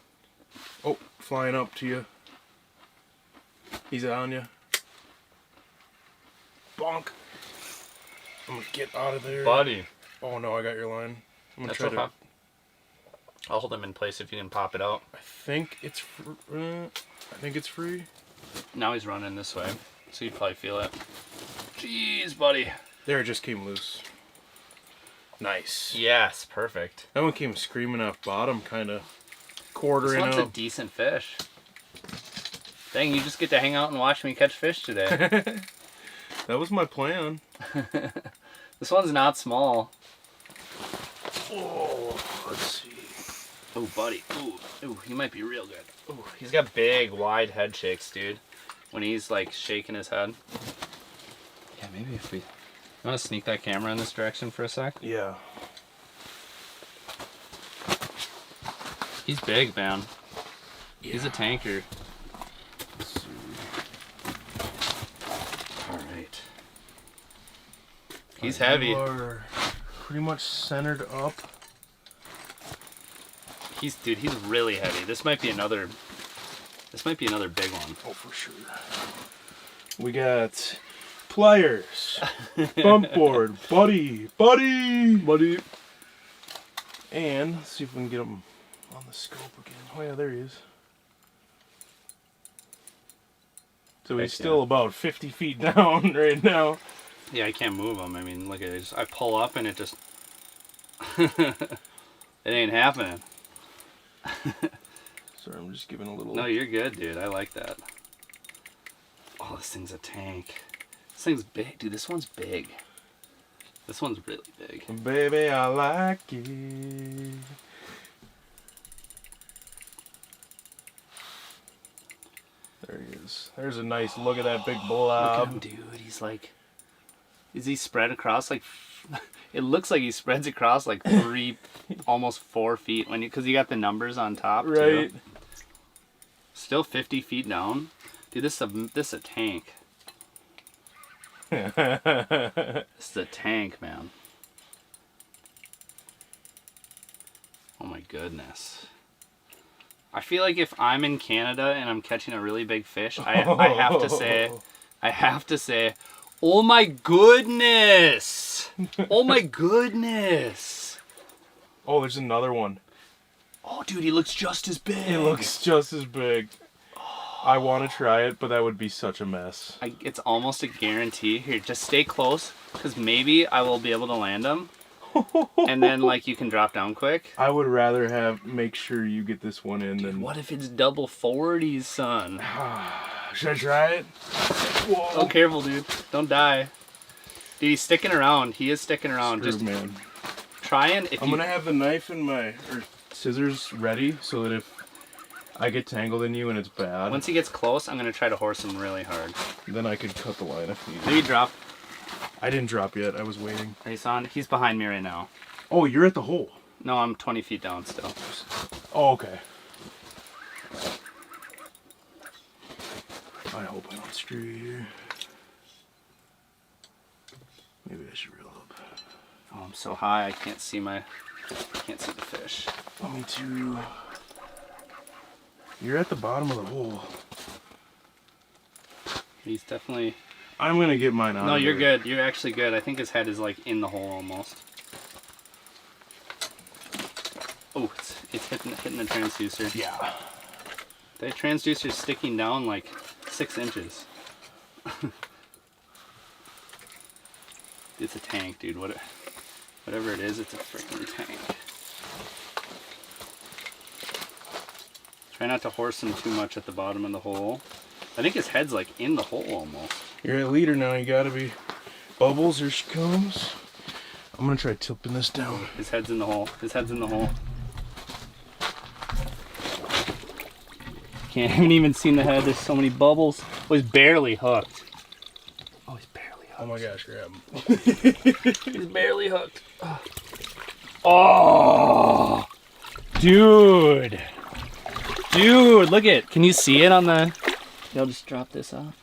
[SPEAKER 2] Oh, flying up to you. He's on you. Bonk. I'm gonna get out of there.
[SPEAKER 1] Buddy.
[SPEAKER 2] Oh no, I got your line. I'm gonna
[SPEAKER 1] That's
[SPEAKER 2] try
[SPEAKER 1] okay.
[SPEAKER 2] to.
[SPEAKER 1] I'll hold him in place if you can pop it out.
[SPEAKER 2] I think it's free.
[SPEAKER 1] Now he's running this way, so you'd probably feel it. Jeez, buddy.
[SPEAKER 2] There, it just came loose. Nice.
[SPEAKER 1] Yes, perfect.
[SPEAKER 2] That one came screaming off bottom, kind of
[SPEAKER 1] This
[SPEAKER 2] quartering
[SPEAKER 1] one's a
[SPEAKER 2] up.
[SPEAKER 1] decent fish. Dang, you just get to hang out and watch me catch fish today.
[SPEAKER 2] That was my plan.
[SPEAKER 1] This one's not small.
[SPEAKER 2] Oh, let's see.
[SPEAKER 1] Oh, buddy. Ooh, he might be real good. Ooh, he's got big, wide head shakes, dude. When he's like shaking his head. Yeah, maybe if we... You want to sneak that camera in this direction for a sec?
[SPEAKER 2] Yeah.
[SPEAKER 1] He's big, man. He's a tanker. Alright. He's heavy.
[SPEAKER 2] You are pretty much centered up.
[SPEAKER 1] He's really heavy. This might be another big one.
[SPEAKER 2] Oh, for sure. We got pliers, bump board, buddy, and let's see if we can get him on the scope again. Oh yeah, there he is. So he's still about 50 feet down right now.
[SPEAKER 1] Yeah, I can't move him. I mean, look at it. I pull up and it just... it ain't happening.
[SPEAKER 2] Sorry, I'm just giving a little...
[SPEAKER 1] No, you're good, dude. I like that. Oh, this thing's a tank. This thing's big. Dude, this one's big. This one's really big.
[SPEAKER 2] Baby, I like it. There he is. There's a nice look at that big
[SPEAKER 1] Look at
[SPEAKER 2] blob.
[SPEAKER 1] him, dude. He's like... Is he spread across like... It looks like he spreads across like 3, almost 4 feet. Because you got the numbers on top,
[SPEAKER 2] Right.
[SPEAKER 1] too. Still 50 feet down. Dude, this is a tank. This is a tank, man. Oh my goodness. I feel like if I'm in Canada and I'm catching a really big fish, I have to say, oh my goodness! Oh my goodness!
[SPEAKER 2] Oh, there's another one.
[SPEAKER 1] Oh, dude, he looks just as big.
[SPEAKER 2] It looks just as big. I want to try it, but that would be such a mess.
[SPEAKER 1] It's almost a guarantee. Here, just stay close, because maybe I will be able to land him. And then, like, you can drop down quick.
[SPEAKER 2] I would rather make sure you get this one in than...
[SPEAKER 1] What if it's double 40s, son?
[SPEAKER 2] Should I try it? Whoa.
[SPEAKER 1] Oh, careful, dude. Don't die. Dude, he's sticking around. He is sticking around.
[SPEAKER 2] Screw,
[SPEAKER 1] Just
[SPEAKER 2] man.
[SPEAKER 1] try and...
[SPEAKER 2] I'm going to have the knife or scissors ready so that if I get tangled in you and it's bad,
[SPEAKER 1] Once he gets close, I'm going to try to horse him really hard.
[SPEAKER 2] then I could cut the line if needed.
[SPEAKER 1] Maybe drop.
[SPEAKER 2] I didn't drop yet. I was waiting.
[SPEAKER 1] He's on. He's behind me right now.
[SPEAKER 2] Oh, you're at the hole.
[SPEAKER 1] No, I'm 20 feet down still.
[SPEAKER 2] Oh, okay. I hope I don't screw you here. Maybe I should reel up.
[SPEAKER 1] Oh, I'm so high I can't see the fish.
[SPEAKER 2] Me too. You're at the bottom of the hole.
[SPEAKER 1] He's definitely...
[SPEAKER 2] I'm gonna get mine out.
[SPEAKER 1] No,
[SPEAKER 2] of
[SPEAKER 1] you're
[SPEAKER 2] there.
[SPEAKER 1] good. You're actually good. I think his head is like in the hole almost. Oh, it's hitting the transducer.
[SPEAKER 2] Yeah.
[SPEAKER 1] The transducer's sticking down like 6 inches. It's a tank, dude. Whatever it is, it's a freaking tank. Try not to horse him too much at the bottom of the hole. I think his head's like in the hole almost.
[SPEAKER 2] You're a leader now. You gotta be. Bubbles, here she comes. I'm gonna try tipping this down.
[SPEAKER 1] His head's in the hole. His head's in the hole. Haven't even seen the head. There's so many bubbles. Oh, he's barely hooked. Oh, he's barely hooked.
[SPEAKER 2] Oh my gosh, grab him.
[SPEAKER 1] He's barely hooked. Oh, dude. Dude, look at. Can you see it on the... I'll just drop this off.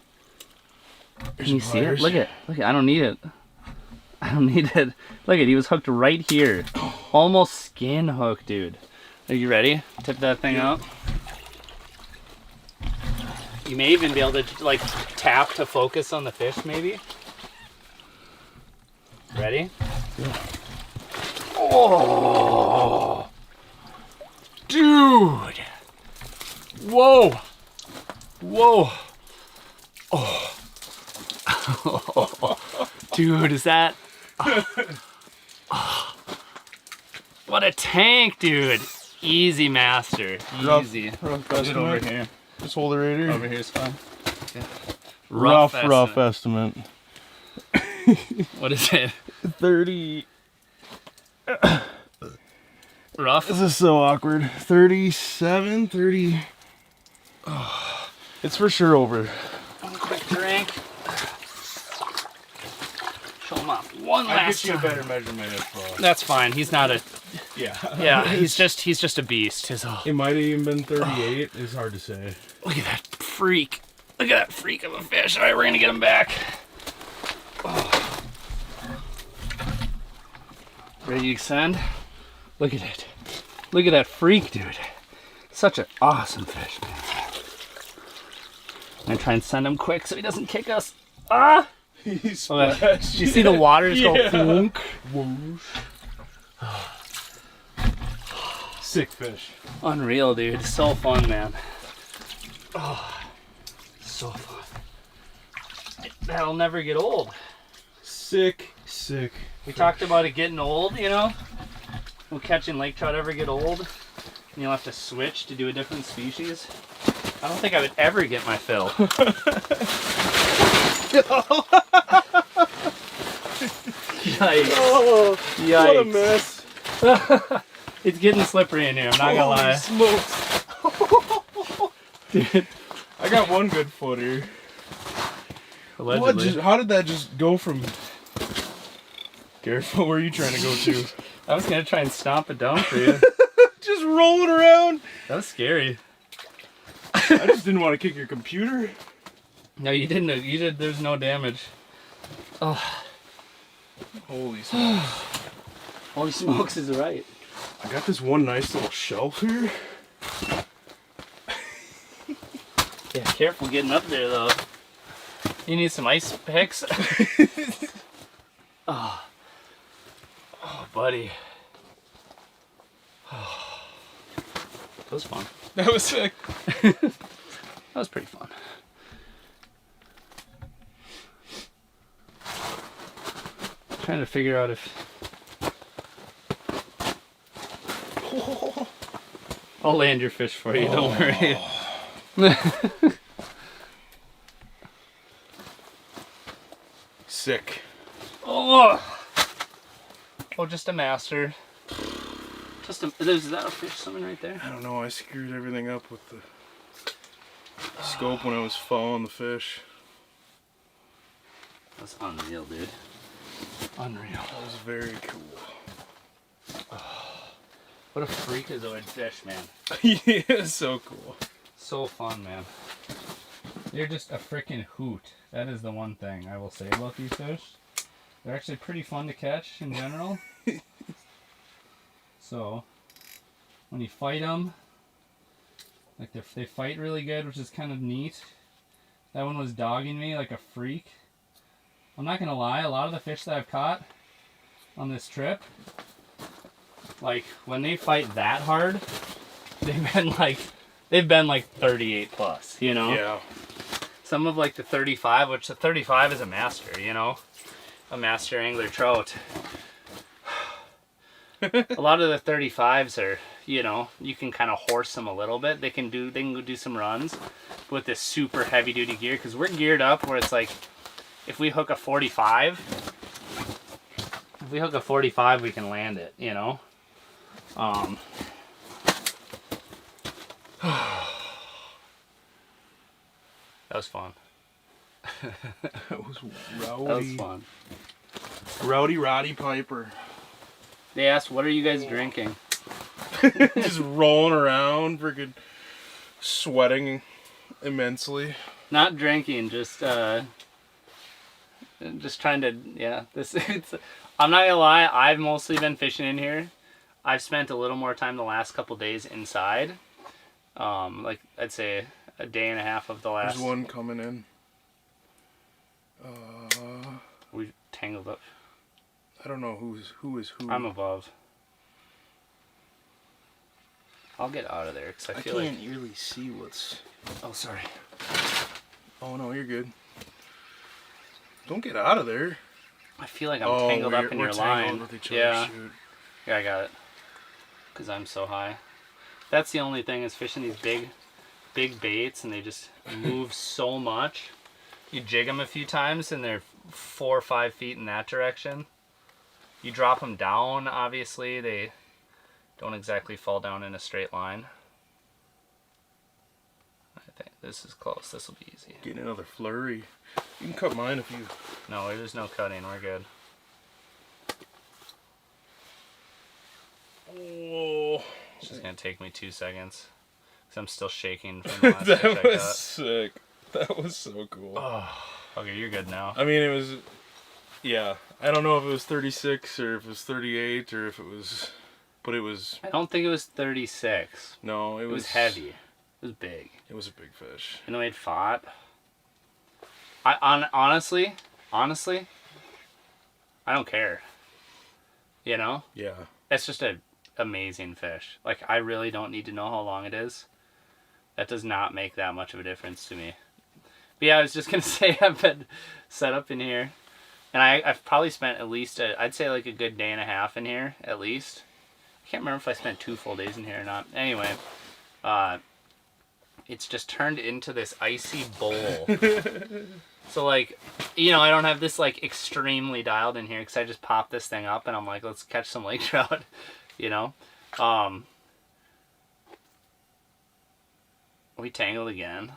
[SPEAKER 1] Can you see it? Look at, I don't need it. I don't need it. Look at, he was hooked right here. Almost skin hook, dude. Are you ready? Tip that thing out. You may even be able to like tap to focus on the fish, maybe. Ready? Yeah. Oh, dude! Whoa! Whoa! Oh, dude, is that? Oh. What a tank, dude! Easy, master. Easy.
[SPEAKER 2] Rough
[SPEAKER 1] Put it over
[SPEAKER 2] estimate.
[SPEAKER 1] here.
[SPEAKER 2] Just hold it right here.
[SPEAKER 1] Over here's fine. Yeah.
[SPEAKER 2] Rough
[SPEAKER 1] estimate.
[SPEAKER 2] estimate.
[SPEAKER 1] What is it?
[SPEAKER 2] 30.
[SPEAKER 1] Rough?
[SPEAKER 2] This is so awkward. 37, 30. Oh, it's for sure over.
[SPEAKER 1] One quick drink. Show him off. One
[SPEAKER 2] I'll
[SPEAKER 1] last
[SPEAKER 2] get you a
[SPEAKER 1] time.
[SPEAKER 2] better measurement if.
[SPEAKER 1] That's fine. He's not a.
[SPEAKER 2] Yeah.
[SPEAKER 1] Yeah, he's just a beast. Is all.
[SPEAKER 2] It might have even been 38. It's hard to say.
[SPEAKER 1] Look at that freak. Look at that freak of a fish. All right, we're gonna get him back. Oh. Ready to extend? Look at it. Look at that freak, dude. Such an awesome fish, man. I'm gonna try and send him quick so he doesn't kick us. Ah!
[SPEAKER 2] He's
[SPEAKER 1] splashed. You see the water just go thunk?
[SPEAKER 2] Whoosh. Sick fish.
[SPEAKER 1] Unreal, dude. So fun, man. Oh, so fun. That'll never get old.
[SPEAKER 2] Sick.
[SPEAKER 1] We talked about it getting old, you know? Will catching lake trout ever get old? And you'll have to switch to do a different species? I don't think I would ever get my fill. Yikes.
[SPEAKER 2] Oh,
[SPEAKER 1] Yikes.
[SPEAKER 2] what a mess.
[SPEAKER 1] It's getting slippery in here, I'm not gonna lie.
[SPEAKER 2] Smokes.
[SPEAKER 1] Dude.
[SPEAKER 2] I got one good footer.
[SPEAKER 1] Allegedly.
[SPEAKER 2] How did that just go from... Garrett, where are you trying to go to?
[SPEAKER 1] I was gonna try and stomp it down for you.
[SPEAKER 2] Just rolling around.
[SPEAKER 1] That was scary.
[SPEAKER 2] I just didn't want to kick your computer.
[SPEAKER 1] No, you didn't. You did. There's no damage. Oh,
[SPEAKER 2] Holy smokes.
[SPEAKER 1] holy smokes is right.
[SPEAKER 2] I got this one nice little shelf here.
[SPEAKER 1] Yeah, careful getting up there though. You need some ice picks. Oh, buddy. Oh. That was fun.
[SPEAKER 2] That was sick.
[SPEAKER 1] That was pretty fun. Trying to figure out if I'll land your fish for you, don't worry.
[SPEAKER 2] Sick.
[SPEAKER 1] Oh, just a master. Is that a fish swimming right there?
[SPEAKER 2] I don't know, I screwed everything up with the scope when I was following the fish.
[SPEAKER 1] That's unreal, dude. Unreal.
[SPEAKER 2] That was very cool.
[SPEAKER 1] What a freakazoid fish, man.
[SPEAKER 2] Yeah, so cool.
[SPEAKER 1] So fun, man. They're just a freaking hoot. That is the one thing I will say about these fish. They're actually pretty fun to catch in general. So, when you fight them, like they fight really good, which is kind of neat. That one was dogging me like a freak. I'm not gonna lie, a lot of the fish that I've caught on this trip, like when they fight that hard, they've been like 38 plus, you know?
[SPEAKER 2] Yeah.
[SPEAKER 1] Some of like the 35, which the 35 is a master, you know? A master angler trout. A lot of the 35s are, you know, you can kind of horse them a little bit. They can go do some runs with this super heavy duty gear, because we're geared up where it's like, if we hook a 45, we can land it, you know? That was fun.
[SPEAKER 2] That was rowdy.
[SPEAKER 1] That was fun.
[SPEAKER 2] Rowdy Roddy Piper.
[SPEAKER 1] They asked, what are you guys drinking?
[SPEAKER 2] Just rolling around, freaking sweating immensely.
[SPEAKER 1] Not drinking, just Just trying to, yeah. I'm not gonna lie, I've mostly been fishing in here. I've spent a little more time the last couple days inside. Like I'd say a day and a half of the last.
[SPEAKER 2] There's one coming in.
[SPEAKER 1] We tangled up.
[SPEAKER 2] I don't know who is who.
[SPEAKER 1] I'm above. I'll get out of there because I
[SPEAKER 2] I
[SPEAKER 1] feel
[SPEAKER 2] can't
[SPEAKER 1] like.
[SPEAKER 2] really see what's.
[SPEAKER 1] Oh, sorry.
[SPEAKER 2] Oh no, you're good. Don't get out of there.
[SPEAKER 1] I feel like I'm tangled up in
[SPEAKER 2] we're
[SPEAKER 1] your
[SPEAKER 2] tangled
[SPEAKER 1] line.
[SPEAKER 2] with each other.
[SPEAKER 1] Yeah.
[SPEAKER 2] Shoot.
[SPEAKER 1] Yeah, I got it. Because I'm so high. That's the only thing is fishing these big baits and they just move so much. You jig them a few times and they're 4 or 5 feet in that direction. You drop them down, obviously, they don't exactly fall down in a straight line. I think this is close. This will be easy.
[SPEAKER 2] Getting another flurry. You can cut mine if you.
[SPEAKER 1] No, there's no cutting. We're good.
[SPEAKER 2] Oh.
[SPEAKER 1] It's just going to take me 2 seconds. Because I'm still shaking from the last fish I
[SPEAKER 2] That was
[SPEAKER 1] got.
[SPEAKER 2] sick. That was so cool.
[SPEAKER 1] Okay, you're good now.
[SPEAKER 2] I mean, it was. Yeah. I don't know if it was 36 or if it was 38 or if it was. But it was.
[SPEAKER 1] I don't think it was 36.
[SPEAKER 2] No, it
[SPEAKER 1] It
[SPEAKER 2] was.
[SPEAKER 1] was heavy. It was big.
[SPEAKER 2] It was a big fish.
[SPEAKER 1] And the way it fought. Honestly, I don't care. You know?
[SPEAKER 2] Yeah.
[SPEAKER 1] That's just an amazing fish. Like, I really don't need to know how long it is. That does not make that much of a difference to me. But yeah, I was just going to say I've been set up in here. And I've probably spent at least, I'd say like a good day and a half in here, at least. I can't remember if I spent 2 full days in here or not. Anyway, it's just turned into this icy bowl. So like, you know, I don't have this like extremely dialed in here because I just pop this thing up and I'm like, let's catch some lake trout, you know. We tangled again.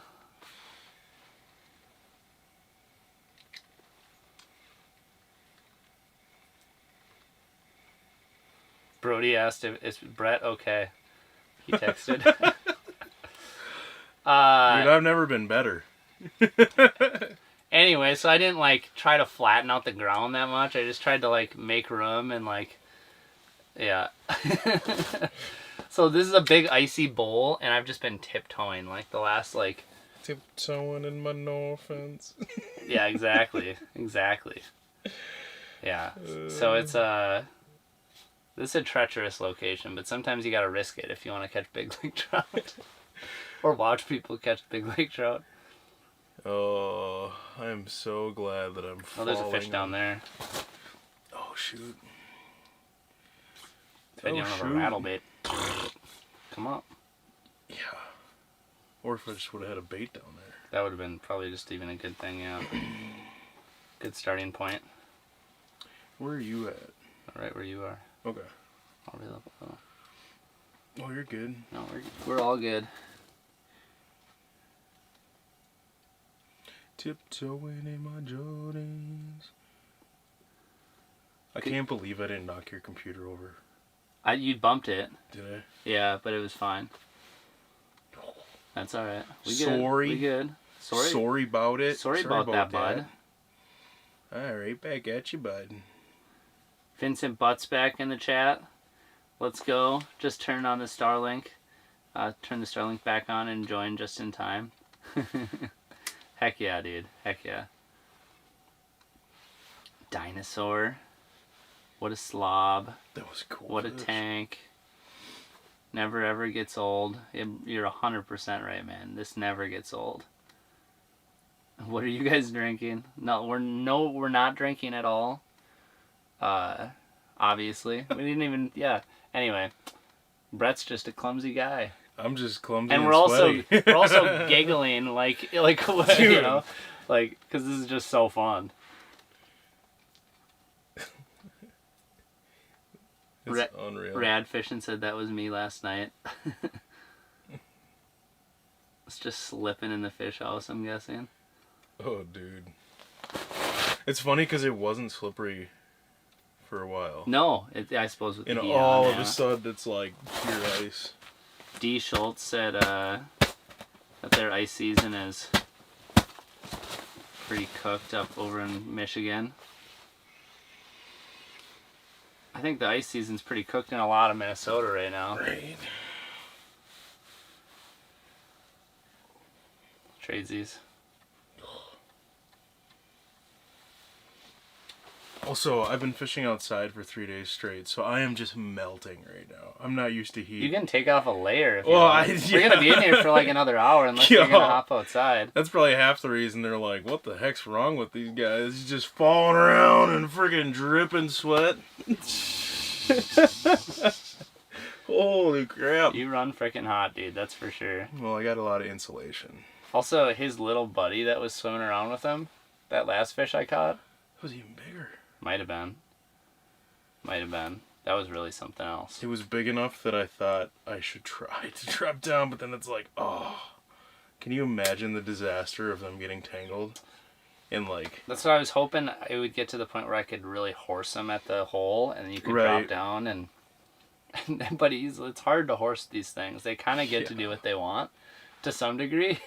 [SPEAKER 1] Brody asked if is Brett okay. He texted.
[SPEAKER 2] Dude, I've never been better.
[SPEAKER 1] Anyway, so I didn't like try to flatten out the ground that much. I just tried to like make room and like, yeah. So this is a big icy bowl, and I've just been tiptoeing like the last like.
[SPEAKER 2] Tiptoeing in my no offense.
[SPEAKER 1] Yeah, exactly, exactly. Yeah. So it's this is a treacherous location, but sometimes you gotta risk it if you want to catch big lake trout, or watch people catch big lake trout.
[SPEAKER 2] Oh, I am so glad that I'm
[SPEAKER 1] Oh, there's a fish
[SPEAKER 2] falling
[SPEAKER 1] down
[SPEAKER 2] on-
[SPEAKER 1] there.
[SPEAKER 2] Oh, shoot.
[SPEAKER 1] If you don't have a rattle bait, come up.
[SPEAKER 2] Yeah. Or if I just would have had a bait down there.
[SPEAKER 1] That would have been probably just even a good thing, yeah. Good starting point.
[SPEAKER 2] Where are you at?
[SPEAKER 1] Right where you are.
[SPEAKER 2] Okay.
[SPEAKER 1] I'll reel up a little.
[SPEAKER 2] Oh, you're good.
[SPEAKER 1] No, we're all good.
[SPEAKER 2] Tiptoeing in my Jordans. I can't believe I didn't knock your computer over.
[SPEAKER 1] You bumped it.
[SPEAKER 2] Did I?
[SPEAKER 1] Yeah, but it was fine. That's alright.
[SPEAKER 2] Sorry.
[SPEAKER 1] We good. Sorry.
[SPEAKER 2] Sorry about it.
[SPEAKER 1] Sorry about that, bud.
[SPEAKER 2] Alright, back at you, bud.
[SPEAKER 1] Vincent Butts back in the chat. Let's go. Just turned on the Starlink. Turn the Starlink back on and join just in time. Heck yeah, dude. Heck yeah. Dinosaur. What a slob.
[SPEAKER 2] That was cool.
[SPEAKER 1] What a
[SPEAKER 2] fish.
[SPEAKER 1] tank. Never ever gets old. You're 100% right, man. This never gets old. What are you guys drinking? No, we're not drinking at all. Obviously. We didn't even, yeah. Anyway, Brett's just a clumsy guy.
[SPEAKER 2] I'm just clumsy
[SPEAKER 1] And
[SPEAKER 2] and
[SPEAKER 1] we're
[SPEAKER 2] sweaty.
[SPEAKER 1] also giggling like what, you know, like, because this is just so fun.
[SPEAKER 2] It's unreal.
[SPEAKER 1] Rad Fishing said that was me last night. It's just slipping in the fish house, I'm guessing.
[SPEAKER 2] Oh, dude. It's funny because it wasn't slippery for a while.
[SPEAKER 1] No, I suppose with the
[SPEAKER 2] And
[SPEAKER 1] heat
[SPEAKER 2] all
[SPEAKER 1] on,
[SPEAKER 2] of
[SPEAKER 1] yeah.
[SPEAKER 2] a sudden, it's like pure ice.
[SPEAKER 1] D. Schultz said that their ice season is pretty cooked up over in Michigan. I think the ice season's pretty cooked in a lot of Minnesota right now.
[SPEAKER 2] Right.
[SPEAKER 1] Tradesies.
[SPEAKER 2] Also, I've been fishing outside for 3 days straight, so I am just melting right now. I'm not used to heat.
[SPEAKER 1] You can take off a layer if you
[SPEAKER 2] Well,
[SPEAKER 1] want. We're gonna be in here for like another hour unless you're gonna hop outside.
[SPEAKER 2] That's probably half the reason they're like, what the heck's wrong with these guys? He's just falling around and freaking dripping sweat. Holy crap.
[SPEAKER 1] You run freaking hot, dude, that's for sure.
[SPEAKER 2] Well, I got a lot of insulation.
[SPEAKER 1] Also, his little buddy that was swimming around with him, that last fish I caught.
[SPEAKER 2] It was even bigger.
[SPEAKER 1] Might have been. That was really something else.
[SPEAKER 2] It was big enough that I thought I should try to drop down, but then it's like, oh. Can you imagine the disaster of them getting tangled? And like...
[SPEAKER 1] That's what I was hoping it would get to the point where I could really horse him at the hole and you could drop down and... But it's hard to horse these things. They kind of get to do what they want to some degree.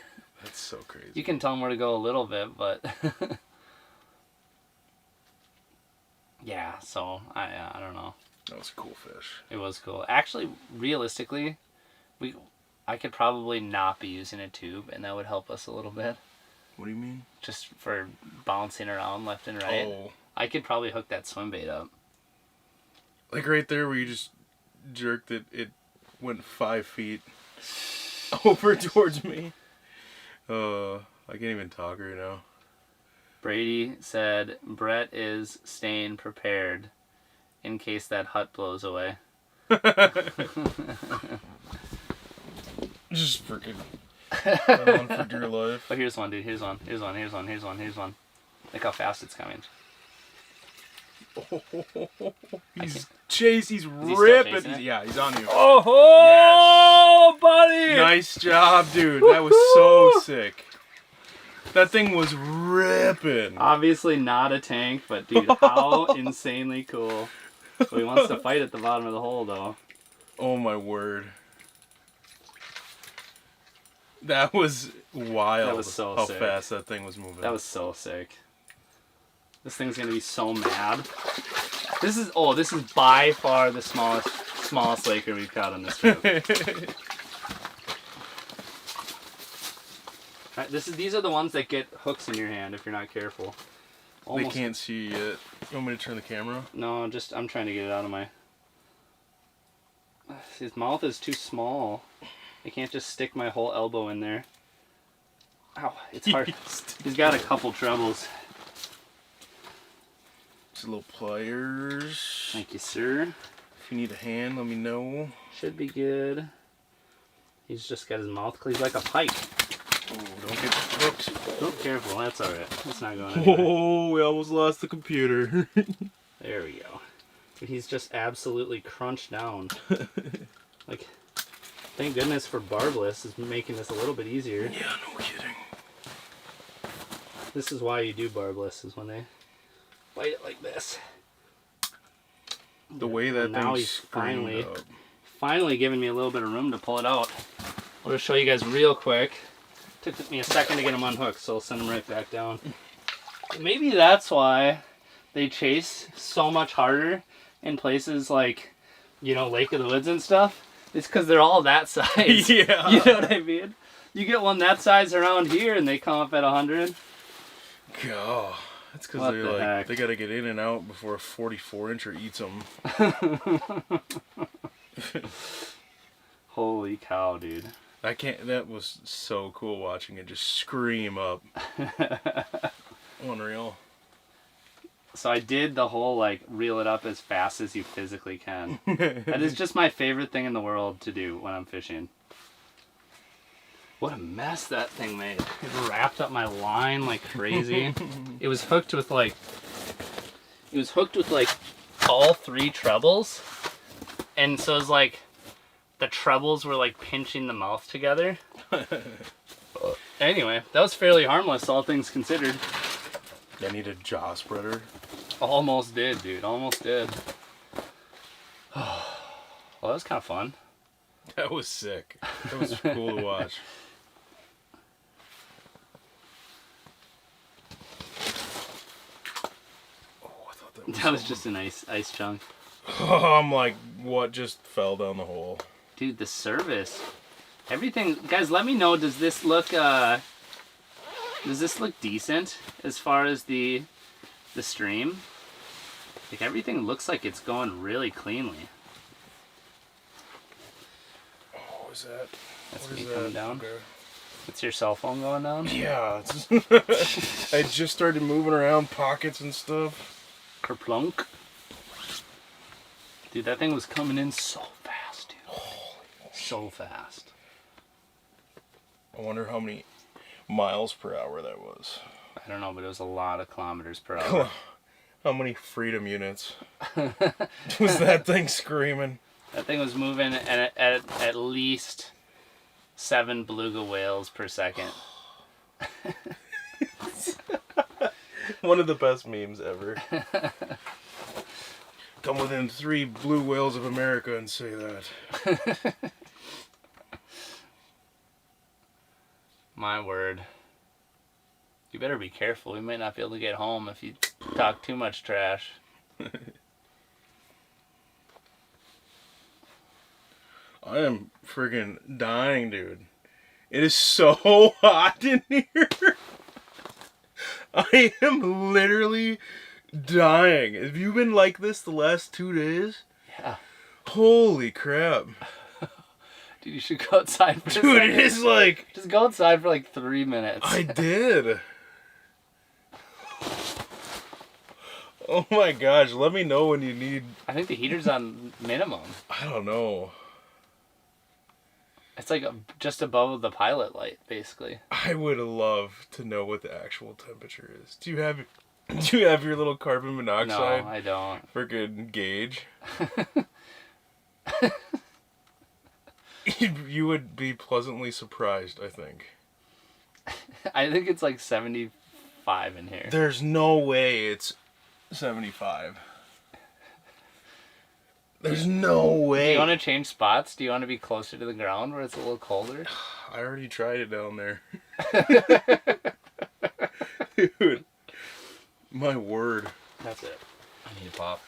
[SPEAKER 2] That's so crazy.
[SPEAKER 1] You can tell them where to go a little bit, but... Yeah, so I don't know.
[SPEAKER 2] That was a cool fish.
[SPEAKER 1] It was cool. Actually, realistically, I could probably not be using a tube, and that would help us a little bit.
[SPEAKER 2] What do you mean?
[SPEAKER 1] Just for bouncing around left and right.
[SPEAKER 2] Oh.
[SPEAKER 1] I could probably hook that swim bait up.
[SPEAKER 2] Like right there where you just jerked it, it went 5 feet over towards me. I can't even talk right now.
[SPEAKER 1] Brady said Brett is staying prepared in case that hut blows away.
[SPEAKER 2] Just freaking run for dear life.
[SPEAKER 1] But here's one, dude. Here's one. Look how fast it's coming.
[SPEAKER 2] He's he's
[SPEAKER 1] he
[SPEAKER 2] ripping.
[SPEAKER 1] chasing it?
[SPEAKER 2] Yeah, he's on you.
[SPEAKER 1] Oh, buddy!
[SPEAKER 2] Nice job, dude. That was so sick. That thing was ripping.
[SPEAKER 1] Obviously not a tank, but dude, how insanely cool. So he wants to fight at the bottom of the hole, though.
[SPEAKER 2] Oh my word. That was wild.
[SPEAKER 1] That was so
[SPEAKER 2] how
[SPEAKER 1] sick.
[SPEAKER 2] fast that thing was moving.
[SPEAKER 1] That was so sick. This thing's gonna be so mad. This is by far the smallest laker we've caught on this trip. Right, these are the ones that get hooks in your hand if you're not careful.
[SPEAKER 2] They can't see you yet. You want me to turn the camera?
[SPEAKER 1] No, I'm trying to get it out of my... His mouth is too small. I can't just stick my whole elbow in there. Ow, it's hard. He's got a couple trebles.
[SPEAKER 2] Just little pliers.
[SPEAKER 1] Thank you, sir.
[SPEAKER 2] If you need a hand, let me know.
[SPEAKER 1] Should be good. He's just got his mouth clean like a pike.
[SPEAKER 2] Oh, don't get hooked.
[SPEAKER 1] Oh, careful. That's alright. It's not going anywhere.
[SPEAKER 2] Oh, we almost lost the computer.
[SPEAKER 1] There we go. He's just absolutely crunched down. Like, thank goodness for barbless is making this a little bit easier.
[SPEAKER 2] Yeah, no kidding.
[SPEAKER 1] This is why you do barbless, is when they bite it like this.
[SPEAKER 2] The way that
[SPEAKER 1] now
[SPEAKER 2] thing's
[SPEAKER 1] he's
[SPEAKER 2] screamed up.
[SPEAKER 1] finally giving me a little bit of room to pull it out. I'll just show you guys real quick. Took me a second to get him unhooked, so I'll send him right back down. Maybe that's why they chase so much harder in places like, you know, Lake of the Woods and stuff. It's because they're all that size.
[SPEAKER 2] Yeah.
[SPEAKER 1] You know what I mean? You get one that size around here and they come up at 100.
[SPEAKER 2] God, that's because
[SPEAKER 1] What
[SPEAKER 2] they're
[SPEAKER 1] the
[SPEAKER 2] like
[SPEAKER 1] heck?
[SPEAKER 2] they gotta get in and out before a 44-incher eats them.
[SPEAKER 1] Holy cow, dude.
[SPEAKER 2] I can't. That was so cool watching it just scream up. Unreal.
[SPEAKER 1] So I did the whole like reel it up as fast as you physically can. That is just my favorite thing in the world to do when I'm fishing. What a mess that thing made. It wrapped up my line like crazy. It was hooked with like all 3 trebles. And so it was like the trebles were like pinching the mouth together. Anyway, that was fairly harmless, all things considered.
[SPEAKER 2] I need a jaw spreader.
[SPEAKER 1] Almost did, dude. Almost did. Well, that was kind of fun.
[SPEAKER 2] That was sick. That was cool to watch.
[SPEAKER 1] That was just an ice chunk.
[SPEAKER 2] I'm like, what just fell down the hole?
[SPEAKER 1] Dude, the service. Everything, guys, let me know, does this look decent as far as the stream? Like, everything looks like it's going really cleanly.
[SPEAKER 2] What was that?
[SPEAKER 1] That's
[SPEAKER 2] What
[SPEAKER 1] me
[SPEAKER 2] is
[SPEAKER 1] coming
[SPEAKER 2] that?
[SPEAKER 1] down.
[SPEAKER 2] Okay.
[SPEAKER 1] It's your cell phone going down?
[SPEAKER 2] Yeah. I just started moving around pockets and stuff.
[SPEAKER 1] Kerplunk. Dude, that thing was coming in so fast, dude. So fast.
[SPEAKER 2] I wonder how many miles per hour that was.
[SPEAKER 1] I don't know, but it was a lot of kilometers per hour.
[SPEAKER 2] How many freedom units was that thing screaming?
[SPEAKER 1] That thing was moving at least 7 beluga whales per second.
[SPEAKER 2] One of the best memes ever. Come within 3 blue whales of America and say that.
[SPEAKER 1] My word. You better be careful. We might not be able to get home if you talk too much trash.
[SPEAKER 2] I am friggin' dying, dude. It is so hot in here. I am literally dying. Have you been like this the last 2 days?
[SPEAKER 1] Yeah.
[SPEAKER 2] Holy crap.
[SPEAKER 1] Dude, you should go outside for a
[SPEAKER 2] Dude,
[SPEAKER 1] second.
[SPEAKER 2] it is like...
[SPEAKER 1] Just go outside for like 3 minutes.
[SPEAKER 2] I did. Oh my gosh, let me know when you need...
[SPEAKER 1] I think the heater's on minimum.
[SPEAKER 2] I don't know.
[SPEAKER 1] It's like just above the pilot light, basically.
[SPEAKER 2] I would love to know what the actual temperature is. Do you have your little carbon monoxide?
[SPEAKER 1] No, I don't.
[SPEAKER 2] Freaking gauge? You would be pleasantly surprised, I think.
[SPEAKER 1] I think it's like 75 in here.
[SPEAKER 2] There's no way it's 75. There's no
[SPEAKER 1] Do
[SPEAKER 2] way.
[SPEAKER 1] you want to change spots? Do you want to be closer to the ground where it's a little colder?
[SPEAKER 2] I already tried it down there. Dude. My word.
[SPEAKER 1] That's it. I need a pop.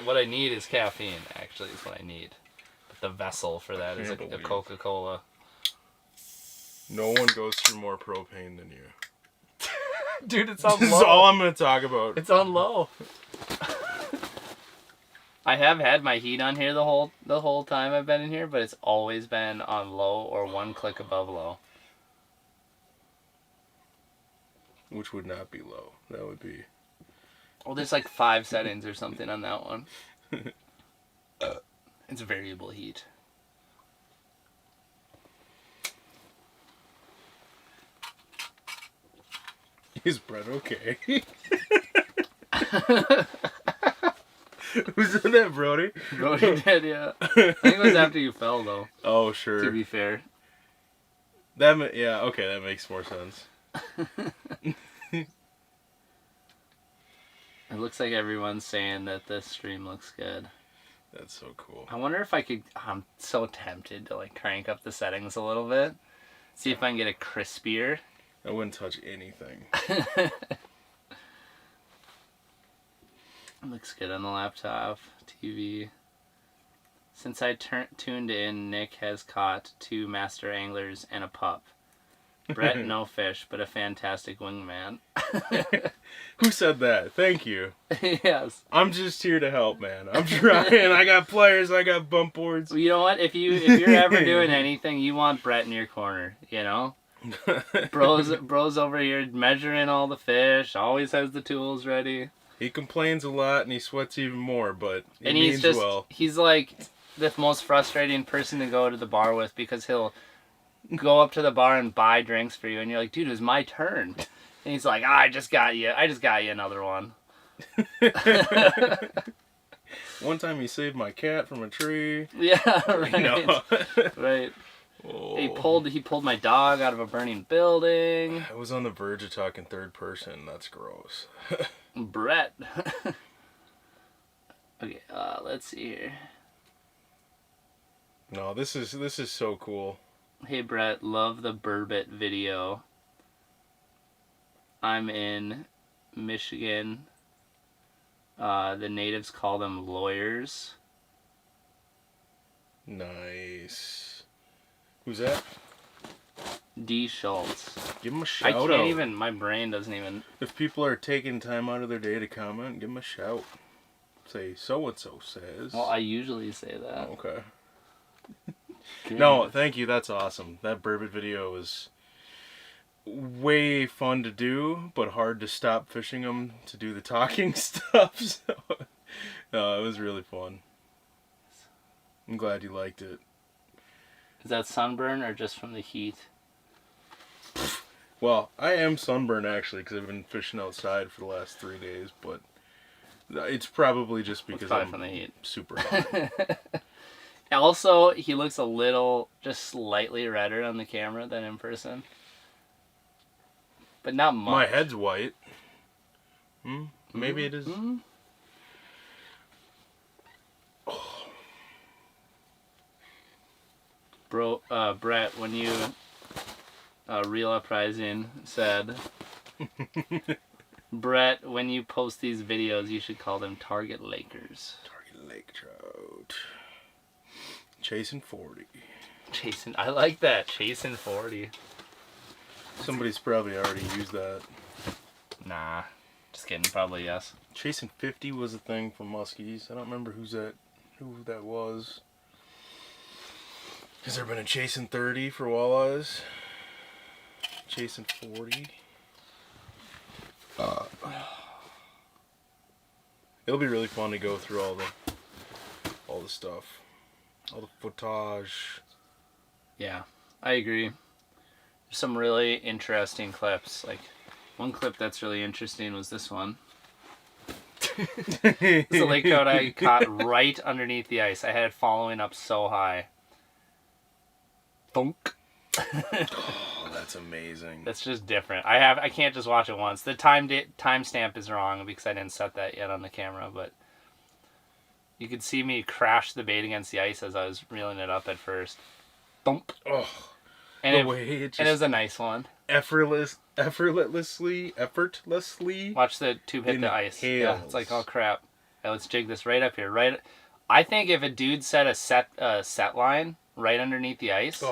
[SPEAKER 1] What I need is caffeine, actually, is what I need. But the vessel for that is
[SPEAKER 2] Can't
[SPEAKER 1] a
[SPEAKER 2] believe.
[SPEAKER 1] Coca-Cola.
[SPEAKER 2] No one goes through more propane than you.
[SPEAKER 1] Dude, it's on
[SPEAKER 2] This
[SPEAKER 1] low.
[SPEAKER 2] is all I'm going to talk about.
[SPEAKER 1] It's on low. I have had my heat on here the whole time I've been in here, but it's always been on low or one click above low.
[SPEAKER 2] Which would not be low. That would be...
[SPEAKER 1] Well, there's like 5 settings or something on that one. It's variable heat.
[SPEAKER 2] Is Brett okay? Who's in that, Brody?
[SPEAKER 1] Brody did, yeah. I think it was after you fell, though,
[SPEAKER 2] Oh,
[SPEAKER 1] to
[SPEAKER 2] sure.
[SPEAKER 1] be fair.
[SPEAKER 2] Yeah, okay, that makes more sense.
[SPEAKER 1] It looks like everyone's saying that this stream looks good.
[SPEAKER 2] That's so cool.
[SPEAKER 1] I wonder if I could... I'm so tempted to like crank up the settings a little bit. See if I can get it crispier.
[SPEAKER 2] I wouldn't touch anything.
[SPEAKER 1] Looks good on the laptop, TV. Since I tuned in, Nick has caught 2 master anglers and a pup. Brett, no fish, but a fantastic wingman.
[SPEAKER 2] Who said that? Thank you.
[SPEAKER 1] Yes.
[SPEAKER 2] I'm just here to help, man. I'm trying. I got pliers. I got bump boards.
[SPEAKER 1] Well, you know what? If you're ever doing anything, you want Brett in your corner. You know, bros over here measuring all the fish. Always has the tools ready.
[SPEAKER 2] He complains a lot and he sweats even more, but he
[SPEAKER 1] And
[SPEAKER 2] means well.
[SPEAKER 1] he's like the most frustrating person to go to the bar with because he'll go up to the bar and buy drinks for you, and you're like, dude, it was my turn. And he's like, I just got you another one.
[SPEAKER 2] One time he saved my cat from a tree.
[SPEAKER 1] Yeah, right.
[SPEAKER 2] No.
[SPEAKER 1] Right.
[SPEAKER 2] Oh.
[SPEAKER 1] He pulled my dog out of a burning building.
[SPEAKER 2] I was on the verge of talking third person. That's gross.
[SPEAKER 1] Brett. Okay, let's see here.
[SPEAKER 2] No, this is so cool.
[SPEAKER 1] Hey Brett, love the Burbot video. I'm in Michigan. The natives call them lawyers.
[SPEAKER 2] Nice. Who's that?
[SPEAKER 1] D. Schultz.
[SPEAKER 2] Give him a
[SPEAKER 1] I
[SPEAKER 2] shout
[SPEAKER 1] can't
[SPEAKER 2] out.
[SPEAKER 1] even, my brain doesn't even.
[SPEAKER 2] If people are taking time out of their day to comment, give them a shout. Say, so-and-so says.
[SPEAKER 1] Well, I usually say that.
[SPEAKER 2] Okay.
[SPEAKER 1] Okay.
[SPEAKER 2] No, thank you. That's awesome. That burbot video was way fun to do, but hard to stop fishing them to do the talking stuff. So, no, it was really fun. I'm glad you liked it.
[SPEAKER 1] Is that sunburn or just from the heat?
[SPEAKER 2] Well, I am sunburned actually because I've been fishing outside for the last 3 days, but it's probably just because
[SPEAKER 1] probably
[SPEAKER 2] I'm
[SPEAKER 1] from the heat.
[SPEAKER 2] super hot.
[SPEAKER 1] Also, he looks a little, just slightly redder on the camera than in person. But not much.
[SPEAKER 2] My head's white. Maybe it is.
[SPEAKER 1] Bro, Brett, when you Real Uprising said, Brett, when you post these videos, you should call them Target Lakers.
[SPEAKER 2] Target lake trout. Chasing 40.
[SPEAKER 1] Chasing, I like that. Chasing 40.
[SPEAKER 2] Somebody's probably already used that.
[SPEAKER 1] Nah, just kidding. Probably yes.
[SPEAKER 2] Chasing 50 was a thing for muskies. I don't remember who that was. Has there been a chasing 30 for walleyes? Chasing 40. It'll be really fun to go through all the stuff, all the footage.
[SPEAKER 1] Yeah, I agree. There's some really interesting clips. Like, one clip that's really interesting was this one. It's a lake trout I caught right underneath the ice. I had it following up so high. Thunk.
[SPEAKER 2] Oh, that's amazing.
[SPEAKER 1] That's just different. I can't just watch it once. The timestamp is wrong because I didn't set that yet on the camera, but you could see me crash the bait against the ice as I was reeling it up at first. Thump.
[SPEAKER 2] Oh,
[SPEAKER 1] And
[SPEAKER 2] the
[SPEAKER 1] it,
[SPEAKER 2] way it
[SPEAKER 1] and it was
[SPEAKER 2] just
[SPEAKER 1] a nice one.
[SPEAKER 2] effortlessly.
[SPEAKER 1] Watch the tube hit the ice. Yeah,
[SPEAKER 2] Inhales.
[SPEAKER 1] it's like, oh crap. Now let's jig this right up here. Right. I think if a dude set a set line right underneath the ice,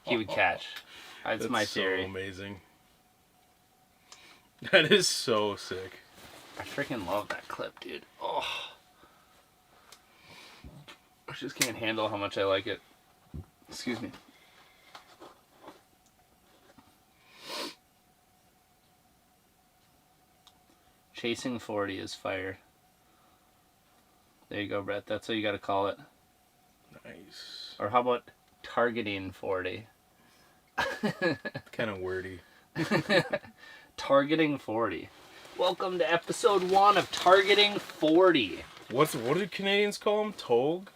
[SPEAKER 1] he would catch. That's my theory.
[SPEAKER 2] So amazing. That is so sick.
[SPEAKER 1] I freaking love that clip, dude. Oh. I just can't handle how much I like it. Excuse me. Chasing 40 is fire. There you go, Brett. That's what you gotta call it.
[SPEAKER 2] Nice.
[SPEAKER 1] Or how about targeting 40?
[SPEAKER 2] Kind of wordy.
[SPEAKER 1] Targeting 40. Welcome to episode 1 of Targeting 40.
[SPEAKER 2] What do Canadians call them? Togue?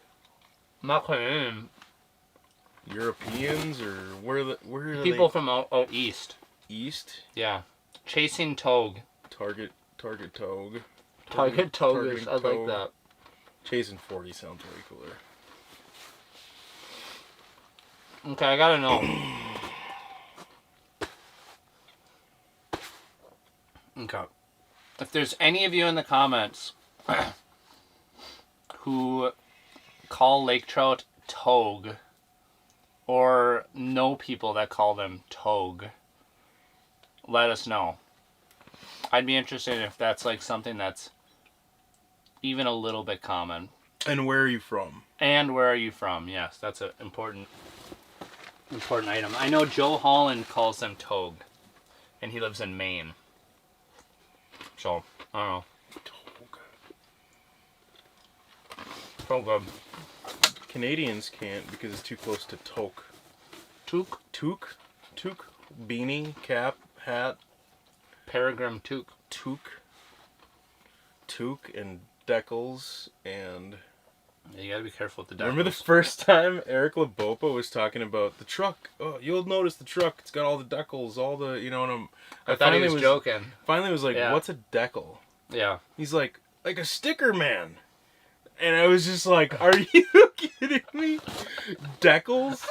[SPEAKER 1] Not Canadian.
[SPEAKER 2] Europeans or where are
[SPEAKER 1] People
[SPEAKER 2] they?
[SPEAKER 1] from out east.
[SPEAKER 2] East?
[SPEAKER 1] Yeah. Chasing togue.
[SPEAKER 2] Target togue.
[SPEAKER 1] Target togue.
[SPEAKER 2] Targeting
[SPEAKER 1] I like
[SPEAKER 2] togue.
[SPEAKER 1] that.
[SPEAKER 2] Chasing 40 sounds way cooler.
[SPEAKER 1] Okay, I gotta know. Okay. If there's any of you in the comments who call lake trout togue or know people that call them togue, let us know. I'd be interested if that's like something that's even a little bit common.
[SPEAKER 2] And where are you from?
[SPEAKER 1] And where are you from? Yes, that's an important item. I know Joe Holland calls them togue, and he lives in Maine. So, I don't know. So good.
[SPEAKER 2] Canadians can't because it's too close to toque.
[SPEAKER 1] Toque?
[SPEAKER 2] Toque? Beanie, cap, hat.
[SPEAKER 1] Peregrine toque.
[SPEAKER 2] Toque and decals and...
[SPEAKER 1] Yeah, you gotta be careful with the
[SPEAKER 2] Remember the
[SPEAKER 1] decals.
[SPEAKER 2] first time Eric Labopa was talking about the truck? Oh, you'll notice the truck. It's got all the decals, all the, you know, and
[SPEAKER 1] I thought he was joking.
[SPEAKER 2] Finally was like,
[SPEAKER 1] Yeah.
[SPEAKER 2] what's a decal?
[SPEAKER 1] Yeah.
[SPEAKER 2] He's like a sticker man. And I was just like, are you kidding me? Decals?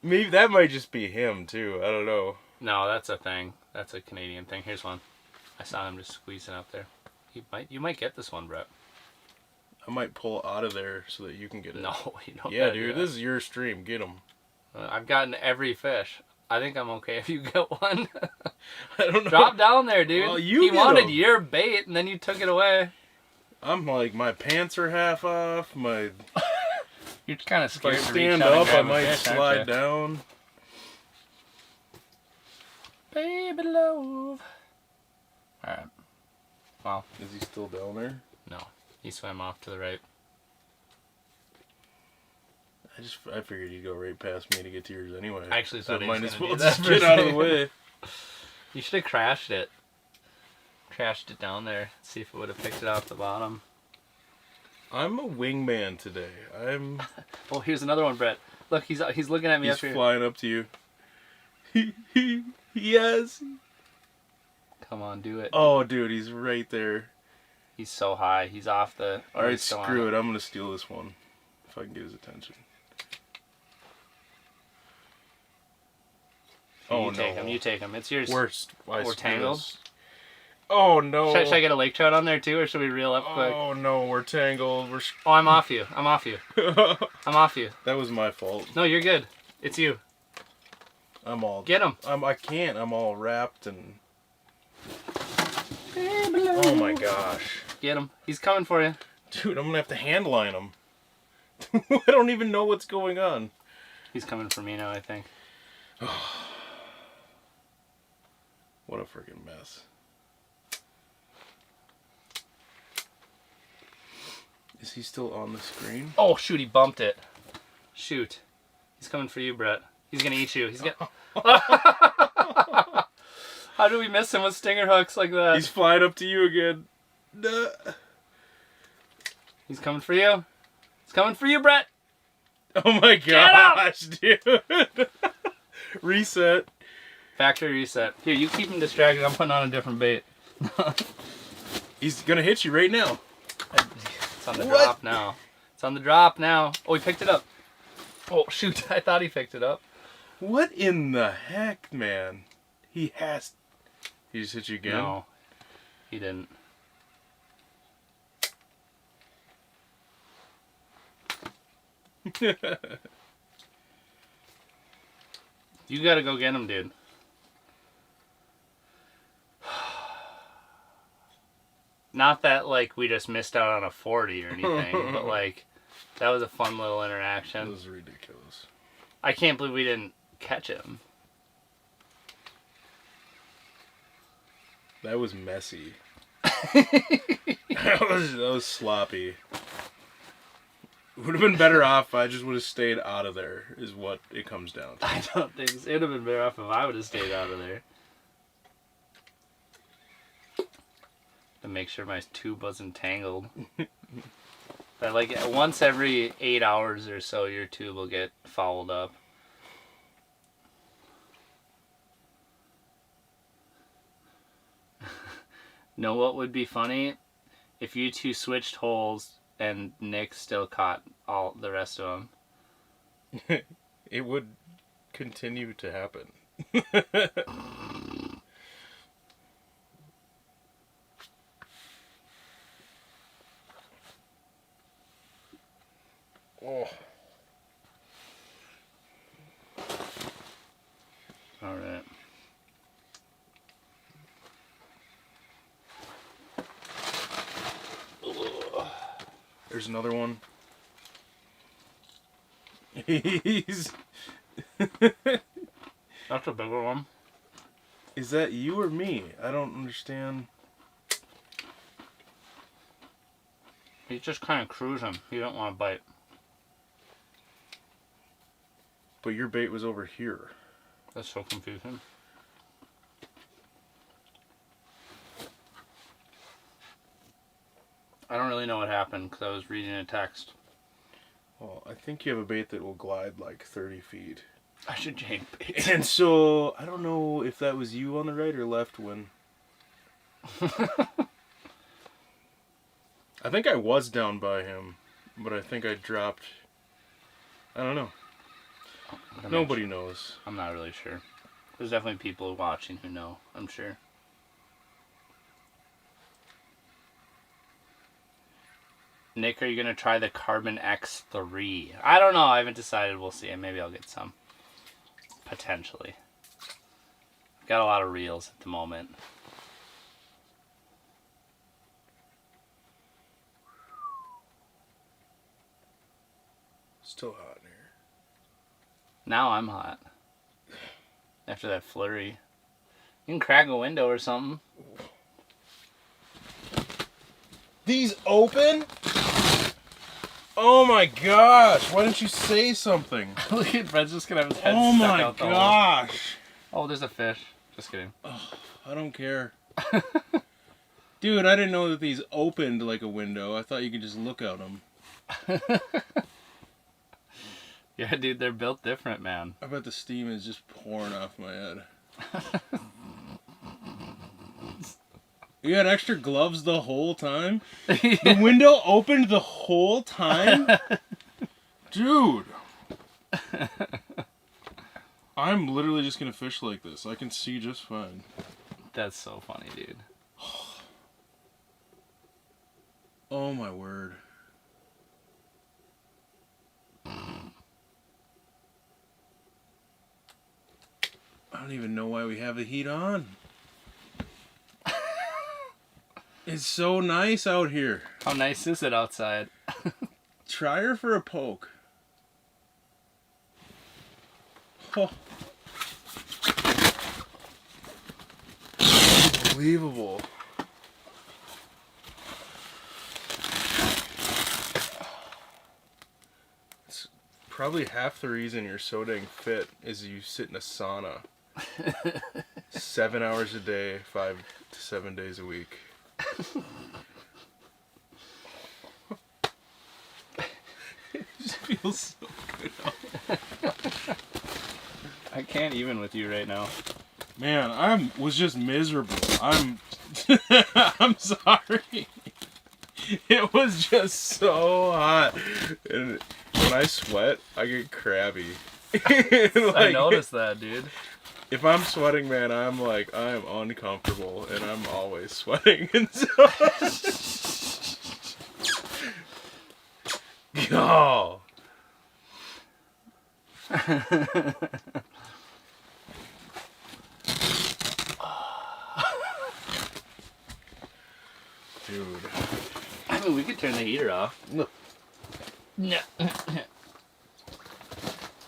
[SPEAKER 2] Maybe that might just be him too. I don't know.
[SPEAKER 1] No, that's a thing. That's a Canadian thing. Here's one. I saw him just squeezing up there. You might get this one, Brett.
[SPEAKER 2] I might pull out of there so that you can get it.
[SPEAKER 1] No, you don't.
[SPEAKER 2] Yeah,
[SPEAKER 1] gotta do
[SPEAKER 2] dude,
[SPEAKER 1] that.
[SPEAKER 2] this is your stream. Get him.
[SPEAKER 1] I've gotten every fish. I think I'm okay if you get one.
[SPEAKER 2] I don't know.
[SPEAKER 1] Drop down there, dude.
[SPEAKER 2] Well, you
[SPEAKER 1] he
[SPEAKER 2] get
[SPEAKER 1] wanted
[SPEAKER 2] 'em.
[SPEAKER 1] your bait, and then you took it away.
[SPEAKER 2] I'm like, my pants are half off. My
[SPEAKER 1] You're kind of
[SPEAKER 2] if I
[SPEAKER 1] scared to
[SPEAKER 2] stand
[SPEAKER 1] reach out and
[SPEAKER 2] up, I
[SPEAKER 1] grab a
[SPEAKER 2] might
[SPEAKER 1] fish, aren't
[SPEAKER 2] slide
[SPEAKER 1] you?
[SPEAKER 2] down.
[SPEAKER 1] Baby love. All right. Well,
[SPEAKER 2] Is he still down there?
[SPEAKER 1] no. He swam off to the right.
[SPEAKER 2] I figured he'd go right past me to get to yours anyway.
[SPEAKER 1] I actually
[SPEAKER 2] so
[SPEAKER 1] thought he
[SPEAKER 2] might
[SPEAKER 1] was
[SPEAKER 2] as
[SPEAKER 1] gonna
[SPEAKER 2] well
[SPEAKER 1] do that
[SPEAKER 2] just
[SPEAKER 1] for a
[SPEAKER 2] get out of the
[SPEAKER 1] second.
[SPEAKER 2] way.
[SPEAKER 1] You should have crashed it. Crashed it down there. See if it would have picked it off the bottom.
[SPEAKER 2] I'm a wingman today.
[SPEAKER 1] Oh, here's another one, Brett. Look, he's looking at me
[SPEAKER 2] He's
[SPEAKER 1] up here.
[SPEAKER 2] flying up to you. Yes.
[SPEAKER 1] Come on, do it.
[SPEAKER 2] Oh, dude, he's right there.
[SPEAKER 1] He's so high. He's off the.
[SPEAKER 2] All right, screw it. I'm gonna steal this one if I can get his attention.
[SPEAKER 1] You take him. You take him. It's yours.
[SPEAKER 2] Worst.
[SPEAKER 1] We're tangled.
[SPEAKER 2] Oh no.
[SPEAKER 1] Should I get a lake trout on there too, or should we reel up quick?
[SPEAKER 2] Oh no, we're tangled.
[SPEAKER 1] Oh, I'm off you. I'm off you. I'm off you.
[SPEAKER 2] That was my fault.
[SPEAKER 1] No, you're good. It's you.
[SPEAKER 2] I'm all.
[SPEAKER 1] Get him.
[SPEAKER 2] I can't. I'm all wrapped and. Oh my gosh.
[SPEAKER 1] Get him. He's coming for you.
[SPEAKER 2] Dude, I'm gonna have to hand line him. I don't even know what's going on.
[SPEAKER 1] He's coming for me now, I think.
[SPEAKER 2] What a freaking mess. Is he still on the screen?
[SPEAKER 1] Oh, shoot, he bumped it. Shoot. He's coming for you, Brett. He's gonna eat you. He's gonna... How do we miss him with stinger hooks like that?
[SPEAKER 2] He's flying up to you again. Duh.
[SPEAKER 1] He's coming for you. He's coming for you, Brett.
[SPEAKER 2] Oh my gosh, dude. Reset.
[SPEAKER 1] Factory reset. Here, you keep him distracted. I'm putting on a different bait.
[SPEAKER 2] He's gonna hit you right now.
[SPEAKER 1] It's on the
[SPEAKER 2] What?
[SPEAKER 1] drop now. It's on the drop now. Oh, he picked it up. Oh, shoot. I thought he picked it up.
[SPEAKER 2] What in the heck, man? He has... He just hit you again?
[SPEAKER 1] No, he didn't. You gotta go get him, dude. Not that, like, we just missed out on a 40 or anything, but, like, that was a fun little
[SPEAKER 2] That
[SPEAKER 1] interaction.
[SPEAKER 2] was ridiculous.
[SPEAKER 1] I can't believe we didn't catch him.
[SPEAKER 2] That was messy. that was sloppy. Would have been better off if I just would have stayed out of there, is what it comes down to.
[SPEAKER 1] I don't think so. It would have been better off if I would have stayed out of there. To make sure my tube wasn't tangled. But like once every 8 hours or so, your tube will get fouled up. Know what would be funny? If you two switched holes and Nick still caught all the rest of them.
[SPEAKER 2] It would continue to happen. Oh.
[SPEAKER 1] All right.
[SPEAKER 2] There's another one. He's...
[SPEAKER 1] That's a bigger one.
[SPEAKER 2] Is that you or me? I don't understand.
[SPEAKER 1] He's just kind of cruising. He don't want to bite.
[SPEAKER 2] But your bait was over here.
[SPEAKER 1] That's so confusing. I don't really know what happened because I was reading a text.
[SPEAKER 2] Well, I think you have a bait that will glide like 30 feet.
[SPEAKER 1] I should change baits.
[SPEAKER 2] And so, I don't know if that was you on the right or left when... I think I was down by him, but I think I dropped... I don't know. Nobody knows.
[SPEAKER 1] I'm not really sure. There's definitely people watching who know, I'm sure. Nick, are you gonna try the Carbon X3? I don't know. I haven't decided. We'll see. Maybe I'll get some. Potentially. Got a lot of reels at the moment.
[SPEAKER 2] Still hot in here.
[SPEAKER 1] Now I'm hot. After that flurry. You can crack a window or something.
[SPEAKER 2] These open? Oh my gosh! Why didn't you say something?
[SPEAKER 1] Look at Fred's just gonna have his head
[SPEAKER 2] Oh
[SPEAKER 1] stuck
[SPEAKER 2] my
[SPEAKER 1] out the hole.
[SPEAKER 2] gosh!
[SPEAKER 1] Oh, there's a fish. Just kidding.
[SPEAKER 2] Oh, I don't care. Dude, I didn't know that these opened like a window. I thought you could just look out them.
[SPEAKER 1] Yeah, dude, they're built different, man.
[SPEAKER 2] I bet the steam is just pouring off my head. You had extra gloves the whole time? The window opened the whole time? Dude. I'm literally just gonna fish like this. I can see just fine.
[SPEAKER 1] That's so funny, dude.
[SPEAKER 2] Oh my word. I don't even know why we have the heat on. It's so nice out here.
[SPEAKER 1] How nice is it outside?
[SPEAKER 2] Try her for a poke. Oh. Unbelievable. It's probably half the reason you're so dang fit is you sit in a sauna 7 hours a day, 5 to 7 days a week. It just feels so good.
[SPEAKER 1] I can't even with you right now.
[SPEAKER 2] Man, I was just miserable. I'm sorry. It was just so hot. And when I sweat, I get crabby.
[SPEAKER 1] I noticed that, dude.
[SPEAKER 2] If I'm sweating, man, I'm uncomfortable, and I'm always sweating. And so, oh. Dude.
[SPEAKER 1] I mean, we could turn the heater off.
[SPEAKER 2] Look.
[SPEAKER 1] No.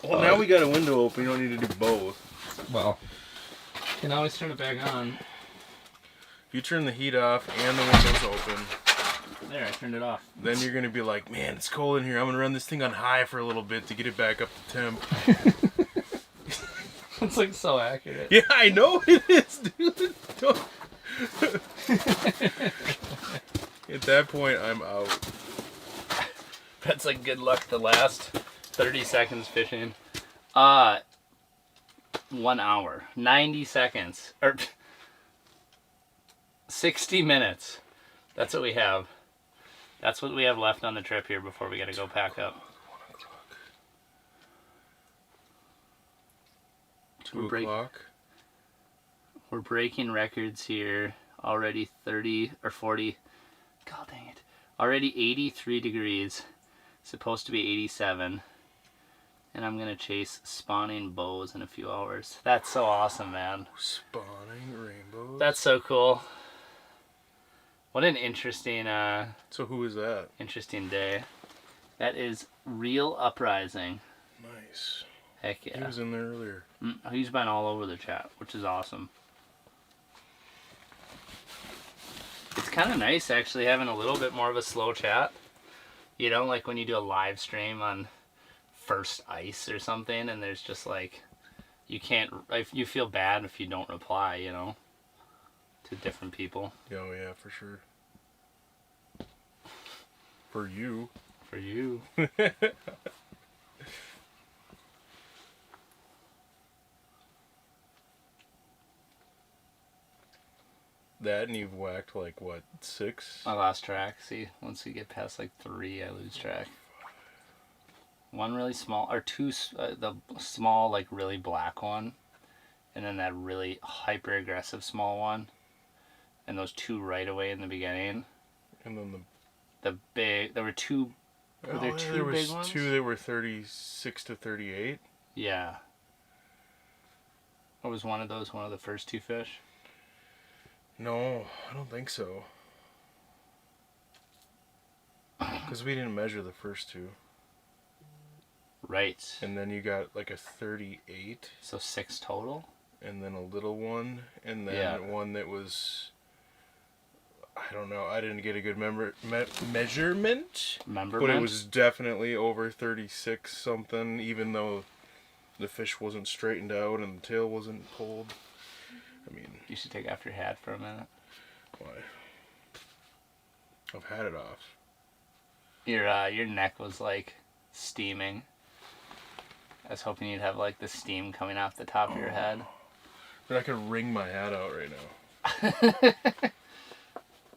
[SPEAKER 2] Well, now we got a window open. You don't need to do both.
[SPEAKER 1] Well, you can always turn it back on.
[SPEAKER 2] If you turn the heat off and the window's open,
[SPEAKER 1] There, I turned it off.
[SPEAKER 2] then you're going to be like, man, it's cold in here. I'm going to run this thing on high for a little bit to get it back up to temp.
[SPEAKER 1] It's like so accurate.
[SPEAKER 2] Yeah, I know it is, dude. Don't- At that point, I'm out.
[SPEAKER 1] That's like good luck the last 30 seconds fishing. 1 hour. 90 seconds. Or 60 minutes. That's what we have. That's what we have left on the trip here before we gotta go pack up.
[SPEAKER 2] 2
[SPEAKER 1] Break-
[SPEAKER 2] o'clock.
[SPEAKER 1] We're breaking records here. Already 30 or 40. God dang it. Already 83 degrees. Supposed to be 87. And I'm gonna chase spawning bows in a few hours. That's so awesome, man.
[SPEAKER 2] Spawning rainbows.
[SPEAKER 1] That's so cool. What an interesting
[SPEAKER 2] So who is that?
[SPEAKER 1] interesting day. That is Real Uprising.
[SPEAKER 2] Nice.
[SPEAKER 1] Heck
[SPEAKER 2] He
[SPEAKER 1] yeah.
[SPEAKER 2] was in there earlier.
[SPEAKER 1] He's been all over the chat, which is awesome. It's kind of nice actually having a little bit more of a slow chat. You know, like when you do a live stream on First Ice or something, and there's just like, you feel bad if you don't reply, you know, to different people.
[SPEAKER 2] Oh, yeah, for sure. For you.
[SPEAKER 1] For you.
[SPEAKER 2] That, and you've whacked like what, 6?
[SPEAKER 1] I lost track. See, once we get past like 3, I lose track. One really small, or two, the small, like really black one, and then that really hyper aggressive small one, and those 2 right away in the beginning.
[SPEAKER 2] And then the
[SPEAKER 1] There were two. Were there two
[SPEAKER 2] there was
[SPEAKER 1] big ones?
[SPEAKER 2] two that were 36 to 38.
[SPEAKER 1] Yeah. Or was one of those one of the first two fish?
[SPEAKER 2] No, I don't think so. Because we didn't measure the first two.
[SPEAKER 1] Right.
[SPEAKER 2] And then you got like a 38.
[SPEAKER 1] So 6 total?
[SPEAKER 2] And then a little one. And then one that was... I don't know. I didn't get a good measurement. But it was definitely over 36 something, even though the fish wasn't straightened out and the tail wasn't pulled. I mean...
[SPEAKER 1] You should take off your hat for a minute.
[SPEAKER 2] Why? I've had it off.
[SPEAKER 1] Your neck was like steaming. I was hoping you'd have like the steam coming off the top of your head.
[SPEAKER 2] But I could wring my hat out right now.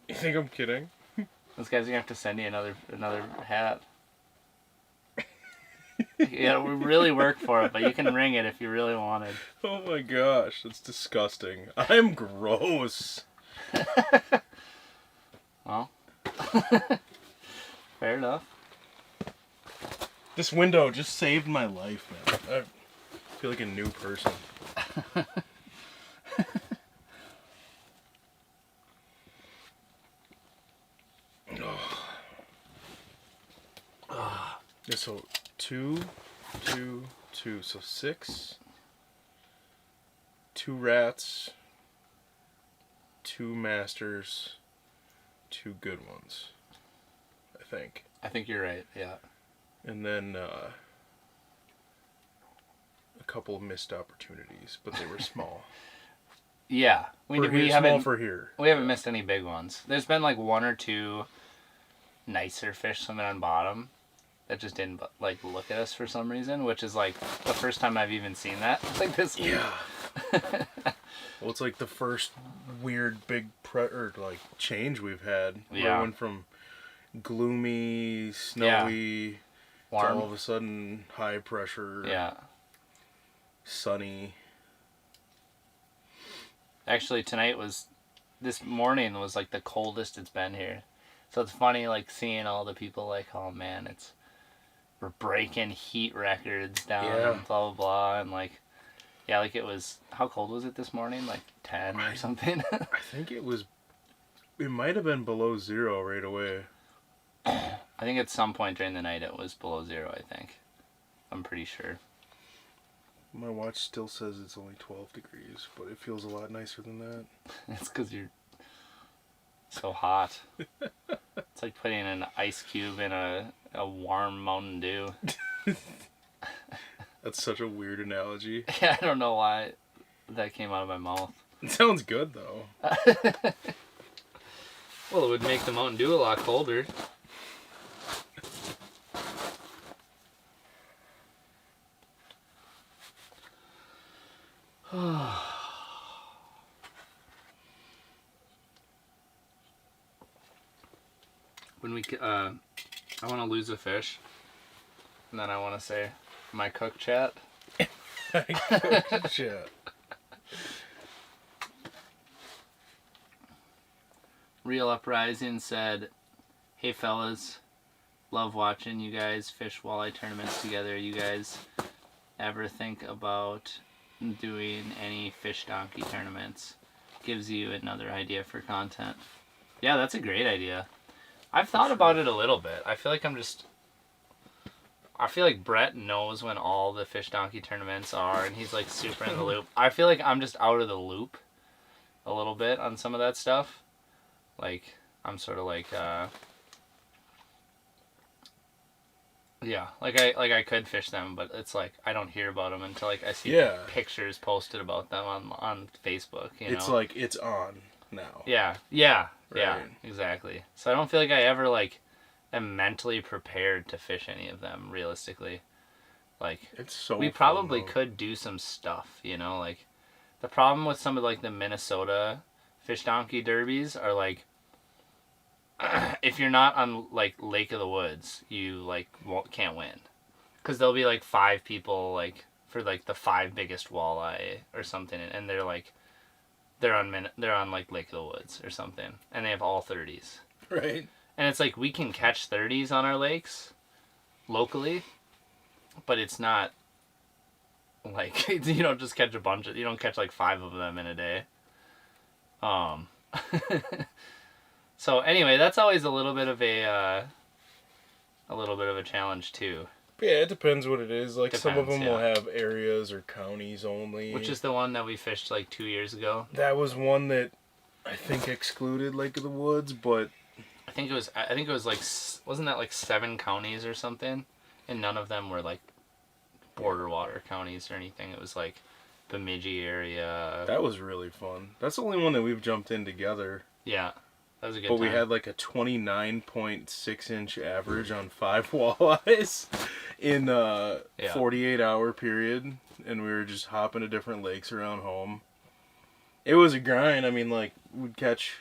[SPEAKER 2] You think I'm kidding?
[SPEAKER 1] Those guys are gonna have to send you another hat. Yeah, we really work for it, but you can ring it if you really wanted.
[SPEAKER 2] Oh my gosh, that's disgusting. I'm gross.
[SPEAKER 1] Well, fair enough.
[SPEAKER 2] This window just saved my life, man. I feel like a new person. Yeah, so 2, 2, 2. So 6. 2 rats. 2 masters. 2 good ones. I think.
[SPEAKER 1] I think you're right. Yeah.
[SPEAKER 2] And then a couple missed opportunities, but they were small.
[SPEAKER 1] Yeah,
[SPEAKER 2] we haven't
[SPEAKER 1] missed any big ones. There's been like 1 or 2 nicer fish swimming on bottom that just didn't like look at us for some reason, which is like the first time I've even seen that like this week.
[SPEAKER 2] Yeah. Well, it's like the first weird big change we've had.
[SPEAKER 1] Yeah.
[SPEAKER 2] We went from gloomy, snowy,
[SPEAKER 1] warm,
[SPEAKER 2] to all of a sudden high pressure.
[SPEAKER 1] Yeah.
[SPEAKER 2] Sunny.
[SPEAKER 1] Actually, this morning was like the coldest it's been here. So it's funny like seeing all the people like, oh man, we're breaking heat records down and blah blah blah, and like, yeah, like it was, how cold was it this morning? Like 10 or something?
[SPEAKER 2] I think it might have been below 0 right away.
[SPEAKER 1] I think at some point during the night it was below 0, I think. I'm pretty sure.
[SPEAKER 2] My watch still says it's only 12 degrees, but it feels a lot nicer than that.
[SPEAKER 1] It's because you're so hot. It's like putting an ice cube in a warm Mountain Dew.
[SPEAKER 2] That's such a weird analogy.
[SPEAKER 1] Yeah, I don't know why that came out of my mouth.
[SPEAKER 2] It sounds good, though.
[SPEAKER 1] Well, it would make the Mountain Dew a lot colder. When I want to lose a fish, and then I want to say my cook chat.
[SPEAKER 2] Shit.
[SPEAKER 1] Real Uprising said, "Hey fellas, love watching you guys fish walleye tournaments together. You guys ever think about doing any fish donkey tournaments? Gives you another idea for content." Yeah, that's a great idea. I've thought about it a little bit. I feel like Brett knows when all the fish donkey tournaments are, and he's like super in the loop. I feel like I'm just out of the loop a little bit on some of that stuff. Like, I'm sort of like, yeah, like I could fish them, but it's like I don't hear about them until like I see pictures posted about them on Facebook.
[SPEAKER 2] It's like it's on now.
[SPEAKER 1] Yeah, exactly. So I don't feel like I ever like am mentally prepared to fish any of them realistically. Like,
[SPEAKER 2] it's so
[SPEAKER 1] we probably could do some stuff, like the problem with some of like the Minnesota fish donkey derbies are like, if you're not on like Lake of the Woods, you like can't win, because there'll be like 5 people like for like the 5 biggest walleye or something, and they're like they're on like Lake of the Woods or something, and they have all 30s.
[SPEAKER 2] Right.
[SPEAKER 1] And it's like we can catch 30s on our lakes locally, but it's not like you don't just catch you don't catch like 5 of them in a day. So anyway, that's always a little bit of a challenge too.
[SPEAKER 2] Yeah, it depends what it is. Like some of
[SPEAKER 1] Depends,
[SPEAKER 2] them will
[SPEAKER 1] yeah.
[SPEAKER 2] have areas or counties only.
[SPEAKER 1] Which is the one that we fished like 2 years ago.
[SPEAKER 2] That was one that I think excluded Lake of the Woods, but
[SPEAKER 1] I think it was like, wasn't that like 7 counties or something? And none of them were like border water counties or anything. It was like Bemidji area.
[SPEAKER 2] that was really fun. That's the only one that we've jumped in together.
[SPEAKER 1] Yeah, that was a good
[SPEAKER 2] But
[SPEAKER 1] time.
[SPEAKER 2] we had like a 29.6-inch average on 5 walleyes in a 48-hour period, and we were just hopping to different lakes around home. It was a grind. I mean, like, we'd catch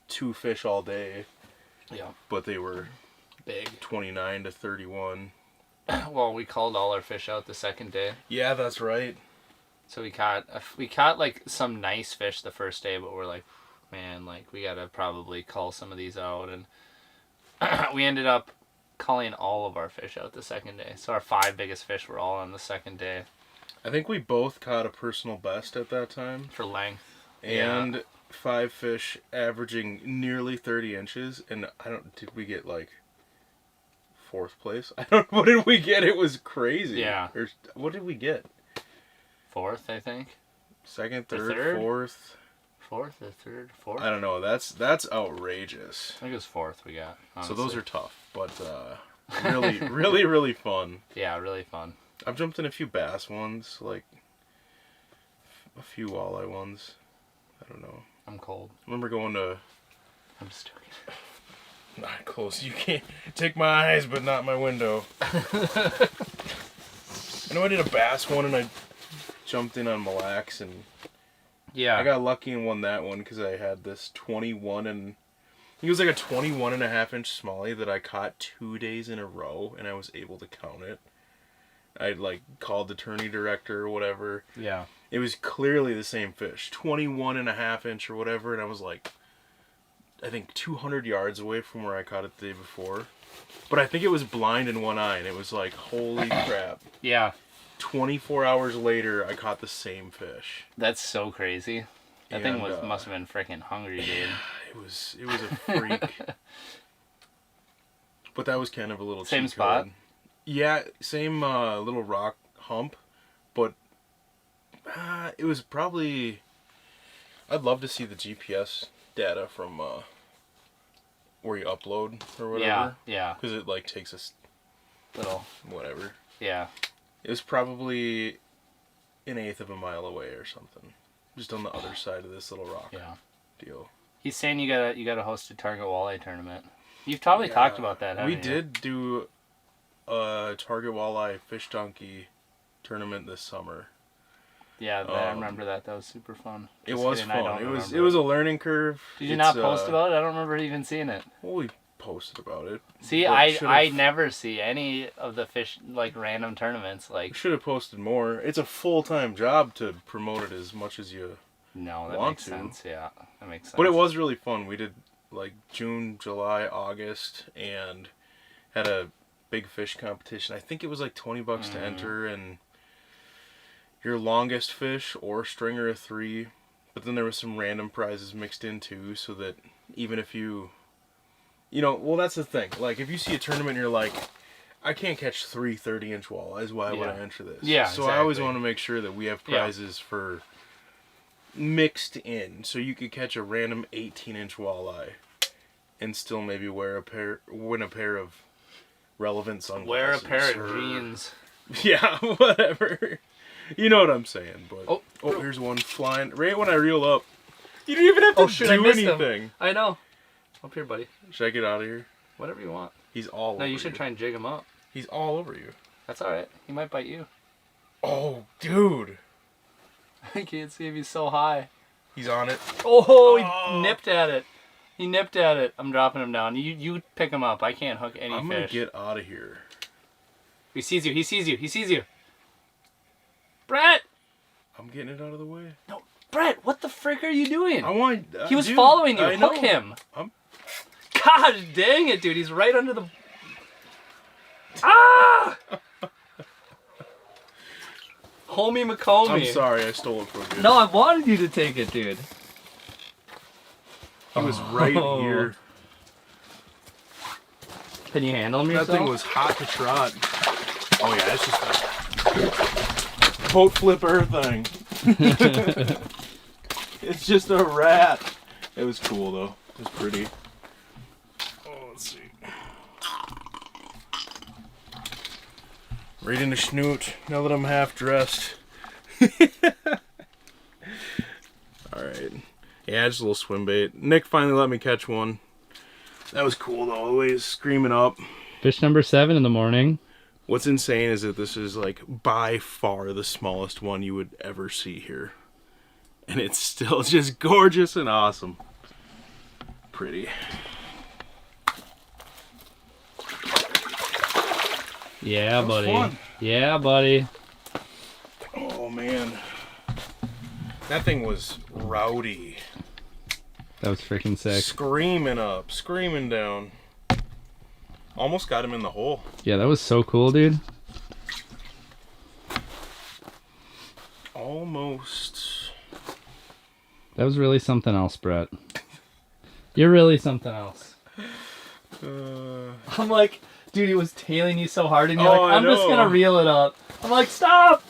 [SPEAKER 2] 2 fish all day.
[SPEAKER 1] Yeah.
[SPEAKER 2] But they were
[SPEAKER 1] Big.
[SPEAKER 2] 29 to 31.
[SPEAKER 1] Well, we called all our fish out the second day.
[SPEAKER 2] Yeah, that's right.
[SPEAKER 1] So we caught like some nice fish the first day, but we're like, man, like we gotta probably call some of these out, and we ended up calling all of our fish out the second day. So our 5 biggest fish were all on the second day
[SPEAKER 2] I think we both caught a personal best at that time.
[SPEAKER 1] for length.
[SPEAKER 2] And 5 fish averaging nearly 30 inches. And did we get like 4th place? I don't know. What did we get? It was crazy.
[SPEAKER 1] Yeah.
[SPEAKER 2] Or, what did we get?
[SPEAKER 1] 4th, I think.
[SPEAKER 2] 2nd,
[SPEAKER 1] Or
[SPEAKER 2] 3rd,
[SPEAKER 1] third?
[SPEAKER 2] 4th?
[SPEAKER 1] 4th or 3rd? 4th?
[SPEAKER 2] I don't know. That's outrageous.
[SPEAKER 1] I think it was 4th we got.
[SPEAKER 2] So those
[SPEAKER 1] honestly.
[SPEAKER 2] are tough, but really, really, really fun.
[SPEAKER 1] Yeah, really fun.
[SPEAKER 2] I've jumped in a few bass ones, like a few walleye ones. I don't know.
[SPEAKER 1] I'm cold.
[SPEAKER 2] I remember going to...
[SPEAKER 1] I'm just joking.
[SPEAKER 2] Not close. You can't take my eyes, but not my window. I know I did a bass one, and I jumped in on Mille Lacs, and
[SPEAKER 1] Yeah.
[SPEAKER 2] I got lucky and won that one because I had this 21 and... It was like a 21.5-inch smallie that I caught 2 days in a row, and I was able to count it. I like called the tourney director or whatever.
[SPEAKER 1] Yeah.
[SPEAKER 2] It was clearly the same fish, 21.5-inch or whatever, and I was like, I think 200 yards away from where I caught it the day before. But I think it was blind in one eye, and it was like, holy crap.
[SPEAKER 1] Yeah.
[SPEAKER 2] 24 hours later, I caught the same fish.
[SPEAKER 1] That's so crazy. That thing
[SPEAKER 2] And,
[SPEAKER 1] must have been freaking hungry, dude.
[SPEAKER 2] It was a freak. But that was kind of a little
[SPEAKER 1] Same
[SPEAKER 2] cheat
[SPEAKER 1] spot?
[SPEAKER 2] code. Yeah, same little rock hump, but it was probably... I'd love to see the GPS data from where you upload or whatever.
[SPEAKER 1] Yeah.
[SPEAKER 2] Because it like takes us
[SPEAKER 1] Little.
[SPEAKER 2] whatever.
[SPEAKER 1] Yeah.
[SPEAKER 2] It was probably 1/8 of a mile away or something. Just on the other side of this little rock
[SPEAKER 1] Yeah.
[SPEAKER 2] deal.
[SPEAKER 1] He's saying you gotta host a target walleye tournament. You've probably talked about that, haven't
[SPEAKER 2] We
[SPEAKER 1] you?
[SPEAKER 2] did do a target walleye fish donkey tournament this summer.
[SPEAKER 1] Yeah, I remember that. That was super fun.
[SPEAKER 2] It
[SPEAKER 1] Just
[SPEAKER 2] was
[SPEAKER 1] kidding, I
[SPEAKER 2] fun.
[SPEAKER 1] don't
[SPEAKER 2] It was
[SPEAKER 1] remember
[SPEAKER 2] a learning curve.
[SPEAKER 1] Did you
[SPEAKER 2] It's,
[SPEAKER 1] not post about it? I don't remember even seeing it.
[SPEAKER 2] Well, we posted about it.
[SPEAKER 1] See,
[SPEAKER 2] but
[SPEAKER 1] I
[SPEAKER 2] should've-
[SPEAKER 1] never see any of the fish like random tournaments.
[SPEAKER 2] We
[SPEAKER 1] Like,
[SPEAKER 2] should have posted more. It's a full-time job to promote it as much as you...
[SPEAKER 1] no, that
[SPEAKER 2] Want
[SPEAKER 1] makes
[SPEAKER 2] to.
[SPEAKER 1] sense. Yeah, that makes sense.
[SPEAKER 2] But it was really fun. We did like June, July, August, and had a big fish competition. I think it was like $20 to enter, and your longest fish or stringer of 3. But then there was some random prizes mixed in too, so that even if you know, well, that's the thing. Like, if you see a tournament and you're like, I can't catch 3 30-inch walleyes, why would I enter this?
[SPEAKER 1] Yeah,
[SPEAKER 2] So I always
[SPEAKER 1] exactly.
[SPEAKER 2] want to make sure that we have prizes for mixed in, so you could catch a random 18-inch walleye and still maybe win a pair of relevant sunglasses.
[SPEAKER 1] Wear a pair of
[SPEAKER 2] or-
[SPEAKER 1] jeans.
[SPEAKER 2] Yeah, whatever. You know what I'm saying, but...
[SPEAKER 1] Oh,
[SPEAKER 2] here's one flying right when I reel up. You didn't even have to
[SPEAKER 1] shoot, I
[SPEAKER 2] do
[SPEAKER 1] missed him.
[SPEAKER 2] anything.
[SPEAKER 1] I know. Up here, buddy.
[SPEAKER 2] Should I get out of here?
[SPEAKER 1] Whatever you want.
[SPEAKER 2] He's all over
[SPEAKER 1] No, you should try and jig him up.
[SPEAKER 2] He's all over you.
[SPEAKER 1] That's all right. He might bite you.
[SPEAKER 2] Oh, dude.
[SPEAKER 1] I can't see him. He's so high.
[SPEAKER 2] He's on it.
[SPEAKER 1] Oh, he nipped at it. He nipped at it. I'm dropping him down. You pick him up. I can't hook any
[SPEAKER 2] I'm
[SPEAKER 1] fish.
[SPEAKER 2] gonna get out of here.
[SPEAKER 1] He sees you. He sees you. He sees you. Brett!
[SPEAKER 2] I'm getting it out of the way.
[SPEAKER 1] No, Brett, what the frick are you doing?
[SPEAKER 2] I want...
[SPEAKER 1] He was
[SPEAKER 2] dude,
[SPEAKER 1] following you.
[SPEAKER 2] I
[SPEAKER 1] Hook
[SPEAKER 2] know.
[SPEAKER 1] him.
[SPEAKER 2] I'm-
[SPEAKER 1] Gosh dang it, dude. He's right under the... Ah! Homie McComey.
[SPEAKER 2] I'm sorry, I stole it from you.
[SPEAKER 1] No, I wanted you to take it, dude.
[SPEAKER 2] He was right
[SPEAKER 1] Oh.
[SPEAKER 2] here.
[SPEAKER 1] Can you handle him
[SPEAKER 2] That
[SPEAKER 1] yourself?
[SPEAKER 2] thing was hot to trot. Oh yeah, it's just a boat flipper thing. It's just a rat. It was cool though. It was pretty. Oh, let's see. Right in the snoot. Now that I'm half dressed. All right. Yeah, just a little swim bait. Nick finally let me catch one. That was cool though. Always screaming up.
[SPEAKER 6] Fish number 7 in the morning.
[SPEAKER 2] What's insane is that this is like by far the smallest one you would ever see here. And it's still just gorgeous and awesome. Pretty.
[SPEAKER 6] Yeah,
[SPEAKER 2] was
[SPEAKER 6] buddy.
[SPEAKER 2] fun.
[SPEAKER 6] Yeah, buddy.
[SPEAKER 2] Oh man. That thing was rowdy.
[SPEAKER 6] That was freaking sick.
[SPEAKER 2] Screaming up, screaming down. Almost got him in the hole.
[SPEAKER 6] Yeah, that was so cool, dude.
[SPEAKER 2] Almost.
[SPEAKER 6] That was really something else, Brett. You're really something else.
[SPEAKER 1] I'm like, dude, he was tailing you so hard, and you're
[SPEAKER 2] Oh,
[SPEAKER 1] like,
[SPEAKER 2] I
[SPEAKER 1] I'm just
[SPEAKER 2] know.
[SPEAKER 1] gonna reel it up. I'm like, stop!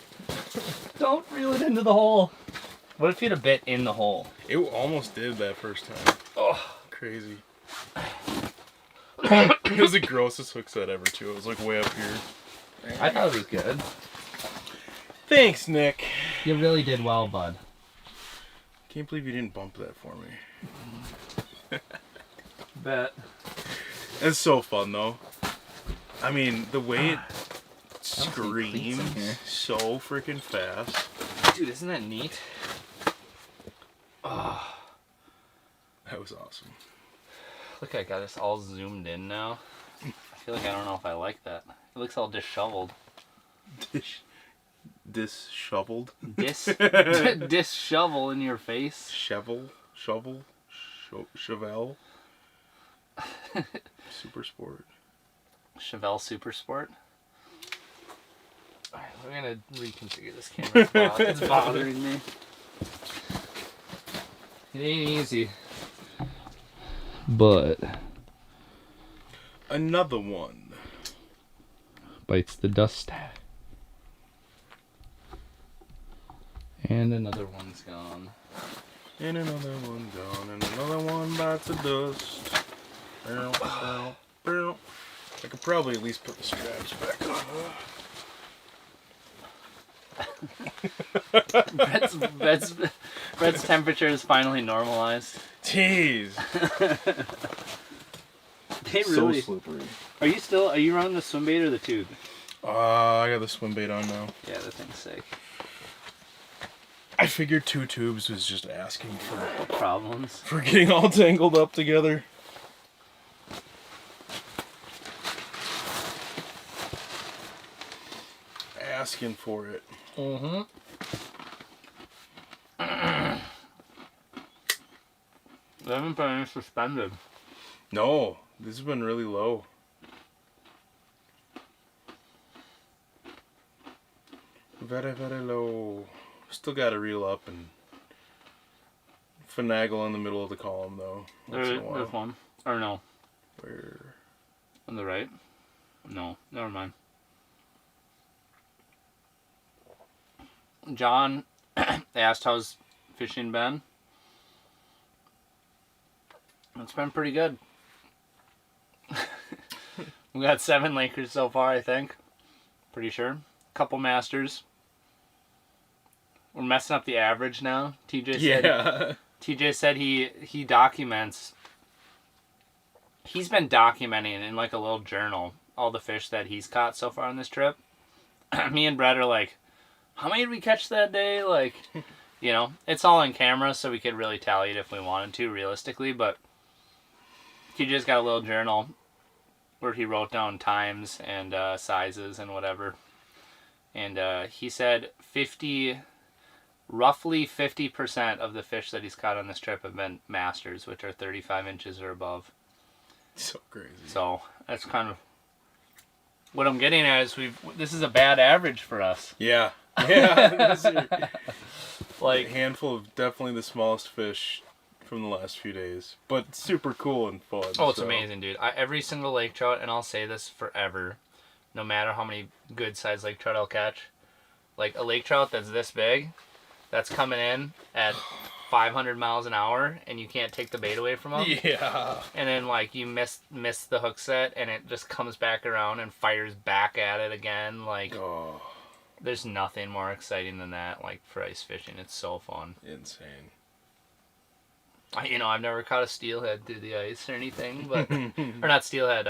[SPEAKER 1] Don't reel it into the hole. What if you'd have bit in the hole?
[SPEAKER 2] It almost did that first time.
[SPEAKER 1] Oh,
[SPEAKER 2] Crazy. It was the grossest hook set ever too. It was like way up here.
[SPEAKER 1] I thought it was good.
[SPEAKER 2] Thanks, Nick.
[SPEAKER 1] You really did well, bud.
[SPEAKER 2] Can't believe you didn't bump that for me.
[SPEAKER 1] Bet.
[SPEAKER 2] It's so fun though. I mean, the way it
[SPEAKER 1] see cleats in
[SPEAKER 2] screams
[SPEAKER 1] here.
[SPEAKER 2] so freaking fast.
[SPEAKER 1] Dude, isn't that neat?
[SPEAKER 2] That was awesome.
[SPEAKER 1] Look, I got us all zoomed in now. I feel like I don't know if I like that. It looks all disheveled.
[SPEAKER 2] Disheveled.
[SPEAKER 1] Dishevel in your face.
[SPEAKER 2] Shovel. Chevelle. Super Sport.
[SPEAKER 1] Chevelle Super Sport. Alright, we're gonna reconfigure this camera. It's bothering me. It ain't easy.
[SPEAKER 6] But
[SPEAKER 2] Another one.
[SPEAKER 6] bites the dust. And another one.
[SPEAKER 1] One's gone.
[SPEAKER 2] And another one gone. And another one bites the dust. Bow, bow, bow. I could probably at least put the straps back on.
[SPEAKER 1] Brett's temperature is finally normalized.
[SPEAKER 2] Jeez.
[SPEAKER 1] They
[SPEAKER 2] So
[SPEAKER 1] really.
[SPEAKER 2] slippery.
[SPEAKER 1] Are you running the swim bait or the tube?
[SPEAKER 2] I got the swim bait on now.
[SPEAKER 1] Yeah, the thing's sick.
[SPEAKER 2] I figured 2 tubes was just asking
[SPEAKER 1] Problems.
[SPEAKER 2] for getting all tangled up together. Asking for it.
[SPEAKER 1] Mm-hmm. They haven't been any suspended.
[SPEAKER 2] No, this has been really low. Very, very low. Still got to reel up and finagle in the middle of the column though. Once in a while.
[SPEAKER 1] There's one. Or no.
[SPEAKER 2] Where?
[SPEAKER 1] On the right? No. Never mind. John asked how's fishing been. It's been pretty good. We got 7 Lakers so far, I think. Pretty sure. Couple Masters. We're messing up the average now. TJ said he documents. He's been documenting in like a little journal all the fish that he's caught so far on this trip. Me and Brett are like, how many did we catch that day? Like, you know, it's all on camera, so we could really tally it if we wanted to, realistically. But TJ's got a little journal where he wrote down times and sizes and whatever. And he said roughly 50% of the fish that he's caught on this trip have been masters, which are 35 inches or above.
[SPEAKER 2] So crazy.
[SPEAKER 1] So that's kind of what I'm getting at. Is this is a bad average for us.
[SPEAKER 2] Yeah. This is
[SPEAKER 1] Like
[SPEAKER 2] a handful of definitely the smallest fish from the last few days, but super cool and fun.
[SPEAKER 1] oh, it's
[SPEAKER 2] so.
[SPEAKER 1] amazing, dude. Every single lake trout, and I'll say this forever, no matter how many good sized lake trout I'll catch, like a lake trout that's this big, that's coming in at 500 miles an hour, and you can't take the bait away from them.
[SPEAKER 2] Yeah.
[SPEAKER 1] And then like you miss the hook set, and it just comes back around and fires back at it again. Like
[SPEAKER 2] Oh,
[SPEAKER 1] there's nothing more exciting than that. Like for ice fishing, it's so fun.
[SPEAKER 2] insane.
[SPEAKER 1] I've never caught a steelhead through the ice or anything, but or not steelhead,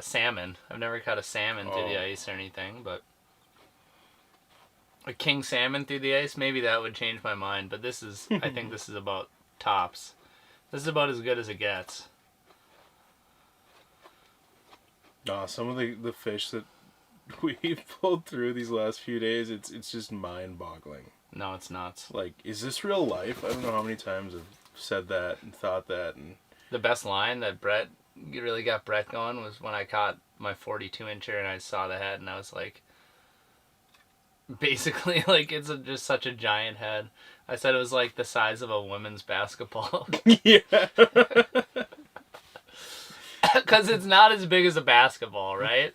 [SPEAKER 1] salmon. I've never caught a salmon through the ice or anything, but a king salmon through the ice, maybe that would change my mind. But I think this is about tops. This is about as good as it gets.
[SPEAKER 2] Some of the fish that we've pulled through these last few days, it's just mind-boggling.
[SPEAKER 1] No, it's nuts.
[SPEAKER 2] Like, is this real life? I don't know how many times I've said that and thought that. And
[SPEAKER 1] The best line that Brett really got Brett going was when I caught my 42-incher and I saw the head, and I was like, basically, like, it's just such a giant head. I said it was like the size of a women's basketball.
[SPEAKER 2] yeah.
[SPEAKER 1] Because it's not as big as a basketball, right?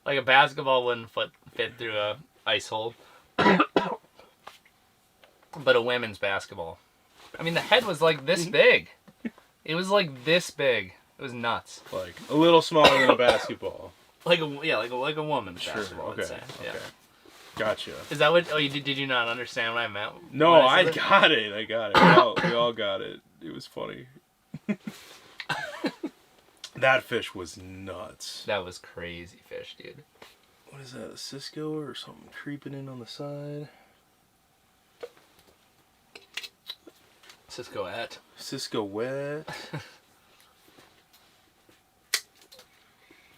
[SPEAKER 1] Like a basketball wouldn't fit through a ice hole. But a women's basketball. I mean, the head was like this big. It was like this big. It was nuts.
[SPEAKER 2] Like, a little smaller than a basketball.
[SPEAKER 1] Like a woman's
[SPEAKER 2] Sure,
[SPEAKER 1] basketball,
[SPEAKER 2] okay,
[SPEAKER 1] I'd say. Yeah.
[SPEAKER 2] okay. Gotcha.
[SPEAKER 1] Is that what? Oh, did you not understand what I meant?
[SPEAKER 2] No,
[SPEAKER 1] when
[SPEAKER 2] I
[SPEAKER 1] said that?
[SPEAKER 2] got it. I got it. We all got it. It was funny. That fish was nuts.
[SPEAKER 1] That was crazy fish, dude.
[SPEAKER 2] What is that, a Cisco or something creeping in on the side?
[SPEAKER 1] Cisco at.
[SPEAKER 2] Cisco wet.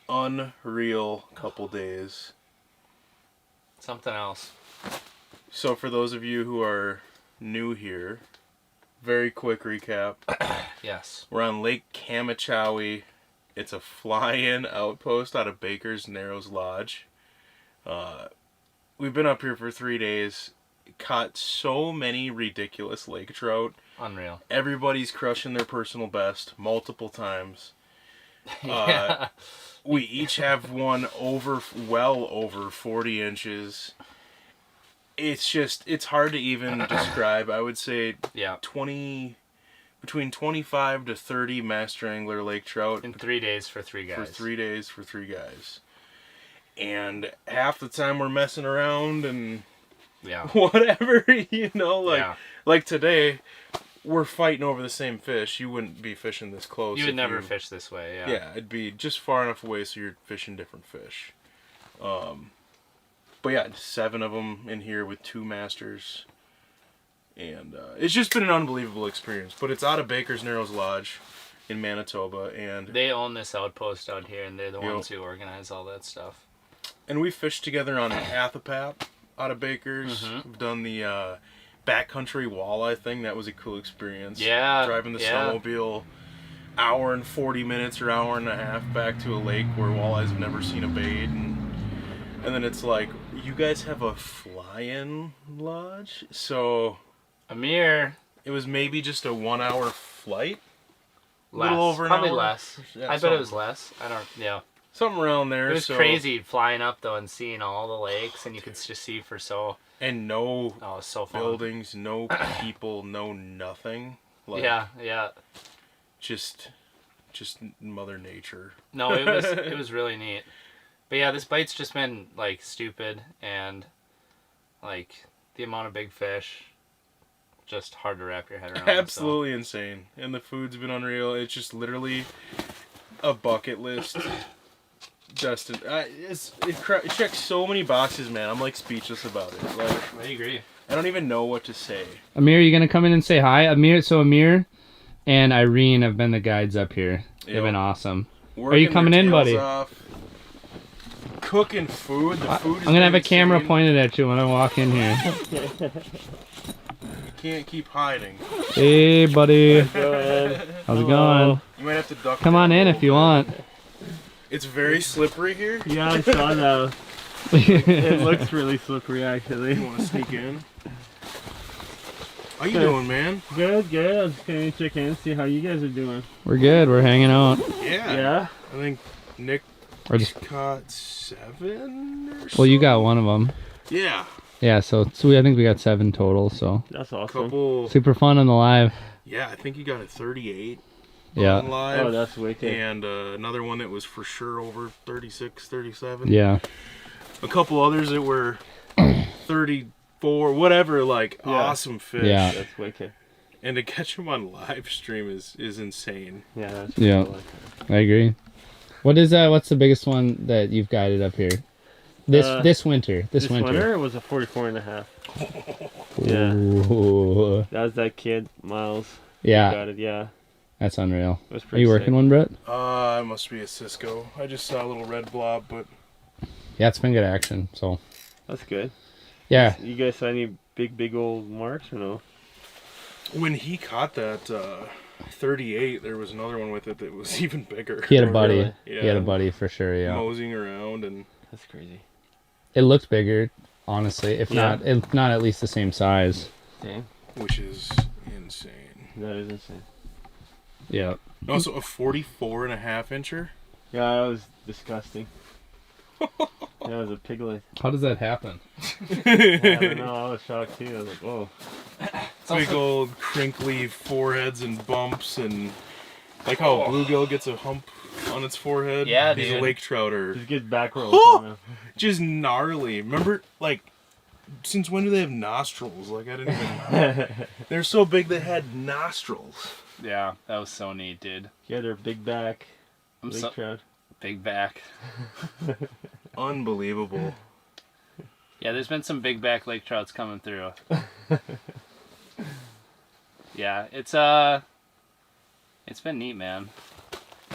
[SPEAKER 2] Unreal couple days.
[SPEAKER 1] Something else.
[SPEAKER 2] So for those of you who are new here, very quick recap.
[SPEAKER 1] Yes.
[SPEAKER 2] We're on Lake Kamachawi. It's a fly-in outpost out of Baker's Narrows Lodge. We've been up here for 3 days. Caught so many ridiculous lake trout.
[SPEAKER 1] Unreal.
[SPEAKER 2] Everybody's crushing their personal best multiple times.
[SPEAKER 1] Yeah.
[SPEAKER 2] We each have one well over 40 inches. It's hard to even describe. I would say
[SPEAKER 1] Yeah.
[SPEAKER 2] between 25 to 30 master angler lake trout.
[SPEAKER 1] In 3 days for 3 guys.
[SPEAKER 2] For 3 days for 3 guys. And half the time we're messing around and
[SPEAKER 1] Yeah.
[SPEAKER 2] whatever,
[SPEAKER 1] Yeah.
[SPEAKER 2] like today, we're fighting over the same fish. You wouldn't be fishing this close.
[SPEAKER 1] You would
[SPEAKER 2] if
[SPEAKER 1] never fish this way, yeah.
[SPEAKER 2] Yeah, it'd be just far enough away so you're fishing different fish. But yeah, 7 of them in here with 2 masters. And it's just been an unbelievable experience. But it's out of Baker's Narrows Lodge in Manitoba. And
[SPEAKER 1] They own this outpost out here, and they're the
[SPEAKER 2] Yep.
[SPEAKER 1] ones who organize all that stuff.
[SPEAKER 2] we fished together on Athapap out of Baker's.
[SPEAKER 1] Mhm.
[SPEAKER 2] We've done the backcountry walleye thing. That was a cool experience.
[SPEAKER 1] Yeah.
[SPEAKER 2] Driving the
[SPEAKER 1] yeah.
[SPEAKER 2] snowmobile hour and 40 minutes or hour and a half back to a lake where walleyes have never seen a bait. And then it's like, you guys have a fly-in lodge? So
[SPEAKER 1] Amir.
[SPEAKER 2] it was maybe just a 1 hour flight?
[SPEAKER 1] Less.
[SPEAKER 2] Little over an
[SPEAKER 1] Probably
[SPEAKER 2] hour?
[SPEAKER 1] less.
[SPEAKER 2] Yeah,
[SPEAKER 1] I bet
[SPEAKER 2] something.
[SPEAKER 1] it was less. I don't, yeah.
[SPEAKER 2] Something around there.
[SPEAKER 1] It was
[SPEAKER 2] so,
[SPEAKER 1] crazy flying up, though, and seeing all the lakes, and you could just see for so...
[SPEAKER 2] And no
[SPEAKER 1] Oh, it was so fun.
[SPEAKER 2] buildings, no people, no nothing. Like,
[SPEAKER 1] Yeah, yeah.
[SPEAKER 2] Just Mother Nature.
[SPEAKER 1] No, it was really neat. But yeah, this bite's just been, like, stupid, and, like, the amount of big fish, just hard to wrap your head around.
[SPEAKER 2] Absolutely insane. And the food's been unreal. It's just literally a bucket list. Justin, it checks so many boxes, man. I'm like speechless about it. Like,
[SPEAKER 1] So, I agree.
[SPEAKER 2] I don't even know what to say.
[SPEAKER 6] Amir, you gonna come in and say hi? Amir and Irene have been the guides up here. They've
[SPEAKER 2] Yep.
[SPEAKER 6] been awesome.
[SPEAKER 2] Working
[SPEAKER 6] coming
[SPEAKER 2] their
[SPEAKER 6] in,
[SPEAKER 2] tails
[SPEAKER 6] buddy?
[SPEAKER 2] off, cooking food. The food is
[SPEAKER 6] I'm gonna have a
[SPEAKER 2] insane.
[SPEAKER 6] camera pointed at you when I walk in here.
[SPEAKER 2] You can't keep hiding.
[SPEAKER 6] Hey, buddy.
[SPEAKER 4] Go ahead.
[SPEAKER 6] How's it going?
[SPEAKER 2] You You might have to duck.
[SPEAKER 6] Come
[SPEAKER 2] down
[SPEAKER 6] on
[SPEAKER 2] a
[SPEAKER 6] in
[SPEAKER 2] little
[SPEAKER 6] if you
[SPEAKER 2] bit.
[SPEAKER 6] want.
[SPEAKER 2] It's very slippery here.
[SPEAKER 4] Yeah, I saw that. It looks really slippery, actually.
[SPEAKER 2] You want to sneak in? How you doing, man?
[SPEAKER 4] Good, good. I was just gonna check in, see how you guys are doing.
[SPEAKER 6] We're good. We're hanging out.
[SPEAKER 2] Yeah.
[SPEAKER 4] Yeah?
[SPEAKER 2] I think Nick
[SPEAKER 6] We're just.
[SPEAKER 2] caught 7 or
[SPEAKER 6] Well, you
[SPEAKER 2] so.
[SPEAKER 6] got one of them.
[SPEAKER 2] Yeah.
[SPEAKER 6] Yeah. So I think we got 7 total. So
[SPEAKER 4] That's awesome.
[SPEAKER 2] Couple.
[SPEAKER 6] super fun on the live.
[SPEAKER 2] Yeah, I think he got a 38
[SPEAKER 6] Yeah.
[SPEAKER 2] on live.
[SPEAKER 4] Oh, that's wicked.
[SPEAKER 2] And another one that was for sure over 36, 37.
[SPEAKER 6] Yeah.
[SPEAKER 2] A couple others that were 34, whatever, like
[SPEAKER 4] Yeah.
[SPEAKER 2] awesome fish.
[SPEAKER 6] Yeah.
[SPEAKER 4] That's wicked.
[SPEAKER 2] And to catch them on live stream is insane.
[SPEAKER 4] Yeah, that's
[SPEAKER 6] Yeah.
[SPEAKER 4] cool.
[SPEAKER 6] I agree. What is that? What's the biggest one that you've guided up here? This winter. This winter.
[SPEAKER 4] was a 44 and a half. Yeah.
[SPEAKER 6] Ooh.
[SPEAKER 4] That was that kid, Miles.
[SPEAKER 6] Yeah.
[SPEAKER 4] Got it, yeah.
[SPEAKER 6] That's unreal.
[SPEAKER 4] It was
[SPEAKER 6] Are
[SPEAKER 4] pretty
[SPEAKER 6] you working
[SPEAKER 4] sick.
[SPEAKER 6] one, Brett?
[SPEAKER 2] It must be a Cisco. I just saw a little red blob, but
[SPEAKER 6] Yeah, it's been good action. So
[SPEAKER 4] That's good.
[SPEAKER 6] yeah.
[SPEAKER 4] You guys saw any big old marks or no?
[SPEAKER 2] when he caught that 38, there was another one with it that was even bigger.
[SPEAKER 6] He had a
[SPEAKER 4] Oh,
[SPEAKER 6] buddy.
[SPEAKER 4] really?
[SPEAKER 2] Yeah.
[SPEAKER 6] He had a buddy for sure. Yeah.
[SPEAKER 2] Moseying around, and
[SPEAKER 4] That's crazy.
[SPEAKER 6] It looked bigger, honestly. If
[SPEAKER 4] Yeah.
[SPEAKER 6] not at least the same size.
[SPEAKER 4] Damn.
[SPEAKER 2] which is insane.
[SPEAKER 4] That is insane.
[SPEAKER 6] Yeah.
[SPEAKER 2] Also, a 44 and a half incher.
[SPEAKER 4] Yeah, that was disgusting. That was a piglet.
[SPEAKER 6] How does that happen?
[SPEAKER 4] I don't know, I was shocked too. I was like, whoa.
[SPEAKER 2] Big old crinkly foreheads and bumps, and like how a bluegill gets a hump on its forehead.
[SPEAKER 1] Yeah,
[SPEAKER 2] these
[SPEAKER 1] dude.
[SPEAKER 2] lake trout are
[SPEAKER 4] Just get back rolls on him.
[SPEAKER 2] just gnarly. Remember, like, since when do they have nostrils? Like, I didn't even. They're so big they had nostrils.
[SPEAKER 1] Yeah, that was so neat, dude.
[SPEAKER 4] Yeah, they're big back.
[SPEAKER 1] I'm
[SPEAKER 4] Lake
[SPEAKER 1] so
[SPEAKER 4] trout.
[SPEAKER 1] big back.
[SPEAKER 2] Unbelievable.
[SPEAKER 1] Yeah, there's been some big back lake trouts coming through. Yeah, it's been neat, man.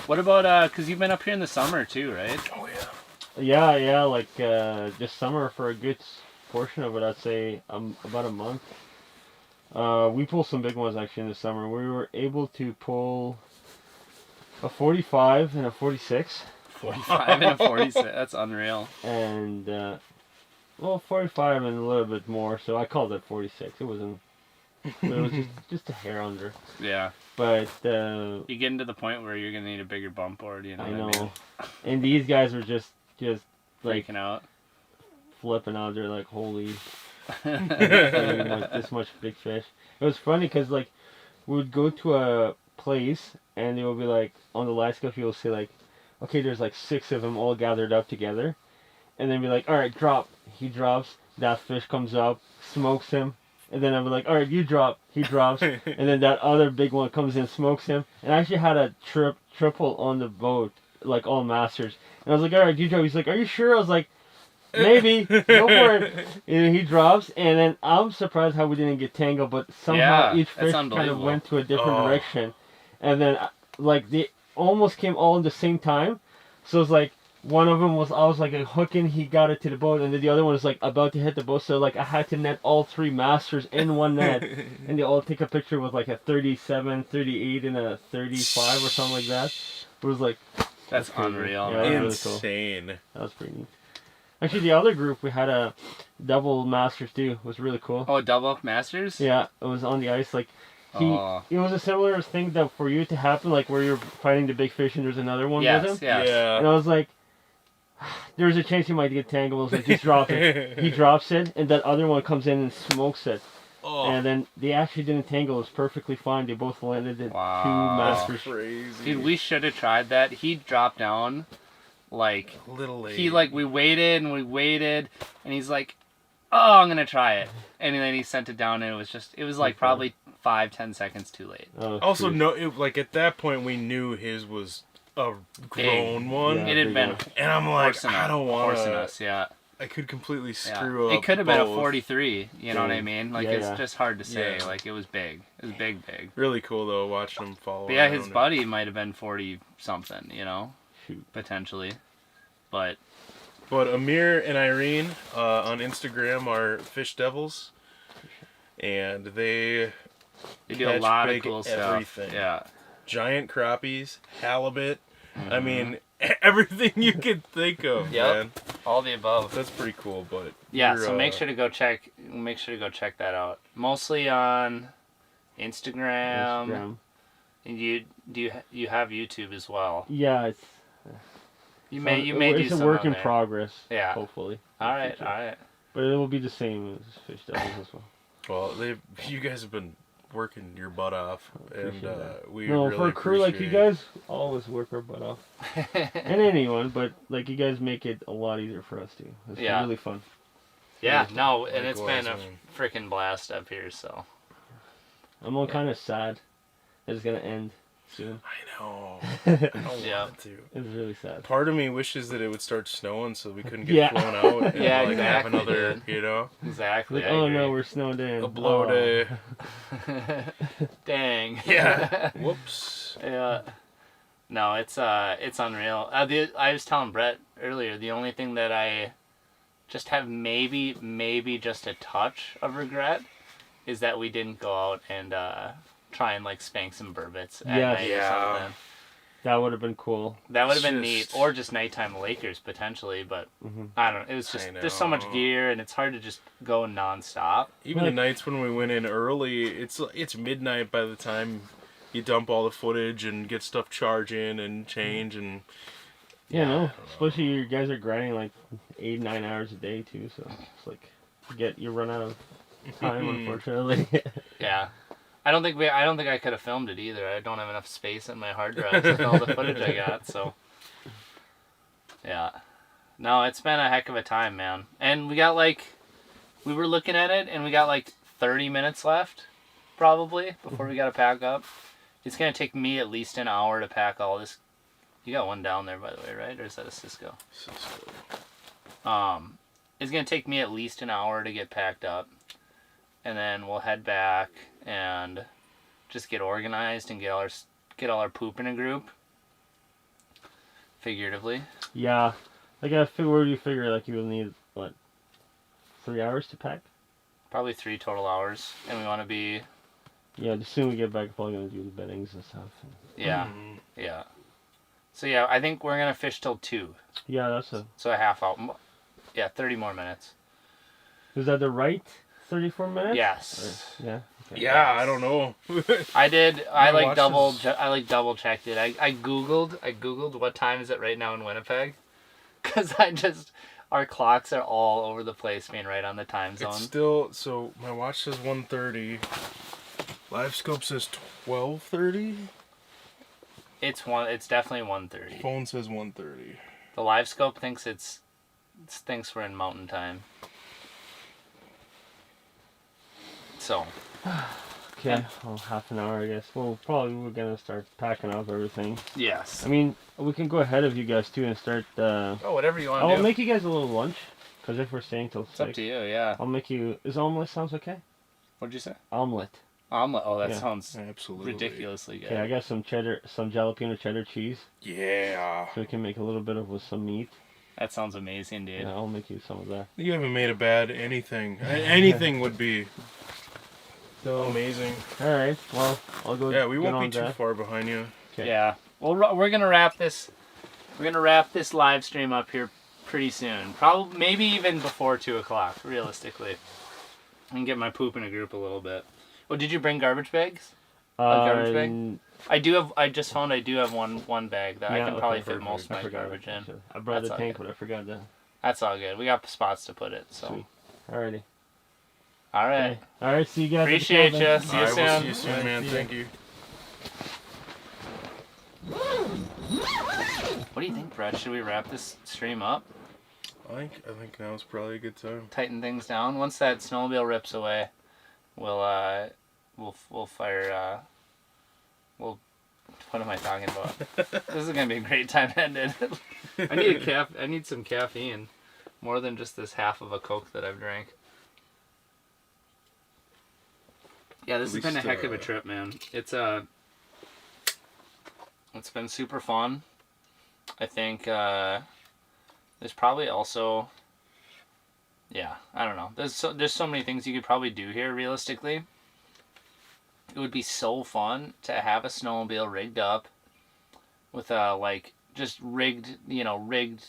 [SPEAKER 1] What about cause you've been up here in the summer too, right?
[SPEAKER 2] Oh yeah.
[SPEAKER 4] Yeah, like this summer for a good portion of it, I'd say about a month. We pulled some big ones actually in the summer. We were able to pull a 45 and a 46.
[SPEAKER 1] 45 and a 46. That's unreal.
[SPEAKER 4] And, well, 45 and a little bit more, so I called it 46. It wasn't, it was just a hair under.
[SPEAKER 1] Yeah.
[SPEAKER 4] But,
[SPEAKER 1] You getting to the point where you're gonna need a bigger bump board, you know
[SPEAKER 4] I
[SPEAKER 1] what I
[SPEAKER 4] know.
[SPEAKER 1] mean?
[SPEAKER 4] And these guys were just like
[SPEAKER 1] Freaking out.
[SPEAKER 4] flipping out. They're like, holy, like this much big fish. It was funny because like we would go to a place and they would be like on the live scope. You'll see like, okay, there's like 6 of them all gathered up together, and then be like, all right, drop. He drops. That fish comes up, smokes him, and then I'd be like, all right, you drop. He drops, and then that other big one comes in, smokes him. And I actually had a triple on the boat, like all masters. And I was like, all right, you drop. He's like, are you sure? I was like, maybe, go for it. And he drops, and then I'm surprised how we didn't get tangled, but somehow
[SPEAKER 1] Yeah,
[SPEAKER 4] each
[SPEAKER 1] that's
[SPEAKER 4] fish kind of
[SPEAKER 1] unbelievable.
[SPEAKER 4] went to a different
[SPEAKER 2] Oh.
[SPEAKER 4] direction. And then, like, they almost came all at the same time. So it's like, one of them was, I was like hooking, he got it to the boat, and then the other one was like about to hit the boat. So like I had to net all 3 masters in one net, and they all take a picture with like a 37, 38, and a 35 or something like that. It was like,
[SPEAKER 1] That's
[SPEAKER 4] crazy.
[SPEAKER 1] unreal,
[SPEAKER 4] Yeah,
[SPEAKER 1] man.
[SPEAKER 4] that was really cool.
[SPEAKER 2] Insane.
[SPEAKER 4] That was pretty neat. Actually, the other group, we had a double masters too. It was really cool.
[SPEAKER 1] Oh, double up masters?
[SPEAKER 4] Yeah, it was on the ice. Like,
[SPEAKER 1] Oh.
[SPEAKER 4] it was a similar thing that for you to happen, like where you're fighting the big fish and there's another one with
[SPEAKER 1] Yes,
[SPEAKER 4] him.
[SPEAKER 1] yes.
[SPEAKER 4] And I was like, there's a chance he might get tangled. I was like, just drop it. He drops it, and that other one comes in and smokes it.
[SPEAKER 2] Oh,
[SPEAKER 4] And then they actually didn't tangle. It was perfectly fine. They both landed at
[SPEAKER 1] Wow.
[SPEAKER 4] 2
[SPEAKER 2] that's
[SPEAKER 4] masters.
[SPEAKER 2] crazy.
[SPEAKER 1] Dude, we should have tried that. He dropped down, like,
[SPEAKER 2] A little late.
[SPEAKER 1] we waited, and he's like, oh, I'm gonna try it. And then he sent it down, and it was like probably 5-10 seconds too late.
[SPEAKER 4] Oh,
[SPEAKER 2] Also,
[SPEAKER 4] shoot.
[SPEAKER 2] no, like at that point we knew his was a grown one,
[SPEAKER 4] Yeah,
[SPEAKER 1] It had
[SPEAKER 4] big
[SPEAKER 1] been
[SPEAKER 4] one.
[SPEAKER 2] and I'm like,
[SPEAKER 1] horsing
[SPEAKER 2] I don't want
[SPEAKER 1] horsing
[SPEAKER 2] to.
[SPEAKER 1] us, yeah.
[SPEAKER 2] I could completely
[SPEAKER 1] Yeah.
[SPEAKER 2] screw up.
[SPEAKER 1] It could have been a
[SPEAKER 2] both.
[SPEAKER 1] 43, you know what I
[SPEAKER 4] Yeah.
[SPEAKER 1] mean? Like,
[SPEAKER 4] Yeah,
[SPEAKER 1] it's
[SPEAKER 4] yeah.
[SPEAKER 1] just hard to say.
[SPEAKER 2] Yeah.
[SPEAKER 1] Like, it was big. It was big.
[SPEAKER 2] Really cool though, watching him follow.
[SPEAKER 1] But yeah,
[SPEAKER 2] around
[SPEAKER 1] his
[SPEAKER 2] and-
[SPEAKER 1] buddy might have been 40 something, you know?
[SPEAKER 4] Shoot.
[SPEAKER 1] Potentially. But,
[SPEAKER 2] But Amir and Irene on Instagram are Fish Devils, and they
[SPEAKER 1] they do a
[SPEAKER 2] catch
[SPEAKER 1] lot of
[SPEAKER 2] big
[SPEAKER 1] cool
[SPEAKER 2] everything.
[SPEAKER 1] stuff. Yeah.
[SPEAKER 2] giant crappies, halibut. I mean, everything you could think of,
[SPEAKER 1] Yep.
[SPEAKER 2] man.
[SPEAKER 1] All the above.
[SPEAKER 2] That's pretty cool, but
[SPEAKER 1] Yeah,
[SPEAKER 2] you're,
[SPEAKER 1] so make sure to go check that out. Mostly on Instagram. And you have YouTube as well.
[SPEAKER 4] Yeah, it's
[SPEAKER 1] You may do
[SPEAKER 4] it's a
[SPEAKER 1] some
[SPEAKER 4] work
[SPEAKER 1] on
[SPEAKER 4] in
[SPEAKER 1] there.
[SPEAKER 4] progress.
[SPEAKER 1] Yeah.
[SPEAKER 4] Hopefully. in the
[SPEAKER 1] All right,
[SPEAKER 4] future.
[SPEAKER 1] all right.
[SPEAKER 4] But it will be the same as fish devils as well.
[SPEAKER 2] well, you guys have been working your butt off, and
[SPEAKER 4] Appreciate that.
[SPEAKER 2] we
[SPEAKER 4] No,
[SPEAKER 2] really
[SPEAKER 4] for a crew like you
[SPEAKER 2] appreciate
[SPEAKER 4] guys, always work our butt off. And anyone, but like you guys make it a lot easier for us too. It's
[SPEAKER 1] Yeah.
[SPEAKER 2] Mm.
[SPEAKER 4] really fun.
[SPEAKER 1] Yeah, no, and it's been a
[SPEAKER 2] Likewise, man.
[SPEAKER 1] freaking blast up here. So
[SPEAKER 4] I'm all kind of sad that it's gonna end soon.
[SPEAKER 2] I know. I don't
[SPEAKER 1] Yeah.
[SPEAKER 2] want to.
[SPEAKER 4] It's really sad.
[SPEAKER 2] Part of me wishes that it would start snowing so we couldn't get
[SPEAKER 4] Yeah.
[SPEAKER 2] flown out and
[SPEAKER 1] Yeah,
[SPEAKER 2] have
[SPEAKER 1] exactly,
[SPEAKER 2] another,
[SPEAKER 1] dude.
[SPEAKER 2] you know,
[SPEAKER 1] exactly.
[SPEAKER 4] Like,
[SPEAKER 1] I
[SPEAKER 4] oh
[SPEAKER 1] agree.
[SPEAKER 4] no, we're snowed in.
[SPEAKER 2] a blow
[SPEAKER 4] Oh.
[SPEAKER 2] day.
[SPEAKER 1] Dang.
[SPEAKER 2] Yeah. Whoops.
[SPEAKER 1] Yeah. No, it's unreal. I was telling Brett earlier, the only thing that I just have maybe just a touch of regret is that we didn't go out and try and like spank some burbits at
[SPEAKER 4] Yes.
[SPEAKER 1] night
[SPEAKER 2] Yeah.
[SPEAKER 1] or something.
[SPEAKER 4] That would have been cool.
[SPEAKER 1] That would have been
[SPEAKER 2] Just-
[SPEAKER 1] neat, or just nighttime Lakers potentially. But
[SPEAKER 4] Mhm.
[SPEAKER 1] I don't know. It was just
[SPEAKER 2] I
[SPEAKER 1] there's so much
[SPEAKER 2] know.
[SPEAKER 1] gear, and it's hard to just go nonstop.
[SPEAKER 2] Even the
[SPEAKER 4] Like-
[SPEAKER 2] nights when we went in early, it's midnight by the time you dump all the footage and get stuff charging and change and
[SPEAKER 4] Yeah, no.
[SPEAKER 2] I don't know.
[SPEAKER 4] Especially you guys are grinding like 8-9 hours a day too, so it's like you run out of time unfortunately.
[SPEAKER 1] Yeah. I don't think I could have filmed it either. I don't have enough space in my hard drive with all the footage I got, so yeah. No, it's been a heck of a time, man. And we were looking at it and we got like 30 minutes left probably before we got to pack up. It's going to take me at least an hour to pack all this. You got one down there by the way, right? Or is that a Cisco? It's going to take me at least an hour to get packed up. And then we'll head back and just get organized and get all our poop in a group. Figuratively.
[SPEAKER 4] Yeah. Like where do you figure like you will need what 3 hours to pack?
[SPEAKER 1] Probably 3 total hours. And we want to be
[SPEAKER 4] Yeah, the sooner we get back, probably gonna do the beddings and stuff.
[SPEAKER 1] yeah. Yeah. So yeah, I think we're going to fish till 2.
[SPEAKER 4] Yeah, that's a.
[SPEAKER 1] So a half hour. Yeah, 30 more minutes.
[SPEAKER 4] Is that the right 34 minutes?
[SPEAKER 1] Yes.
[SPEAKER 4] Or- yeah. Okay.
[SPEAKER 2] yeah, I don't know.
[SPEAKER 1] I did. I
[SPEAKER 2] My
[SPEAKER 1] like
[SPEAKER 2] watch
[SPEAKER 1] double.
[SPEAKER 2] is-
[SPEAKER 1] I like double checked it. I googled what time is it right now in Winnipeg, because our clocks are all over the place, being right on the time zone.
[SPEAKER 2] It's still so my watch says 1:30. Live scope says 12:30.
[SPEAKER 1] It's definitely 1:30.
[SPEAKER 2] Phone says 1:30.
[SPEAKER 1] The live scope thinks thinks we're in mountain time. So
[SPEAKER 4] Okay. Well, half an hour, I guess. Well, probably we're gonna start packing up everything.
[SPEAKER 1] yes.
[SPEAKER 4] I mean, we can go ahead of you guys too and start.
[SPEAKER 1] Oh, whatever you want to
[SPEAKER 4] I'll
[SPEAKER 1] do.
[SPEAKER 4] make you guys a little lunch, because if we're staying till
[SPEAKER 1] It's up
[SPEAKER 4] 6,
[SPEAKER 1] to you. Yeah.
[SPEAKER 4] I'll make you. Is omelet sounds okay?
[SPEAKER 1] What'd you say?
[SPEAKER 4] Omelet.
[SPEAKER 1] Omelet. Oh, that
[SPEAKER 4] Yeah.
[SPEAKER 1] sounds
[SPEAKER 2] Absolutely.
[SPEAKER 1] ridiculously good.
[SPEAKER 4] Okay, I got some jalapeno cheddar cheese,
[SPEAKER 2] Yeah.
[SPEAKER 4] so we can make a little bit of with some meat.
[SPEAKER 1] That sounds amazing, dude.
[SPEAKER 4] Yeah, I'll make you some of that.
[SPEAKER 2] You haven't made a bad anything. Anything would be
[SPEAKER 4] So,
[SPEAKER 2] amazing.
[SPEAKER 4] all right. Well, I'll go.
[SPEAKER 2] Yeah, we
[SPEAKER 4] get
[SPEAKER 2] won't
[SPEAKER 4] on
[SPEAKER 2] be too
[SPEAKER 4] that.
[SPEAKER 2] far behind you.
[SPEAKER 4] Okay.
[SPEAKER 1] Yeah. Well, we're gonna wrap this. We're gonna wrap this live stream up here pretty soon. Probably, maybe even before 2:00, realistically. And get my poop in a group a little bit. Oh, did you bring garbage bags? garbage bag?
[SPEAKER 4] n-
[SPEAKER 1] I do have. I just found I do have one bag that I
[SPEAKER 4] yeah,
[SPEAKER 1] can
[SPEAKER 4] okay,
[SPEAKER 1] probably fit
[SPEAKER 4] perfect.
[SPEAKER 1] most of
[SPEAKER 4] I
[SPEAKER 1] my
[SPEAKER 4] forgot
[SPEAKER 1] garbage
[SPEAKER 4] that.
[SPEAKER 1] in.
[SPEAKER 4] I brought
[SPEAKER 1] That's
[SPEAKER 4] the
[SPEAKER 1] all
[SPEAKER 4] tank,
[SPEAKER 1] good.
[SPEAKER 4] but I forgot that.
[SPEAKER 1] That's all good. We got spots to put it. So.
[SPEAKER 4] Sweet. Alrighty.
[SPEAKER 1] All right.
[SPEAKER 4] Okay. All right. See you guys. at the
[SPEAKER 1] Appreciate
[SPEAKER 4] cabin.
[SPEAKER 1] ya. See you
[SPEAKER 2] All right, we'll
[SPEAKER 1] soon.
[SPEAKER 2] see you soon,
[SPEAKER 4] Alright,
[SPEAKER 2] man.
[SPEAKER 4] see ya.
[SPEAKER 2] Thank you.
[SPEAKER 1] What do you think, Brett? Should we wrap this stream up?
[SPEAKER 2] I think now's probably a good time.
[SPEAKER 1] Tighten things down. Once that snowmobile rips away, we'll fire. What am I talking about? This is gonna be a great time to end it. I need some caffeine, more than just this half of a Coke that I've drank. Yeah, this has been a
[SPEAKER 2] least,
[SPEAKER 1] heck of a trip, man. It's been super fun. I think there's probably also, yeah, I don't know. There's so many things you could probably do here realistically. it would be so fun to have a snowmobile rigged up with like just rigged, rigged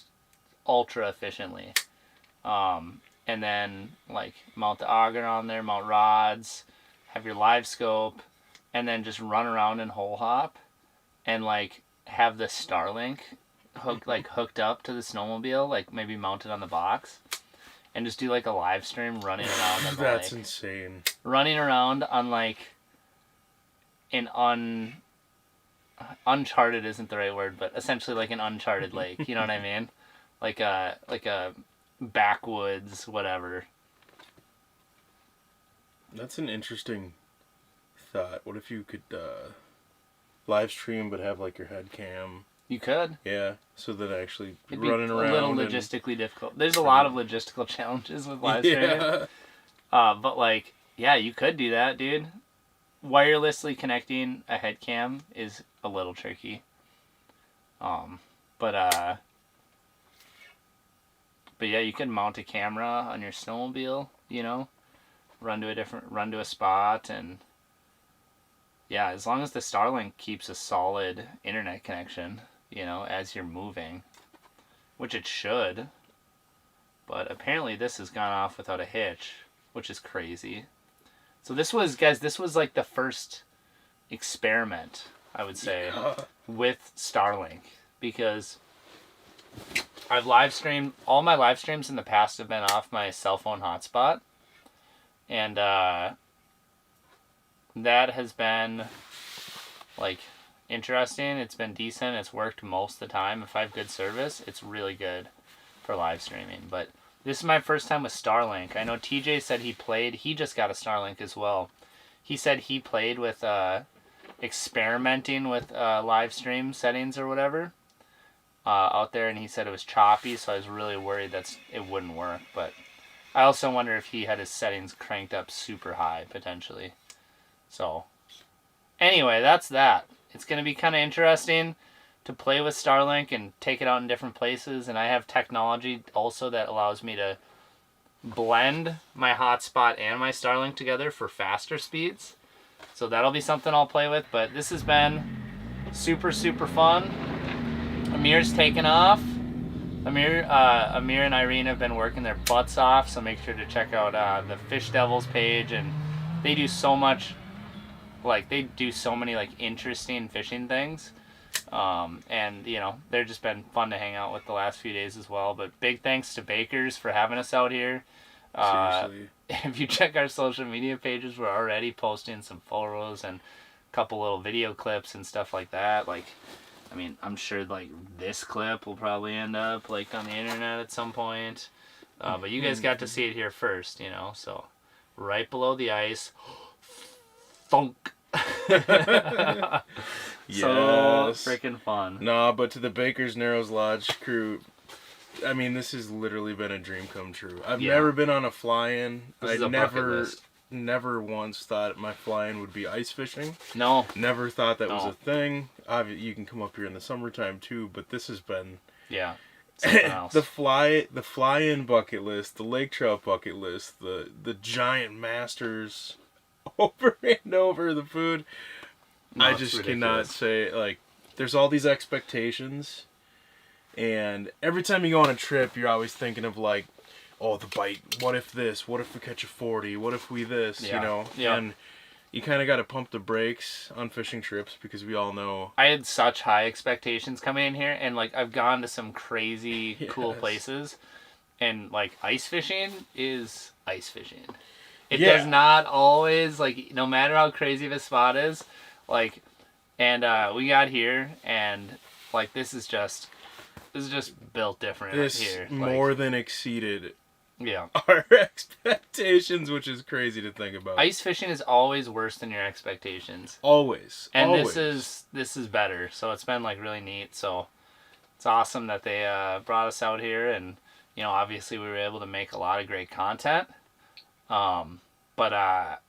[SPEAKER 1] ultra efficiently. And then like mount the auger on there, mount rods, have your live scope, and then just run around and hole hop, and like have the Starlink hooked up to the snowmobile, like maybe mounted on the box, and just do like a live stream running around on the
[SPEAKER 2] That's
[SPEAKER 1] lake.
[SPEAKER 2] insane.
[SPEAKER 1] Running around on like uncharted isn't the right word, but essentially like an uncharted lake. You know what I mean? Like a backwoods, whatever.
[SPEAKER 2] That's an interesting thought. What if you could live stream but have like your head cam?
[SPEAKER 1] You could.
[SPEAKER 2] Yeah, so that actually
[SPEAKER 1] It'd be
[SPEAKER 2] running around.
[SPEAKER 1] a little logistically difficult. There's a lot of logistical challenges with live streaming.
[SPEAKER 2] Yeah.
[SPEAKER 1] But like, yeah, you could do that, dude. Wirelessly connecting a head cam is a little tricky. But yeah, you could mount a camera on your snowmobile, run to a spot, and yeah, as long as the Starlink keeps a solid internet connection, as you're moving, which it should. But apparently this has gone off without a hitch, which is crazy. So this was like the first experiment, I would say, with Starlink, because I've live streamed, all my live streams in the past have been off my cell phone hotspot, and that has been like interesting. It's been decent. It's worked most of the time. If I have good service, it's really good for live streaming. But this is my first time with Starlink. I know TJ said he just got a Starlink as well. He said he played with experimenting with live stream settings or whatever out there, and he said it was choppy, so I was really worried that it wouldn't work. But I also wonder if he had his settings cranked up super high, potentially. So, anyway, that's that. It's going to be kind of interesting to play with Starlink and take it out in different places, and I have technology also that allows me to blend my hotspot and my Starlink together for faster speeds. So that'll be something I'll play with, but this has been super, super fun. Amir's taken off. Amir and Irene have been working their butts off, so make sure to check out the Fish Devils page, and they do so much, so many interesting fishing things. And they're just been fun to hang out with the last few days as well. But big thanks to Bakers for having us out here.
[SPEAKER 2] Seriously.
[SPEAKER 1] If you check our social media pages, we're already posting some photos and a couple little video clips and stuff like that. I'm sure this clip will probably end up on the internet at some point. But you guys got to see it here first, so right below the ice. Thunk.
[SPEAKER 2] Yes.
[SPEAKER 1] So freaking fun.
[SPEAKER 2] Nah, but to the Baker's Narrows Lodge crew, this has literally been a dream come true. I've never been on a fly-in.
[SPEAKER 1] This is a bucket list.
[SPEAKER 2] Never once thought my fly-in would be ice fishing.
[SPEAKER 1] No.
[SPEAKER 2] Never thought that was a thing. You can come up here in the summertime too, but this has been
[SPEAKER 1] something else.
[SPEAKER 2] the fly-in bucket list, the lake trout bucket list, the giant masters over and over, the food.
[SPEAKER 1] No,
[SPEAKER 2] I just cannot say, there's all these expectations, and every time you go on a trip, you're always thinking of oh, the bite, what if this, what if we catch a 40, what if we this,
[SPEAKER 1] Yeah.
[SPEAKER 2] And you kind of got to pump the brakes on fishing trips, because we all know.
[SPEAKER 1] I had such high expectations coming in here, and I've gone to some crazy cool places, and ice fishing is ice fishing. It does not always, no matter how crazy the spot is, and we got here, and this is just built different
[SPEAKER 2] This
[SPEAKER 1] here.
[SPEAKER 2] more than exceeded
[SPEAKER 1] Yeah.
[SPEAKER 2] our expectations, which is crazy to think about.
[SPEAKER 1] Ice fishing is always worse than your expectations.
[SPEAKER 2] Always.
[SPEAKER 1] And
[SPEAKER 2] always.
[SPEAKER 1] this is better. So it's been really neat. So it's awesome that they brought us out here, and obviously we were able to make a lot of great content. But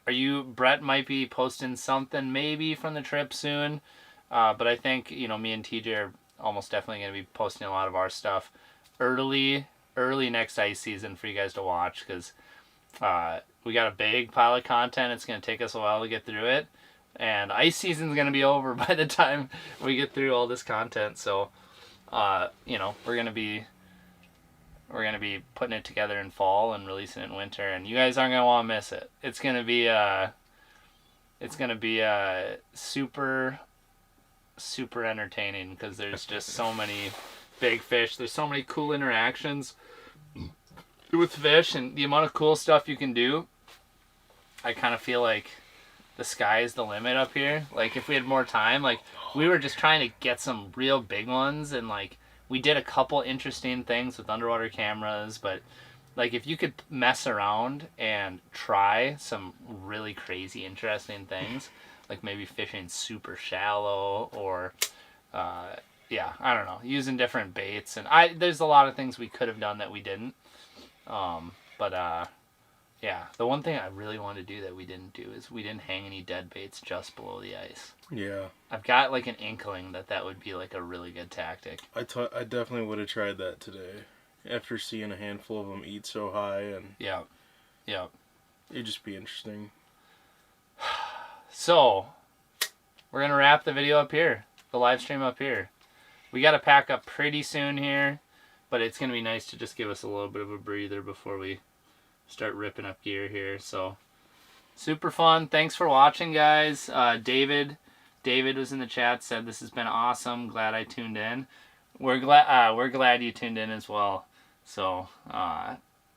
[SPEAKER 1] Brett might be posting something maybe from the trip soon. But I think, me and TJ are almost definitely going to be posting a lot of our stuff early next ice season for you guys to watch, because we got a big pile of content. It's going to take us a while to get through it. And ice season's going to be over by the time we get through all this content. So, you know, we're going to be putting it together in fall and releasing it in winter, and you guys aren't going to want to miss it. It's going to be super entertaining because there's just so many big fish. There's so many cool interactions with fish, and the amount of cool stuff you can do. I kind of feel like the sky is the limit up here. Like, if we had more time, like, we were just trying to get some real big ones, and like we did a couple interesting things with underwater cameras, but like, if you could mess around and try some really crazy interesting things, like maybe fishing super shallow, or yeah, I don't know, using different baits, and there's a lot of things we could have done that we didn't. Yeah, the one thing I really wanted to do that we didn't do is we didn't hang any dead baits just below the ice.
[SPEAKER 2] Yeah.
[SPEAKER 1] I've got like an inkling that would be like a really good tactic.
[SPEAKER 2] I definitely would have tried that today. After seeing a handful of them eat so high, and
[SPEAKER 1] Yeah.
[SPEAKER 2] it'd just be interesting.
[SPEAKER 1] So, we're going to wrap the video up here, the live stream up here. We got to pack up pretty soon here, but it's going to be nice to just give us a little bit of a breather before we start ripping up gear here. So, super fun. Thanks for watching, guys. David was in the chat, said this has been awesome. Glad I tuned in. We're glad you tuned in as well. So,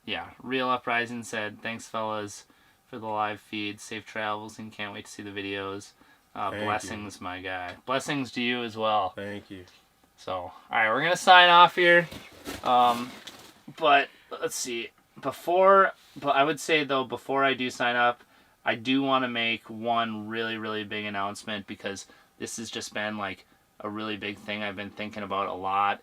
[SPEAKER 1] yeah, Real Uprising said, thanks fellas for the live feed. Safe travels and can't wait to see the videos. Blessings, my guy. Blessings to you as well.
[SPEAKER 2] Thank you.
[SPEAKER 1] So, all right, we're gonna sign off here. But let's see. But I would say though, before I do sign up, I do want to make one really, really big announcement, because this has just been like a really big thing I've been thinking about a lot,